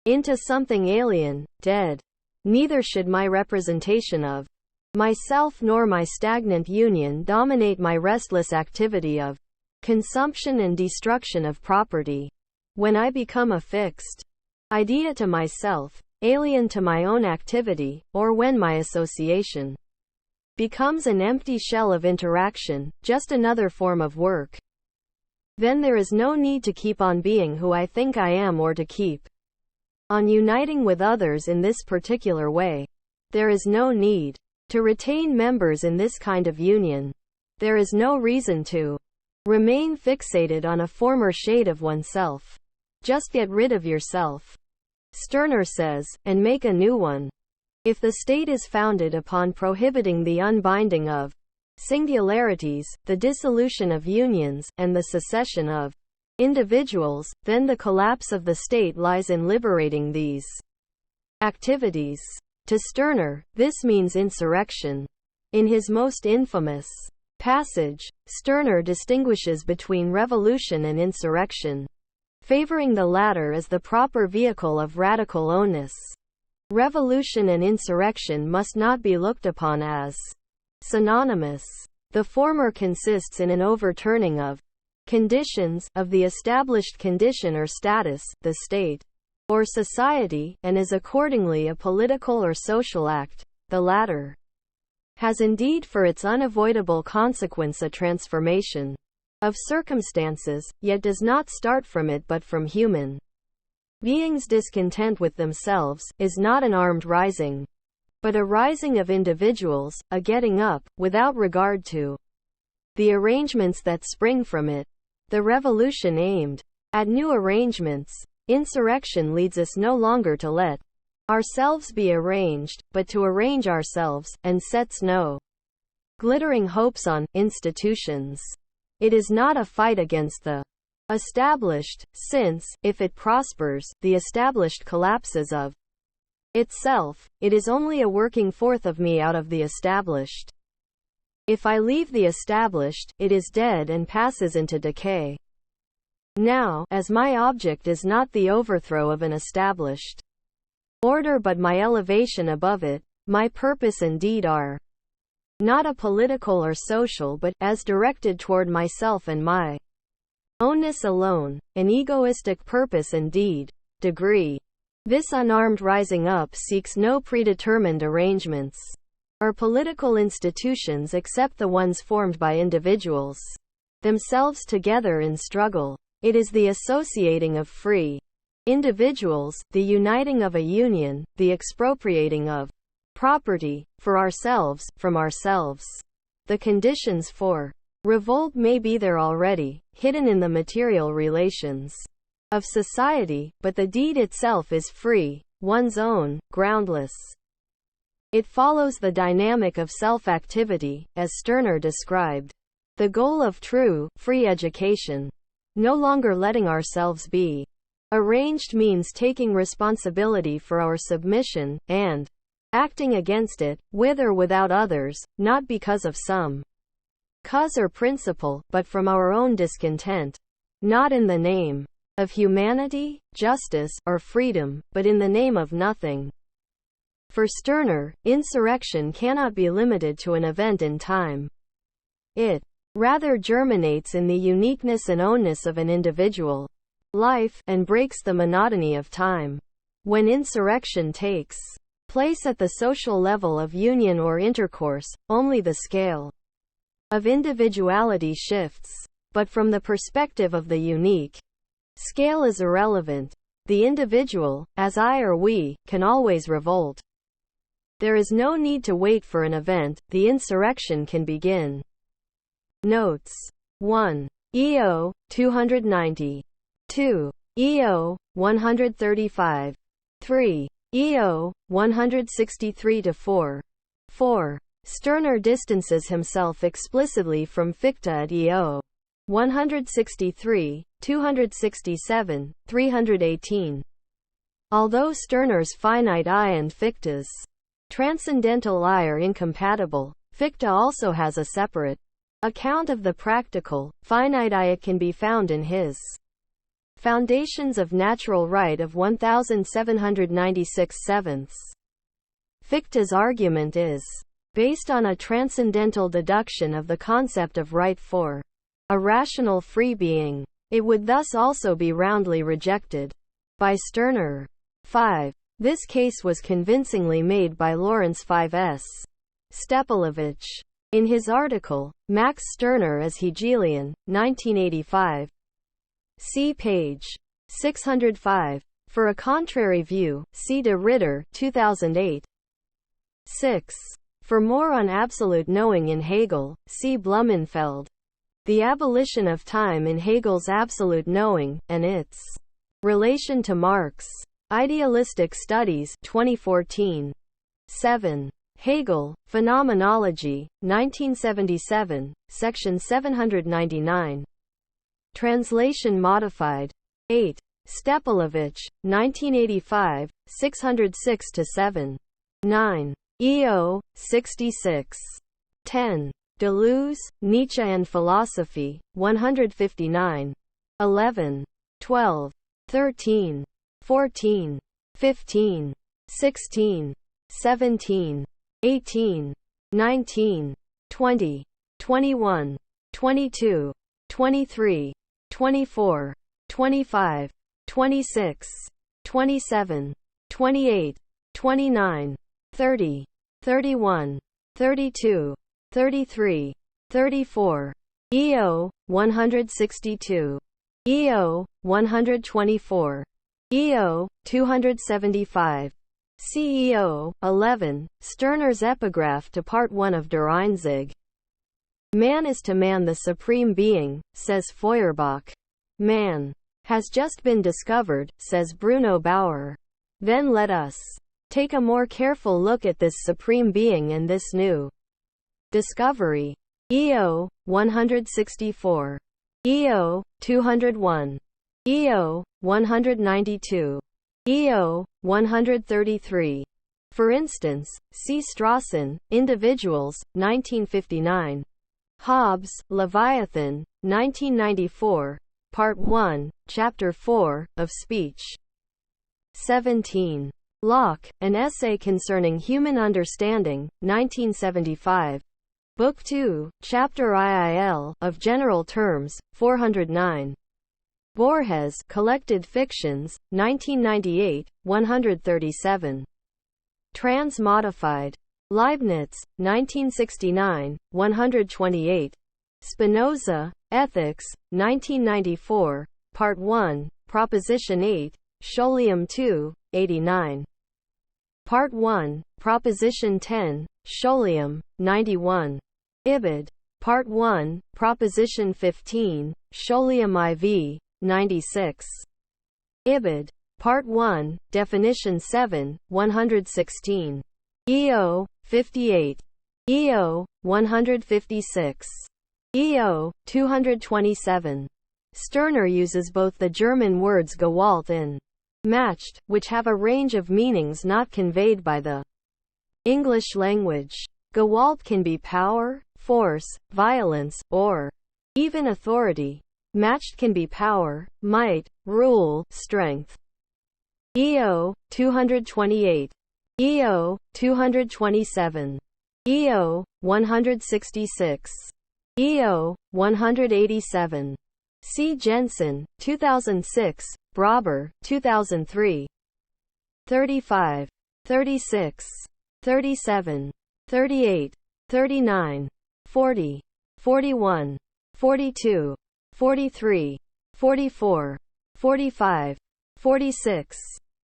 [SPEAKER 1] into something alien, dead. Neither should my representation of myself nor my stagnant union dominate my restless activity of consumption and destruction of property. When I become a fixed idea to myself, alien to my own activity, or when my association becomes an empty shell of interaction, just another form of work, then there is no need to keep on being who I think I am or to keep on uniting with others in this particular way. There is no need to retain members in this kind of union. There is no reason to remain fixated on a former shade of oneself. Just get rid of yourself, Stirner says, and make a new one. If the state is founded upon prohibiting the unbinding of singularities, the dissolution of unions, and the secession of individuals, then the collapse of the state lies in liberating these activities. To Stirner, this means insurrection. In his most infamous passage, Stirner distinguishes between revolution and insurrection, favoring the latter as the proper vehicle of radical onus. Revolution and insurrection must not be looked upon as synonymous. The former consists in an overturning of conditions, of the established condition or status, the state, or society, and is accordingly a political or social act. The latter has indeed for its unavoidable consequence a transformation of circumstances, yet does not start from it but from human beings' discontent with themselves, is not an armed rising, but a rising of individuals, a getting up, without regard to the arrangements that spring from it. The revolution aimed at new arrangements. Insurrection leads us no longer to let ourselves be arranged, but to arrange ourselves, and sets no glittering hopes on institutions. It is not a fight against the established, since, if it prospers, the established collapses of itself. It is only a working forth of me out of the established. If I leave the established, it is dead and passes into decay. Now, as my object is not the overthrow of an established order but my elevation above it, my purpose and deed are not a political or social but, as directed toward myself and my ownness alone, an egoistic purpose and deed. Degree. This unarmed rising up seeks no predetermined arrangements or political institutions except the ones formed by individuals themselves together in struggle. It is the associating of free individuals, the uniting of a union, the expropriating of property, for ourselves, from ourselves. The conditions for revolt may be there already, hidden in the material relations of society, but the deed itself is free, one's own, groundless. It follows the dynamic of self-activity, as Stirner described. The goal of true, free education, no longer letting ourselves be arranged, means taking responsibility for our submission, and acting against it, with or without others, not because of some cause or principle, but from our own discontent. Not in the name of humanity, justice, or freedom, but in the name of nothing. For Stirner, insurrection cannot be limited to an event in time. It rather germinates in the uniqueness and ownness of an individual life, and breaks the monotony of time. When insurrection takes place at the social level of union or intercourse, only the scale of individuality shifts. But from the perspective of the unique, scale is irrelevant. The individual, as I or we, can always revolt. There is no need to wait for an event, the insurrection can begin. Notes. 1. EO, 290. 2. EO, 135. 3. EO, 163-4. 4. Stirner distances himself explicitly from Fichte at EO. 163, 267, 318. Although Stirner's finite I and Fichte's transcendental I are incompatible, Fichte also has a separate account of the practical, finite I. It can be found in his Foundations of Natural Right of 1796/7. Fichte's argument is based on a transcendental deduction of the concept of right for a rational free being. It would thus also be roundly rejected by Stirner. 5. This case was convincingly made by Lawrence 5S. Stepalovich. In his article, Max Stirner as Hegelian, 1985, See page 605. For a contrary view, see de Ritter, 2008. 6. For more on absolute knowing in Hegel, see Blumenfeld. The Abolition of Time in Hegel's Absolute Knowing, and its Relation to Marx. Idealistic Studies, 2014. 7. Hegel, Phenomenology, 1977, section 799. Translation modified. 8. Stepalovich, 1985, 606-7. 9. EO, 66. 10. Deleuze, Nietzsche and Philosophy, 159. 11. 12. 13. 14. 15. 16. 17. 18. 19. 20. 21. 22. 23. 24. 25. 26. 27. 28. 29. 30. 31. 32. 33. 34. EO, 162. EO, 124. EO, 275. CEO, 11, Stirner's epigraph to Part 1 of Der Einzig. Man is to man the supreme being, says Feuerbach. Man has just been discovered, says Bruno Bauer. Then let us take a more careful look at this supreme being and this new discovery. EO, 164. EO, 201. EO, 192. EO, 133. For instance, see Strawson, Individuals, 1959. Hobbes, Leviathan, 1994, Part 1, Chapter 4, of Speech. 17. Locke, An Essay Concerning Human Understanding, 1975. Book 2, Chapter IIL, of General Terms, 409. Borges, Collected Fictions, 1998, 137. Trans-modified. Leibniz, 1969, 128. Spinoza, Ethics, 1994, Part 1, Proposition 8, Scholium 2, 89. Part 1, Proposition 10, Scholium, 91. Ibid. Part 1, Proposition 15, Scholium IV, 96. Ibid. Part 1, Definition 7, 116. EO, 58. EO, 156. EO, 227. Stirner uses both the German words Gewalt and matched, which have a range of meanings not conveyed by the English language. Gewalt can be power, force, violence, or even authority. Matched can be power, might, rule, strength. EO, 228. EO, 227. EO, 166. EO, 187. C. Jensen, 2006, Braber, 2003. 35. 36. 37. 38. 39. 40. 41. 42. 43. 44. 45. 46.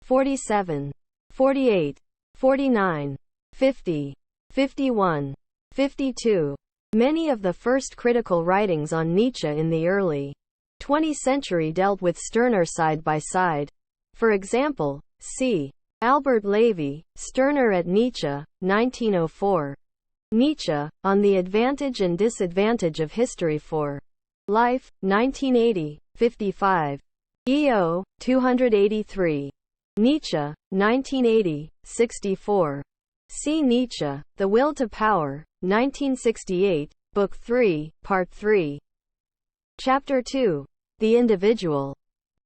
[SPEAKER 1] 47. 48. 49. 50. 51. 52. Many of the first critical writings on Nietzsche in the early 20th century dealt with Stirner side by side. For example, see Albert Levy, Stirner at Nietzsche, 1904. Nietzsche, On the Advantage and Disadvantage of History for Life, 1980, 55. EO, 283. Nietzsche, 1980, 64. See Nietzsche, The Will to Power, 1968, Book 3, Part 3. Chapter 2. The Individual.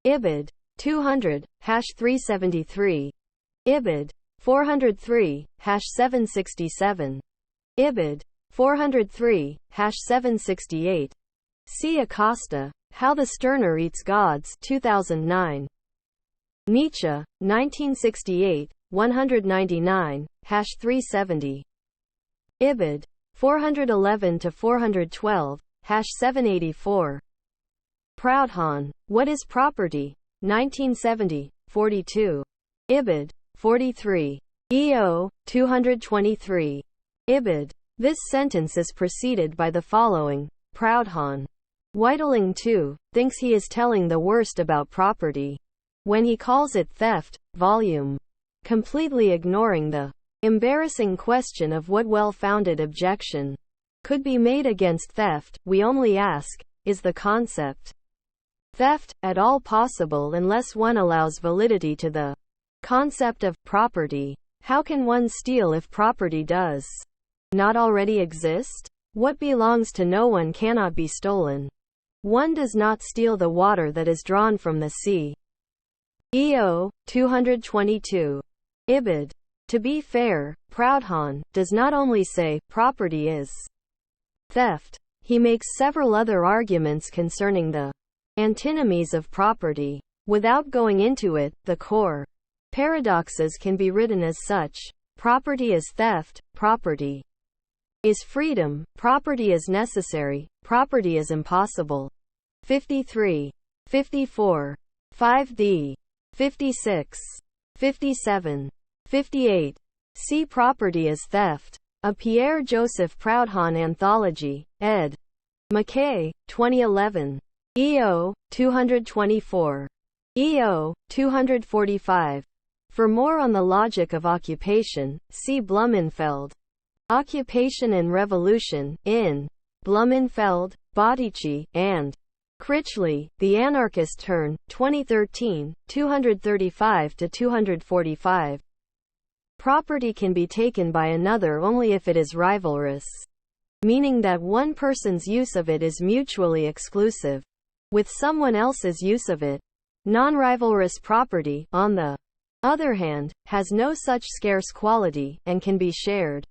[SPEAKER 1] Ibid. 200-373. Ibid. 403-767. Ibid. 403-768. See Acosta, How the Stirner Eats Gods, 2009. Nietzsche, 1968, 199-370. Ibid. 411-412-784. Proudhon, What is Property? 1970, 42. Ibid. 43. EO, 223. Ibid. This sentence is preceded by the following. Proudhon. Whiteling too, thinks he is telling the worst about property when he calls it theft, volume. Completely ignoring the embarrassing question of what well-founded objection could be made against theft, we only ask, is the concept theft at all possible unless one allows validity to the concept of property? How can one steal if property does not already exist? What belongs to no one cannot be stolen. One does not steal the water that is drawn from the sea. EO, 222. Ibid. To be fair, Proudhon does not only say, property is theft. He makes several other arguments concerning the antinomies of property. Without going into it, the core paradoxes can be written as such. Property is theft, property is freedom, property is necessary, property is impossible. 53. 54. 5d. 56. 57. 58. See Property is Theft. A Pierre-Joseph Proudhon Anthology, ed. McKay, 2011. EO, 224. EO, 245. For more on the logic of occupation, see Blumenfeld. Occupation and Revolution, in Blumenfeld, Bottici, and Critchley, The Anarchist Turn, 2013, 235-245. Property can be taken by another only if it is rivalrous, meaning that one person's use of it is mutually exclusive with someone else's use of it. Non-rivalrous property, on the other hand, has no such scarce quality, and can be shared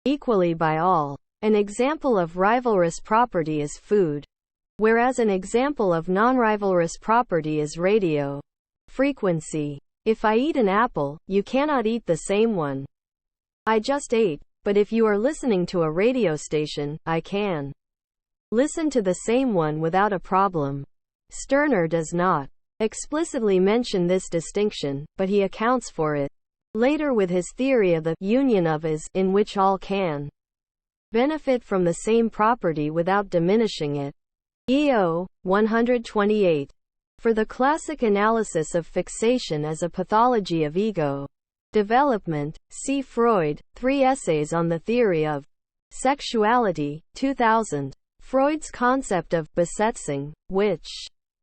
[SPEAKER 1] equally by all. An example of rivalrous property is food, whereas an example of non-rivalrous property is radio frequency. If I eat an apple, you cannot eat the same one I just ate, but if you are listening to a radio station, I can listen to the same one without a problem. Stirner does not explicitly mention this distinction, but he accounts for it later with his theory of the union of is, in which all can benefit from the same property without diminishing it. EO, 128. For the classic analysis of fixation as a pathology of ego development, see Freud, 3 essays on the theory of sexuality, 2000. Freud's concept of Besetzung, which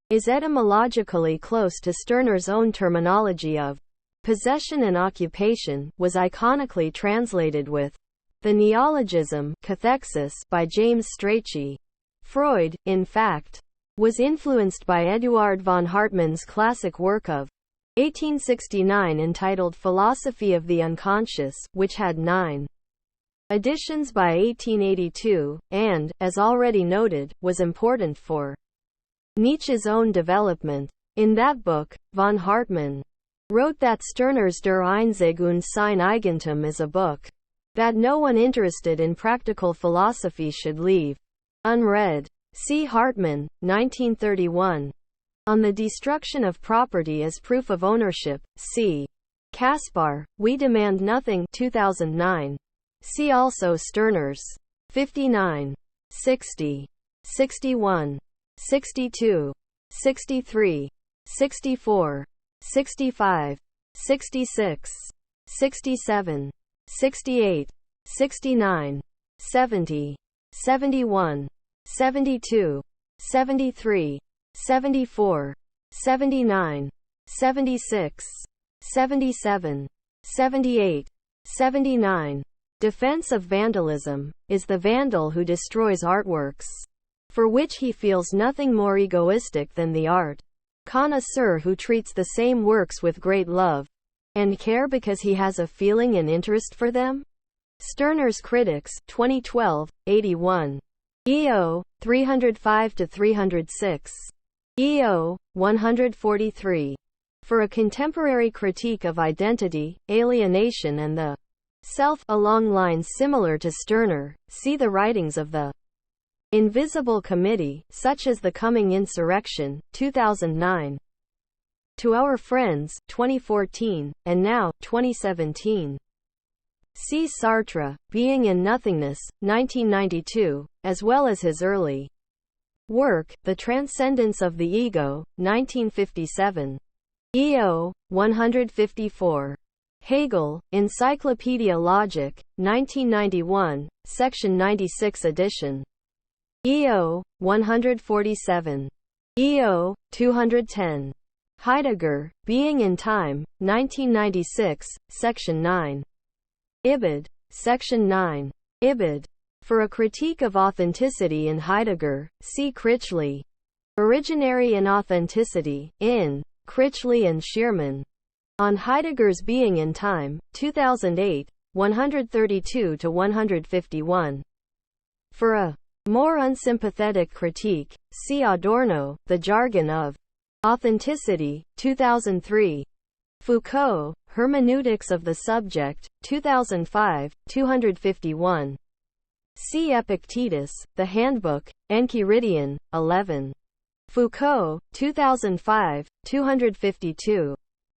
[SPEAKER 1] is etymologically close to Stirner's own terminology of possession and occupation, was iconically translated with the neologism cathexis by James Strachey. Freud, in fact, was influenced by Eduard von Hartmann's classic work of 1869 entitled Philosophy of the Unconscious, which had 9 editions by 1882, and, as already noted, was important for Nietzsche's own development. In that book, von Hartmann wrote that Stirner's Der Einzig und sein Eigentum is a book that no one interested in practical philosophy should leave unread. See Hartmann, 1931. On the Destruction of Property as Proof of Ownership, see Kaspar, We Demand Nothing, 2009. See also Stirner's 59, 60, 61, 62, 63, 64, 65, 66, 67, 68, 69, 70, 71, 72, 73, 74, 79, 76, 77, 78, 79. Defense of vandalism is the vandal who destroys artworks for which he feels nothing more egoistic than the art connoisseur who treats the same works with great love and care because he has a feeling and interest for them. Stirner's Critics, 2012, 81. EO, 305-306. EO, 143. For a contemporary critique of identity, alienation and the self, along lines similar to Stirner, see the writings of the Invisible Committee, such as the Coming Insurrection, 2009. To Our Friends, 2014, and Now, 2017. C. Sartre, Being and Nothingness, 1992, as well as his early work, The Transcendence of the Ego, 1957. EO, 154. Hegel, Encyclopedia Logic, 1991, Section 96 edition. EO, 147. EO, 210. Heidegger, Being in Time, 1996, Section 9. Ibid. Section 9. Ibid. For a Critique of Authenticity in Heidegger, see Critchley. Originary and Authenticity, in Critchley and Shearman. On Heidegger's Being in Time, 2008, 132-151. For a more unsympathetic critique, see Adorno, The Jargon of Authenticity, 2003. Foucault, Hermeneutics of the Subject, 2005, 251. See Epictetus, The Handbook, Enchiridion, 11. Foucault, 2005, 252.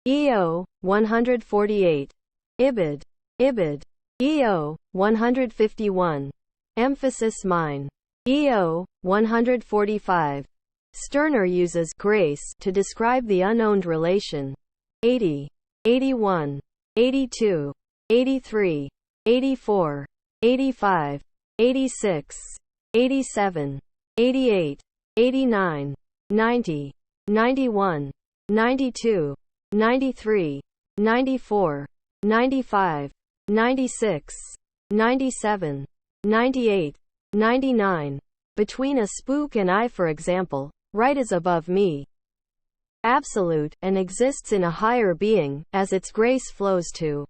[SPEAKER 1] EO, 148. Ibid. Ibid. EO, 151. Emphasis Mine. EO, 145. Stirner uses grace to describe the unowned relation. 80, 81, 82, 83, 84, 85, 86, 87, 88, 89, 90, 91, 92, 93, 94, 95, 96, 97, 98, 99. Between a spook and I, for example, right is above me. Absolute, and exists in a higher being, as its grace flows to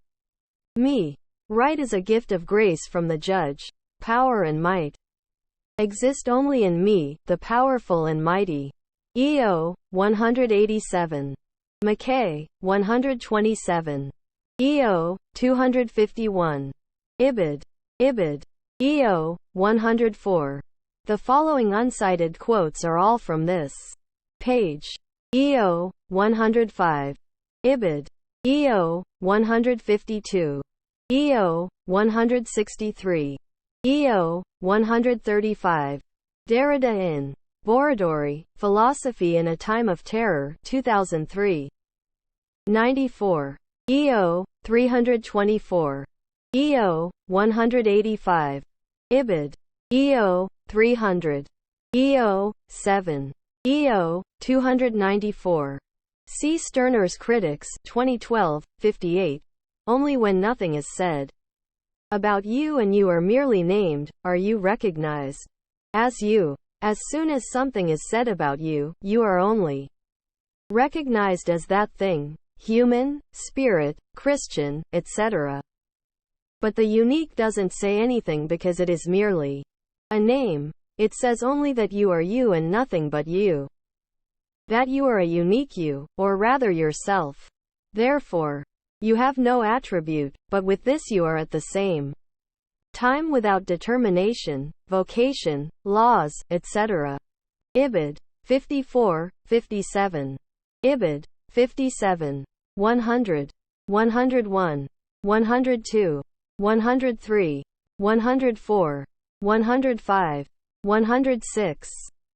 [SPEAKER 1] me. Right is a gift of grace from the judge. Power and might exist only in me, the powerful and mighty. EO, 187. McKay, 127. EO, 251. Ibid. Ibid. EO, 104. The following uncited quotes are all from this page. EO, 105. Ibid. EO, 152. EO, 163. EO, 135. Derrida in Borodori, Philosophy in a Time of Terror, 2003. 94. EO, 324. EO, 185. Ibid. EO, 300. EO, 7. EO, 294. See Stirner's Critics, 2012, 58. Only when nothing is said about you and you are merely named, are you recognized as you. As soon as something is said about you, you are only recognized as that thing, human, spirit, Christian, etc. But the unique doesn't say anything because it is merely a name. It says only that you are you and nothing but you. That you are a unique you, or rather yourself. Therefore, you have no attribute, but with this you are at the same time without determination, vocation, laws, etc. Ibid. 54, 57. Ibid. 57. 100. 101. 102. 103. 104. 105. 106.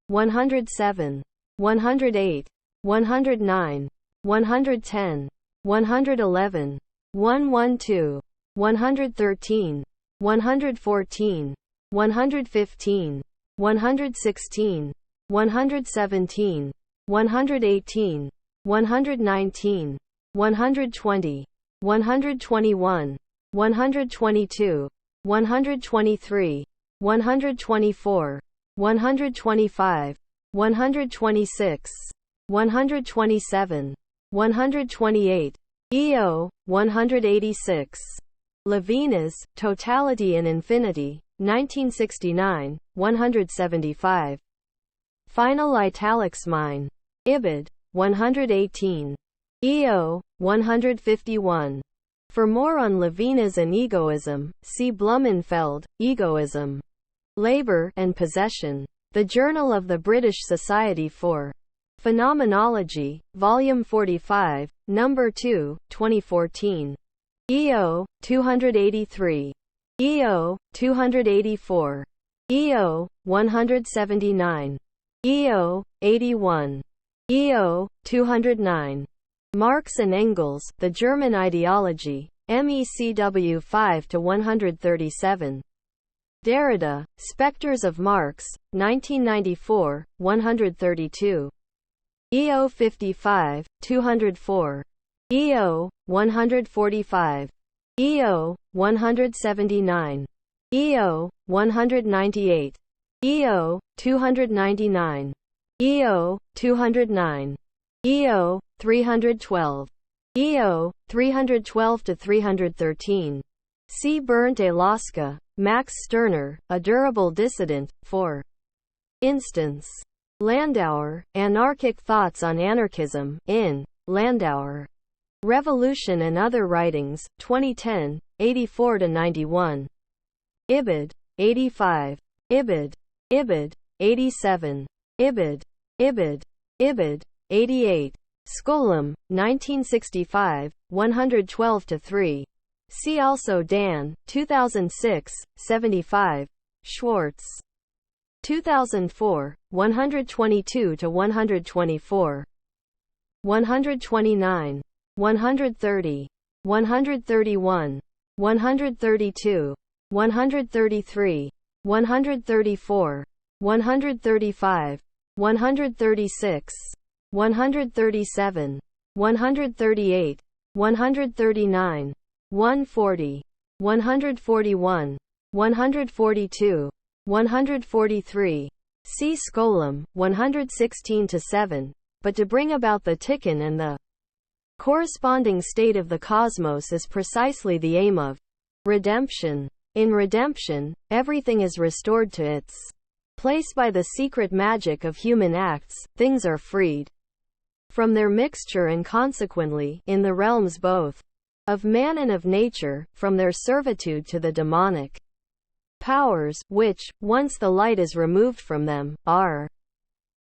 [SPEAKER 1] 107. 108. 109. 110. 111. 112. 113. 114. 115. 116. 117. 118. 119. 120. 121. 122. 123. 124. 125. 126. 127. 128. EO, 186. Levinas, Totality and Infinity, 1969, 175. Final italics mine. Ibid. 118. EO, 151. For more on Levinas and egoism, see Blumenfeld, Egoism. Labour and Possession. The Journal of the British Society for Phenomenology, Volume 45, Number 2, 2014. EO, 283. EO, 284. EO, 179. EO, 81. EO, 209. Marx and Engels, The German Ideology, MECW 5-137. Derrida, Spectres of Marx, 1994, 132. EO 55, 204. EO, 145. EO, 179. EO, 198. EO, 299. EO, 209. EO, 312. EO, 312-313. C. Bernd Alaska, Max Stirner, A Durable Dissident, for instance. Landauer, Anarchic Thoughts on Anarchism, in Landauer. Revolution and Other Writings, 2010, 84-91. Ibid. 85. Ibid. Ibid. 87. Ibid. Ibid. Ibid. 88. Skolem, 1965, 112-3. See also Dan, 2006, 75. Schwartz. 2004, 122-124. 129. 130. 131. 132. 133. 134. 135. 136. 137. 138. 139. 140. 141. 142. 143. See Skolem, 116-7. But to bring about the Tikkun and the corresponding state of the cosmos is precisely the aim of redemption. In redemption, everything is restored to its place by the secret magic of human acts, things are freed from their mixture and consequently, in the realms both of man and of nature, from their servitude to the demonic powers, which, once the light is removed from them, are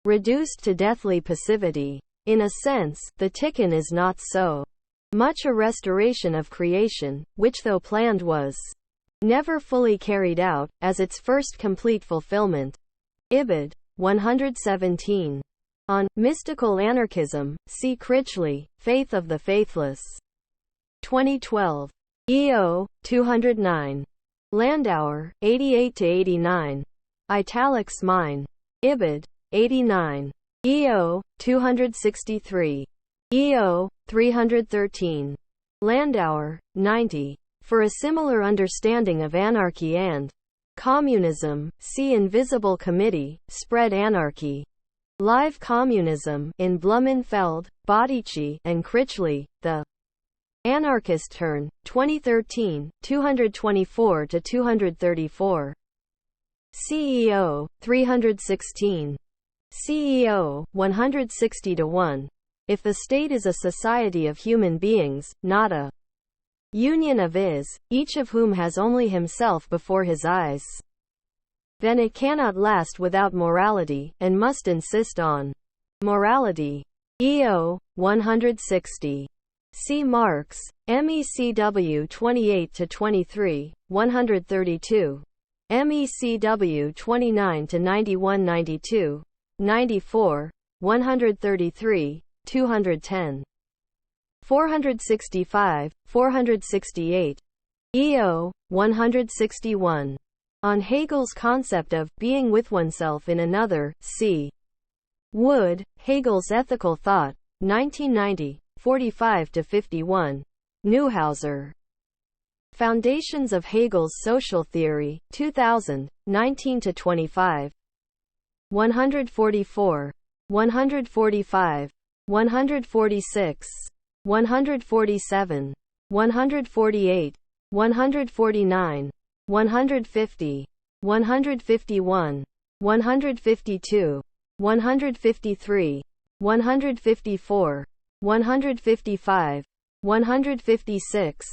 [SPEAKER 1] reduced to deathly passivity. In a sense, the Tikkun is not so much a restoration of creation, which though planned was never fully carried out, as its first complete fulfillment. Ibid. 117. On Mystical Anarchism, see Critchley, Faith of the Faithless. 2012. EO, 209. Landauer, 88-89. Italics mine. Ibid. 89. EO, 263. EO, 313. Landauer, 90. For a similar understanding of anarchy and communism, see Invisible Committee, Spread Anarchy. Live Communism, in Blumenfeld, Bodici, and Critchley, The Anarchist Turn, 2013, 224-234. CEO, 316. CEO, 160-1. If the state is a society of human beings, not a union of is, each of whom has only himself before his eyes, then it cannot last without morality, and must insist on morality. EO, 160. See Marx, MECW 28-23, 132. MECW 29-91-92, 94, 133, 210. 465, 468. EO, 161. On Hegel's concept of being with oneself in another, see Wood, Hegel's Ethical Thought, 1990, 45-51. Neuhauser. Foundations of Hegel's Social Theory, 2000, 19-25. 144. 145. 146. 147. 148. 149. 150. 151. 152. 153. 154. 155. 156.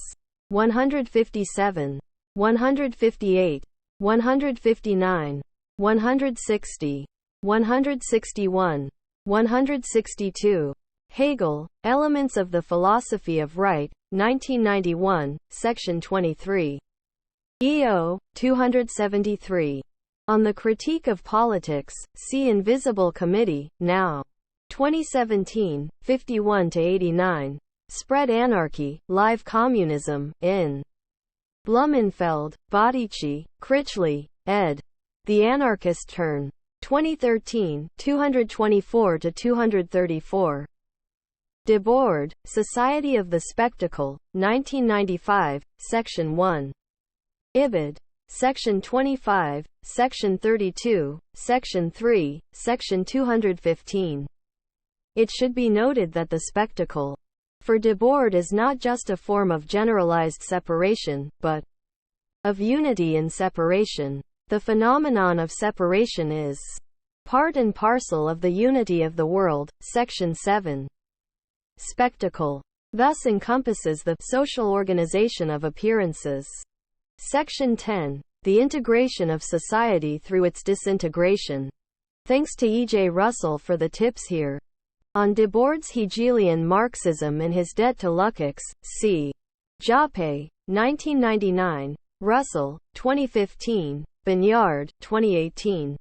[SPEAKER 1] 157. 158. 159, 160, 161, 162. Hegel, Elements of the Philosophy of Right, 1991, Section 23. EO, 273. On the Critique of Politics, see Invisible Committee, Now. 2017, 51-89. Spread Anarchy, Live Communism, in Blumenfeld, Bodici, Critchley, ed. The Anarchist Turn. 2013, 224-234. Debord, Society of the Spectacle, 1995, Section 1. Ibid. Section 25, Section 32, Section 3, Section 215. It should be noted that the spectacle for Debord is not just a form of generalized separation, but of unity in separation. The phenomenon of separation is part and parcel of the unity of the world. Section 7. Spectacle thus encompasses the social organization of appearances. Section 10. The integration of society through its disintegration. Thanks to E. J. Russell for the tips here. On Debord's Hegelian Marxism and his debt to Lukács, c. Jappe, 1999. Russell, 2015. Banyard, 2018.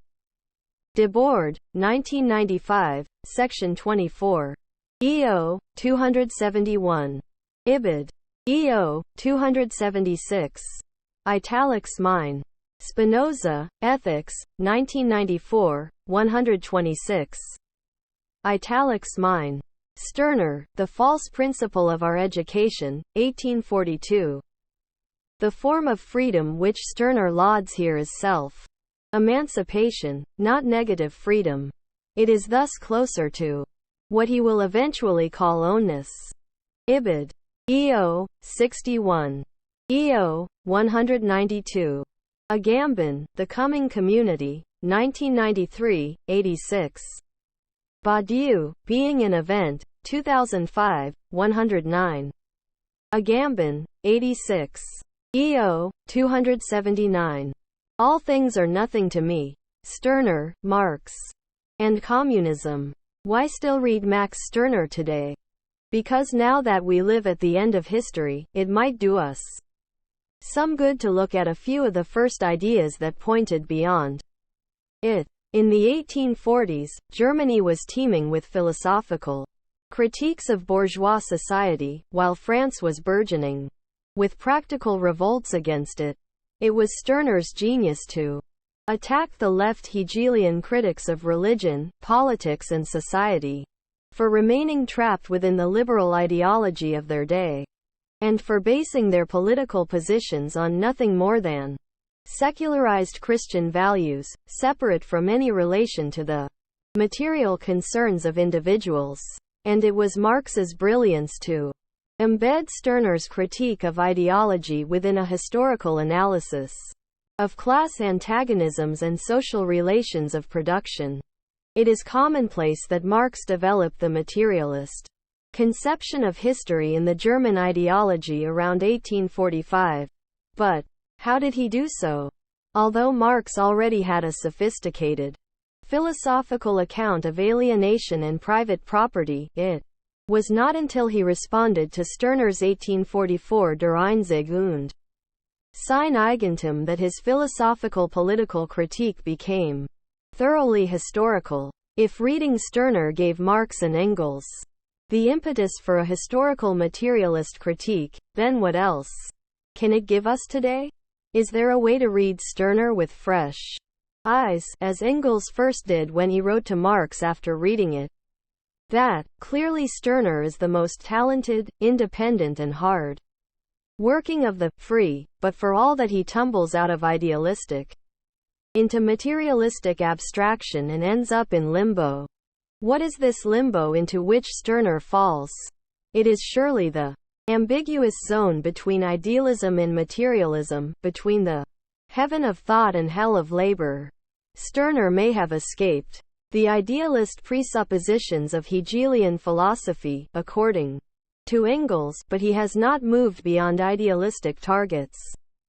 [SPEAKER 1] Debord, 1995, Section 24. EO, 271. Ibid. EO, 276. Italics mine. Spinoza, Ethics, 1994, 126. Italics mine. Stirner, The False Principle of Our Education, 1842. The form of freedom which Stirner lauds here is self-emancipation, not negative freedom. It is thus closer to what he will eventually call ownness. Ibid. EO, 61. EO, 192. Agamben, The Coming Community, 1993, 86. Badiou, Being an Event, 2005, 109. Agamben, 86. EO, 279. All Things Are Nothing to Me. Stirner, Marx. And Communism. Why still read Max Stirner today? Because now that we live at the end of history, it might do us some good to look at a few of the first ideas that pointed beyond it. In the 1840s, Germany was teeming with philosophical critiques of bourgeois society, while France was burgeoning with practical revolts against it. It was Stirner's genius to attack the left Hegelian critics of religion, politics and society for remaining trapped within the liberal ideology of their day, and for basing their political positions on nothing more than secularized Christian values, separate from any relation to the material concerns of individuals. And it was Marx's brilliance to embed Stirner's critique of ideology within a historical analysis of class antagonisms and social relations of production. It is commonplace that Marx developed the materialist conception of history in the German ideology around 1845. But how did he do so? Although Marx already had a sophisticated philosophical account of alienation and private property, it was not until he responded to Stirner's 1844 Der Einzig und sein Eigentum that his philosophical political critique became thoroughly historical. If reading Stirner gave Marx and Engels the impetus for a historical materialist critique, then what else can it give us today? Is there a way to read Stirner with fresh eyes, as Engels first did when he wrote to Marx after reading it? That, clearly Stirner is the most talented, independent and hard working of the free, but for all that he tumbles out of idealistic into materialistic abstraction and ends up in limbo. What is this limbo into which Stirner falls? It is surely the ambiguous zone between idealism and materialism, between the heaven of thought and hell of labor. Stirner may have escaped the idealist presuppositions of Hegelian philosophy, according to Engels, but he has not moved beyond idealistic targets.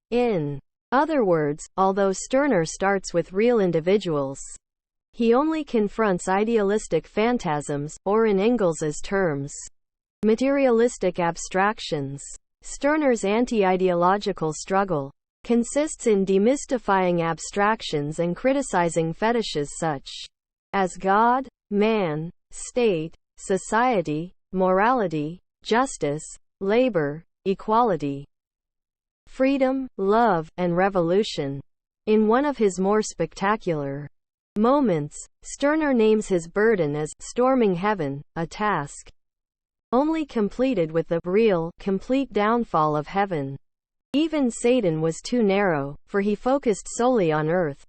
[SPEAKER 1] In Other words, although Stirner starts with real individuals, he only confronts idealistic phantasms, or in Engels's terms, materialistic abstractions. Stirner's anti-ideological struggle consists in demystifying abstractions and criticizing fetishes such as God, man, state, society, morality, justice, labor, equality, freedom, love, and revolution. In one of his more spectacular moments, Stirner names his burden as storming heaven, a task only completed with the real, complete downfall of heaven. Even Satan was too narrow, for he focused solely on earth.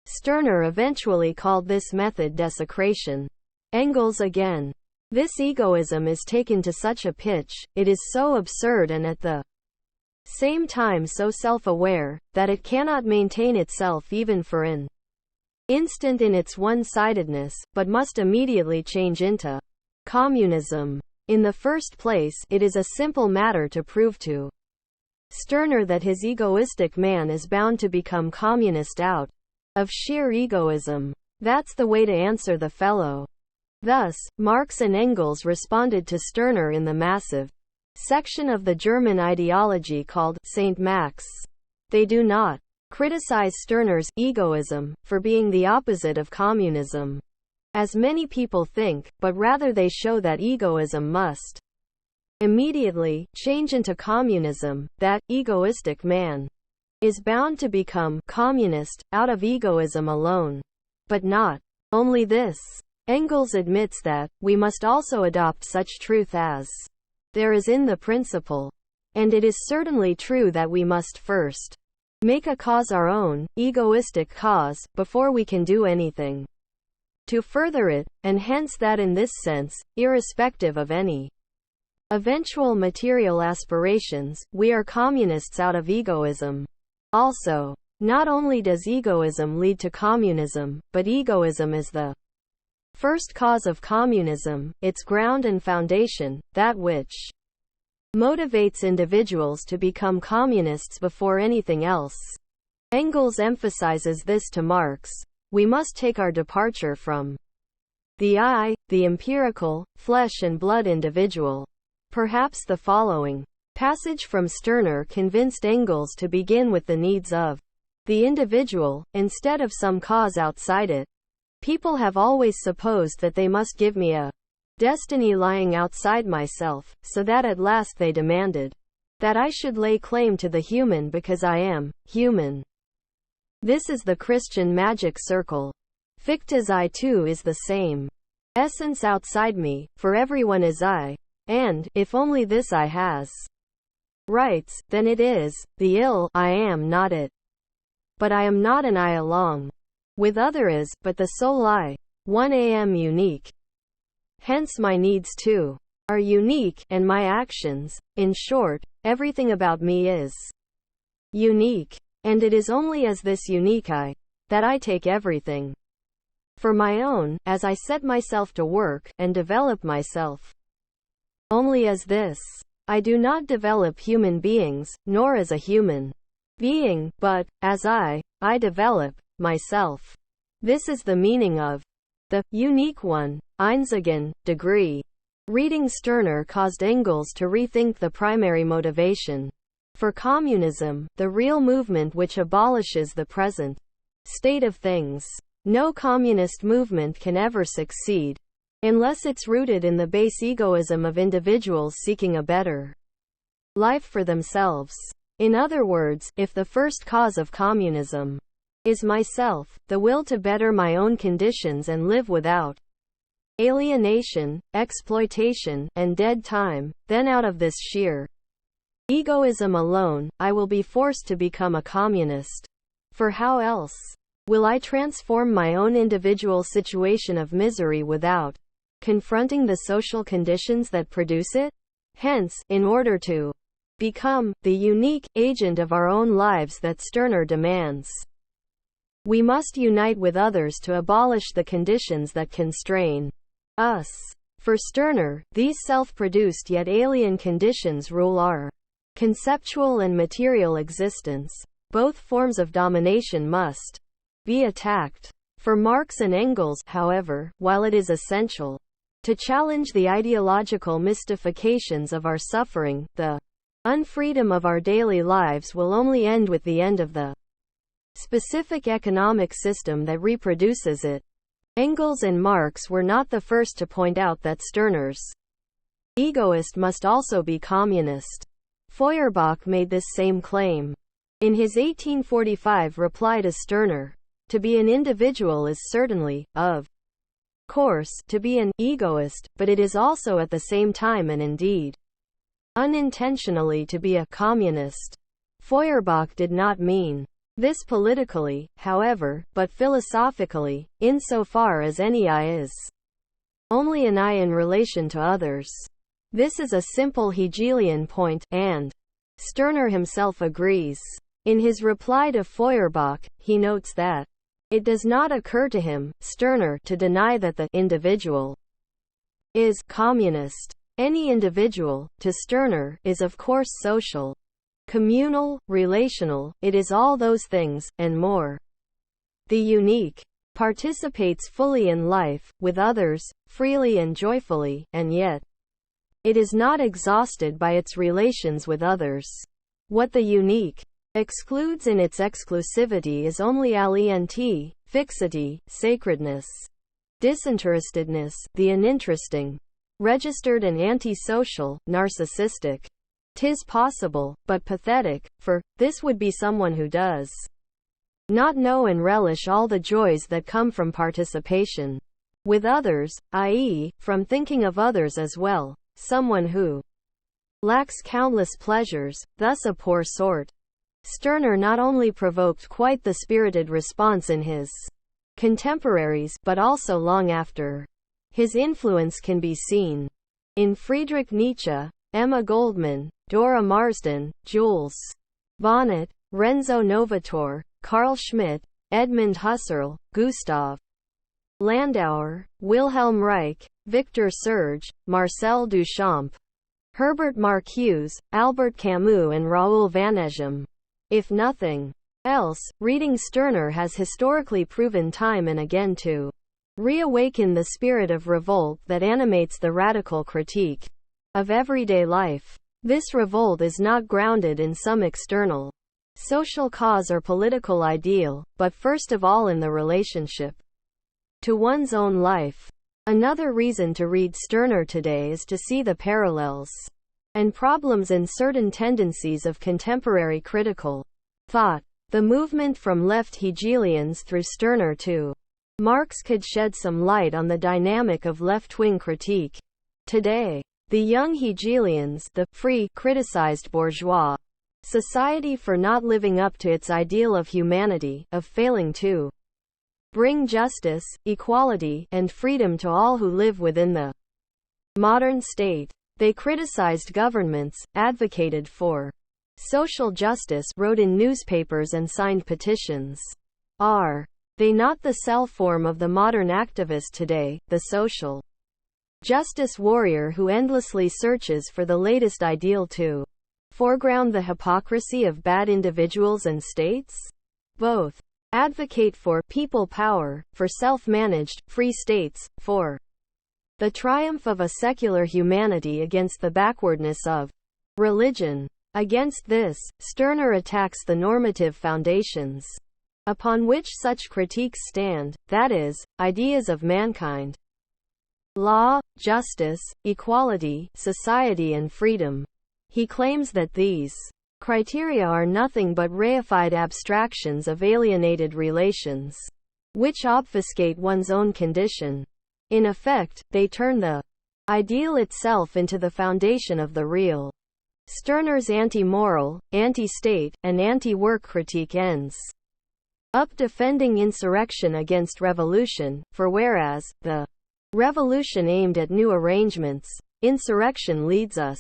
[SPEAKER 1] Stirner eventually called this method desecration. Engels again. This egoism is taken to such a pitch, it is so absurd and at the same time so self-aware, that it cannot maintain itself even for an instant in its one-sidedness, but must immediately change into communism. In the first place, it is a simple matter to prove to Stirner that his egoistic man is bound to become communist out of sheer egoism. That's the way to answer the fellow. Thus, Marx and Engels responded to Stirner in the massive section of the German ideology called St. Max. They do not criticize Stirner's egoism for being the opposite of communism, as many people think, but rather they show that egoism must immediately change into communism, that egoistic man is bound to become communist out of egoism alone. But not only this. Engels admits that we must also adopt such truth as there is in the principle. And it is certainly true that we must first make a cause our own, egoistic cause, before we can do anything to further it, and hence that in this sense, irrespective of any eventual material aspirations, we are communists out of egoism. Also, not only does egoism lead to communism, but egoism is the first cause of communism, its ground and foundation, that which motivates individuals to become communists before anything else. Engels emphasizes this to Marx. We must take our departure from the I, the empirical, flesh and blood individual. Perhaps the following passage from Stirner convinced Engels to begin with the needs of the individual, instead of some cause outside it. People have always supposed that they must give me a destiny lying outside myself, so that at last they demanded that I should lay claim to the human because I am human. This is the Christian magic circle. Fichte's I too is the same essence outside me, for everyone is I, and, if only this I has rights, then it is, the ill, I am not it. But I am not an I along with other is, but the sole I. 1 am unique. Hence my needs too are unique, and my actions, in short, everything about me is unique. And it is only as this unique I that I take everything for my own, as I set myself to work, and develop myself. Only as this. I do not develop human beings, nor as a human being, but, as I develop myself. This is the meaning of the unique one. Einzigen, degree. Reading Stirner caused Engels to rethink the primary motivation for communism, the real movement which abolishes the present state of things. No communist movement can ever succeed unless it's rooted in the base egoism of individuals seeking a better life for themselves. In other words, if the first cause of communism is myself, the will to better my own conditions and live without alienation, exploitation, and dead time, then out of this sheer egoism alone, I will be forced to become a communist. For how else will I transform my own individual situation of misery without confronting the social conditions that produce it? Hence, in order to become the unique agent of our own lives that Stirner demands, we must unite with others to abolish the conditions that constrain us. For Stirner, these self-produced yet alien conditions rule our conceptual and material existence. Both forms of domination must be attacked. For Marx and Engels, however, while it is essential to challenge the ideological mystifications of our suffering, the unfreedom of our daily lives will only end with the end of the specific economic system that reproduces it. Engels and Marx were not the first to point out that Stirner's egoist must also be communist. Feuerbach made this same claim. In his 1845 reply to Stirner, to be an individual is certainly, of course, to be an egoist, but it is also at the same time and indeed unintentionally to be a communist. Feuerbach did not mean this politically, however, but philosophically, insofar as any I is only an I in relation to others. This is a simple Hegelian point, and Stirner himself agrees. In his reply to Feuerbach, he notes that it does not occur to him, Stirner, to deny that the individual is communist. Any individual, to Stirner, is of course social, communal, relational, it is all those things, and more. The unique participates fully in life, with others, freely and joyfully, and yet it is not exhausted by its relations with others. What the unique excludes in its exclusivity is only alienity, fixity, sacredness, disinterestedness, the uninteresting, registered and antisocial, narcissistic. 'Tis possible, but pathetic, for this would be someone who does not know and relish all the joys that come from participation with others, i.e., from thinking of others as well, someone who lacks countless pleasures, thus a poor sort. Stirner not only provoked quite the spirited response in his contemporaries, but also long after. His influence can be seen in Friedrich Nietzsche, Emma Goldman, Dora Marsden, Jules Bonnet, Renzo Novatore, Carl Schmitt, Edmund Husserl, Gustav Landauer, Wilhelm Reich, Victor Serge, Marcel Duchamp, Herbert Marcuse, Albert Camus and Raoul Vaneigem. If nothing else, reading Stirner has historically proven time and again to reawaken the spirit of revolt that animates the radical critique of everyday life. This revolt is not grounded in some external social cause or political ideal, but first of all in the relationship to one's own life. Another reason to read Stirner today is to see the parallels and problems and certain tendencies of contemporary critical thought. The movement from left Hegelians through Stirner to Marx could shed some light on the dynamic of left-wing critique. Today, the young Hegelians, the free, criticized bourgeois society for not living up to its ideal of humanity, of failing to bring justice, equality, and freedom to all who live within the modern state. They criticized governments, advocated for social justice, wrote in newspapers and signed petitions. Are they not the cell form of the modern activist today, the social justice warrior who endlessly searches for the latest ideal to foreground the hypocrisy of bad individuals and states? Both advocate for people power, for self-managed, free states, for the triumph of a secular humanity against the backwardness of religion. Against this, Stirner attacks the normative foundations upon which such critiques stand, that is, ideas of mankind, law, justice, equality, society and freedom. He claims that these criteria are nothing but reified abstractions of alienated relations, which obfuscate one's own condition. In effect, they turn the ideal itself into the foundation of the real. Stirner's anti-moral, anti-state, and anti-work critique ends up defending insurrection against revolution, for whereas the revolution aimed at new arrangements, insurrection leads us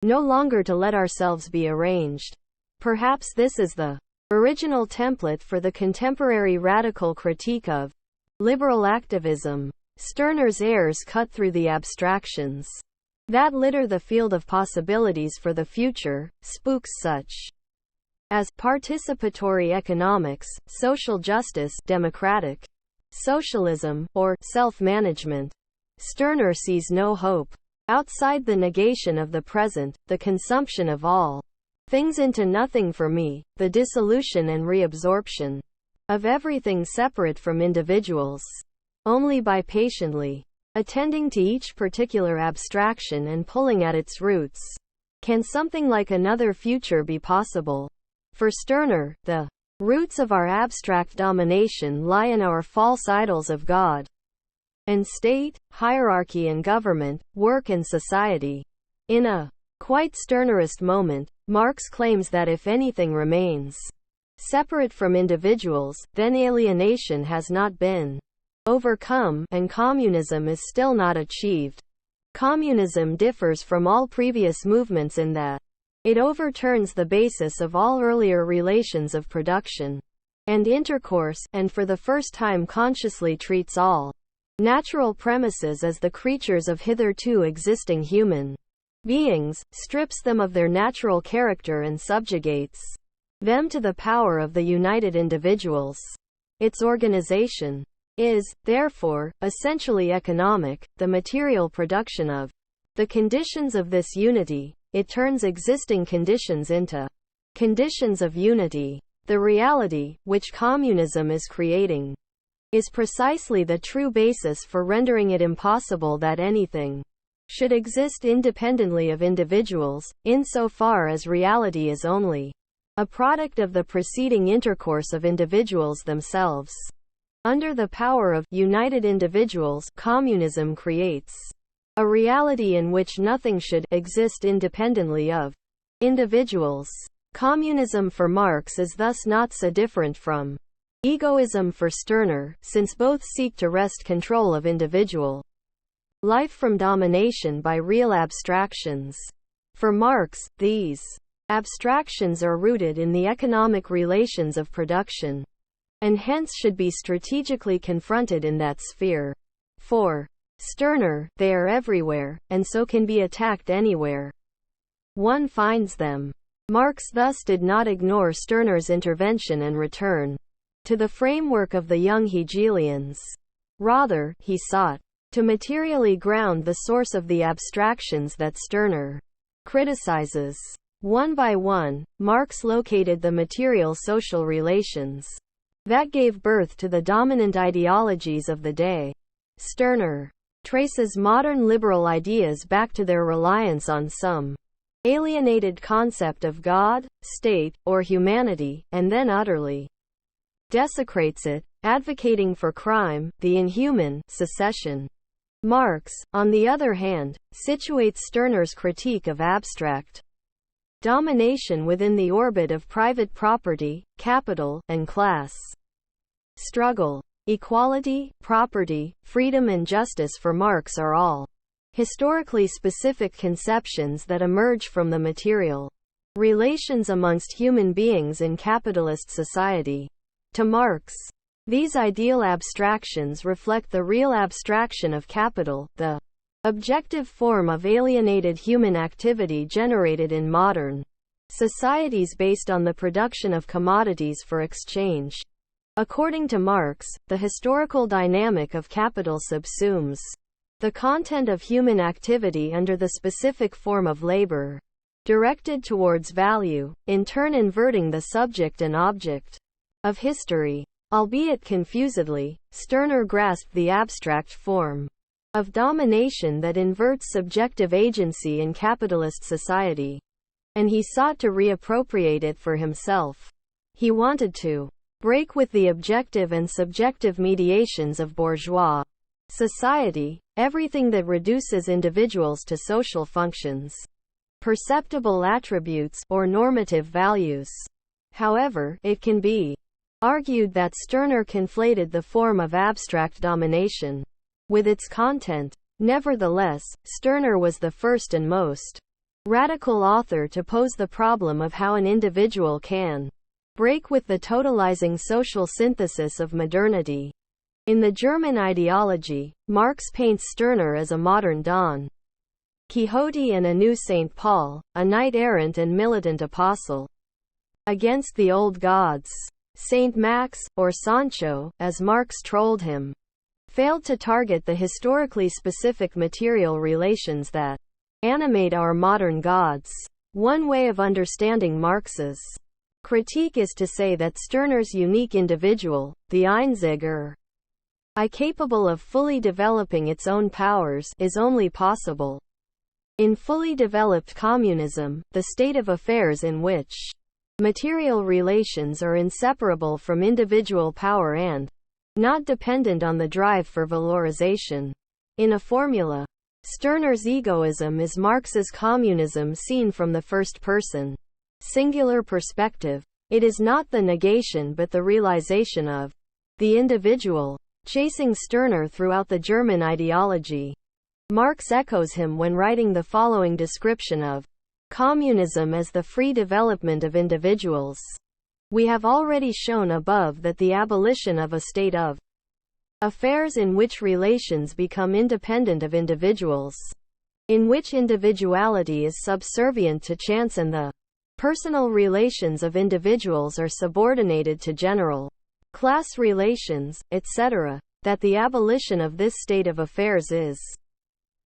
[SPEAKER 1] no longer to let ourselves be arranged. Perhaps this is the original template for the contemporary radical critique of liberal activism. Stirner's errors cut through the abstractions that litter the field of possibilities for the future, spooks such as participatory economics, social justice, democratic socialism, or self-management. Stirner sees no hope outside the negation of the present, the consumption of all things into nothing for me, the dissolution and reabsorption of everything separate from individuals. Only by patiently attending to each particular abstraction and pulling at its roots can something like another future be possible. For Stirner, the roots of our abstract domination lie in our false idols of God and state, hierarchy and government, work and society. In a quite Stirnerist moment, Marx claims that if anything remains separate from individuals, then alienation has not been overcome, and communism is still not achieved. Communism differs from all previous movements in that it overturns the basis of all earlier relations of production and intercourse, and for the first time consciously treats all natural premises as the creatures of hitherto existing human beings, strips them of their natural character and subjugates them to the power of the united individuals. Its organization is, therefore, essentially economic, the material production of the conditions of this unity. It turns existing conditions into conditions of unity. The reality, which communism is creating, is precisely the true basis for rendering it impossible that anything should exist independently of individuals, insofar as reality is only a product of the preceding intercourse of individuals themselves. Under the power of united individuals, communism creates a reality in which nothing should exist independently of individuals. Communism for Marx is thus not so different from egoism for Stirner, since both seek to wrest control of individual life from domination by real abstractions. For Marx, these abstractions are rooted in the economic relations of production, and hence should be strategically confronted in that sphere. For Stirner, they are everywhere, and so can be attacked anywhere one finds them. Marx thus did not ignore Stirner's intervention and return to the framework of the young Hegelians. Rather, he sought to materially ground the source of the abstractions that Stirner criticizes. One by one, Marx located the material social relations that gave birth to the dominant ideologies of the day. Stirner traces modern liberal ideas back to their reliance on some alienated concept of God, state, or humanity, and then utterly desecrates it, advocating for crime, the inhuman, secession. Marx, on the other hand, situates Stirner's critique of abstract domination within the orbit of private property, capital, and class struggle. Equality, property, freedom and justice for Marx are all historically specific conceptions that emerge from the material relations amongst human beings in capitalist society. To Marx, these ideal abstractions reflect the real abstraction of capital, the objective form of alienated human activity generated in modern societies based on the production of commodities for exchange. According to Marx, the historical dynamic of capital subsumes the content of human activity under the specific form of labor, directed towards value, in turn inverting the subject and object of history. Albeit confusedly, Stirner grasped the abstract form of domination that inverts subjective agency in capitalist society, and he sought to reappropriate it for himself. He wanted to break with the objective and subjective mediations of bourgeois society, everything that reduces individuals to social functions, perceptible attributes, or normative values. However, it can be argued that Stirner conflated the form of abstract domination with its content. Nevertheless, Stirner was the first and most radical author to pose the problem of how an individual can break with the totalizing social synthesis of modernity. In the German ideology, Marx paints Stirner as a modern Don Quixote and a new St. Paul, a knight-errant and militant apostle. against the old gods. Saint Max, or Sancho, as Marx trolled him, failed to target the historically specific material relations that animate our modern gods. One way of understanding Marx's critique is to say that Stirner's unique individual, the Einziger I capable of fully developing its own powers, is only possible in fully developed communism, the state of affairs in which material relations are inseparable from individual power and not dependent on the drive for valorization. In a formula, Stirner's egoism is Marx's communism seen from the first-person, singular perspective. It is not the negation but the realization of the individual, chasing Stirner throughout the German ideology. Marx echoes him when writing the following description of communism as the free development of individuals. We have already shown above that the abolition of a state of affairs in which relations become independent of individuals, in which individuality is subservient to chance and the personal relations of individuals are subordinated to general class relations, etc., that the abolition of this state of affairs is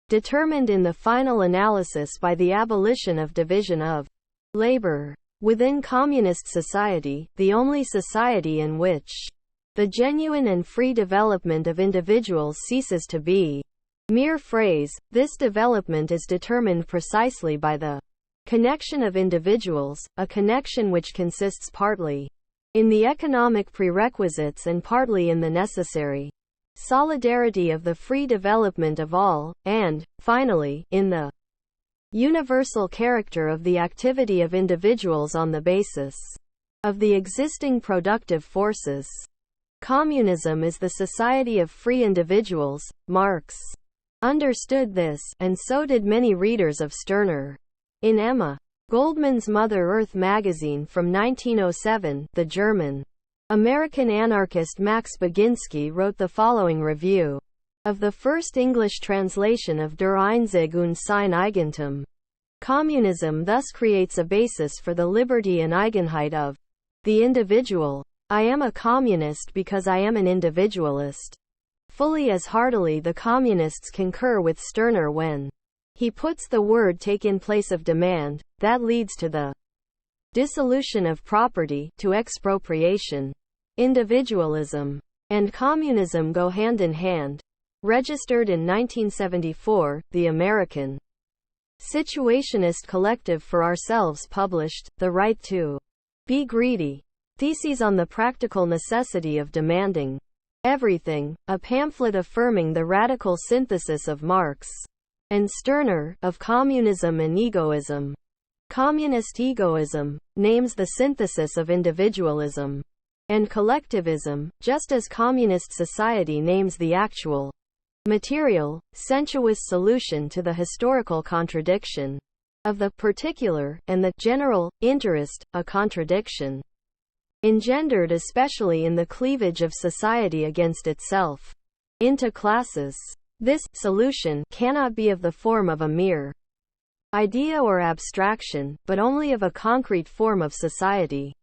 [SPEAKER 1] determined in the final analysis by the abolition of division of labor. Within communist society, the only society in which the genuine and free development of individuals ceases to be mere phrase, this development is determined precisely by the connection of individuals, a connection which consists partly in the economic prerequisites and partly in the necessary solidarity of the free development of all, and, finally, in the universal character of the activity of individuals on the basis of the existing productive forces. Communism is the society of free individuals. Marx understood this, and so did many readers of Stirner. In Emma Goldman's Mother Earth magazine from 1907, the German-American anarchist Max Baginski wrote the following review of the first English translation of Der Einzig und sein Eigentum. Communism thus creates a basis for the liberty and eigenheit of the individual. I am a communist because I am an individualist. Fully as heartily the communists concur with Stirner when he puts the word take in place of demand, that leads to the dissolution of property, to expropriation. Individualism and communism go hand in hand. Registered in 1974, the American Situationist Collective for Ourselves published, The Right to Be Greedy. Theses on the Practical Necessity of Demanding Everything, a pamphlet affirming the radical synthesis of Marx and Stirner, of communism and egoism. Communist egoism names the synthesis of individualism and collectivism, just as communist society names the actual material, sensuous solution to the historical contradiction of the particular and the general interest, a contradiction engendered especially in the cleavage of society against itself into classes. This solution cannot be of the form of a mere idea or abstraction, but only of a concrete form of society.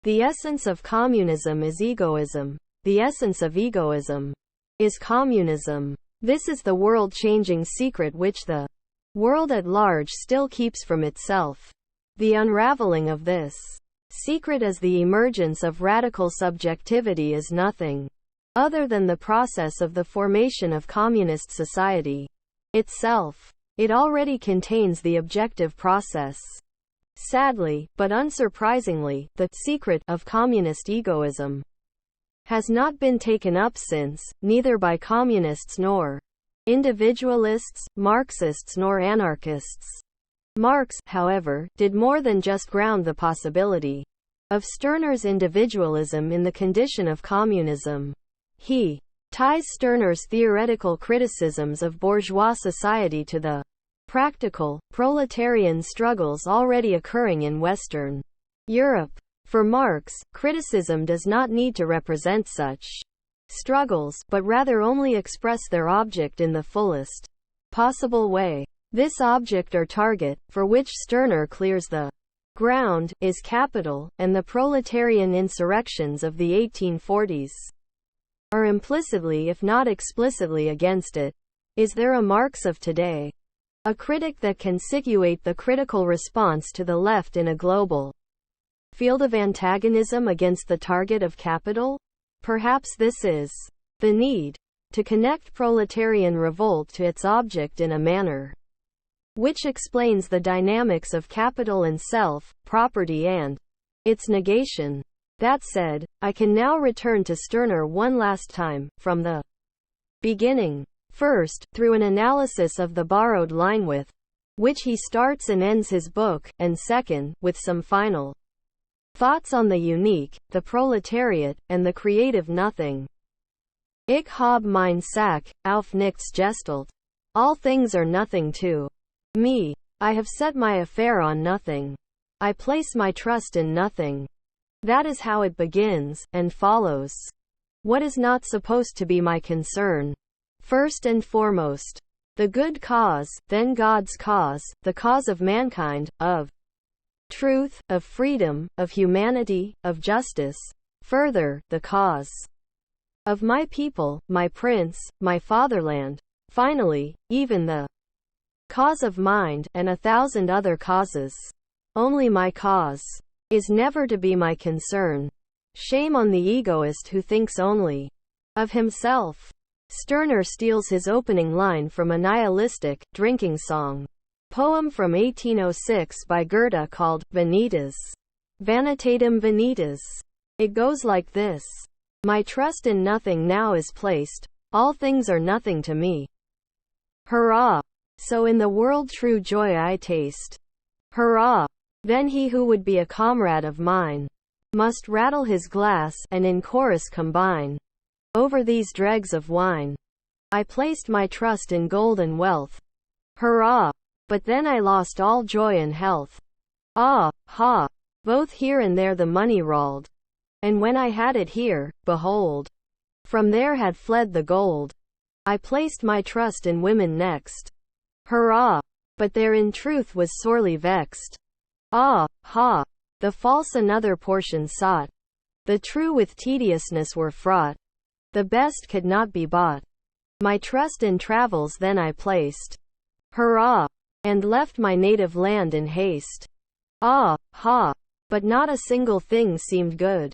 [SPEAKER 1] The essence of communism is egoism. The essence of egoism is communism. This is the world-changing secret which the world at large still keeps from itself. The unraveling of this secret as the emergence of radical subjectivity is nothing other than the process of the formation of communist society itself. It already contains the objective process. Sadly, but unsurprisingly, the secret of communist egoism has not been taken up since, neither by communists nor individualists, Marxists nor anarchists. Marx, however, did more than just ground the possibility of Stirner's individualism in the condition of communism. He ties Stirner's theoretical criticisms of bourgeois society to the practical, proletarian struggles already occurring in Western Europe. For Marx, criticism does not need to represent such struggles, but rather only express their object in the fullest possible way. This object or target, for which Stirner clears the ground is capital, and the proletarian insurrections of the 1840s are implicitly if not explicitly against it. Is there a Marx of today? A critic that can situate the critical response to the left in a global field of antagonism against the target of capital? Perhaps this is the need to connect proletarian revolt to its object in a manner which explains the dynamics of capital and self, property and its negation. That said, I can now return to Stirner one last time, from the beginning. First, through an analysis of the borrowed line with which he starts and ends his book, and second, with some final thoughts on the unique, the proletariat, and the creative nothing. Ich habe meine Sache auf nichts gestellt. All things are nothing to me. I have set my affair on nothing. I place my trust in nothing. That is how it begins, and follows. What is not supposed to be my concern? First and foremost, the good cause, then God's cause, the cause of mankind, of truth, of freedom, of humanity, of justice. Further, the cause of my people, my prince, my fatherland. Finally, even the cause of mind, and 1,000 other causes. Only my cause is never to be my concern. Shame on the egoist who thinks only of himself. Stirner steals his opening line from a nihilistic, drinking song poem from 1806 by Goethe called Vanitas. Vanitatum vanitas. It goes like this. My trust in nothing now is placed. All things are nothing to me. Hurrah! So in the world true joy I taste. Hurrah! Then he who would be a comrade of mine must rattle his glass, and in chorus combine over these dregs of wine. I placed my trust in gold and wealth. Hurrah! But then I lost all joy and health. Ah, ha! Both here and there the money rolled. And when I had it here, behold, from there had fled the gold. I placed my trust in women next. Hurrah! But there in truth was sorely vexed. Ah, ha! The false another portion sought. The true with tediousness were fraught. The best could not be bought. My trust in travels then I placed. Hurrah! And left my native land in haste. Ah, ha! But not a single thing seemed good.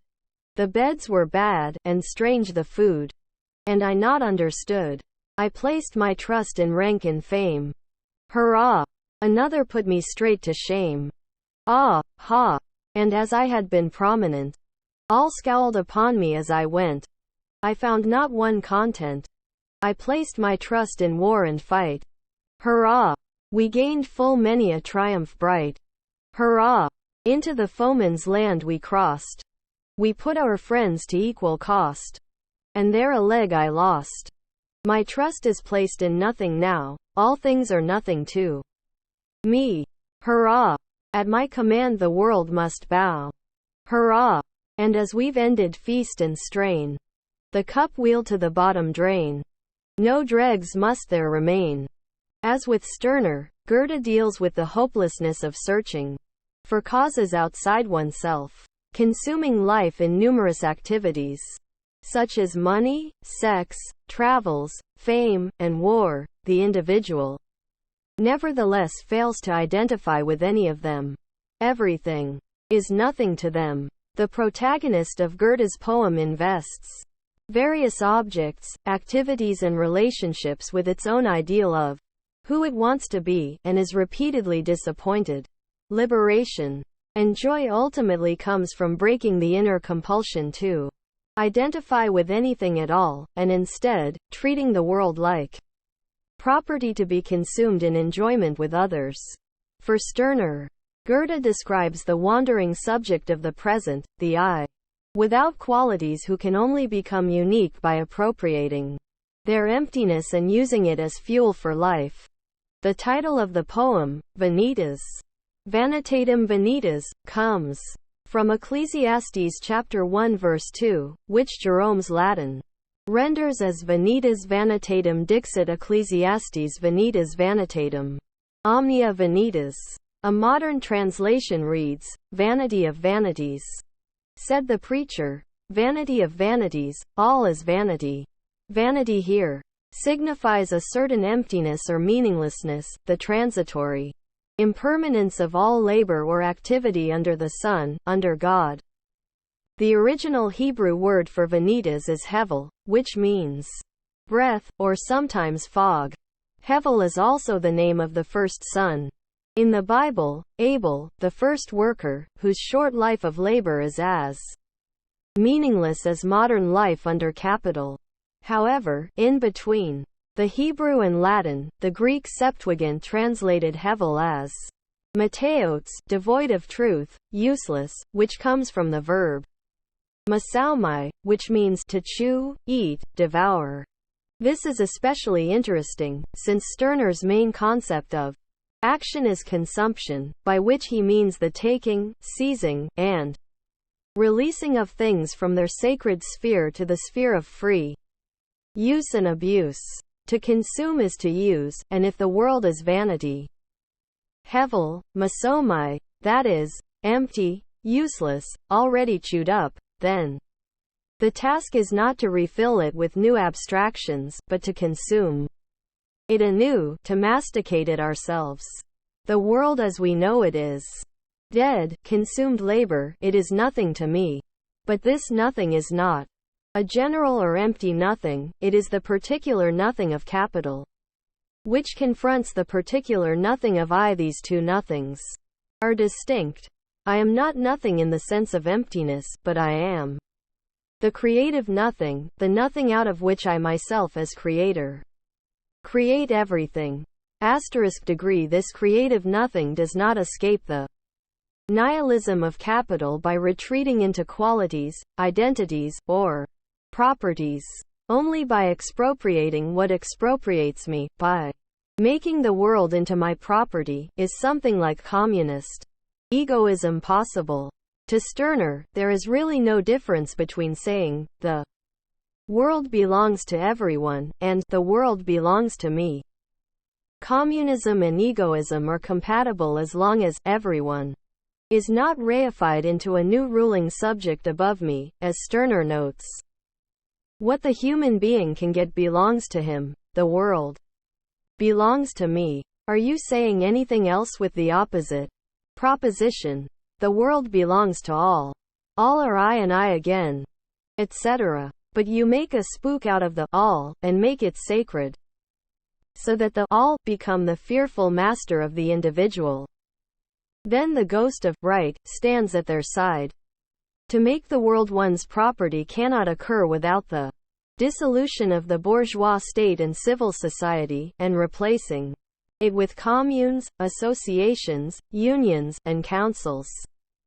[SPEAKER 1] The beds were bad, and strange the food. And I not understood. I placed my trust in rank and fame. Hurrah! Another put me straight to shame. Ah, ha! And as I had been prominent, all scowled upon me as I went. I found not one content. I placed my trust in war and fight. Hurrah! We gained full many a triumph bright. Hurrah! Into the foeman's land we crossed. We put our friends to equal cost. And there a leg I lost. My trust is placed in nothing now. All things are nothing to me. Hurrah! At my command the world must bow. Hurrah! And as we've ended feast and strain, the cup we'll to the bottom drain. No dregs must there remain. As with Stirner, Goethe deals with the hopelessness of searching for causes outside oneself, consuming life in numerous activities, such as money, sex, travels, fame, and war. The individual nevertheless fails to identify with any of them. Everything is nothing to them. The protagonist of Goethe's poem invests various objects, activities and relationships with its own ideal of who it wants to be, and is repeatedly disappointed. Liberation and joy ultimately comes from breaking the inner compulsion to identify with anything at all, and instead, treating the world like property to be consumed in enjoyment with others. For Stirner, Goethe describes the wandering subject of the present, the I, without qualities who can only become unique by appropriating their emptiness and using it as fuel for life. The title of the poem, Vanitas, Vanitatum vanitas, comes from Ecclesiastes chapter 1 verse 2, which Jerome's Latin renders as Vanitas vanitatum dixit Ecclesiastes vanitas vanitatum. Omnia vanitas. A modern translation reads, "Vanity of vanities." Said the preacher, "Vanity of vanities, all is vanity." Vanity here signifies a certain emptiness or meaninglessness, the transitory impermanence of all labor or activity under the sun, under God. The original Hebrew word for vanitas is hevel, which means breath, or sometimes fog. Hevel is also the name of the first son. In the Bible, Abel, the first worker, whose short life of labor is as meaningless as modern life under capital. However, in between the Hebrew and Latin, the Greek Septuagint translated hevel as mateos, devoid of truth, useless, which comes from the verb masaumai, which means to chew, eat, devour. This is especially interesting, since Stirner's main concept of action is consumption, by which he means the taking, seizing, and releasing of things from their sacred sphere to the sphere of free use and abuse. To consume is to use, and if the world is vanity, hevel, masomai, that is, empty, useless, already chewed up, then the task is not to refill it with new abstractions, but to consume it anew, to masticate it ourselves. The world as we know it is dead, consumed labor, it is nothing to me. But this nothing is not a general or empty nothing, it is the particular nothing of capital, which confronts the particular nothing of I. These two nothings are distinct. I am not nothing in the sense of emptiness, but I am the creative nothing, the nothing out of which I myself as creator create everything. Degree This creative nothing does not escape the nihilism of capital by retreating into qualities, identities, or properties. Only by expropriating what expropriates me, by making the world into my property, is something like communist egoism possible. To Stirner, there is really no difference between saying, the world belongs to everyone, and the world belongs to me. Communism and egoism are compatible as long as everyone is not reified into a new ruling subject above me, as Stirner notes. What the human being can get belongs to him, the world belongs to me. Are you saying anything else with the opposite proposition? The world belongs to all. All are I and I again, etc. But you make a spook out of the all, and make it sacred, so that the all become the fearful master of the individual. Then the ghost of right stands at their side. To make the world one's property cannot occur without the dissolution of the bourgeois state and civil society, and replacing it with communes, associations, unions, and councils.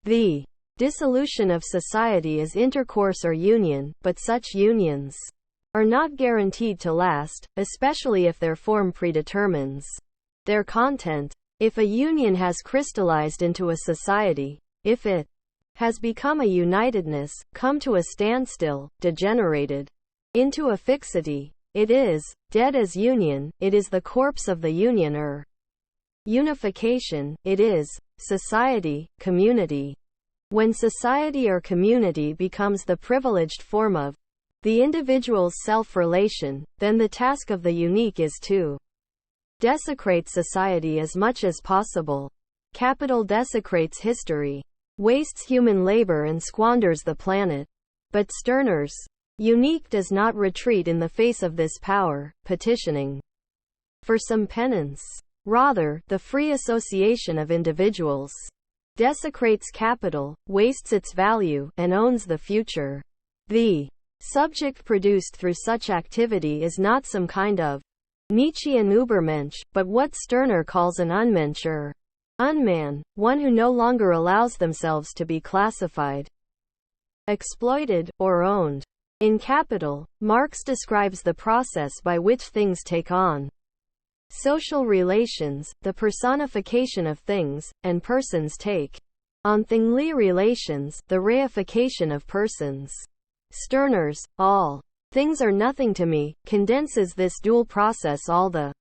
[SPEAKER 1] The dissolution of society is intercourse or union, but such unions are not guaranteed to last, especially if their form predetermines their content. If a union has crystallized into a society, if it has become a unitedness, come to a standstill, degenerated into a fixity, it is dead as union, it is the corpse of the union or unification, it is society, community. When society or community becomes the privileged form of the individual's self-relation, then the task of the unique is to desecrate society as much as possible. Capital desecrates history, wastes human labor and squanders the planet. But Stirner's unique does not retreat in the face of this power, petitioning for some penance. Rather, the free association of individuals desecrates capital, wastes its value, and owns the future. The subject produced through such activity is not some kind of Nietzschean Übermensch, but what Stirner calls an Unmensch or unman, one who no longer allows themselves to be classified, exploited, or owned. In Capital, Marx describes the process by which things take on social relations, the personification of things, and persons take on thingly relations, the reification of persons. Stirner's all things are nothing to me condenses this dual process all the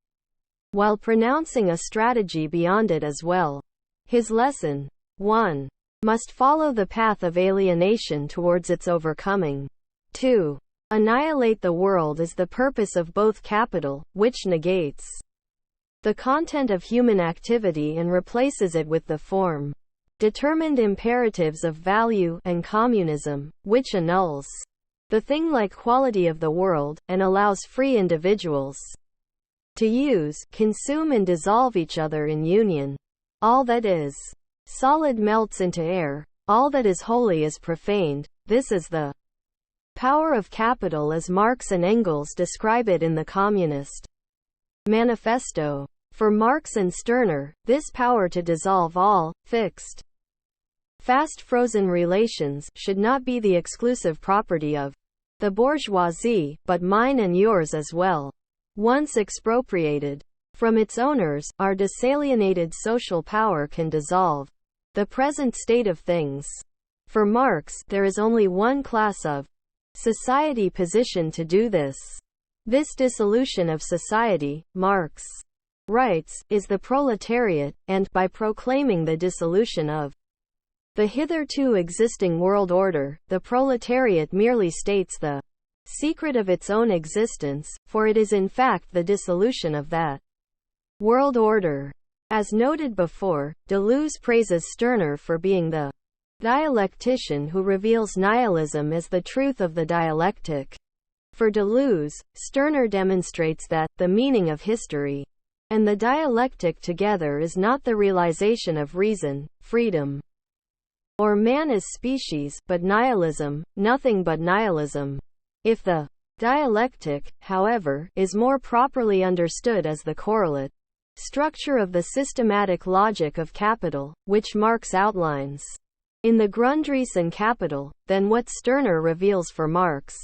[SPEAKER 1] while pronouncing a strategy beyond it as well. His lesson 1. Must follow the path of alienation towards its overcoming. 2. Annihilate the world is the purpose of both capital, which negates the content of human activity and replaces it with the form determined imperatives of value, and communism, which annuls the thing-like quality of the world, and allows free individuals to use, consume and dissolve each other in union. All that is solid melts into air, all that is holy is profaned. This is the power of capital as Marx and Engels describe it in the Communist Manifesto. For Marx and Stirner, this power to dissolve all fixed, fast-frozen relations should not be the exclusive property of the bourgeoisie, but mine and yours as well. Once expropriated from its owners, our disalienated social power can dissolve the present state of things. For Marx, there is only one class of society positioned to do this. This dissolution of society, Marx writes, is the proletariat, and, by proclaiming the dissolution of the hitherto existing world order, the proletariat merely states the secret of its own existence, for it is in fact the dissolution of that world order. As noted before, Deleuze praises Stirner for being the dialectician who reveals nihilism as the truth of the dialectic. For Deleuze, Stirner demonstrates that the meaning of history and the dialectic together is not the realization of reason, freedom, or man as species, but nihilism, nothing but nihilism. If the dialectic, however, is more properly understood as the correlate structure of the systematic logic of capital, which Marx outlines in the Grundrisse and Capital, then what Stirner reveals for Marx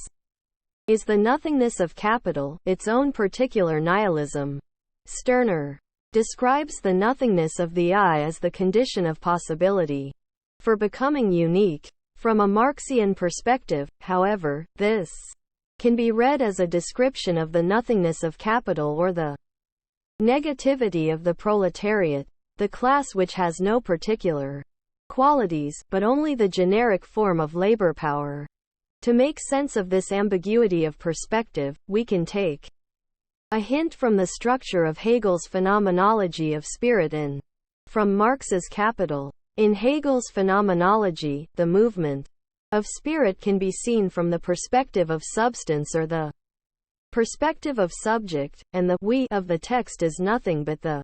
[SPEAKER 1] is the nothingness of capital, its own particular nihilism. Stirner describes the nothingness of the I as the condition of possibility for becoming unique. From a Marxian perspective, however, this can be read as a description of the nothingness of capital or the negativity of the proletariat, the class which has no particular qualities, but only the generic form of labor power. To make sense of this ambiguity of perspective, we can take a hint from the structure of Hegel's phenomenology of spirit and from Marx's Capital. In Hegel's phenomenology, the movement of spirit can be seen from the perspective of substance or the perspective of subject, and the we of the text is nothing but the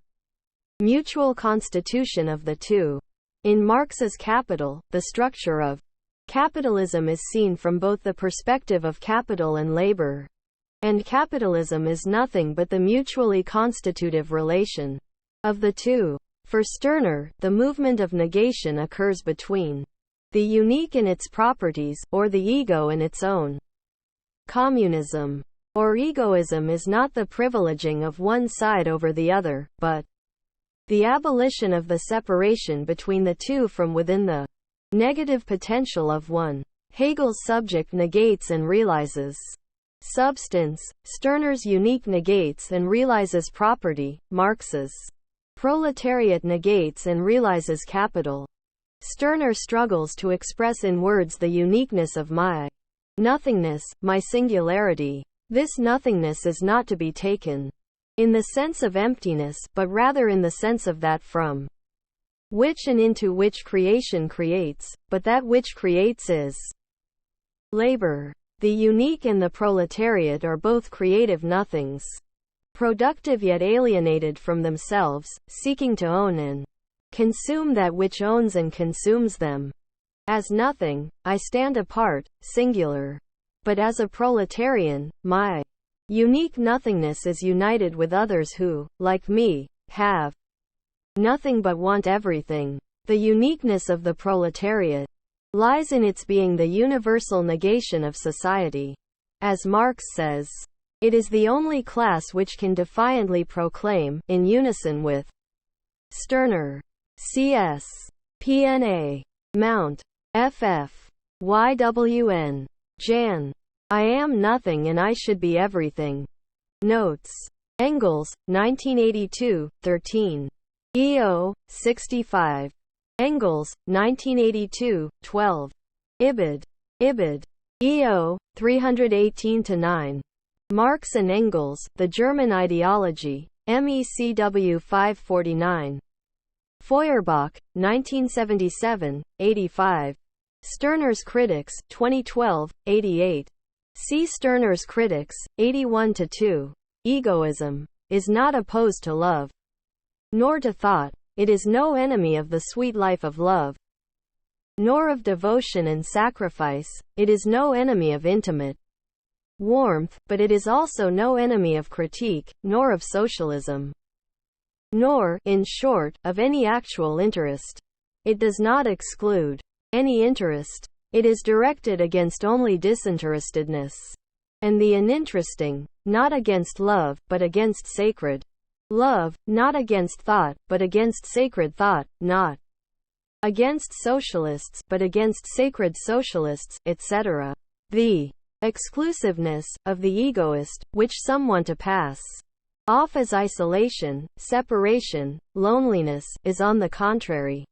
[SPEAKER 1] mutual constitution of the two. In Marx's Capital, the structure of capitalism is seen from both the perspective of capital and labor, and capitalism is nothing but the mutually constitutive relation of the two. For Stirner, the movement of negation occurs between the unique in its properties, or the ego in its own. Communism, or egoism, is not the privileging of one side over the other, but the abolition of the separation between the two from within the negative potential of one. Hegel's subject negates and realizes substance, Stirner's unique negates and realizes property, Marx's proletariat negates and realizes capital. Stirner struggles to express in words the uniqueness of my nothingness, my singularity. This nothingness is not to be taken in the sense of emptiness, but rather in the sense of that from which and into which creation creates, but that which creates is labor. The unique and the proletariat are both creative nothings, productive yet alienated from themselves, seeking to own and consume that which owns and consumes them. As nothing, I stand apart, singular. But as a proletarian, my unique nothingness is united with others who, like me, have nothing but want everything. The uniqueness of the proletariat lies in its being the universal negation of society. As Marx says, it is the only class which can defiantly proclaim, in unison with Stirner, C.S. P.N.A. Mount, F.F. Y.W.N. Jan. I am nothing and I should be everything. Notes. Engels, 1982, 13. EO, 65. Engels, 1982, 12. Ibid. EO, 318-9. Marx and Engels, The German Ideology, MECW 549. Feuerbach, 1977, 85. Stirner's Critics, 2012, 88. See Stirner's Critics, 81-2. Egoism is not opposed to love, nor to thought. It is no enemy of the sweet life of love, nor of devotion and sacrifice. It is no enemy of intimate warmth, but it is also no enemy of critique, nor of socialism, nor, in short, of any actual interest. It does not exclude any interest. It is directed against only disinterestedness and the uninteresting, not against love, but against sacred love, not against thought, but against sacred thought, not against socialists, but against sacred socialists, etc. The exclusiveness of the egoist, which some want to pass off as isolation, separation, loneliness, is on the contrary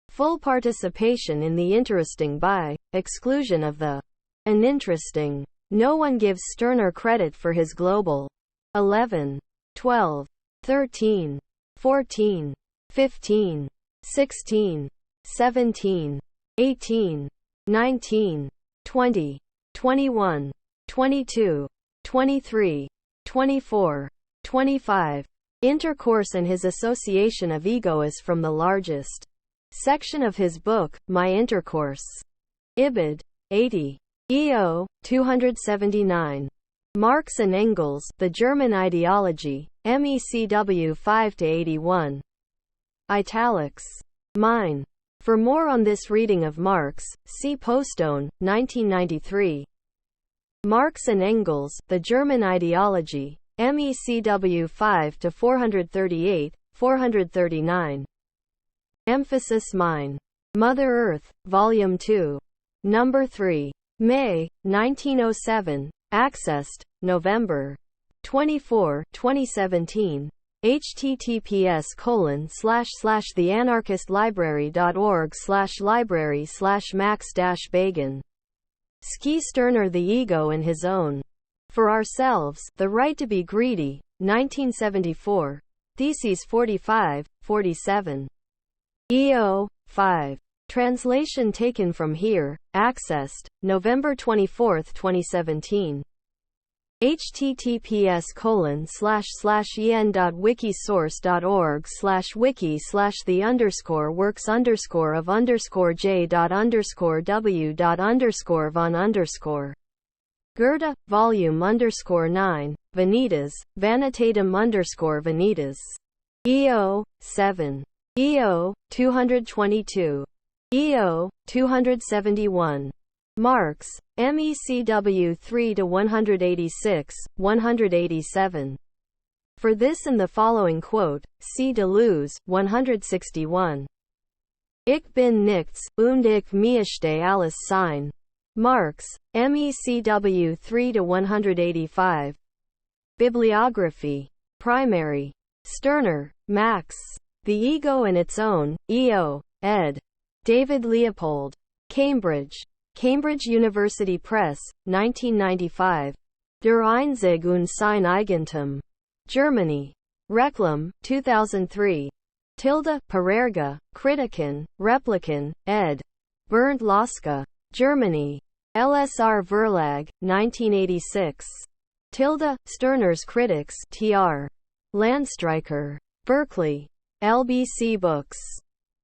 [SPEAKER 1] full participation in the interesting by exclusion of the uninteresting. No one gives Stirner credit for his global 11, 12, 13, 14, 15, 16, 17, 18, 19, 20, 21, 22, 23, 24, 25. Intercourse and his association of egoists from the largest section of his book, My Intercourse. Ibid. 80. EO, 279. Marx and Engels, The German Ideology, MECW 5-81. Italics. Mine. For more on this reading of Marx, see Postone, 1993. Marx and Engels, The German Ideology, MECW 5-438, 439. Emphasis Mine. Mother Earth, Volume 2. Number 3. May, 1907. Accessed, November 24, 2017. https://theanarchistlibrary.org/library/max-bagan. Ski Stirner The Ego and His Own. For Ourselves, The Right to Be Greedy, 1974. Theses 45, 47. EO, 5. Translation taken from here, accessed, November 24, 2017. https://en.wiki/the_works/wiki/the_j.w.von_. Goethe, Volume _9, Vanitas, Vanitatum _Vanitas. EO, 7. EO, 222. EO, 271. Marx, MECW 3-186, 187. For this and the following quote, see Deleuze, 161. Ich bin nichts, und ich möchte alles sein. Marx, MECW 3-185. Bibliography. Primary. Stirner, Max. The Ego and Its Own, EO, ed. David Leopold. Cambridge. Cambridge University Press, 1995. Der Einzig und sein Eigentum. Germany. Reclam, 2003. Parerga, Kritiken, Repliken, ed. Bernd Lasker. Germany. LSR Verlag, 1986. Stirner's Critics, Tr. Landstreicher. Berkeley. LBC Books.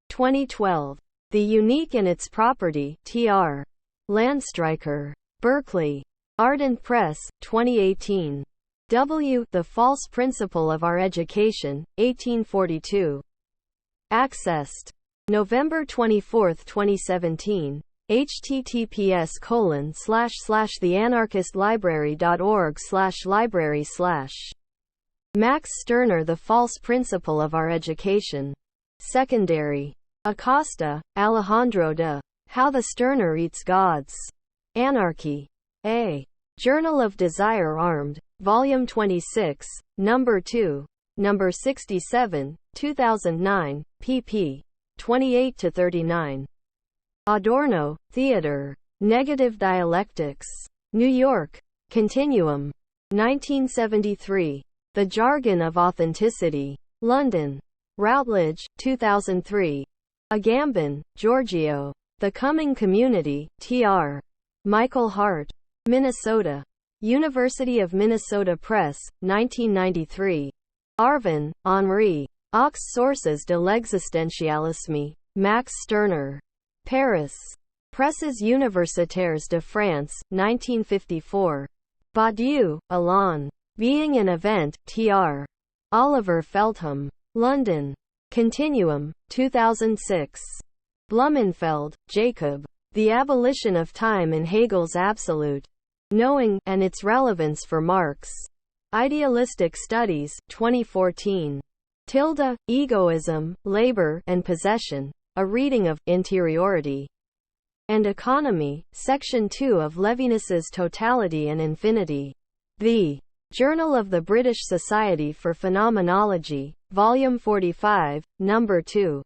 [SPEAKER 1] 2012. The Unique and Its Property, Tr. Landstreicher. Berkeley. Ardent Press, 2018. W. The False Principle of Our Education, 1842. Accessed. November 24, 2017. https://theanarchistlibrary.org/library/ Max Stirner The False Principle of Our Education. Secondary. Acosta, Alejandro de. How the Stirner Eats Gods. Anarchy. A. Journal of Desire Armed. Volume 26, Number 2. number 67, 2009, pp. 28-39. Adorno, Theodor. Negative Dialectics. New York. Continuum. 1973. The Jargon of Authenticity. London. Routledge, 2003. Agamben, Giorgio. The Coming Community, Tr. Michael Hart. Minnesota. University of Minnesota Press, 1993. Arvin, Henri. Aux sources de l'existentialisme. Max Stirner. Paris. Presses universitaires de France, 1954. Badiou, Alain. Being an Event, Tr. Oliver Feltham. London. Continuum, 2006. Blumenfeld, Jacob. The Abolition of Time in Hegel's Absolute Knowing, and Its Relevance for Marx. Idealistic Studies, 2014. Tilda, Egoism, Labor, and Possession. A Reading of Interiority and Economy, Section 2 of Levinas's Totality and Infinity. The Journal of the British Society for Phenomenology, Volume 45, Number 2.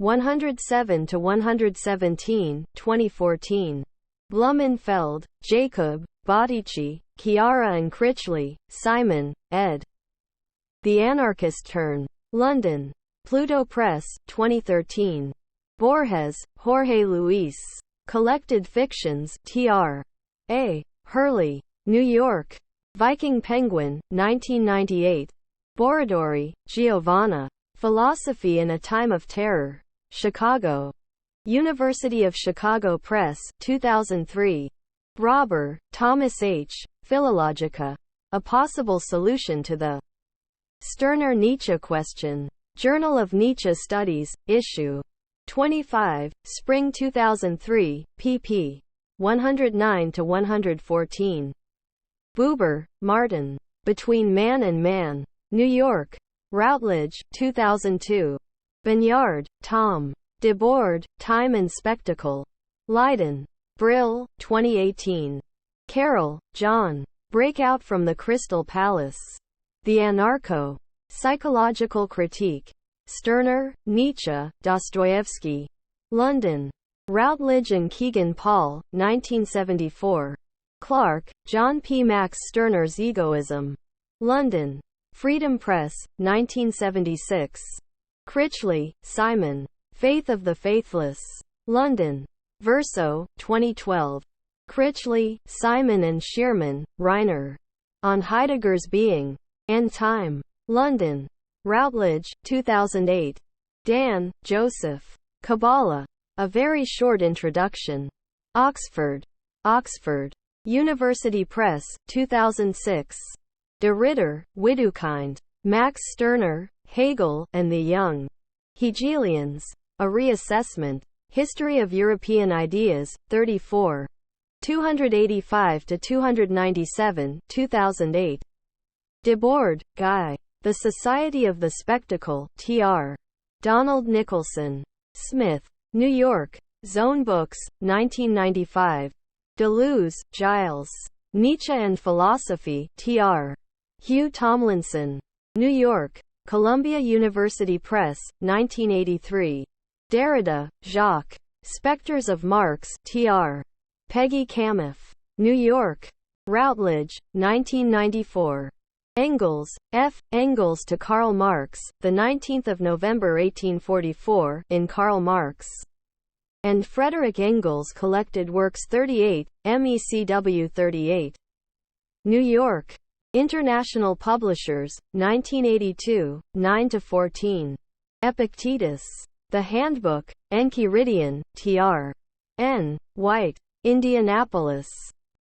[SPEAKER 1] 107-117, 2014. Blumenfeld, Jacob, Bottici, Chiara and Critchley, Simon, ed. The Anarchist Turn. London. Pluto Press, 2013. Borges, Jorge Luis. Collected Fictions, Tr. A. Hurley. New York. Viking Penguin, 1998. Borodori, Giovanna. Philosophy in a Time of Terror. Chicago. University of Chicago Press, 2003. Brauber, Thomas H. Philologica. A Possible Solution to the Stirner-Nietzsche Question. Journal of Nietzsche Studies, Issue 25, Spring 2003, pp. 109-114. Buber, Martin. Between Man and Man. New York. Routledge, 2002. Banyard, Tom. Debord, Time and Spectacle. Leiden. Brill, 2018. Carroll, John. Breakout from the Crystal Palace. The Anarcho. Psychological Critique. Stirner, Nietzsche, Dostoevsky. London. Routledge and Kegan Paul, 1974. Clark, John P. Max Stirner's Egoism. London. Freedom Press, 1976. Critchley, Simon. Faith of the Faithless. London. Verso, 2012. Critchley, Simon and Shearman, Reiner. On Heidegger's Being and Time. London. Routledge, 2008. Dan, Joseph. Kabbalah. A Very Short Introduction. Oxford. Oxford. University Press, 2006. De Ritter, Widukind. Max Stirner, Hegel, and the Young Hegelians. A Reassessment. History of European Ideas, 34. 285-297, 2008. Debord, Guy. The Society of the Spectacle, Tr. Donald Nicholson. Smith. New York. Zone Books, 1995. Deleuze, Giles. Nietzsche and Philosophy, Tr. Hugh Tomlinson. New York. Columbia University Press, 1983. Derrida, Jacques. Spectres of Marx, Tr. Peggy Camiff. New York. Routledge, 1994. Engels, F. Engels to Karl Marx, the 19th of November 1844, in Karl Marx and Frederick Engels Collected Works 38, MECW 38. New York. International Publishers, 1982, 9-14. Epictetus. The Handbook, Enchiridion, Tr. N. White. Indianapolis.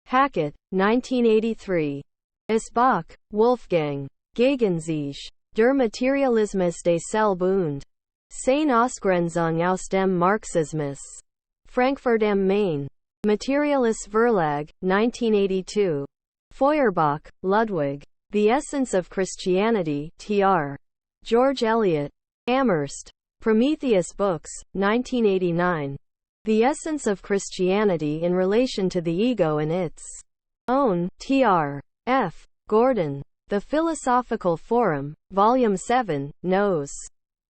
[SPEAKER 1] Hackett, 1983. Esbach, Wolfgang. Gegensicht. Der Materialismus des Selbund. Seine Ausgrenzung aus dem Marxismus. Frankfurt am Main. Materialis Verlag, 1982. Feuerbach, Ludwig. The Essence of Christianity, Tr. George Eliot. Amherst. Prometheus Books, 1989. The Essence of Christianity in Relation to the Ego and Its Own, Tr. F. Gordon. The Philosophical Forum, Volume 7, Nos.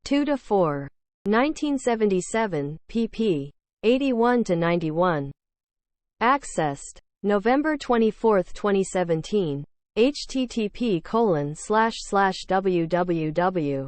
[SPEAKER 1] 2-4. 1977, pp. 81-91. Accessed. November 24, 2017. http://www.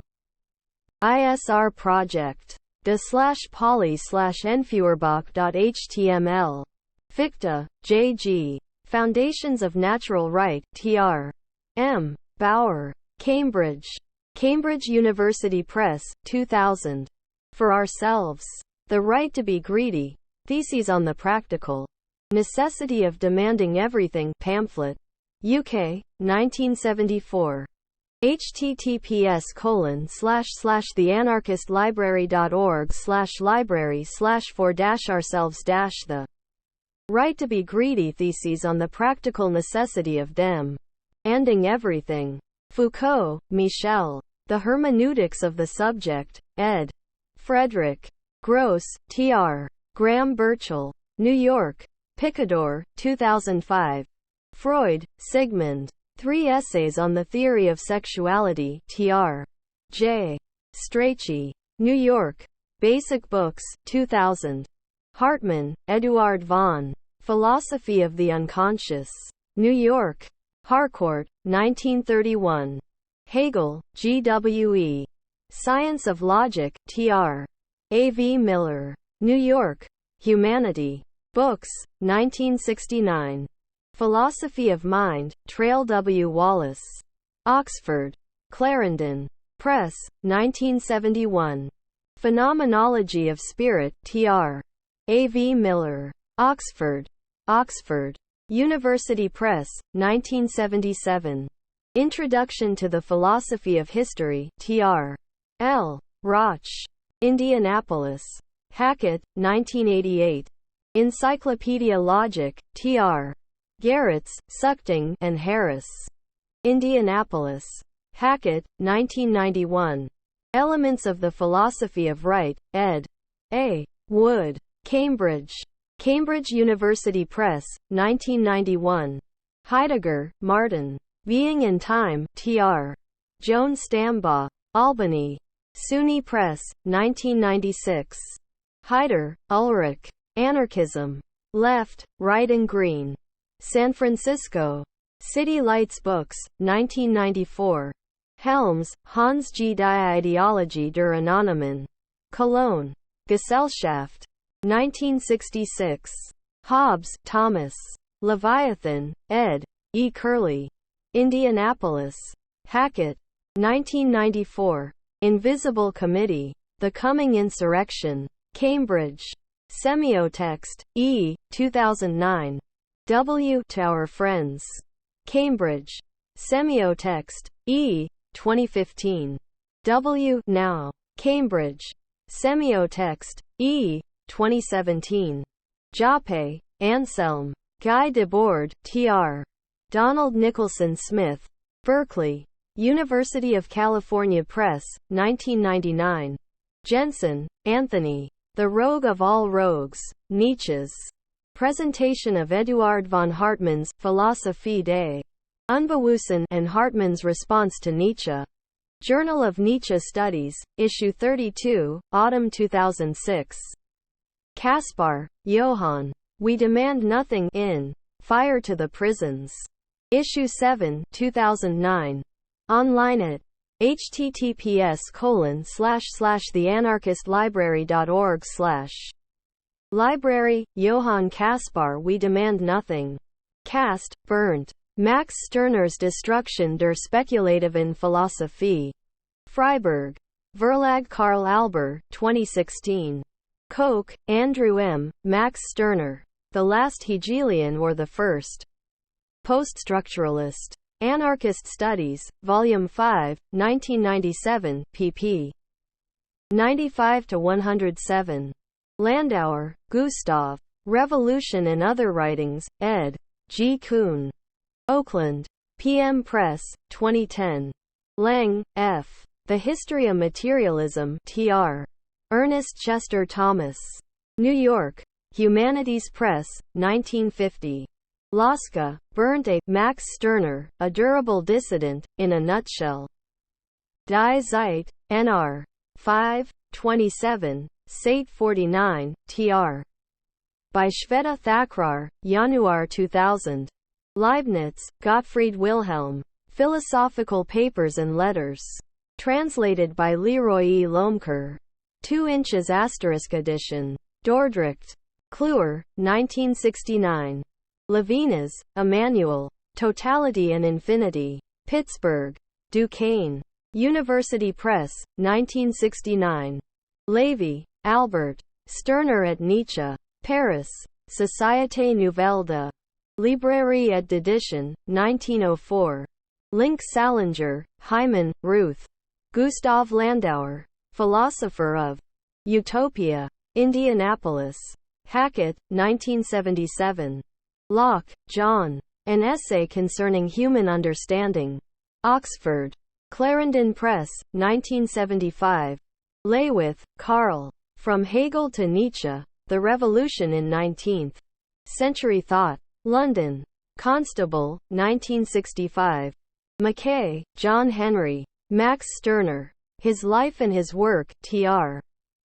[SPEAKER 1] ISR project. de/poly/enfeuerbach.html. Fichte, J.G. Foundations of Natural Right, Tr. M. Bauer. Cambridge. Cambridge University Press, 2000. For Ourselves. The Right to be Greedy. Theses on the Practical Necessity of Demanding Everything, pamphlet. UK, 1974. https://theanarchistlibrary.org/library/for-ourselves-the Right to be Greedy. Theses on the Practical Necessity of Ending Everything. Foucault, Michel. The Hermeneutics of the Subject, ed. Frederick. Gross, Tr. Graham Birchall. New York. Picador, 2005. Freud, Sigmund. 3 Essays on the Theory of Sexuality, Tr. J. Strachey. New York. Basic Books, 2000. Hartmann, Eduard von. Philosophy of the Unconscious. New York. Harcourt, 1931. Hegel, G.W.E. Science of Logic, Tr. A. V. Miller. New York. Humanity. Books, 1969. Philosophy of Mind, Trail W. Wallace. Oxford. Clarendon Press, 1971. Phenomenology of Spirit, Tr. A. V. Miller. Oxford. University Press, 1977. Introduction to the Philosophy of History, Tr. L. Roch. Indianapolis. Hackett, 1988. Encyclopedia Logic, Tr. Garretts, Suchting, and Harris. Indianapolis. Hackett, 1991. Elements of the Philosophy of Right, ed. A. Wood. Cambridge. Cambridge University Press, 1991. Heidegger, Martin. Being and Time, Tr. Joan Stambaugh. Albany. SUNY Press, 1996. Heider, Ulrich. Anarchism. Left, Right and Green. San Francisco. City Lights Books, 1994. Helms, Hans G. Die Ideologie der Anonymen. Cologne. Gesellschaft. 1966. Hobbes, Thomas. Leviathan, ed. E. Curley. Indianapolis. Hackett. 1994. Invisible Committee. The Coming Insurrection. Cambridge. Semiotext, E. 2009. W. Tower Friends. Cambridge. Semiotext, E. 2015. W. Now. Cambridge. Semiotext, E. 2017. Joppe, Anselm. Guy Debord, Tr. Donald Nicholson Smith. Berkeley. University of California Press, 1999. Jensen, Anthony. The Rogue of All Rogues, Nietzsche's presentation of Eduard von Hartmann's Philosophie des Unbewussten and Hartmann's response to Nietzsche. Journal of Nietzsche Studies, Issue 32, Autumn 2006. Kaspar, Johann. We Demand Nothing in Fire to the Prisons. Issue 7, 2009. Online at https://theanarchistlibrary.org/ Library, Johann Kaspar. We Demand Nothing. Cast, Burnt. Max Stirner's Destruction der Spekulativen Philosophie. Freiburg. Verlag Karl Alber, 2016. Koch, Andrew M., Max Stirner. The Last Hegelian or the First Poststructuralist. Anarchist Studies, Volume 5, 1997, pp. 95-107. Landauer, Gustav. Revolution and Other Writings, ed. G. Kuhn. Oakland. PM Press, 2010. Lang, F. The History of Materialism, Tr. Ernest Chester Thomas. New York. Humanities Press, 1950. Laska, Burnt A. Max Stirner, A Durable Dissident, in a Nutshell. Die Zeit, Nr. 5, 27, Sate 49, tr. By Shveta Thakrar, Januar 2000. Leibniz, Gottfried Wilhelm. Philosophical Papers and Letters. Translated by Leroy E. Lomker. 2 inches * edition. Dordrecht. Kluwer, 1969. Levinas, Emmanuel. Totality and Infinity. Pittsburgh. Duquesne. University Press, 1969. Lévy, Albert. Stirner et Nietzsche. Paris. Société Nouvelle de Librairie et d'édition, 1904. Link Salinger, Hyman, Ruth. Gustav Landauer. Philosopher of Utopia. Indianapolis. Hackett, 1977. Locke, John. An Essay Concerning Human Understanding. Oxford. Clarendon Press, 1975. Leyworth, Karl. From Hegel to Nietzsche, The Revolution in 19th Century Thought. London. Constable, 1965. Mackay, John Henry. Max Stirner. His Life and His Work, tr.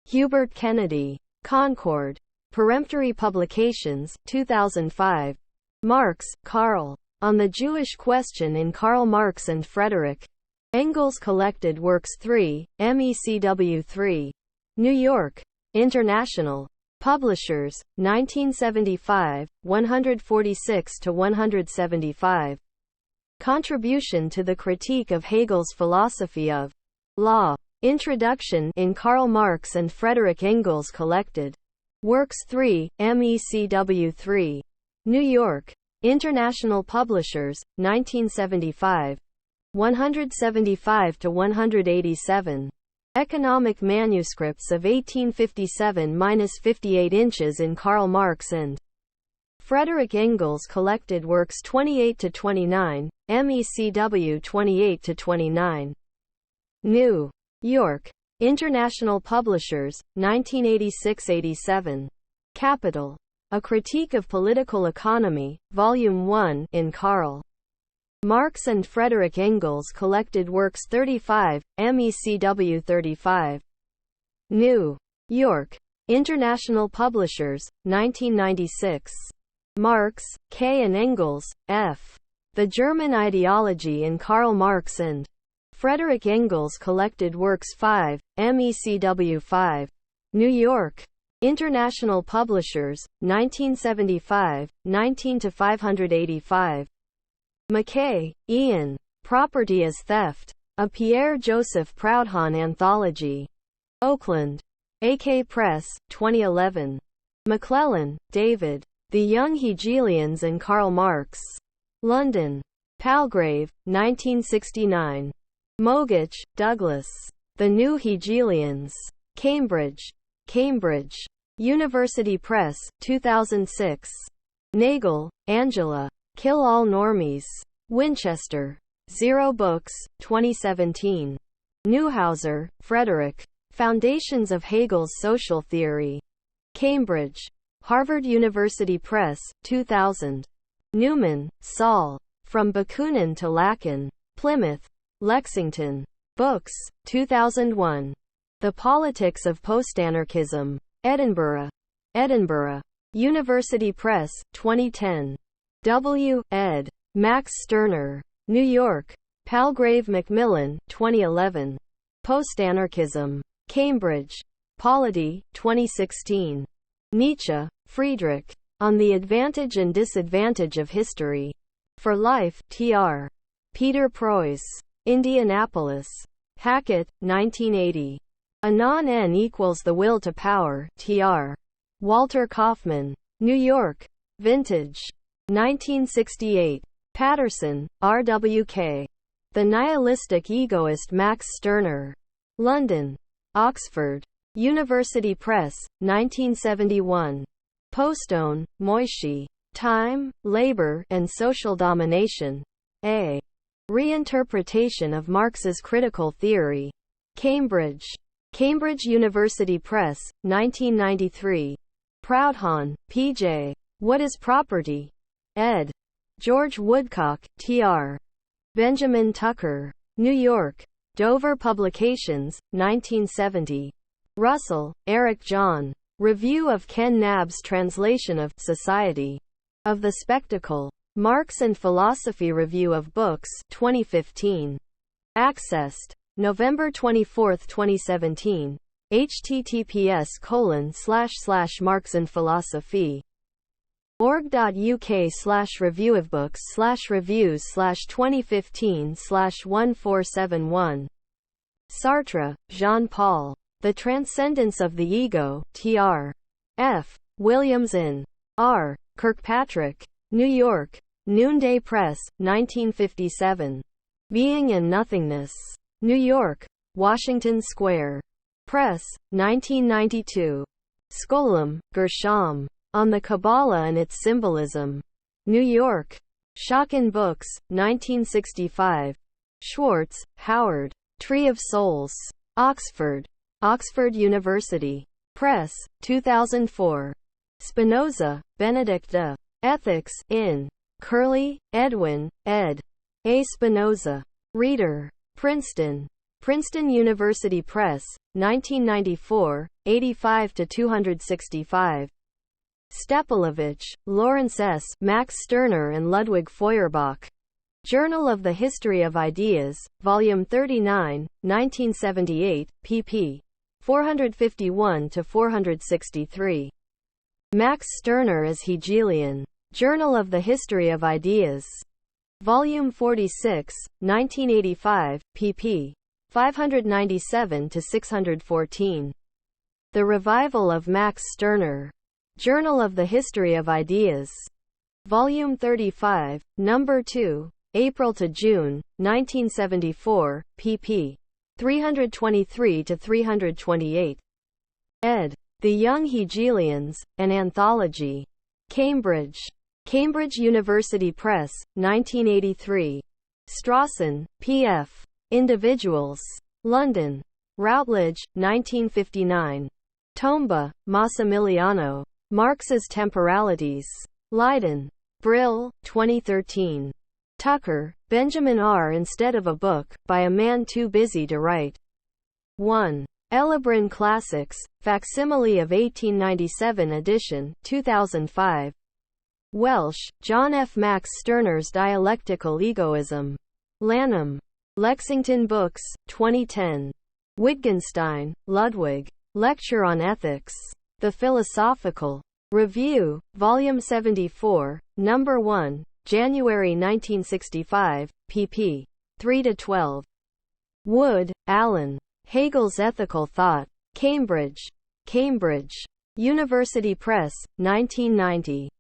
[SPEAKER 1] Hubert Kennedy. Concord. Peremptory Publications, 2005. Marx, Karl. On the Jewish Question in Karl Marx and Frederick Engels Collected Works 3, MECW 3. New York. International. Publishers, 1975, 146-175. Contribution to the Critique of Hegel's Philosophy of Law. Introduction in Karl Marx and Frederick Engels Collected Works 3, MECW 3. New York. International Publishers, 1975. 175-187. Economic Manuscripts of 1857-58 inches in Karl Marx and Frederick Engels Collected Works 28-29, MECW 28-29. New York. International Publishers, 1986-87. Capital. A Critique of Political Economy, Volume 1, in Karl Marx and Frederick Engels Collected Works 35, MECW 35. New York. International Publishers, 1996. Marx, K. and Engels, F. The German Ideology in Karl Marx and Frederick Engels Collected Works 5, MECW 5. New York. International Publishers, 1975, 19-585. Mackay, Ian. Property as Theft. A Pierre-Joseph Proudhon Anthology. Oakland. AK Press, 2011. McClellan, David. The Young Hegelians and Karl Marx. London. Palgrave, 1969. Mogich, Douglas. The New Hegelians. Cambridge. Cambridge. University Press, 2006. Nagel, Angela. Kill All Normies. Winchester. Zero Books, 2017. Neuhauser, Frederick. Foundations of Hegel's Social Theory. Cambridge. Harvard University Press, 2000. Newman, Saul. From Bakunin to Lacan. Plymouth. Lexington. Books, 2001. The Politics of Post-Anarchism. Edinburgh. Edinburgh. University Press, 2010. W. ed. Max Stirner. New York. Palgrave Macmillan, 2011. Post-Anarchism. Cambridge. Polity, 2016. Nietzsche, Friedrich. On the Advantage and Disadvantage of History. For Life, tr. Peter Preuss. Indianapolis. Hackett, 1980. Anon N equals the Will to Power, tr. Walter Kaufman. New York. Vintage. 1968. Patterson, R.W.K. The Nihilistic Egoist Max Stirner. London. Oxford. University Press, 1971. Postone, Moishi. Time, Labor, and Social Domination. A reinterpretation of Marx's critical theory. Cambridge. Cambridge University Press, 1993. Proudhon, P.J. What is Property? ed. George Woodcock, Tr. Benjamin Tucker. New York. Dover Publications, 1970. Russell, Eric John. Review of Ken Knabb's translation of Society of the Spectacle. Marx and Philosophy Review of Books, 2015. Accessed. November 24, 2017. https://marxandphilosophy.org.uk/reviewofbooks/reviews/2015/1471. Sartre, Jean-Paul. The Transcendence of the Ego, Tr. F. Williams in R. Kirkpatrick. New York. Noonday Press, 1957. Being and Nothingness. New York. Washington Square Press, 1992. Skolem, Gershom. On the Kabbalah and Its Symbolism. New York. Schocken Books, 1965. Schwartz, Howard. Tree of Souls. Oxford. Oxford University Press, 2004. Spinoza, Benedict de. Ethics, in. Curley, Edwin, ed. A. Spinoza. Reader. Princeton. Princeton University Press, 1994, 85-265. Stepalovich, Lawrence S., Max Stirner and Ludwig Feuerbach. Journal of the History of Ideas, Volume 39, 1978, pp. 451-463. Max Stirner as Hegelian. Journal of the History of Ideas. Volume 46, 1985, pp. 597-614. The Revival of Max Stirner. Journal of the History of Ideas. Volume 35, Number 2, April to June, 1974, pp. 323-328. Ed. The Young Hegelians, An Anthology. Cambridge. Cambridge University Press, 1983. Strawson, P.F. Individuals. London. Routledge, 1959. Tomba, Massimiliano. Marx's Temporalities. Leiden. Brill, 2013. Tucker, Benjamin R. Instead of a Book, by a Man Too Busy to Write. 1. Ellebrun Classics, Facsimile of 1897 edition, 2005. Welsh, John F. Max Stirner's Dialectical Egoism. Lanham. Lexington Books, 2010. Wittgenstein, Ludwig. Lecture on Ethics. The Philosophical Review, Volume 74, Number 1, January 1965, pp. 3-12. Wood, Alan. Hegel's Ethical Thought. Cambridge. Cambridge University Press, 1990.